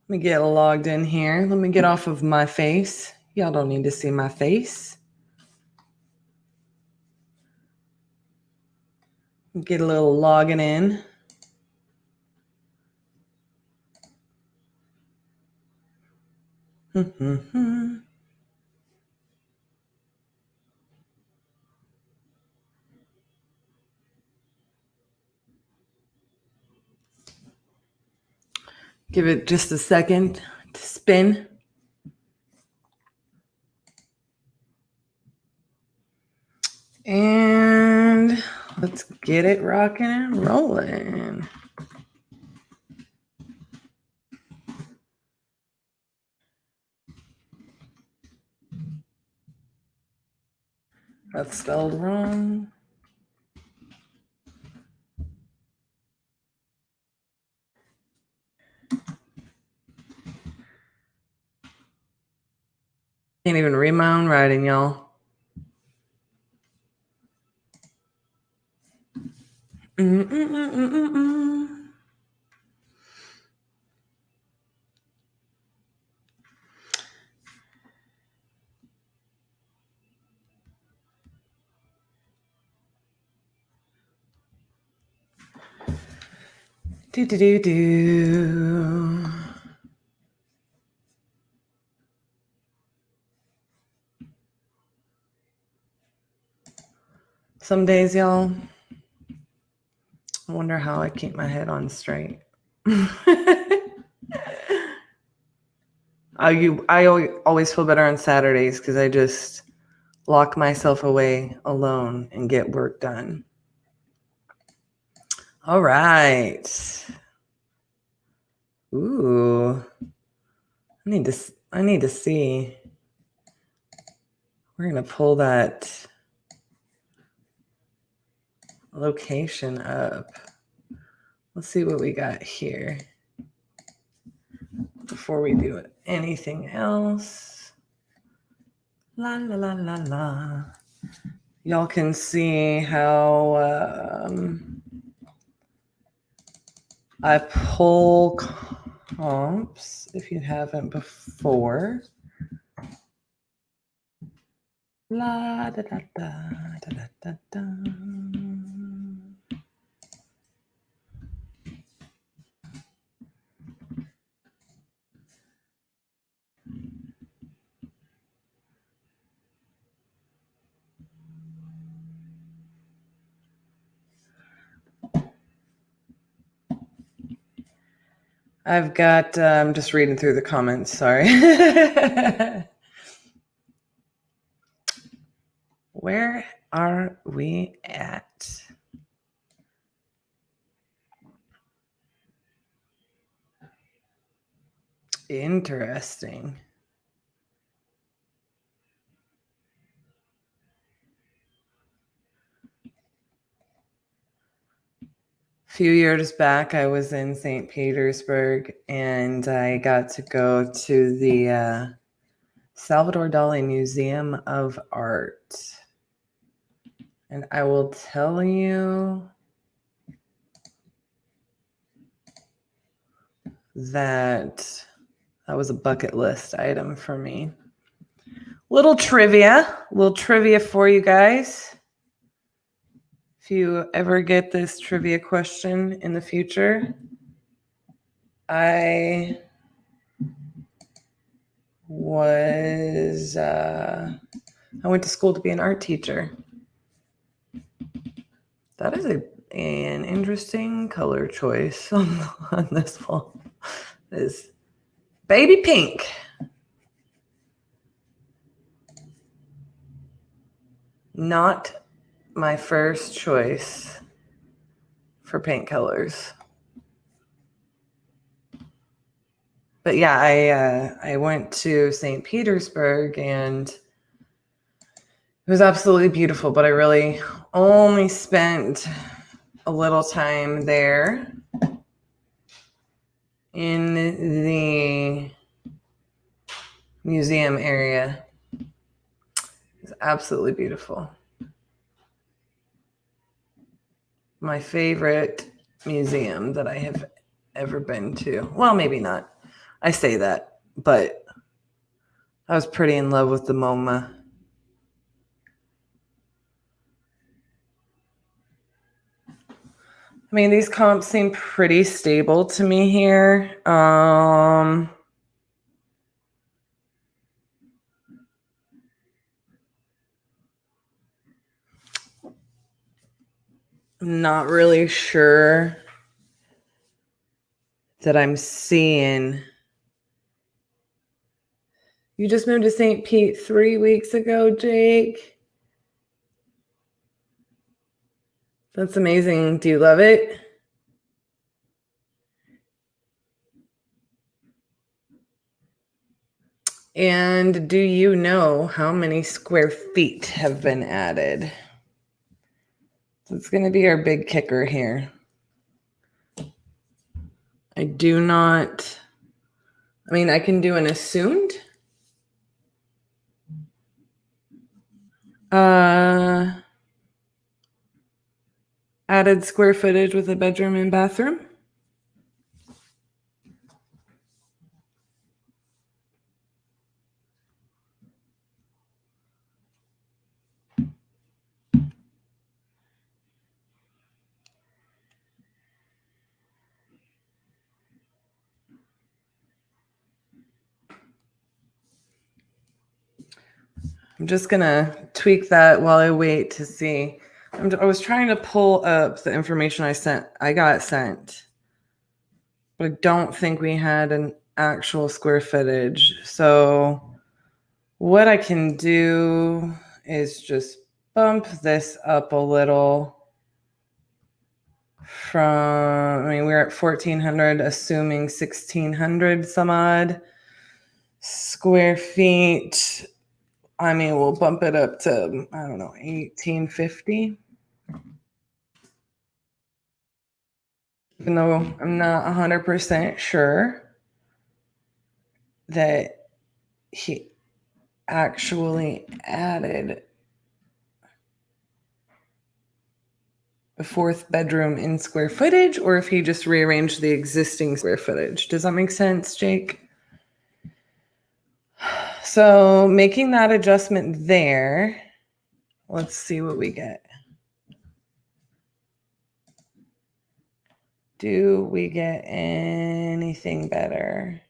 me get logged in here. Let me get off of my face. Y'all don't need to see my face. Get a little logging in. Give it just a second to spin. And let's get it rocking and rolling. That's spelled wrong. Can't even read my own writing, y'all. Do. Some days, y'all, I wonder how I keep my head on straight. I always feel better on Saturdays because I just lock myself away alone and get work done. All right. Ooh. I need to see. We're gonna pull that location up. Let's see what we got here before we do anything else. La la la la la. y'all can see how I pull comps if you haven't before. La da da da da da da da. I've got, I'm just reading through the comments, sorry. Where are we at? Interesting. A few years back, I was in St. Petersburg and I got to go to the Salvador Dali Museum of Art. And I will tell you that was a bucket list item for me. Little trivia for you guys. If you ever get this trivia question in the future, I went to school to be an art teacher. That is an interesting color choice on this wall. Is baby pink. Not my first choice for paint colors. But yeah, I went to St. Petersburg and it was absolutely beautiful, but I really only spent a little time there in the museum area. It's absolutely beautiful. My favorite museum that I have ever been to. Well, maybe not. I say that, but I was pretty in love with the MoMA. I mean, these comps seem pretty stable to me here. I'm not really sure that I'm seeing. You just moved to St. Pete 3 weeks ago, Jake. That's amazing. Do you love it? And do you know how many square feet have been added? So it's going to be our big kicker here. I do not, I mean, I can do an assumed. Added square footage with a bedroom and bathroom. I'm just going to tweak that while I wait to see. I was trying to pull up the information I got sent, but I don't think we had an actual square footage. So what I can do is just bump this up a little from, I mean, we're at 1,400, assuming 1,600 some odd square feet. I mean, we'll bump it up to, I don't know, 1,850. Even though I'm not 100% sure that he actually added a fourth bedroom in square footage, or if he just rearranged the existing square footage. Does that make sense, Jake? So making that adjustment there, let's see what we get. Do we get anything better?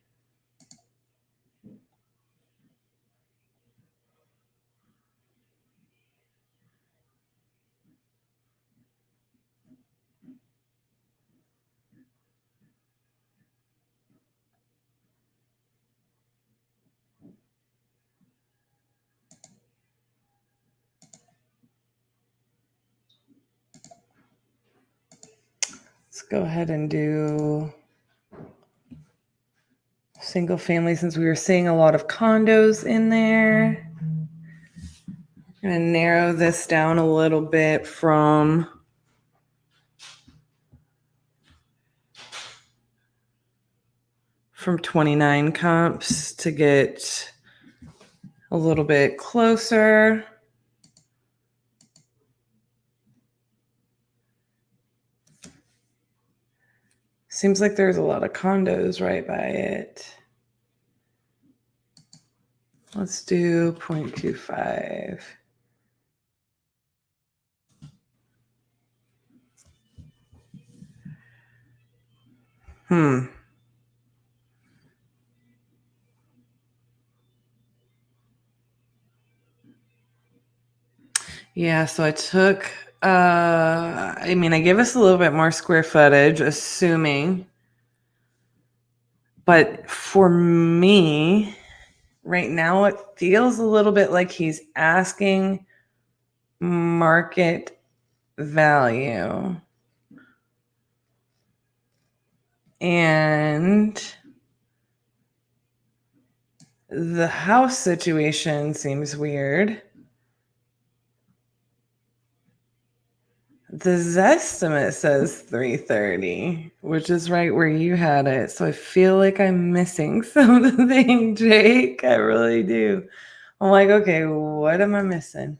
Let's go ahead and do single family since we were seeing a lot of condos in there. I'm going to narrow this down a little bit from from 29 comps to get a little bit closer. Seems like there's a lot of condos right by it. Let's do 0.25. Yeah, so I took, I gave us a little bit more square footage, assuming. But for me, right now, it feels a little bit like he's asking market value. And the house situation seems weird. The Zestimate says 330, which is right where you had it. So I feel like I'm missing something, Jake. I really do. I'm like, okay, what am I missing?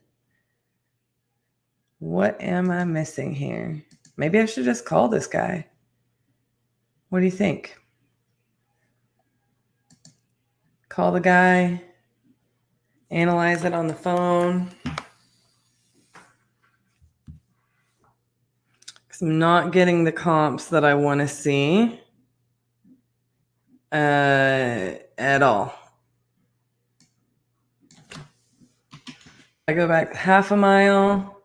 What am I missing here? Maybe I should just call this guy. What do you think? Call the guy, analyze it on the phone. Because I'm not getting the comps that I want to see at all. I go back half a mile.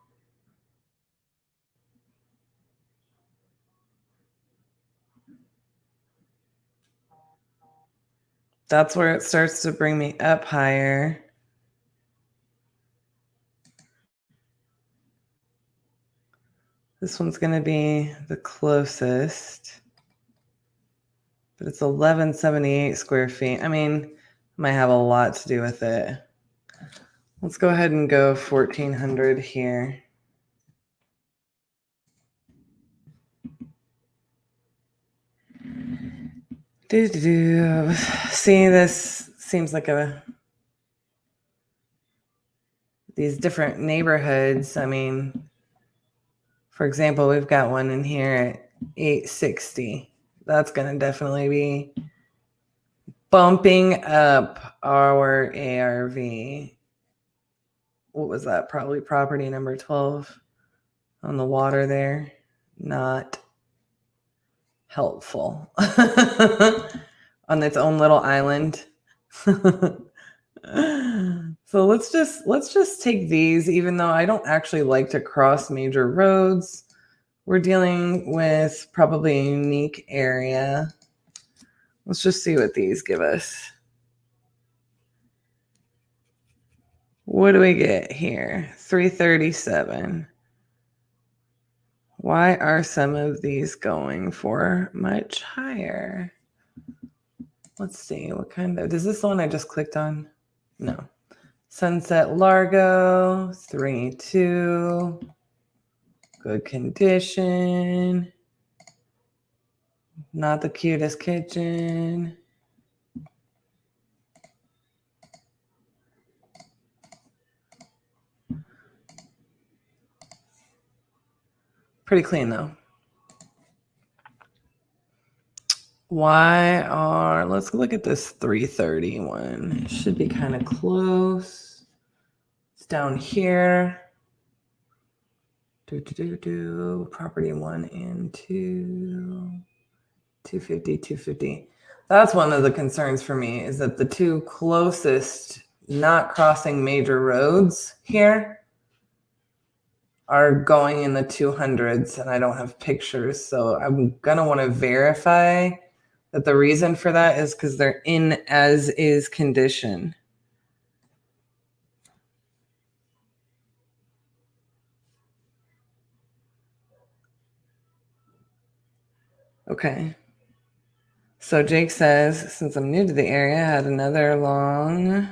That's where it starts to bring me up higher. This one's going to be the closest. But it's 1178 square feet. Might have a lot to do with it. Let's go ahead and go 1400 here. See, this seems like these different neighborhoods. For example, we've got one in here at 860. That's going to definitely be bumping up our ARV. What was that? Probably property number 12 on the water there. Not helpful on its own little island. So let's just take these, even though I don't actually like to cross major roads. We're dealing with probably a unique area. Let's just see what these give us. What do we get here? 337. Why are some of these going for much higher? Let's see. What kind of... Is this the one I just clicked on? No. Sunset Largo, 3.2. Good condition. Not the cutest kitchen. Pretty clean though. Let's look at this 331. It should be kind of close. It's down here. Property 1 and 2. 250, 250. That's one of the concerns for me, is that the two closest, not crossing major roads here, are going in the 200s, and I don't have pictures. So I'm going to want to verify that the reason for that is because they're in as is condition. Okay. So Jake says, since I'm new to the area, I had another long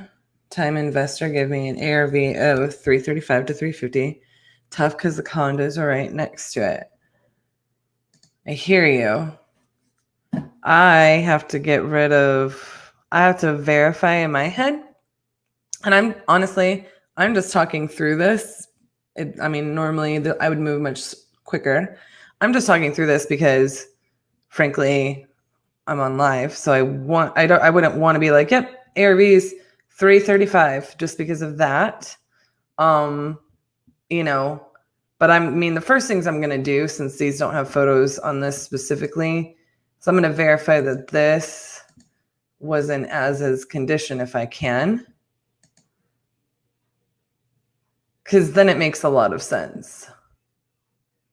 time investor give me an ARV of 335 to 350. Tough because the condos are right next to it. I hear you. I have to verify in my head. And I'm just talking through this. Normally I would move much quicker. I'm just talking through this because, frankly, I'm on live, so I wouldn't want to be like, yep, ARVs 335 just because of that. But the first things I'm going to do, since these don't have photos on this specifically, so I'm going to verify that this was in as-is condition if I can, because then it makes a lot of sense,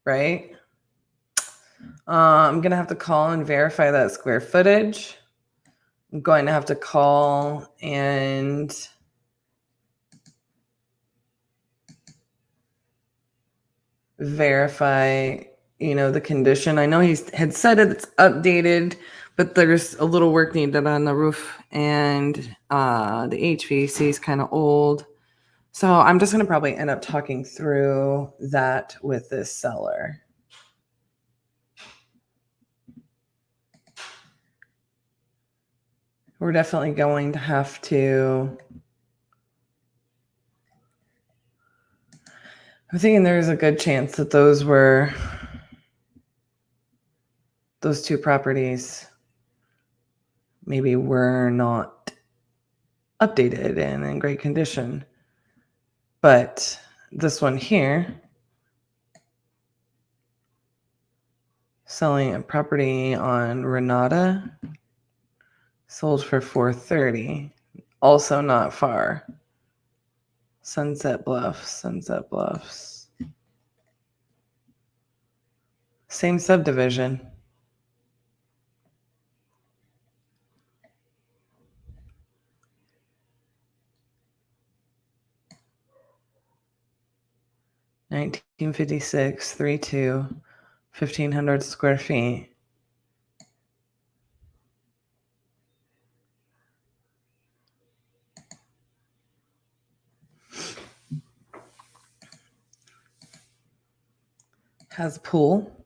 right? I'm going to have to call and verify that square footage. I'm going to have to call and verify, the condition. I know he had said it's updated, but there's a little work needed on the roof, and the HVAC is kind of old. So I'm just going to probably end up talking through that with this seller. We're definitely going to have to. I'm thinking there's a good chance that those two properties maybe were not updated and in great condition. But this one here, selling a property on Renata, sold for $430, also not far. Sunset Bluffs. Same subdivision. $1956, 3.2, 1,500 square feet. Has a pool.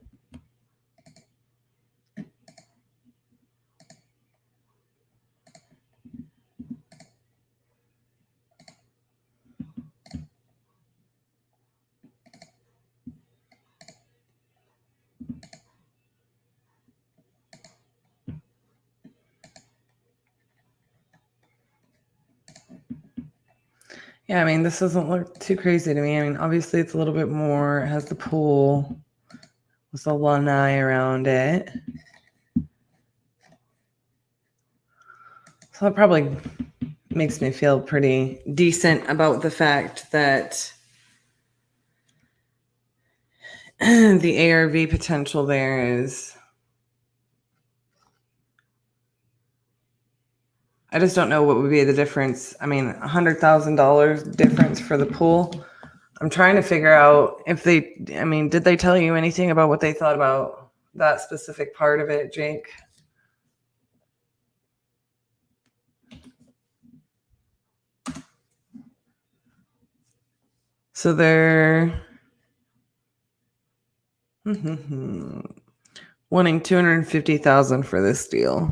Yeah, this doesn't look too crazy to me. Obviously it's a little bit more. It has the pool with a lanai around it. So that probably makes me feel pretty decent about the fact that the ARV potential there is. I just don't know what would be the difference. $100,000 difference for the pool. I'm trying to figure out if did they tell you anything about what they thought about that specific part of it, Jake? So they're wanting $250,000 for this deal.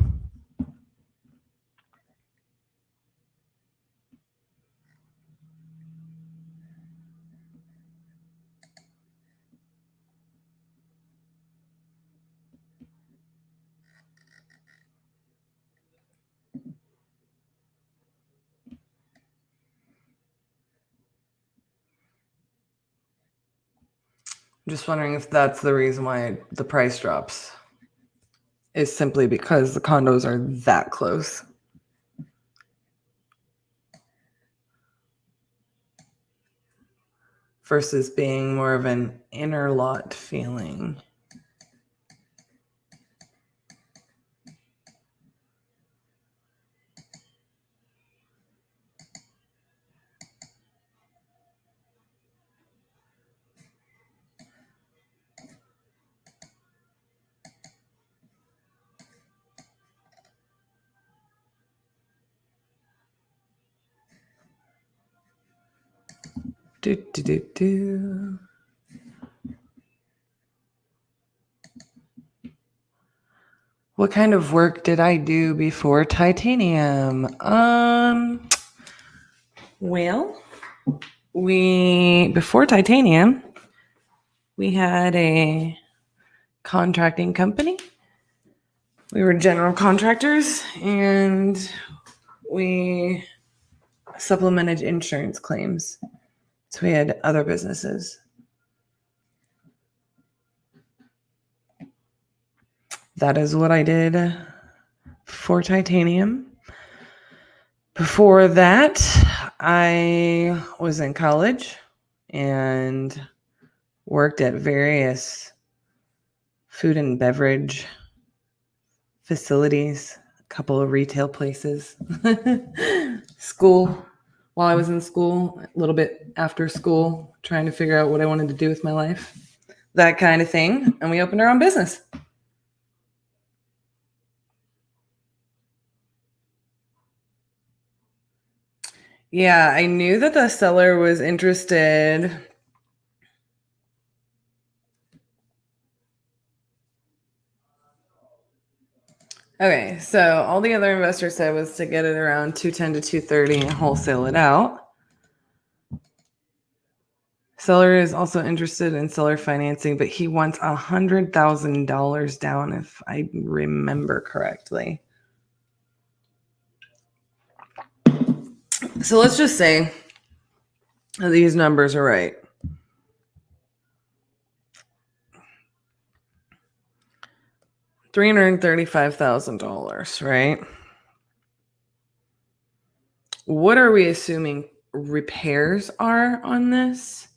Just wondering if that's the reason why the price drops. Is simply because the condos are that close. Versus being more of an inner lot feeling. Do. What kind of work did I do before titanium? Well, before titanium, we had a contracting company. We were general contractors, and we supplemented insurance claims. So we had other businesses. That is what I did for titanium. Before that, I was in college and worked at various food and beverage facilities, a couple of retail places, school. While I was in school, a little bit after school, trying to figure out what I wanted to do with my life, that kind of thing. And we opened our own business. Yeah, I knew that the seller was interested. Okay, so all the other investors said was to get it around 210 to 230 and wholesale it out. Seller is also interested in seller financing, but he wants $100,000 down, if I remember correctly. So let's just say that these numbers are right. $335,000, right? What are we assuming repairs are on this?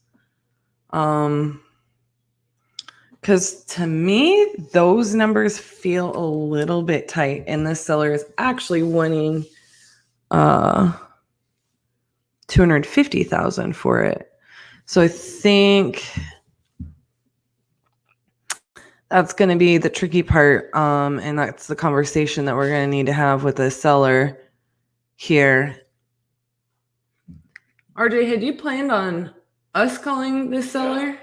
Because to me, those numbers feel a little bit tight, and this seller is actually wanting $250,000 for it. So I think that's going to be the tricky part, and that's the conversation that we're going to need to have with the seller here. RJ, had you planned on us calling this seller?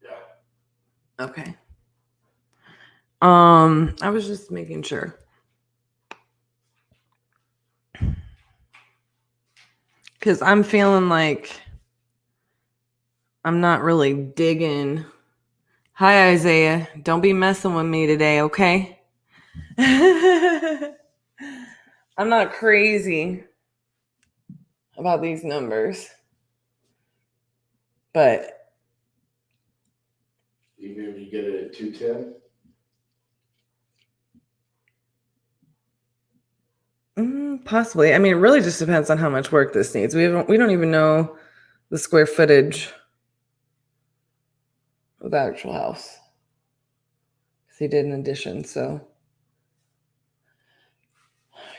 Yeah. Okay. I was just making sure. Because I'm feeling like I'm not really digging. Hi, Isaiah. Don't be messing with me today, okay? I'm not crazy about these numbers. But Even if you get it at 210? possibly. I mean, it really just depends on how much work this needs. We don't even know the square footage of the actual house. Because he did an addition, so.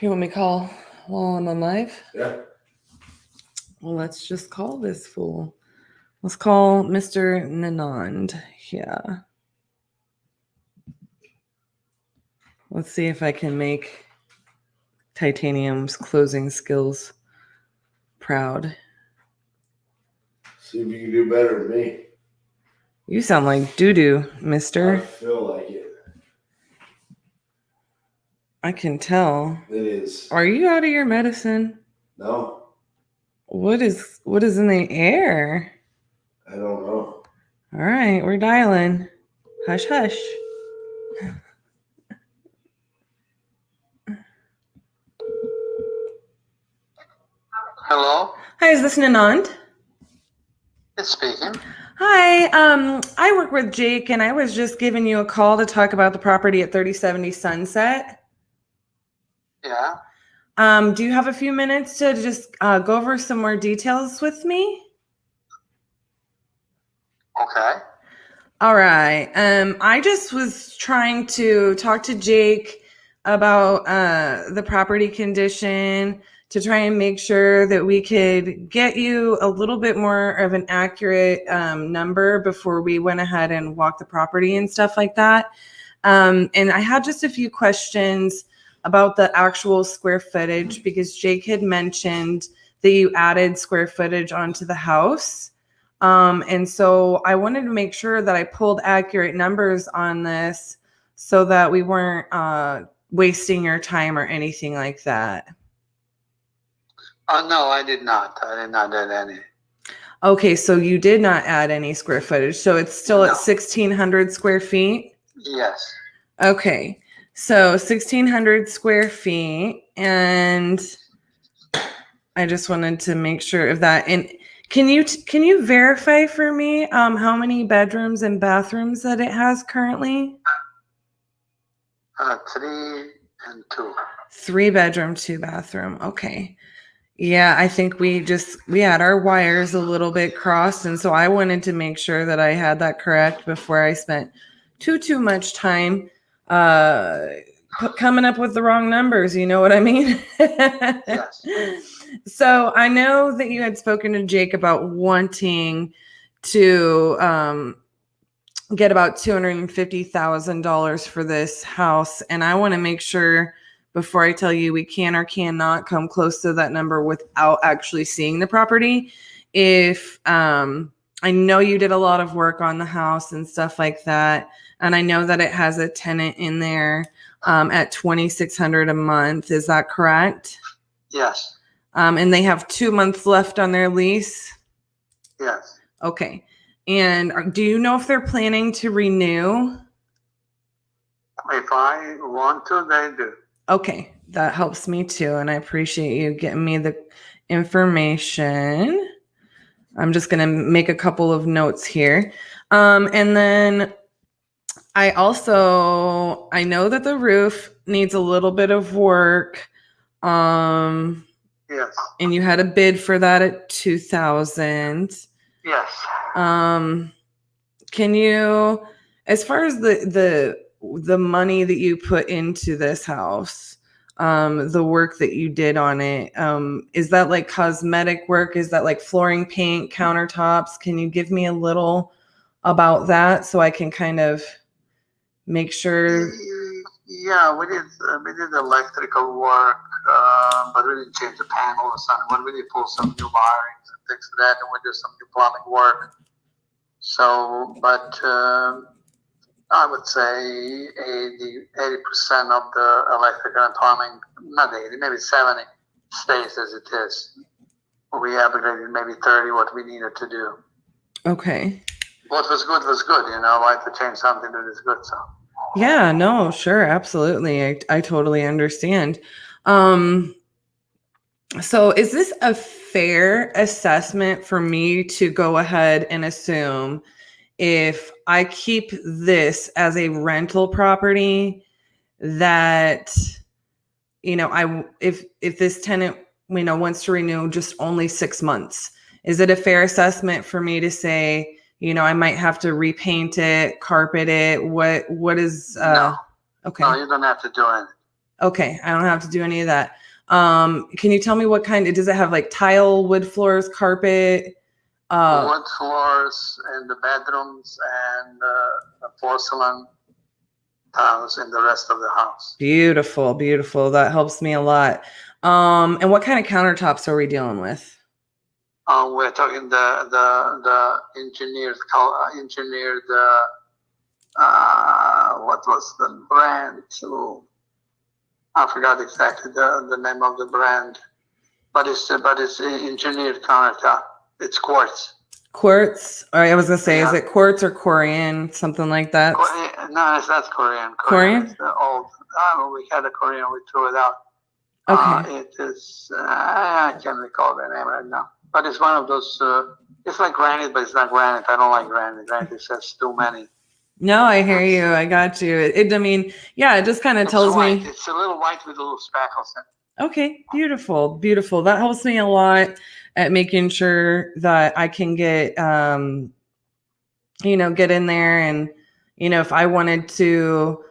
You want me to call while I'm on live? Yeah. Well, let's just call this fool. Let's call Mr. Nanand. Yeah. Let's see if I can make Titanium's closing skills proud. See if you can do better than me. You sound like doo-doo, mister. I feel like it. I can tell. It is. Are you out of your medicine? No, What is in the air? I don't know. All right, we're dialing. Hush, hush. Hello, Hi, is this Nanand? it's speaking. Hi, I work with Jake, and I was just giving you a call to talk about the property at 3070 Sunset. Yeah. Do you have a few minutes to just go over some more details with me? Okay. All right. I just was trying to talk to Jake about the property condition to try and make sure that we could get you a little bit more of an accurate number before we went ahead and walked the property and stuff like that. And I had just a few questions about the actual square footage because Jake had mentioned that you added square footage onto the house. And so I wanted to make sure that I pulled accurate numbers on this so that we weren't wasting your time or anything like that. No, I did not. I did not add any. Okay, so you did not add any square footage. So it's still at No. 1,600 square feet? Yes. Okay, so 1,600 square feet. And I just wanted to make sure of that. And can you verify for me how many bedrooms and bathrooms that it has currently? 3 and 2. 3 bedroom, 2 bathroom. Okay. Yeah, I think we had our wires a little bit crossed, and so I wanted to make sure that I had that correct before I spent too much time coming up with the wrong numbers. You know what I mean? Yes. So I know that you had spoken to Jake about wanting to get about $250,000 for this house, and I want to make sure before I tell you we can or cannot come close to that number without actually seeing the property. If I know you did a lot of work on the house and stuff like that, and I know that it has a tenant in there at $2,600 a month. Is that correct? Yes. And they have 2 months left on their lease? Yes. Okay. And do you know if they're planning to renew? If I want to, they do. Okay, that helps me too, and I appreciate you getting me the information. I'm just going to make a couple of notes here. And then I know that the roof needs a little bit of work. Yes. And you had a bid for that at $2,000. Yes. Can you, as far as the money that you put into this house, the work that you did on it, is that like cosmetic work? Is that like flooring, paint, countertops? Can you give me a little about that so I can kind of make sure? Yeah, we did electrical work, but we didn't change the panel or something. We did pull some new wirings and things like that, and we did some new plumbing work. So, but I would say 80% of the electrical and plumbing, not 80, maybe 70, stays as it is. We upgraded maybe 30 what we needed to do. Okay. What was good, you know, like to change something that is good, so. Yeah, no, sure, absolutely. I totally understand. So is this a fair assessment for me to go ahead and assume if I keep this as a rental property that, you know, if this tenant, you know, wants to renew just only 6 months, is it a fair assessment for me to say, you know, I might have to repaint it, carpet it? What is No. Okay. No, you don't have to do anything. Okay, I don't have to do any of that. Can you tell me what kind? Does it have like tile, wood floors, carpet? Wood floors in the bedrooms and porcelain tiles in the rest of the house. Beautiful, beautiful. That helps me a lot. And what kind of countertops are we dealing with? We're talking the engineered what was the brand? So I forgot exactly the name of the brand, but it's engineered countertop. It's quartz. Quartz? All right, I was gonna say, Yeah. Is it quartz or Korean, something like that? No, it's not Korean. Korean? Is the old. We had a Korean. We threw it out. Okay. It is. I can't recall the name right now, but it's one of those It's like granite, but it's not granite. I don't like granite. Granite says too many. No, I hear you. I got you. I mean, yeah, it just kind of tells white. me. It's a little white with little speckles in it. Okay, beautiful, beautiful. That helps me a lot at making sure that I can get, get in there and, if I wanted to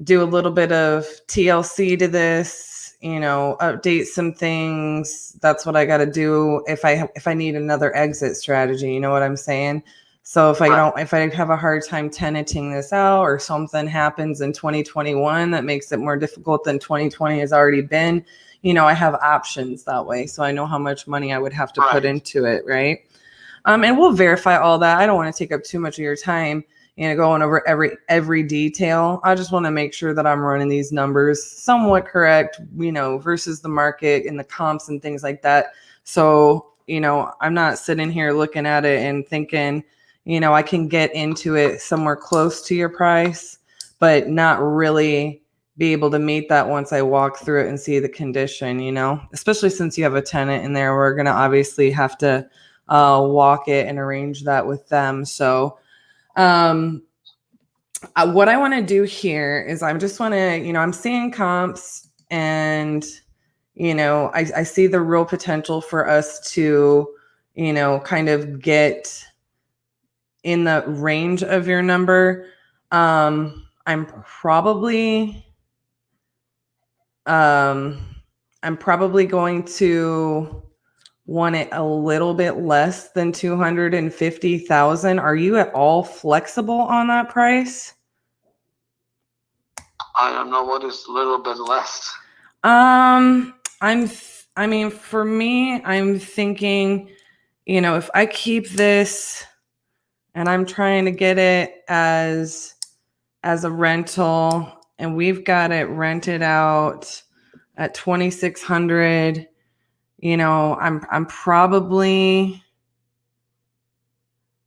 do a little bit of TLC to this, update some things. That's what I got to do if I need another exit strategy. You know what I'm saying? So if I have a hard time tenanting this out, or something happens in 2021 that makes it more difficult than 2020 has already been, I have options that way. So I know how much money I would have to put into it. Right. And we'll verify all that. I don't want to take up too much of your time, going over every detail. I just want to make sure that I'm running these numbers somewhat correct, versus the market and the comps and things like that. So, I'm not sitting here looking at it and thinking, I can get into it somewhere close to your price, but not really be able to meet that once I walk through it and see the condition, especially since you have a tenant in there. We're going to obviously have to walk it and arrange that with them. So, what I want to do here is I just want to, I'm seeing comps, and, I see the real potential for us to, kind of get in the range of your number. I'm probably going to want it a little bit less than 250,000. Are you at all flexible on that price? I don't know what is a little bit less. For me, I'm thinking, if I keep this and I'm trying to get it as a rental, and we've got it rented out at 2,600, I'm probably,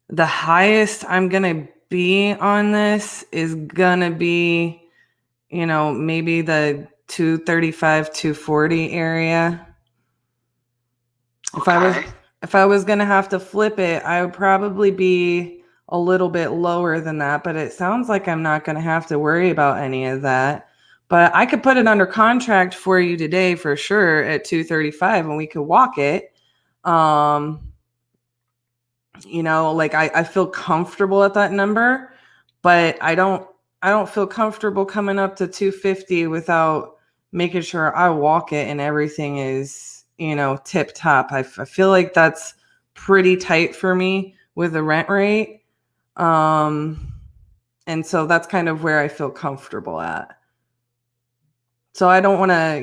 the highest I'm going to be on this is going to be, maybe the 235, 240 area. Okay. If I was going to have to flip it, I would probably be a little bit lower than that, but it sounds like I'm not going to have to worry about any of that. But I could put it under contract for you today for sure at 235, and we could walk it. I feel comfortable at that number, but I don't feel comfortable coming up to 250 without making sure I walk it and everything is, tip top. I feel like that's pretty tight for me with the rent rate. And so that's kind of where I feel comfortable at. So I don't want to,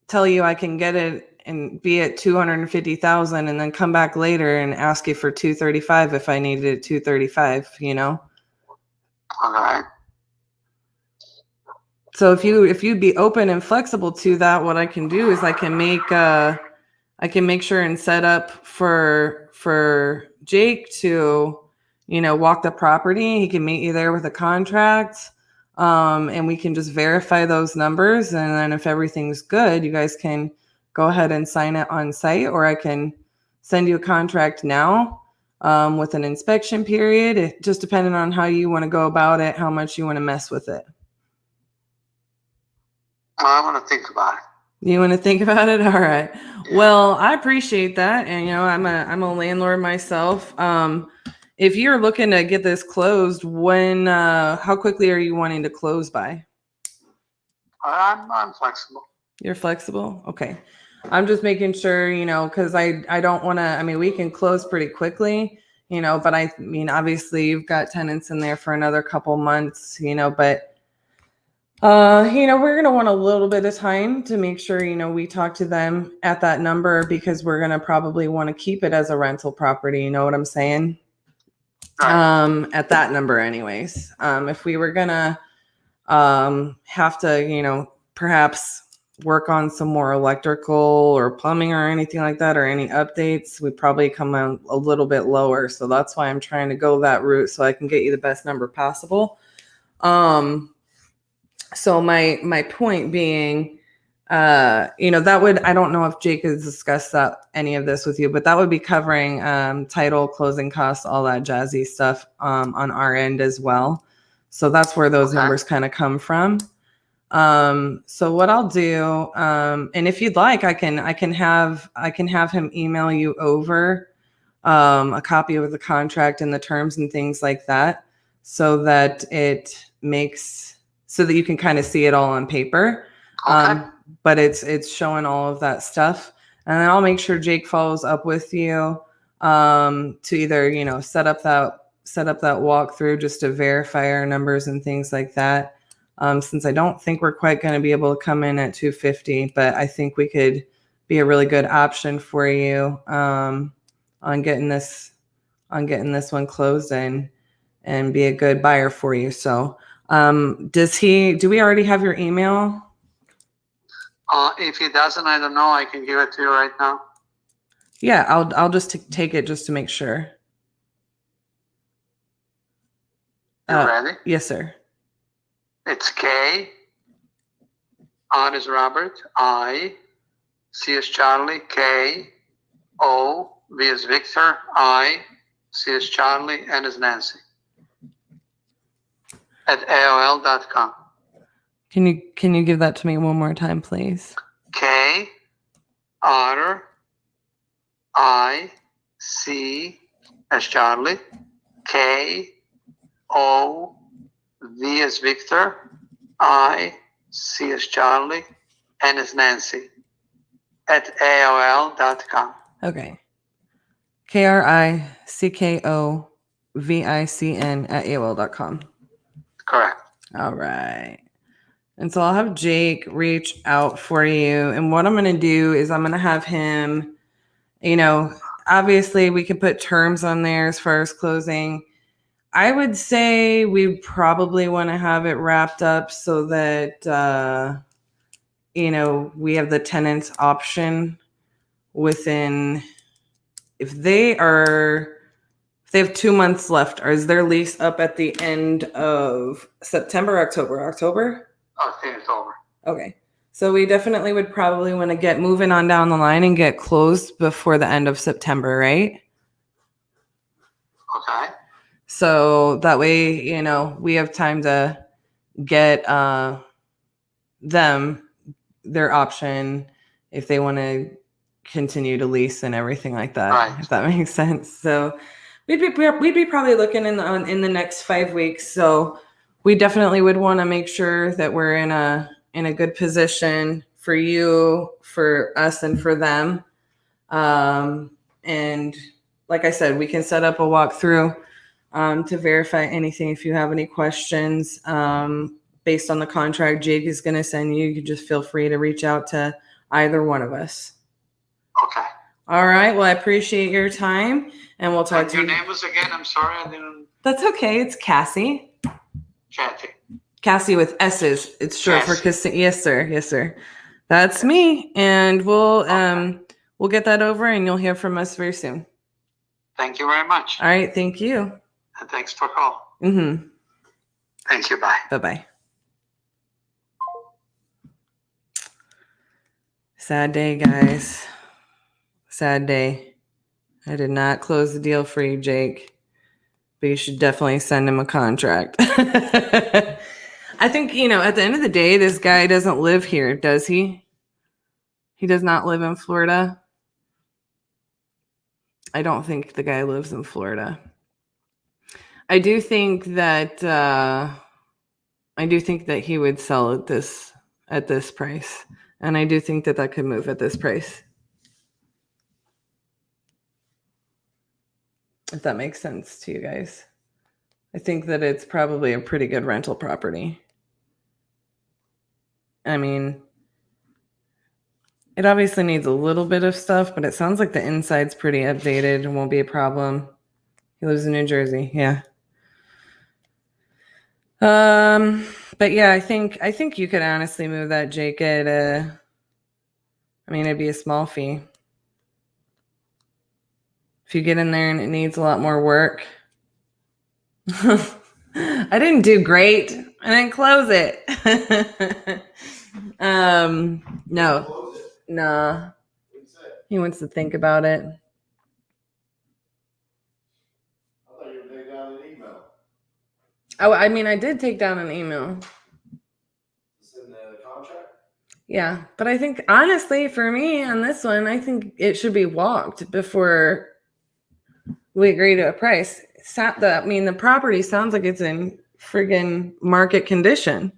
tell you I can get it and be at 250,000 and then come back later and ask you for 235 if I needed it 235, All right. So if you'd be open and flexible to that, what I can do is I can make sure and set up for Jake to, walk the property. He can meet you there with a contract. And we can just verify those numbers. And then if everything's good, you guys can go ahead and sign it on site, or I can send you a contract now with an inspection period. It just depending on how you want to go about it, how much you want to mess with it. I want to think about it. You want to think about it? All right. Yeah. Well, I appreciate that. And, I'm a landlord myself. If you're looking to get this closed, how quickly are you wanting to close by? I'm flexible. You're flexible? Okay. I'm just making sure, because I don't want to, we can close pretty quickly, but obviously you've got tenants in there for another couple months, but we're going to want a little bit of time to make sure, we talk to them at that number, because we're going to probably want to keep it as a rental property. You know what I'm saying? At that number anyways. If we were going to have to, perhaps work on some more electrical or plumbing or anything like that, or any updates, we'd probably come out a little bit lower. So that's why I'm trying to go that route so I can get you the best number possible. So my point being, that would, I don't know if Jake has discussed any of this with you, but that would be covering title, closing costs, all that jazzy stuff on our end as well. So that's where those numbers kind of come from. So what I'll do, and if you'd like, I can have him email you over a copy of the contract and the terms and things like that, so that so that you can kind of see it all on paper. But it's showing all of that stuff, and then I'll make sure Jake follows up with you to either set up that walkthrough just to verify our numbers and things like that. Since I don't think we're quite going to be able to come in at 250, but I think we could be a really good option for you on getting this one closed and be a good buyer for you. So do we already have your email? If he doesn't, I don't know. I can give it to you right now. Yeah, I'll just take it just to make sure. You ready? Yes, sir. It's K, R is Robert, I, C is Charlie, K, O, V is Victor, I, C is Charlie, N is Nancy, at AOL.com. Can you give that to me one more time, please? K, R, I, C as Charlie, K, O, V as Victor, I, C as Charlie, N as Nancy, at AOL.com. Okay. KRICKOVICN at AOL.com. Correct. All right. And so I'll have Jake reach out for you. And what I'm going to do is I'm going to have him, obviously we can put terms on there as far as closing. I would say we probably want to have it wrapped up so that, we have the tenant's option within, if they have 2 months left, or is their lease up at the end of September, October? I think it's over. Okay. So we definitely would probably want to get moving on down the line and get closed before the end of September, right? Okay. So that way, we have time to get them their option if they want to continue to lease and everything like that, right. If that makes sense. So we'd be probably looking in the next 5 weeks. So we definitely would want to make sure that we're in a good position for you, for us, and for them. And like I said, we can set up a walkthrough to verify anything. If you have any questions based on the contract Jake is going to send you, you just feel free to reach out to either one of us. Okay. All right. Well, I appreciate your time, and we'll talk to you. Your name was again? I'm sorry, I didn't. That's okay. It's Cassie. Kathy. Cassie with S's. It's short for Cassie. Yes, sir. Yes, sir. That's me, and we'll get that over, and you'll hear from us very soon. Thank you very much. All right. Thank you. And thanks for calling. Mm-hmm. Thank you. Bye. Bye-bye. Sad day, guys. Sad day. I did not close the deal for you, Jake, but you should definitely send him a contract. I think, at the end of the day, this guy doesn't live here, does he? He does not live in Florida. I don't think the guy lives in Florida. I do think that he would sell at this price, and I do think that could move at this price. If that makes sense to you guys. I think that it's probably a pretty good rental property. I mean, it obviously needs a little bit of stuff, but it sounds like the inside's pretty updated and won't be a problem. He lives in New Jersey, yeah. But yeah, I think you could honestly move that, Jake, at it'd be a small fee. If you get in there and it needs a lot more work. I didn't do great. I didn't close it. No, Close it. nah. What'd you say? He wants to think about it. I thought you were taking down an email. Oh, I mean, I did take down an email. It's in the contract. Yeah, but I think honestly, for me on this one, I think it should be walked before we agree to a price. The property sounds like it's in friggin' market condition,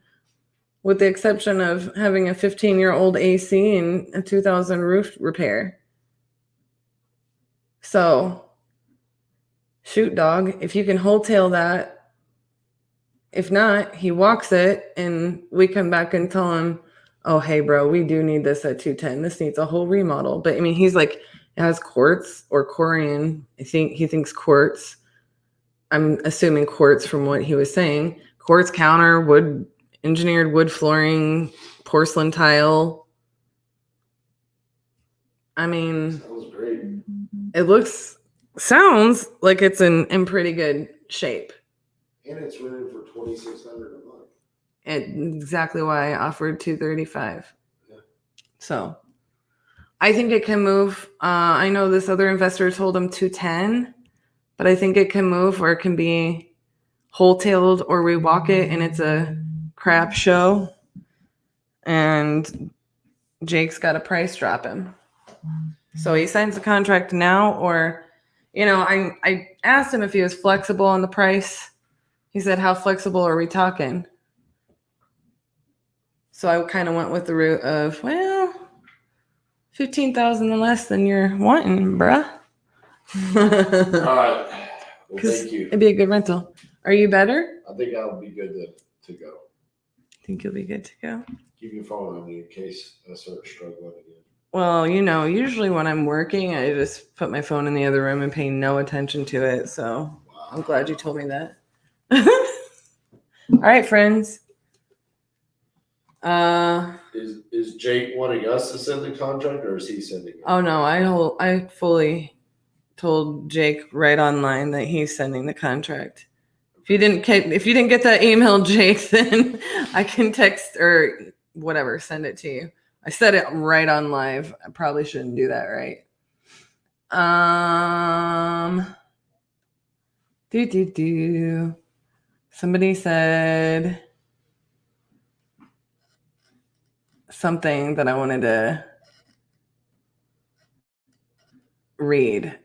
with the exception of having a 15-year-old AC and a 2000 roof repair. So, shoot, dog, if you can wholesale that. If not, he walks it and we come back and tell him, oh, hey, bro, we do need this at 210. This needs a whole remodel. But I mean, he's like, it has quartz or Corian. I think he thinks quartz. I'm assuming quartz from what he was saying. Quartz counter, wood, engineered wood flooring, porcelain tile. I mean, Sounds great. it sounds like it's in pretty good shape. And it's rented for $2,600 a month. And exactly why I offered $235. Yeah. So I think it can move. I know this other investor told him 210, but I think it can move, or it can be wholetailed, or we walk it and it's a crap show and Jake's got a price drop him. So he signs the contract now, or, I asked him if he was flexible on the price. He said, how flexible are we talking? So I kind of went with the route of, well, 15,000 less than you're wanting, bruh. All right. Well, thank you. It'd be a good rental. Are you better? I think I'll be good to go. Think you'll be good to go? Keep your phone on me in case I start struggling again. Well, usually when I'm working, I just put my phone in the other room and pay no attention to it. So wow. I'm glad you told me that. All right, friends. Is Jake wanting us to send the contract, or is he sending it? Oh no, I fully told Jake right online that he's sending the contract. If you didn't get that email, Jake, then I can text or whatever, send it to you. I said it right on live. I probably shouldn't do that, right? Somebody said something that I wanted to read,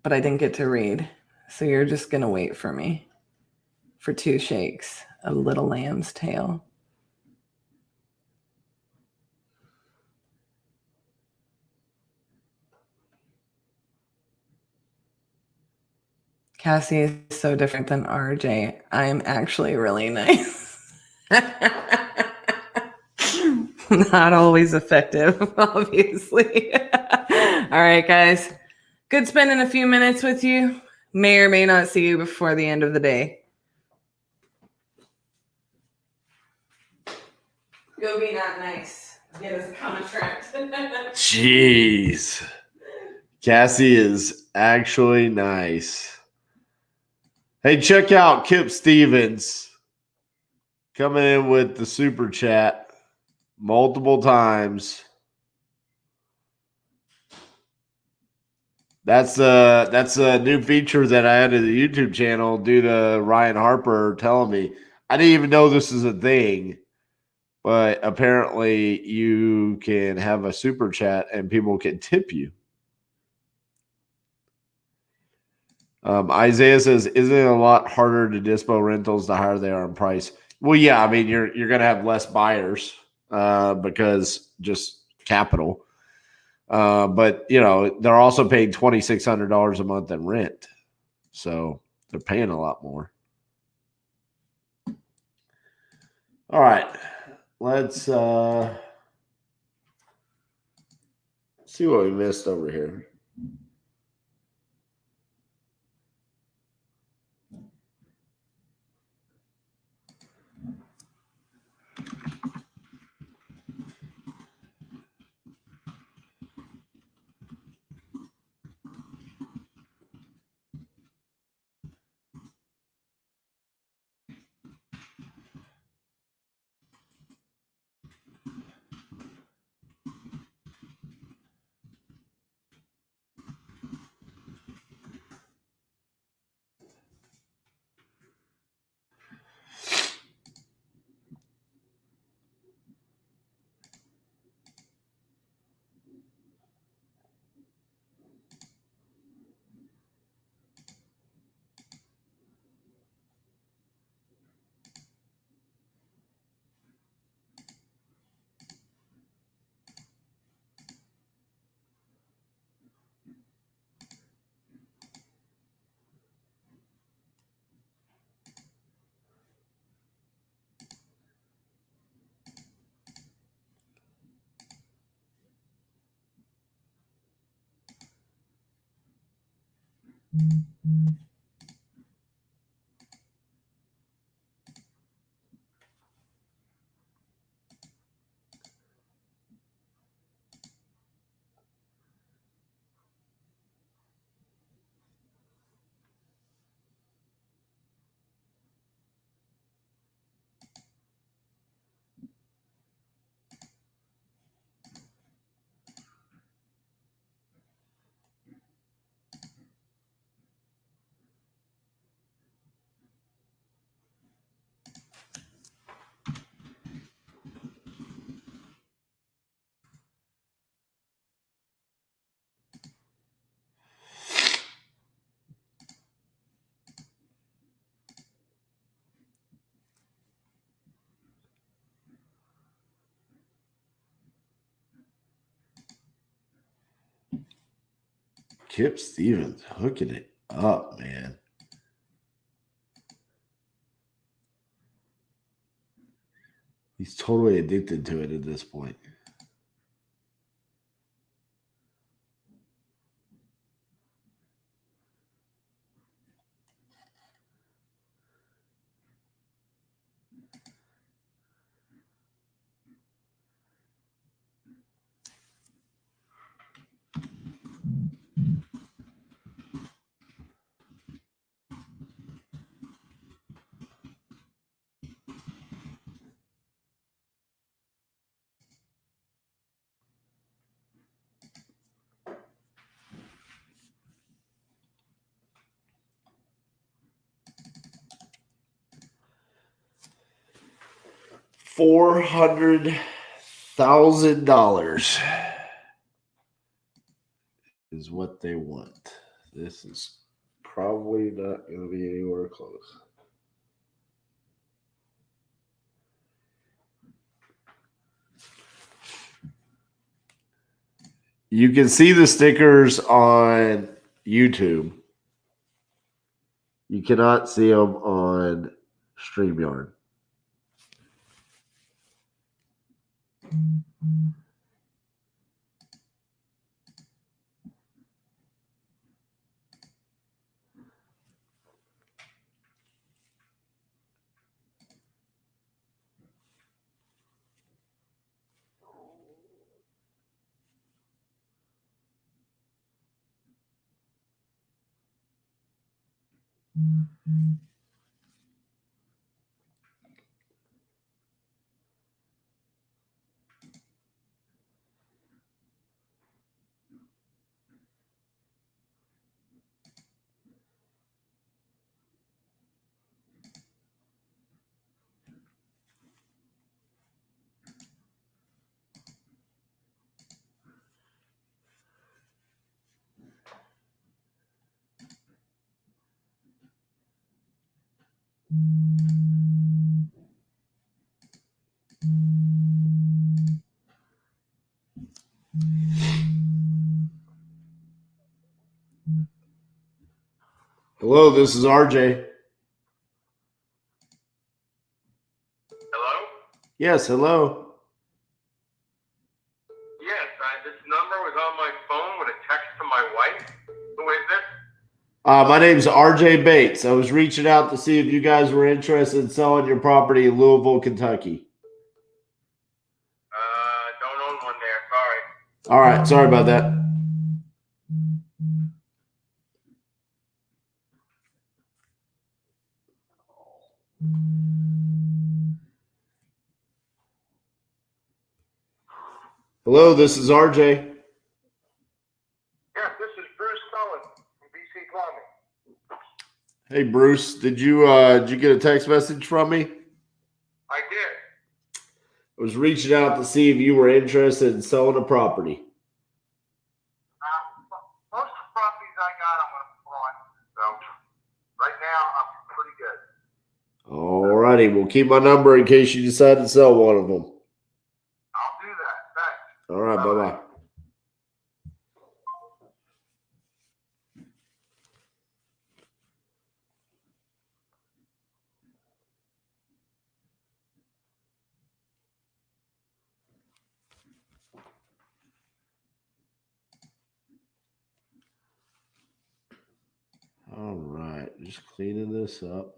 but I didn't get to read. So you're just going to wait for me for 2 shakes, a little lamb's tail. Cassie is so different than RJ. I am actually really nice. Not always effective, obviously. All right, guys. Good spending a few minutes with you. May or may not see you before the end of the day. Go be not nice. Get us a contract. Jeez. Cassie is actually nice. Hey, check out Kip Stevens coming in with the super chat multiple times. That's a new feature that I added to the YouTube channel due to Ryan Harper telling me. I didn't even know this is a thing, but apparently you can have a super chat and people can tip you. Isaiah says, isn't it a lot harder to dispo rentals the higher they are in price? Well, yeah, I mean, you're going to have less buyers because just capital. But, they're also paying $2,600 a month in rent. So they're paying a lot more. All right. Let's see what we missed over here. Kip Stevens hooking it up, man. He's totally addicted to it at this point. $400,000 is what they want. This is probably not going to be anywhere close. You can see the stickers on YouTube. You cannot see them on StreamYard. Hello, this is RJ. Hello? Yes, hello. Yes, this number was on my phone with a text to my wife. Who is this? My name's RJ Bates. I was reaching out to see if you guys were interested in selling your property in Louisville, Kentucky. Don't own one there. Sorry. All right, sorry about that. Hello, this is RJ. Yes, this is Bruce Cullen from BC Plumbing. Hey, Bruce, did you get a text message from me? I did. I was reaching out to see if you were interested in selling a property. Most of the properties I got, I'm going to put on. So right now, I'm pretty good. All righty, we'll keep my number in case you decide to sell one of them. I'll do that. Thanks. All right, bye-bye. Just cleaning this up.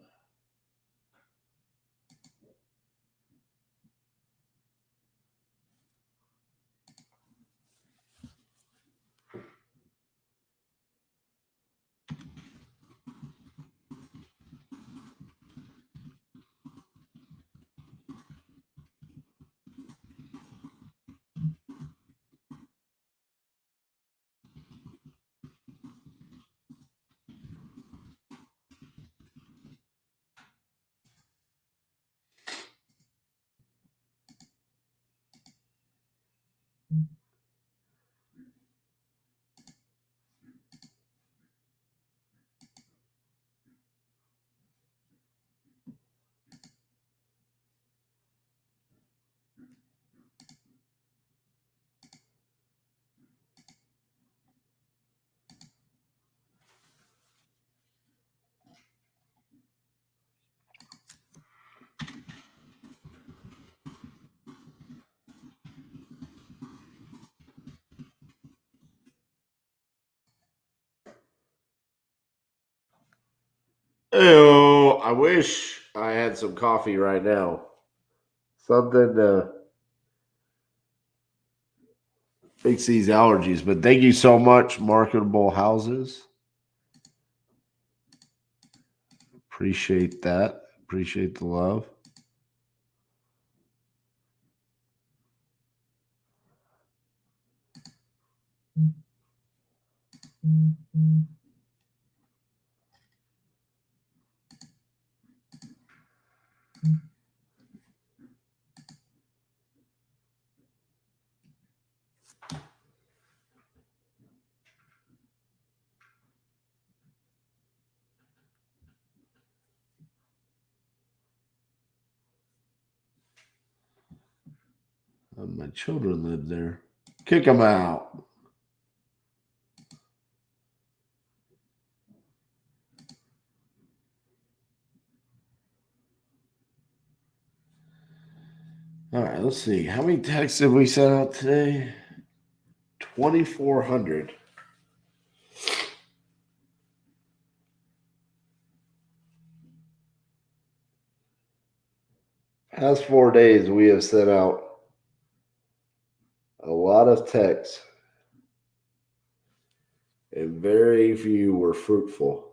Oh, I wish I had some coffee right now. Something to fix these allergies. But thank you so much, Marketable Houses. Appreciate that. Appreciate the love. My children live there. Kick them out. All right, let's see. How many texts have we sent out today? 2,400. Past 4 days, we have sent out a lot of texts, and very few were fruitful.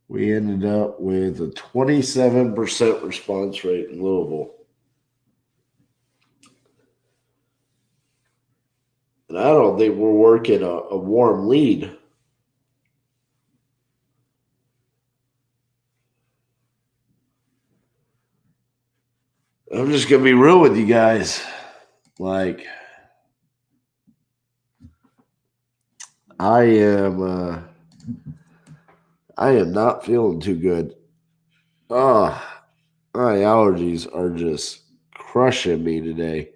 We ended up with a 27% response rate in Louisville. And I don't think we're working a warm lead. I'm just going to be real with you guys. Like, I am not feeling too good. My allergies are just crushing me today.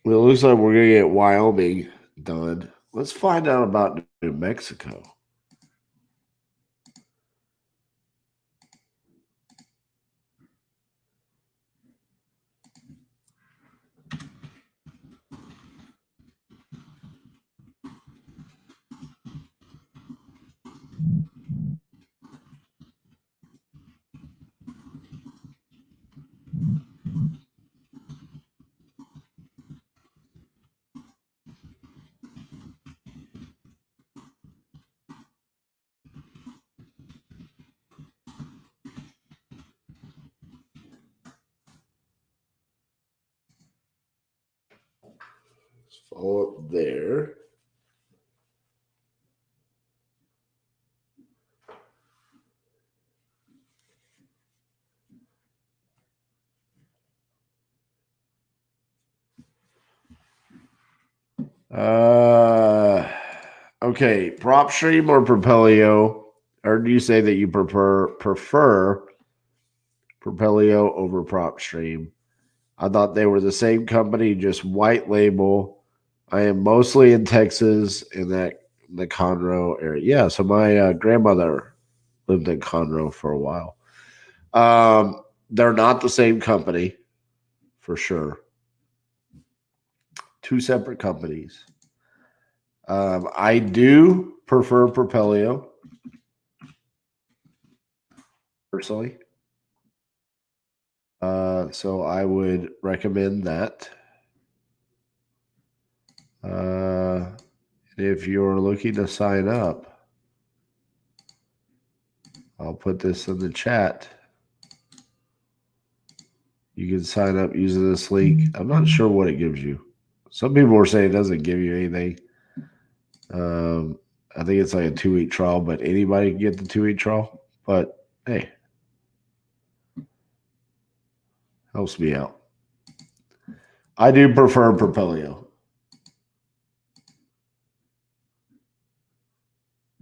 It looks like we're going to get Wyoming done. Let's find out about New Mexico. Let's follow up there. Okay, prop stream or Propelio? Or do you say that you prefer Propelio over prop stream? I thought they were the same company, just white label. I am mostly in Texas in the Conroe area. Yeah, so my grandmother lived in Conroe for a while. They're not the same company, for sure. Two separate companies. I do prefer Propelio, personally. So I would recommend that. If you're looking to sign up, I'll put this in the chat. You can sign up using this link. I'm not sure what it gives you. Some people were saying it doesn't give you anything. I think it's like a 2-week trial, but anybody can get the 2-week trial. But hey, helps me out. I do prefer Propelio.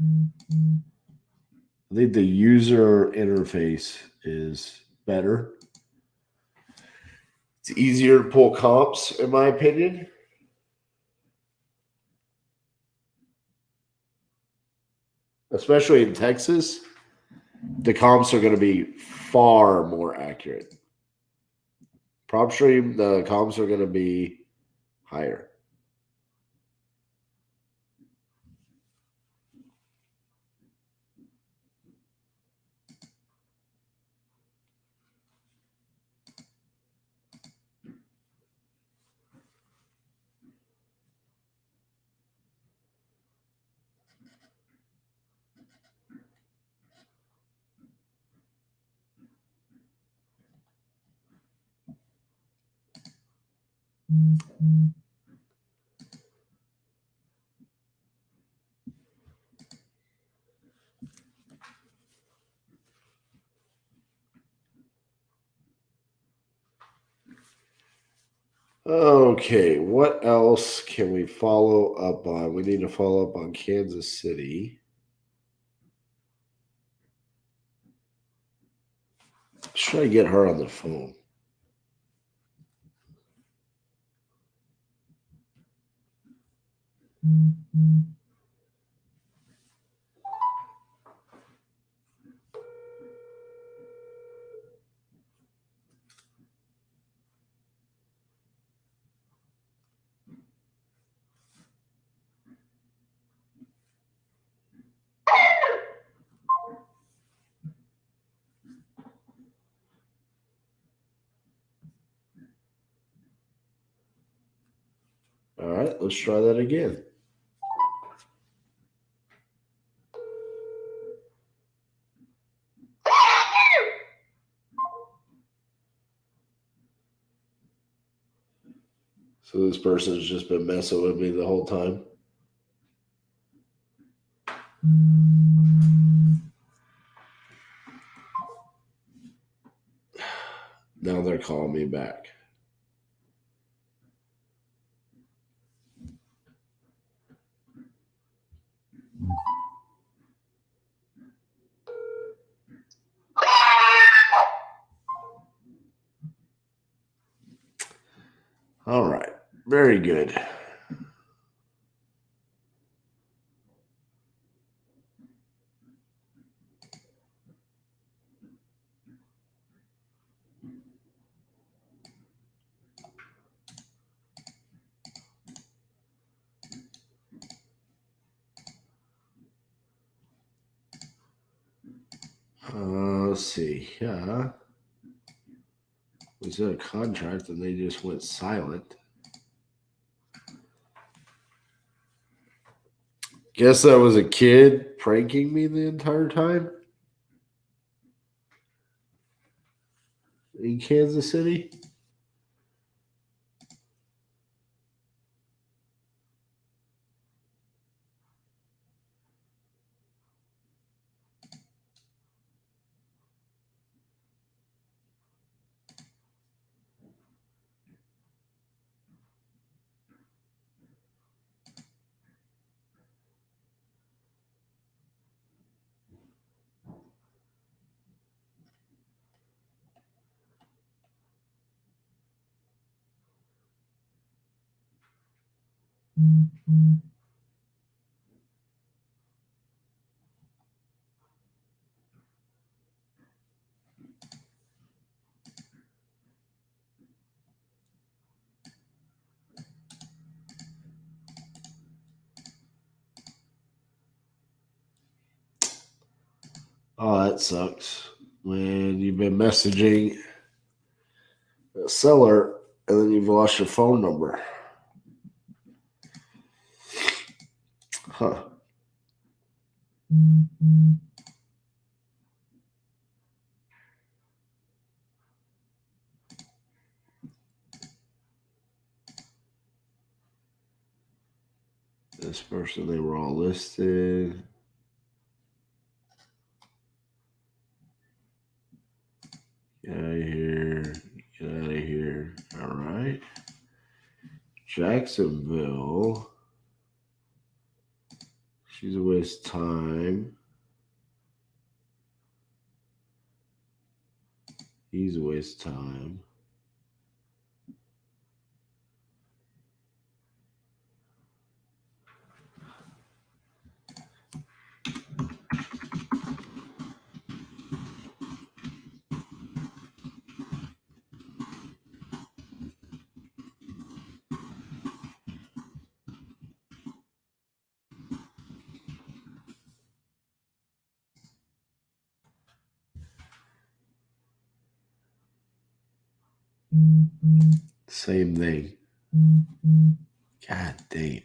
I think the user interface is better. It's easier to pull comps, in my opinion. Especially in Texas, the comps are going to be far more accurate. PropStream, the comps are going to be higher. Okay, what else can we follow up on? We need to follow up on Kansas City. Let's try to get her on the phone. All right, let's try that again. So this person has just been messing with me the whole time. Now they're calling me back. All right, very good. Let's see. Yeah. Was it a contract and they just went silent? Guess that was a kid pranking me the entire time in Kansas City. Oh, that sucks. When you've been messaging a seller and then you've lost your phone number. Huh. This person, they were all listed. Get out of here. Get out of here. All right. Jacksonville. She's a waste of time. He's a waste of time. Same thing. God dang.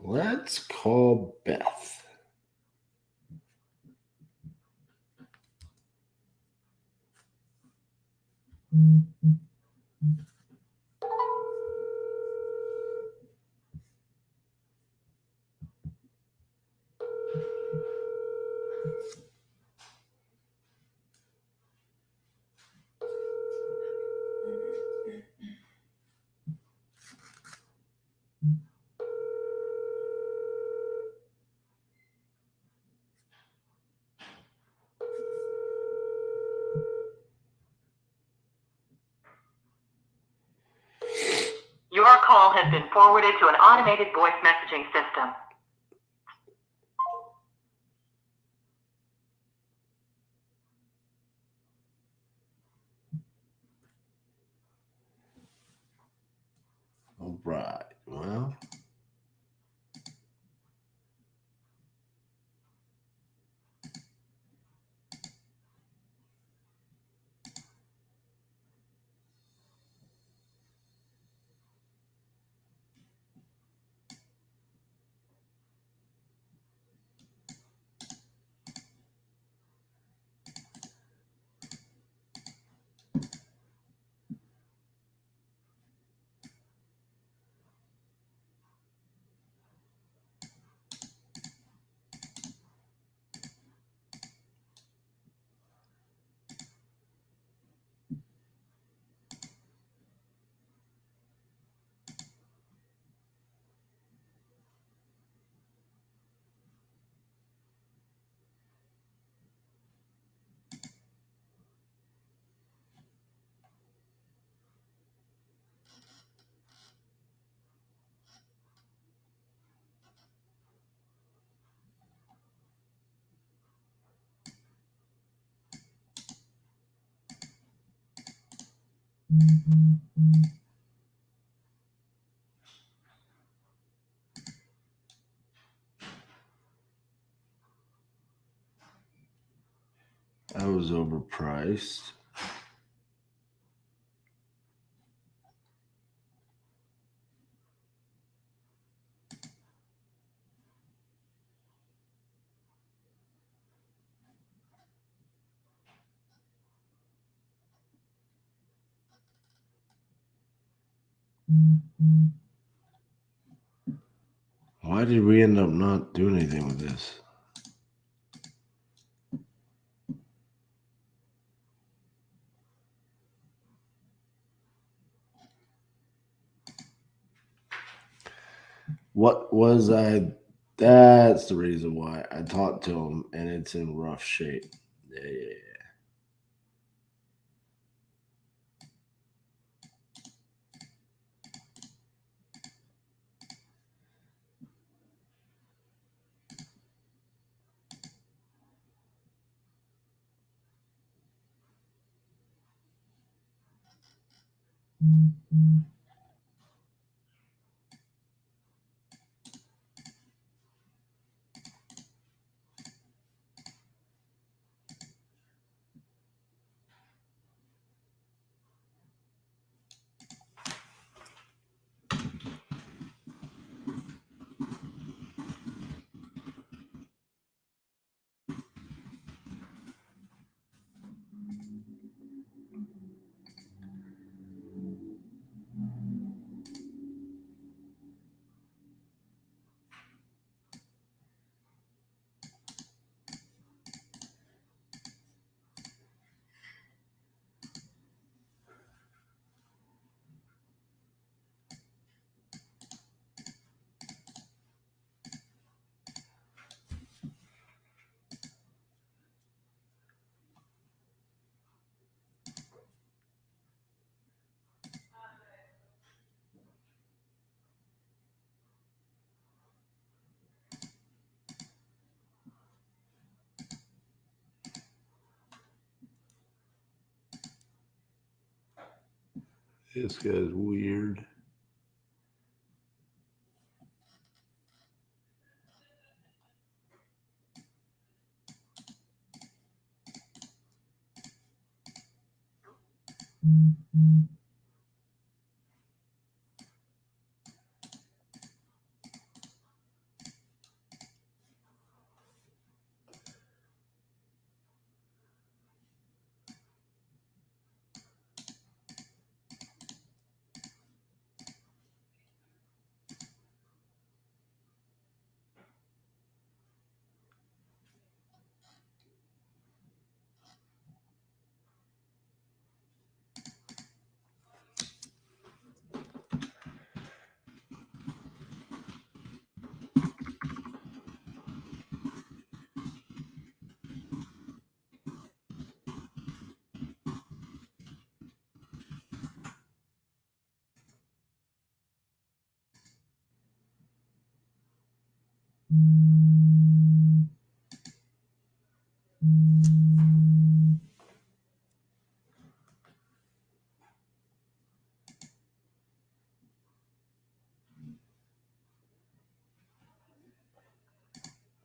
Let's call Beth. Your call has been forwarded to an automated voice messaging system. All right. Well. That was overpriced. Why did we end up not doing anything with this? What was I? That's the reason why I talked to him, and it's in rough shape. Yeah. This guy's weird.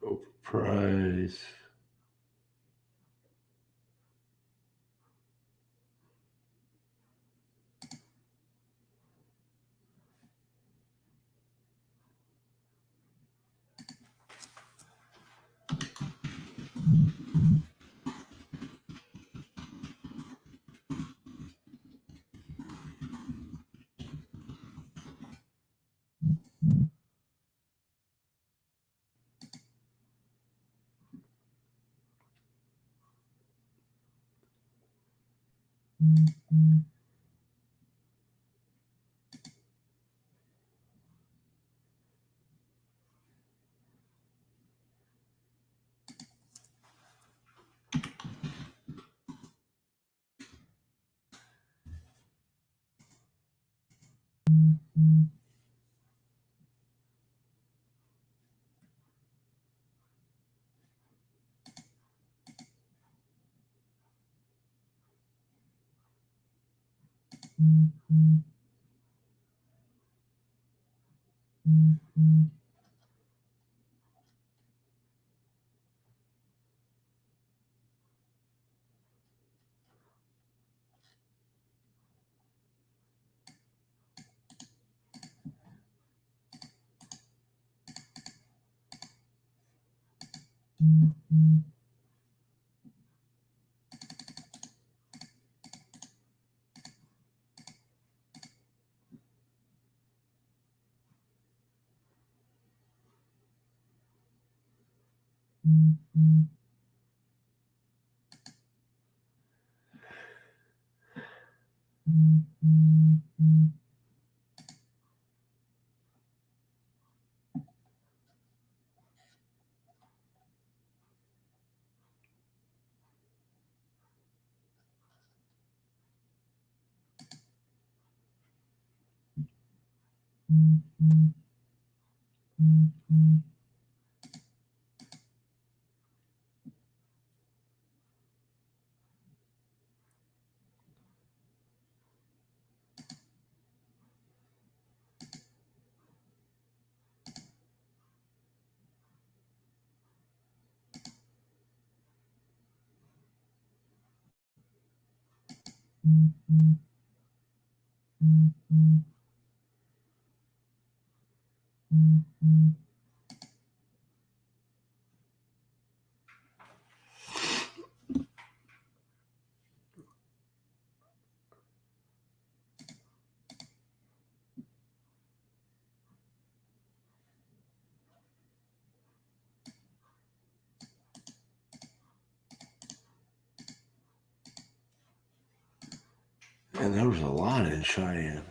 Overpriced. And there was a lot in Cheyenne.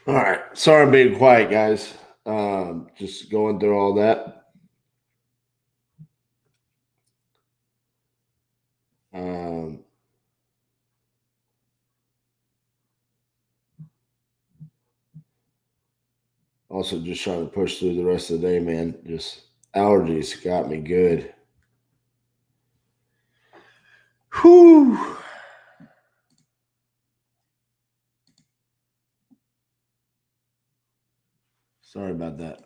All right. Sorry I'm being quiet, guys. Just going through all that. Also just trying to push through the rest of the day, man. Just allergies got me good. Whew. Sorry about that.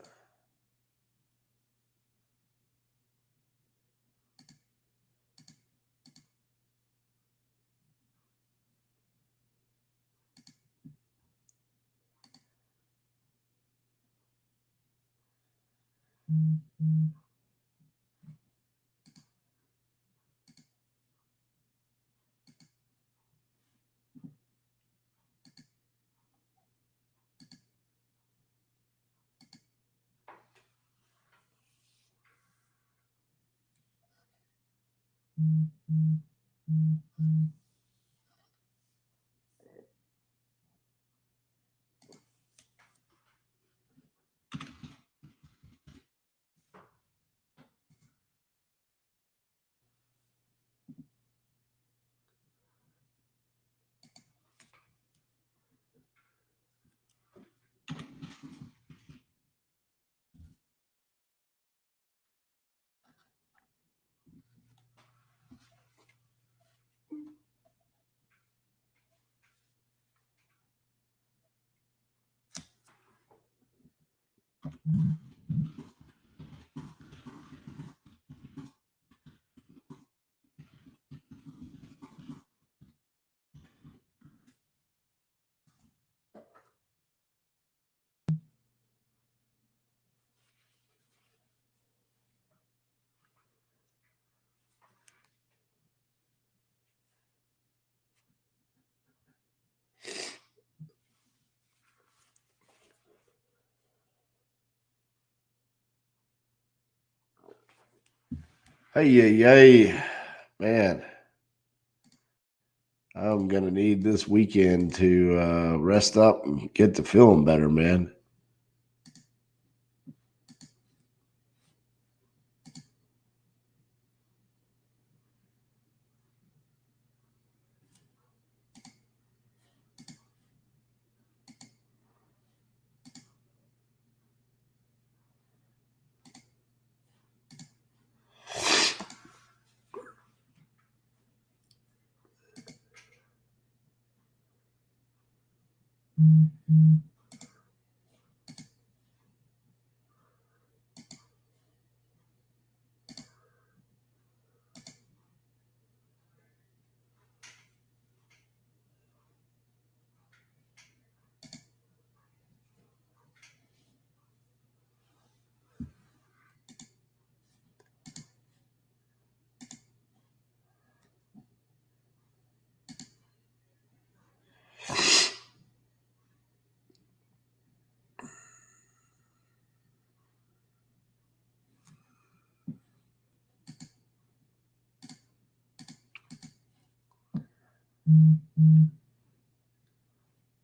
Hey, man. I'm gonna need this weekend to rest up and get to feeling better, man.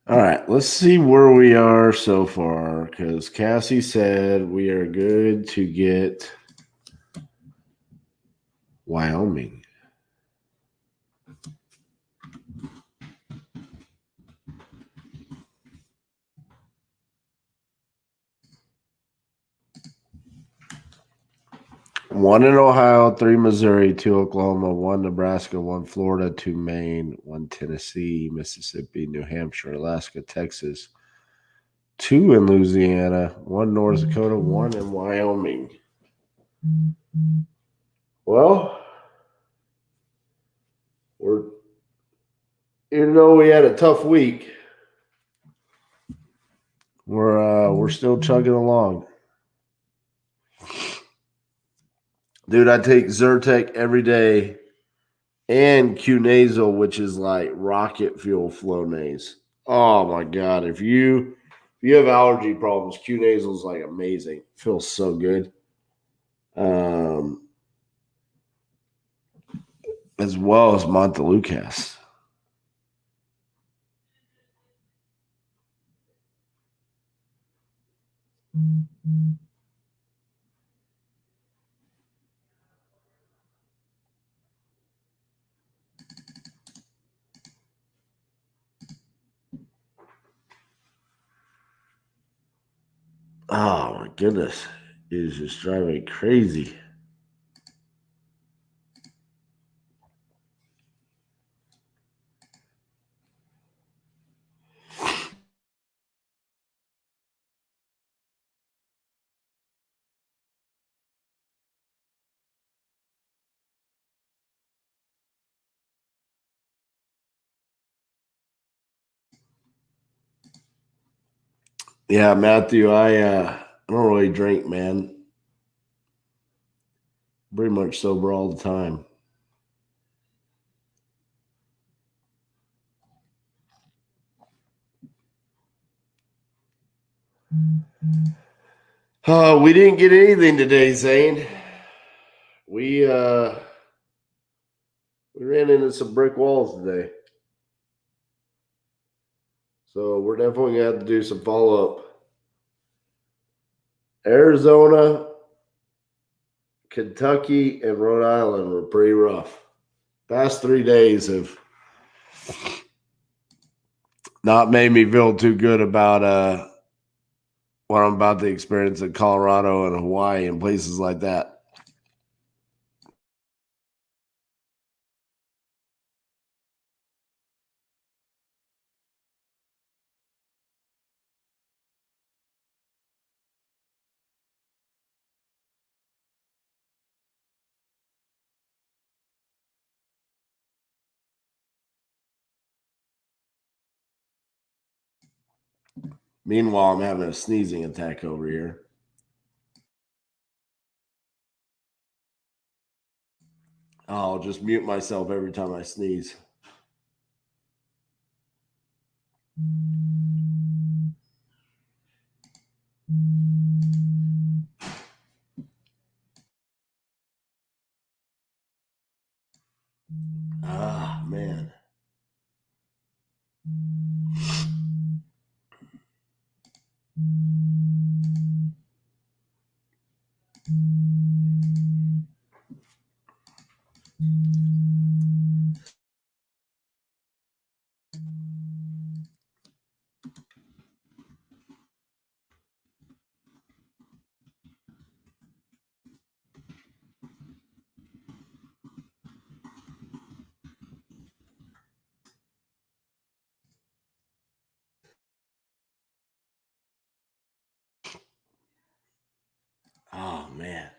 All right, let's see where we are so far because Cassie said we are good to get Wyoming. One in Ohio, 3 Missouri, 2 Oklahoma, 1 Nebraska, 1 Florida, 2 Maine, 1 Tennessee, Mississippi, New Hampshire, Alaska, Texas, 2 in Louisiana, 1 North Dakota, 1 in Wyoming. Well, even though we had a tough week, we're still chugging along. Dude, I take Zyrtec every day and Q-Nasal, which is like rocket fuel Flonase. Oh my God. If you have allergy problems, Q-Nasal is like amazing. Feels so good. As well as Montelukast. Oh my goodness. It is just driving me crazy. Yeah, Matthew, I don't really drink, man. Pretty much sober all the time. We didn't get anything today, Zane. We We ran into some brick walls today. So we're definitely going to have to do some follow-up. Arizona, Kentucky, and Rhode Island were pretty rough. Past 3 days have not made me feel too good about what I'm about to experience in Colorado and Hawaii and places like that. Meanwhile, I'm having a sneezing attack over here. I'll just mute myself every time I sneeze. Ah, man. Oh, man.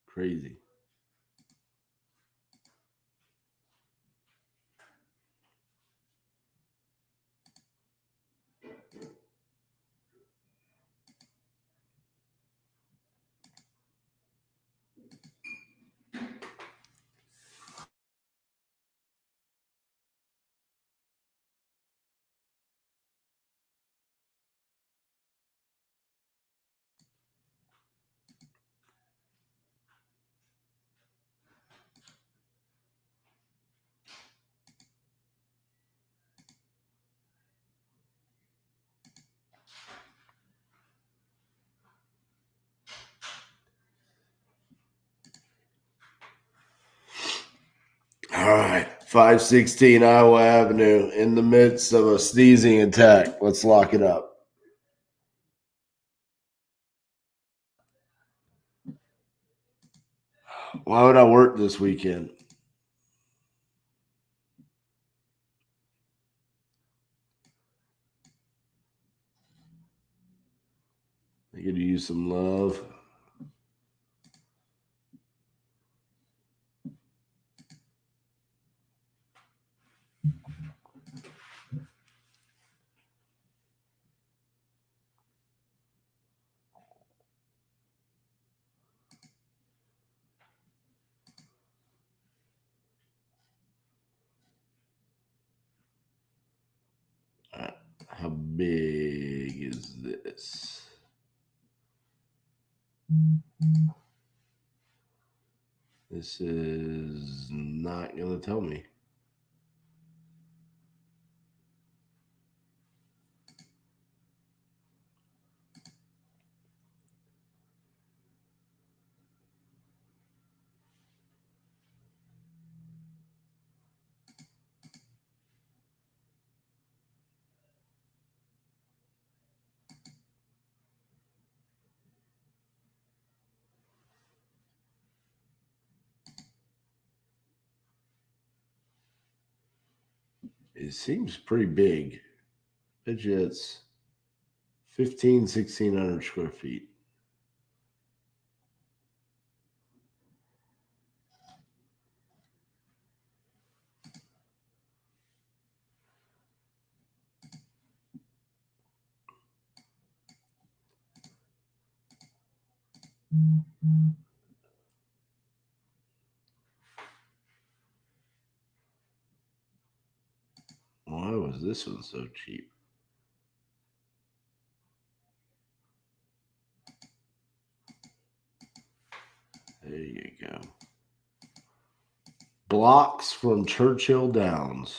Crazy. All right, 516 Iowa Avenue, in the midst of a sneezing attack. Let's lock it up. Why would I work this weekend? I could use some love. How big is this? This is not going to tell me. It seems pretty big. Bet you it's 1,600 square feet. Why was this one so cheap? There you go. blocks from Churchill Downs.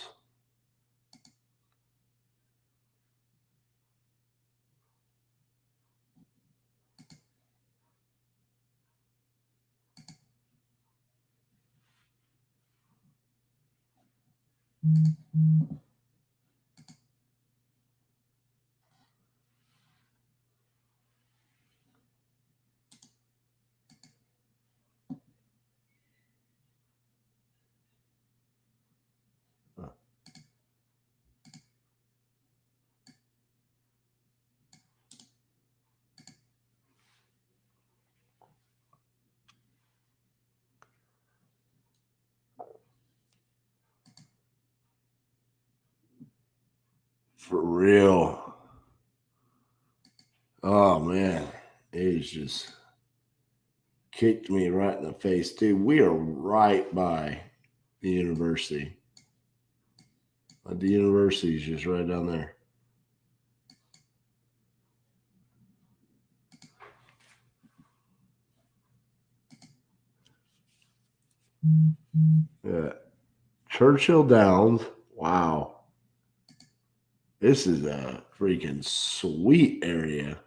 For real. Oh, man. It's just kicked me right in the face, dude. We are right by the university. The university is just right down there. Yeah. Churchill Downs. Wow. This is a freaking sweet area.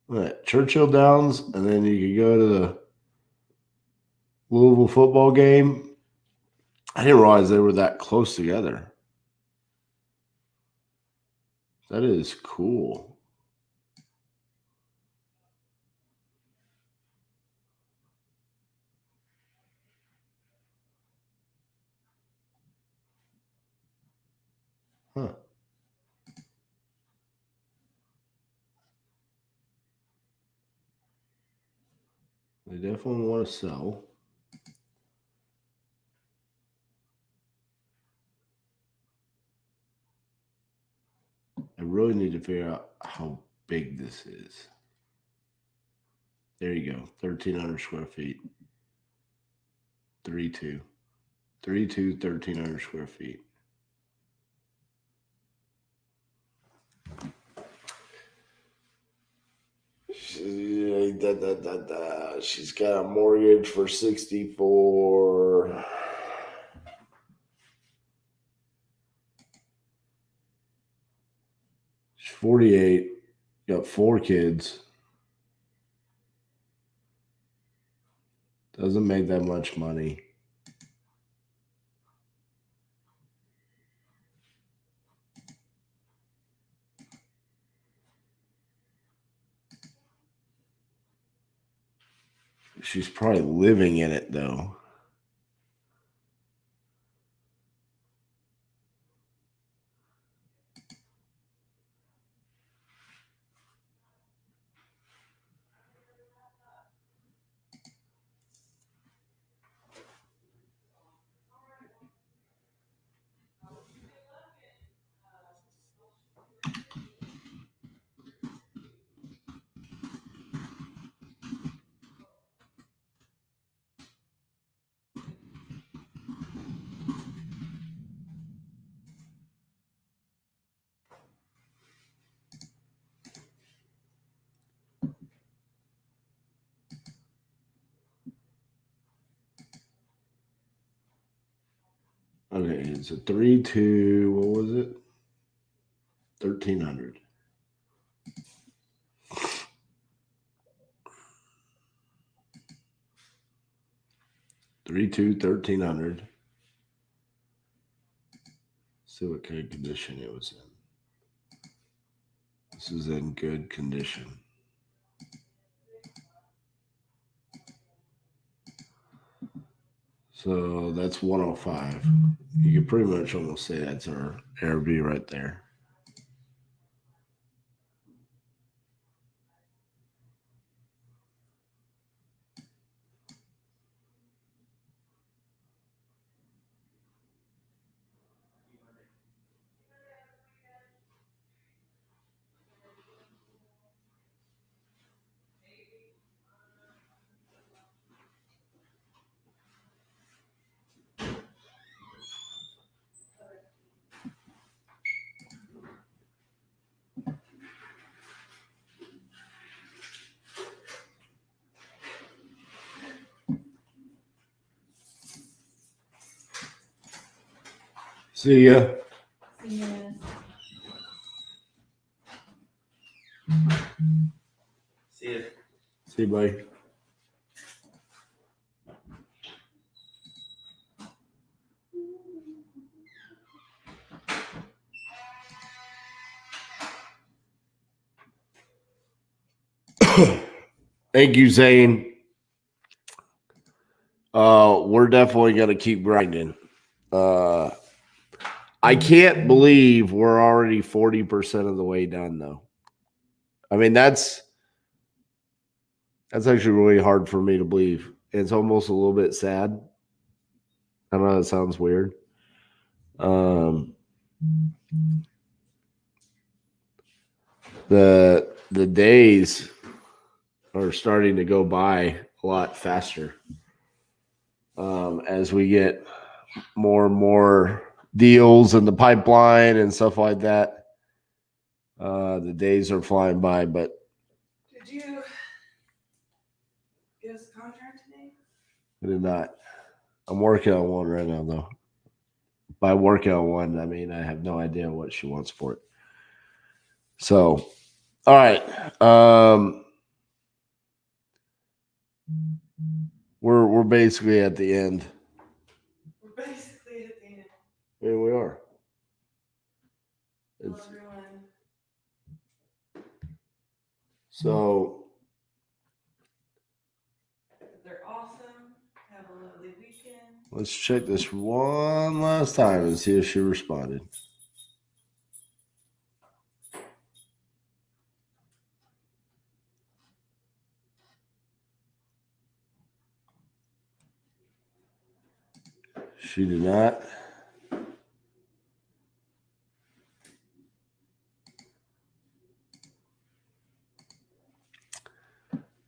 Look at Churchill Downs, and then you could go to the Louisville football game. I didn't realize they were that close together. That is cool. Huh. They definitely want to sell. I really need to figure out how big this is. There you go. 1,300 square feet. 3-2. 3-2, 1,300 square feet. She's got a mortgage for 64. She's 48. Got 4 kids. Doesn't make that much money. She's probably living in it, though. Okay, it's a 3-2. What was it? 1,300. $3-2, 1,300. See what kind of condition it was in. This is in good condition. So that's 105. You can pretty much almost say that's our Airbnb right there. See ya. See ya. See you, buddy. Thank you, Zane. We're definitely going to keep grinding. I can't believe we're already 40% of the way done, though. I mean, that's actually really hard for me to believe. It's almost a little bit sad. I know that sounds weird. The days are starting to go by a lot faster as we get more and more deals in the pipeline and stuff like that. The days are flying by, but Did you give us a contract today? I did not. I'm working on one right now, though. By working on one, I mean I have no idea what she wants for it. So, all right. We're basically at the end. We're basically at the end. Yeah, we are. Hello, It's, everyone. so They're awesome. Have a lovely weekend. let's check this one last time and see if she responded. She did not.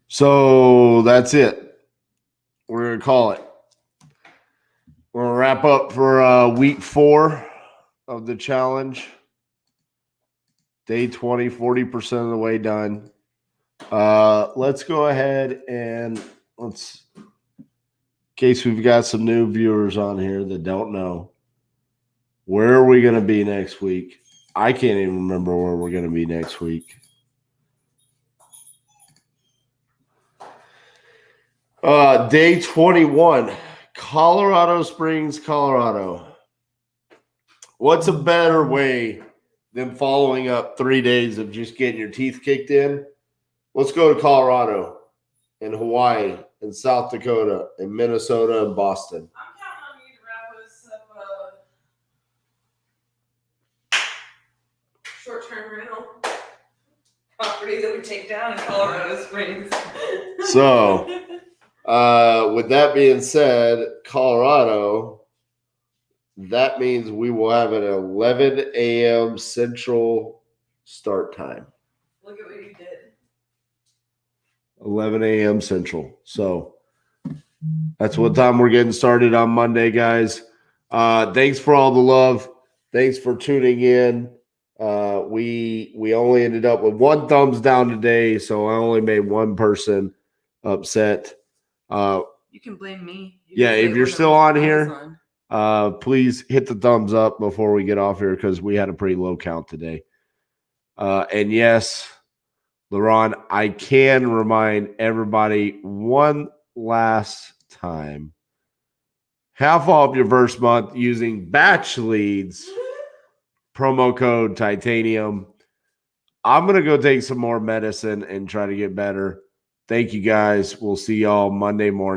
So that's it. We're going to call it. We're going to wrap up for week 4 of the challenge. Day 20, 40% of the way done. Let's go ahead and in case we've got some new viewers on here that don't know, where are we going to be next week? I can't even remember where we're going to be next week. Day 21, Colorado Springs, Colorado. What's a better way than following up 3 days of just getting your teeth kicked in? Let's go to Colorado and Hawaii and South Dakota and Minnesota and Boston. I'm counting on you to wrap us up a short-term rental property that we take down in Colorado Springs. So, with that being said, Colorado, that means we will have an 11 a.m. Central start time. Look at what you did. 11 a.m. Central. So that's what time we're getting started on Monday, guys. Thanks for all the love. Thanks for tuning in. We only ended up with 1 thumbs down today, so I only made one person upset. You can blame me. Yeah, if you're still on here, please hit the thumbs up before we get off here because we had a pretty low count today. And yes, LaRon, I can remind everybody one last time. Half off your first month using Batch Leads, promo code Titanium. I'm going to go take some more medicine and try to get better. Thank you, guys. We'll see y'all Monday morning.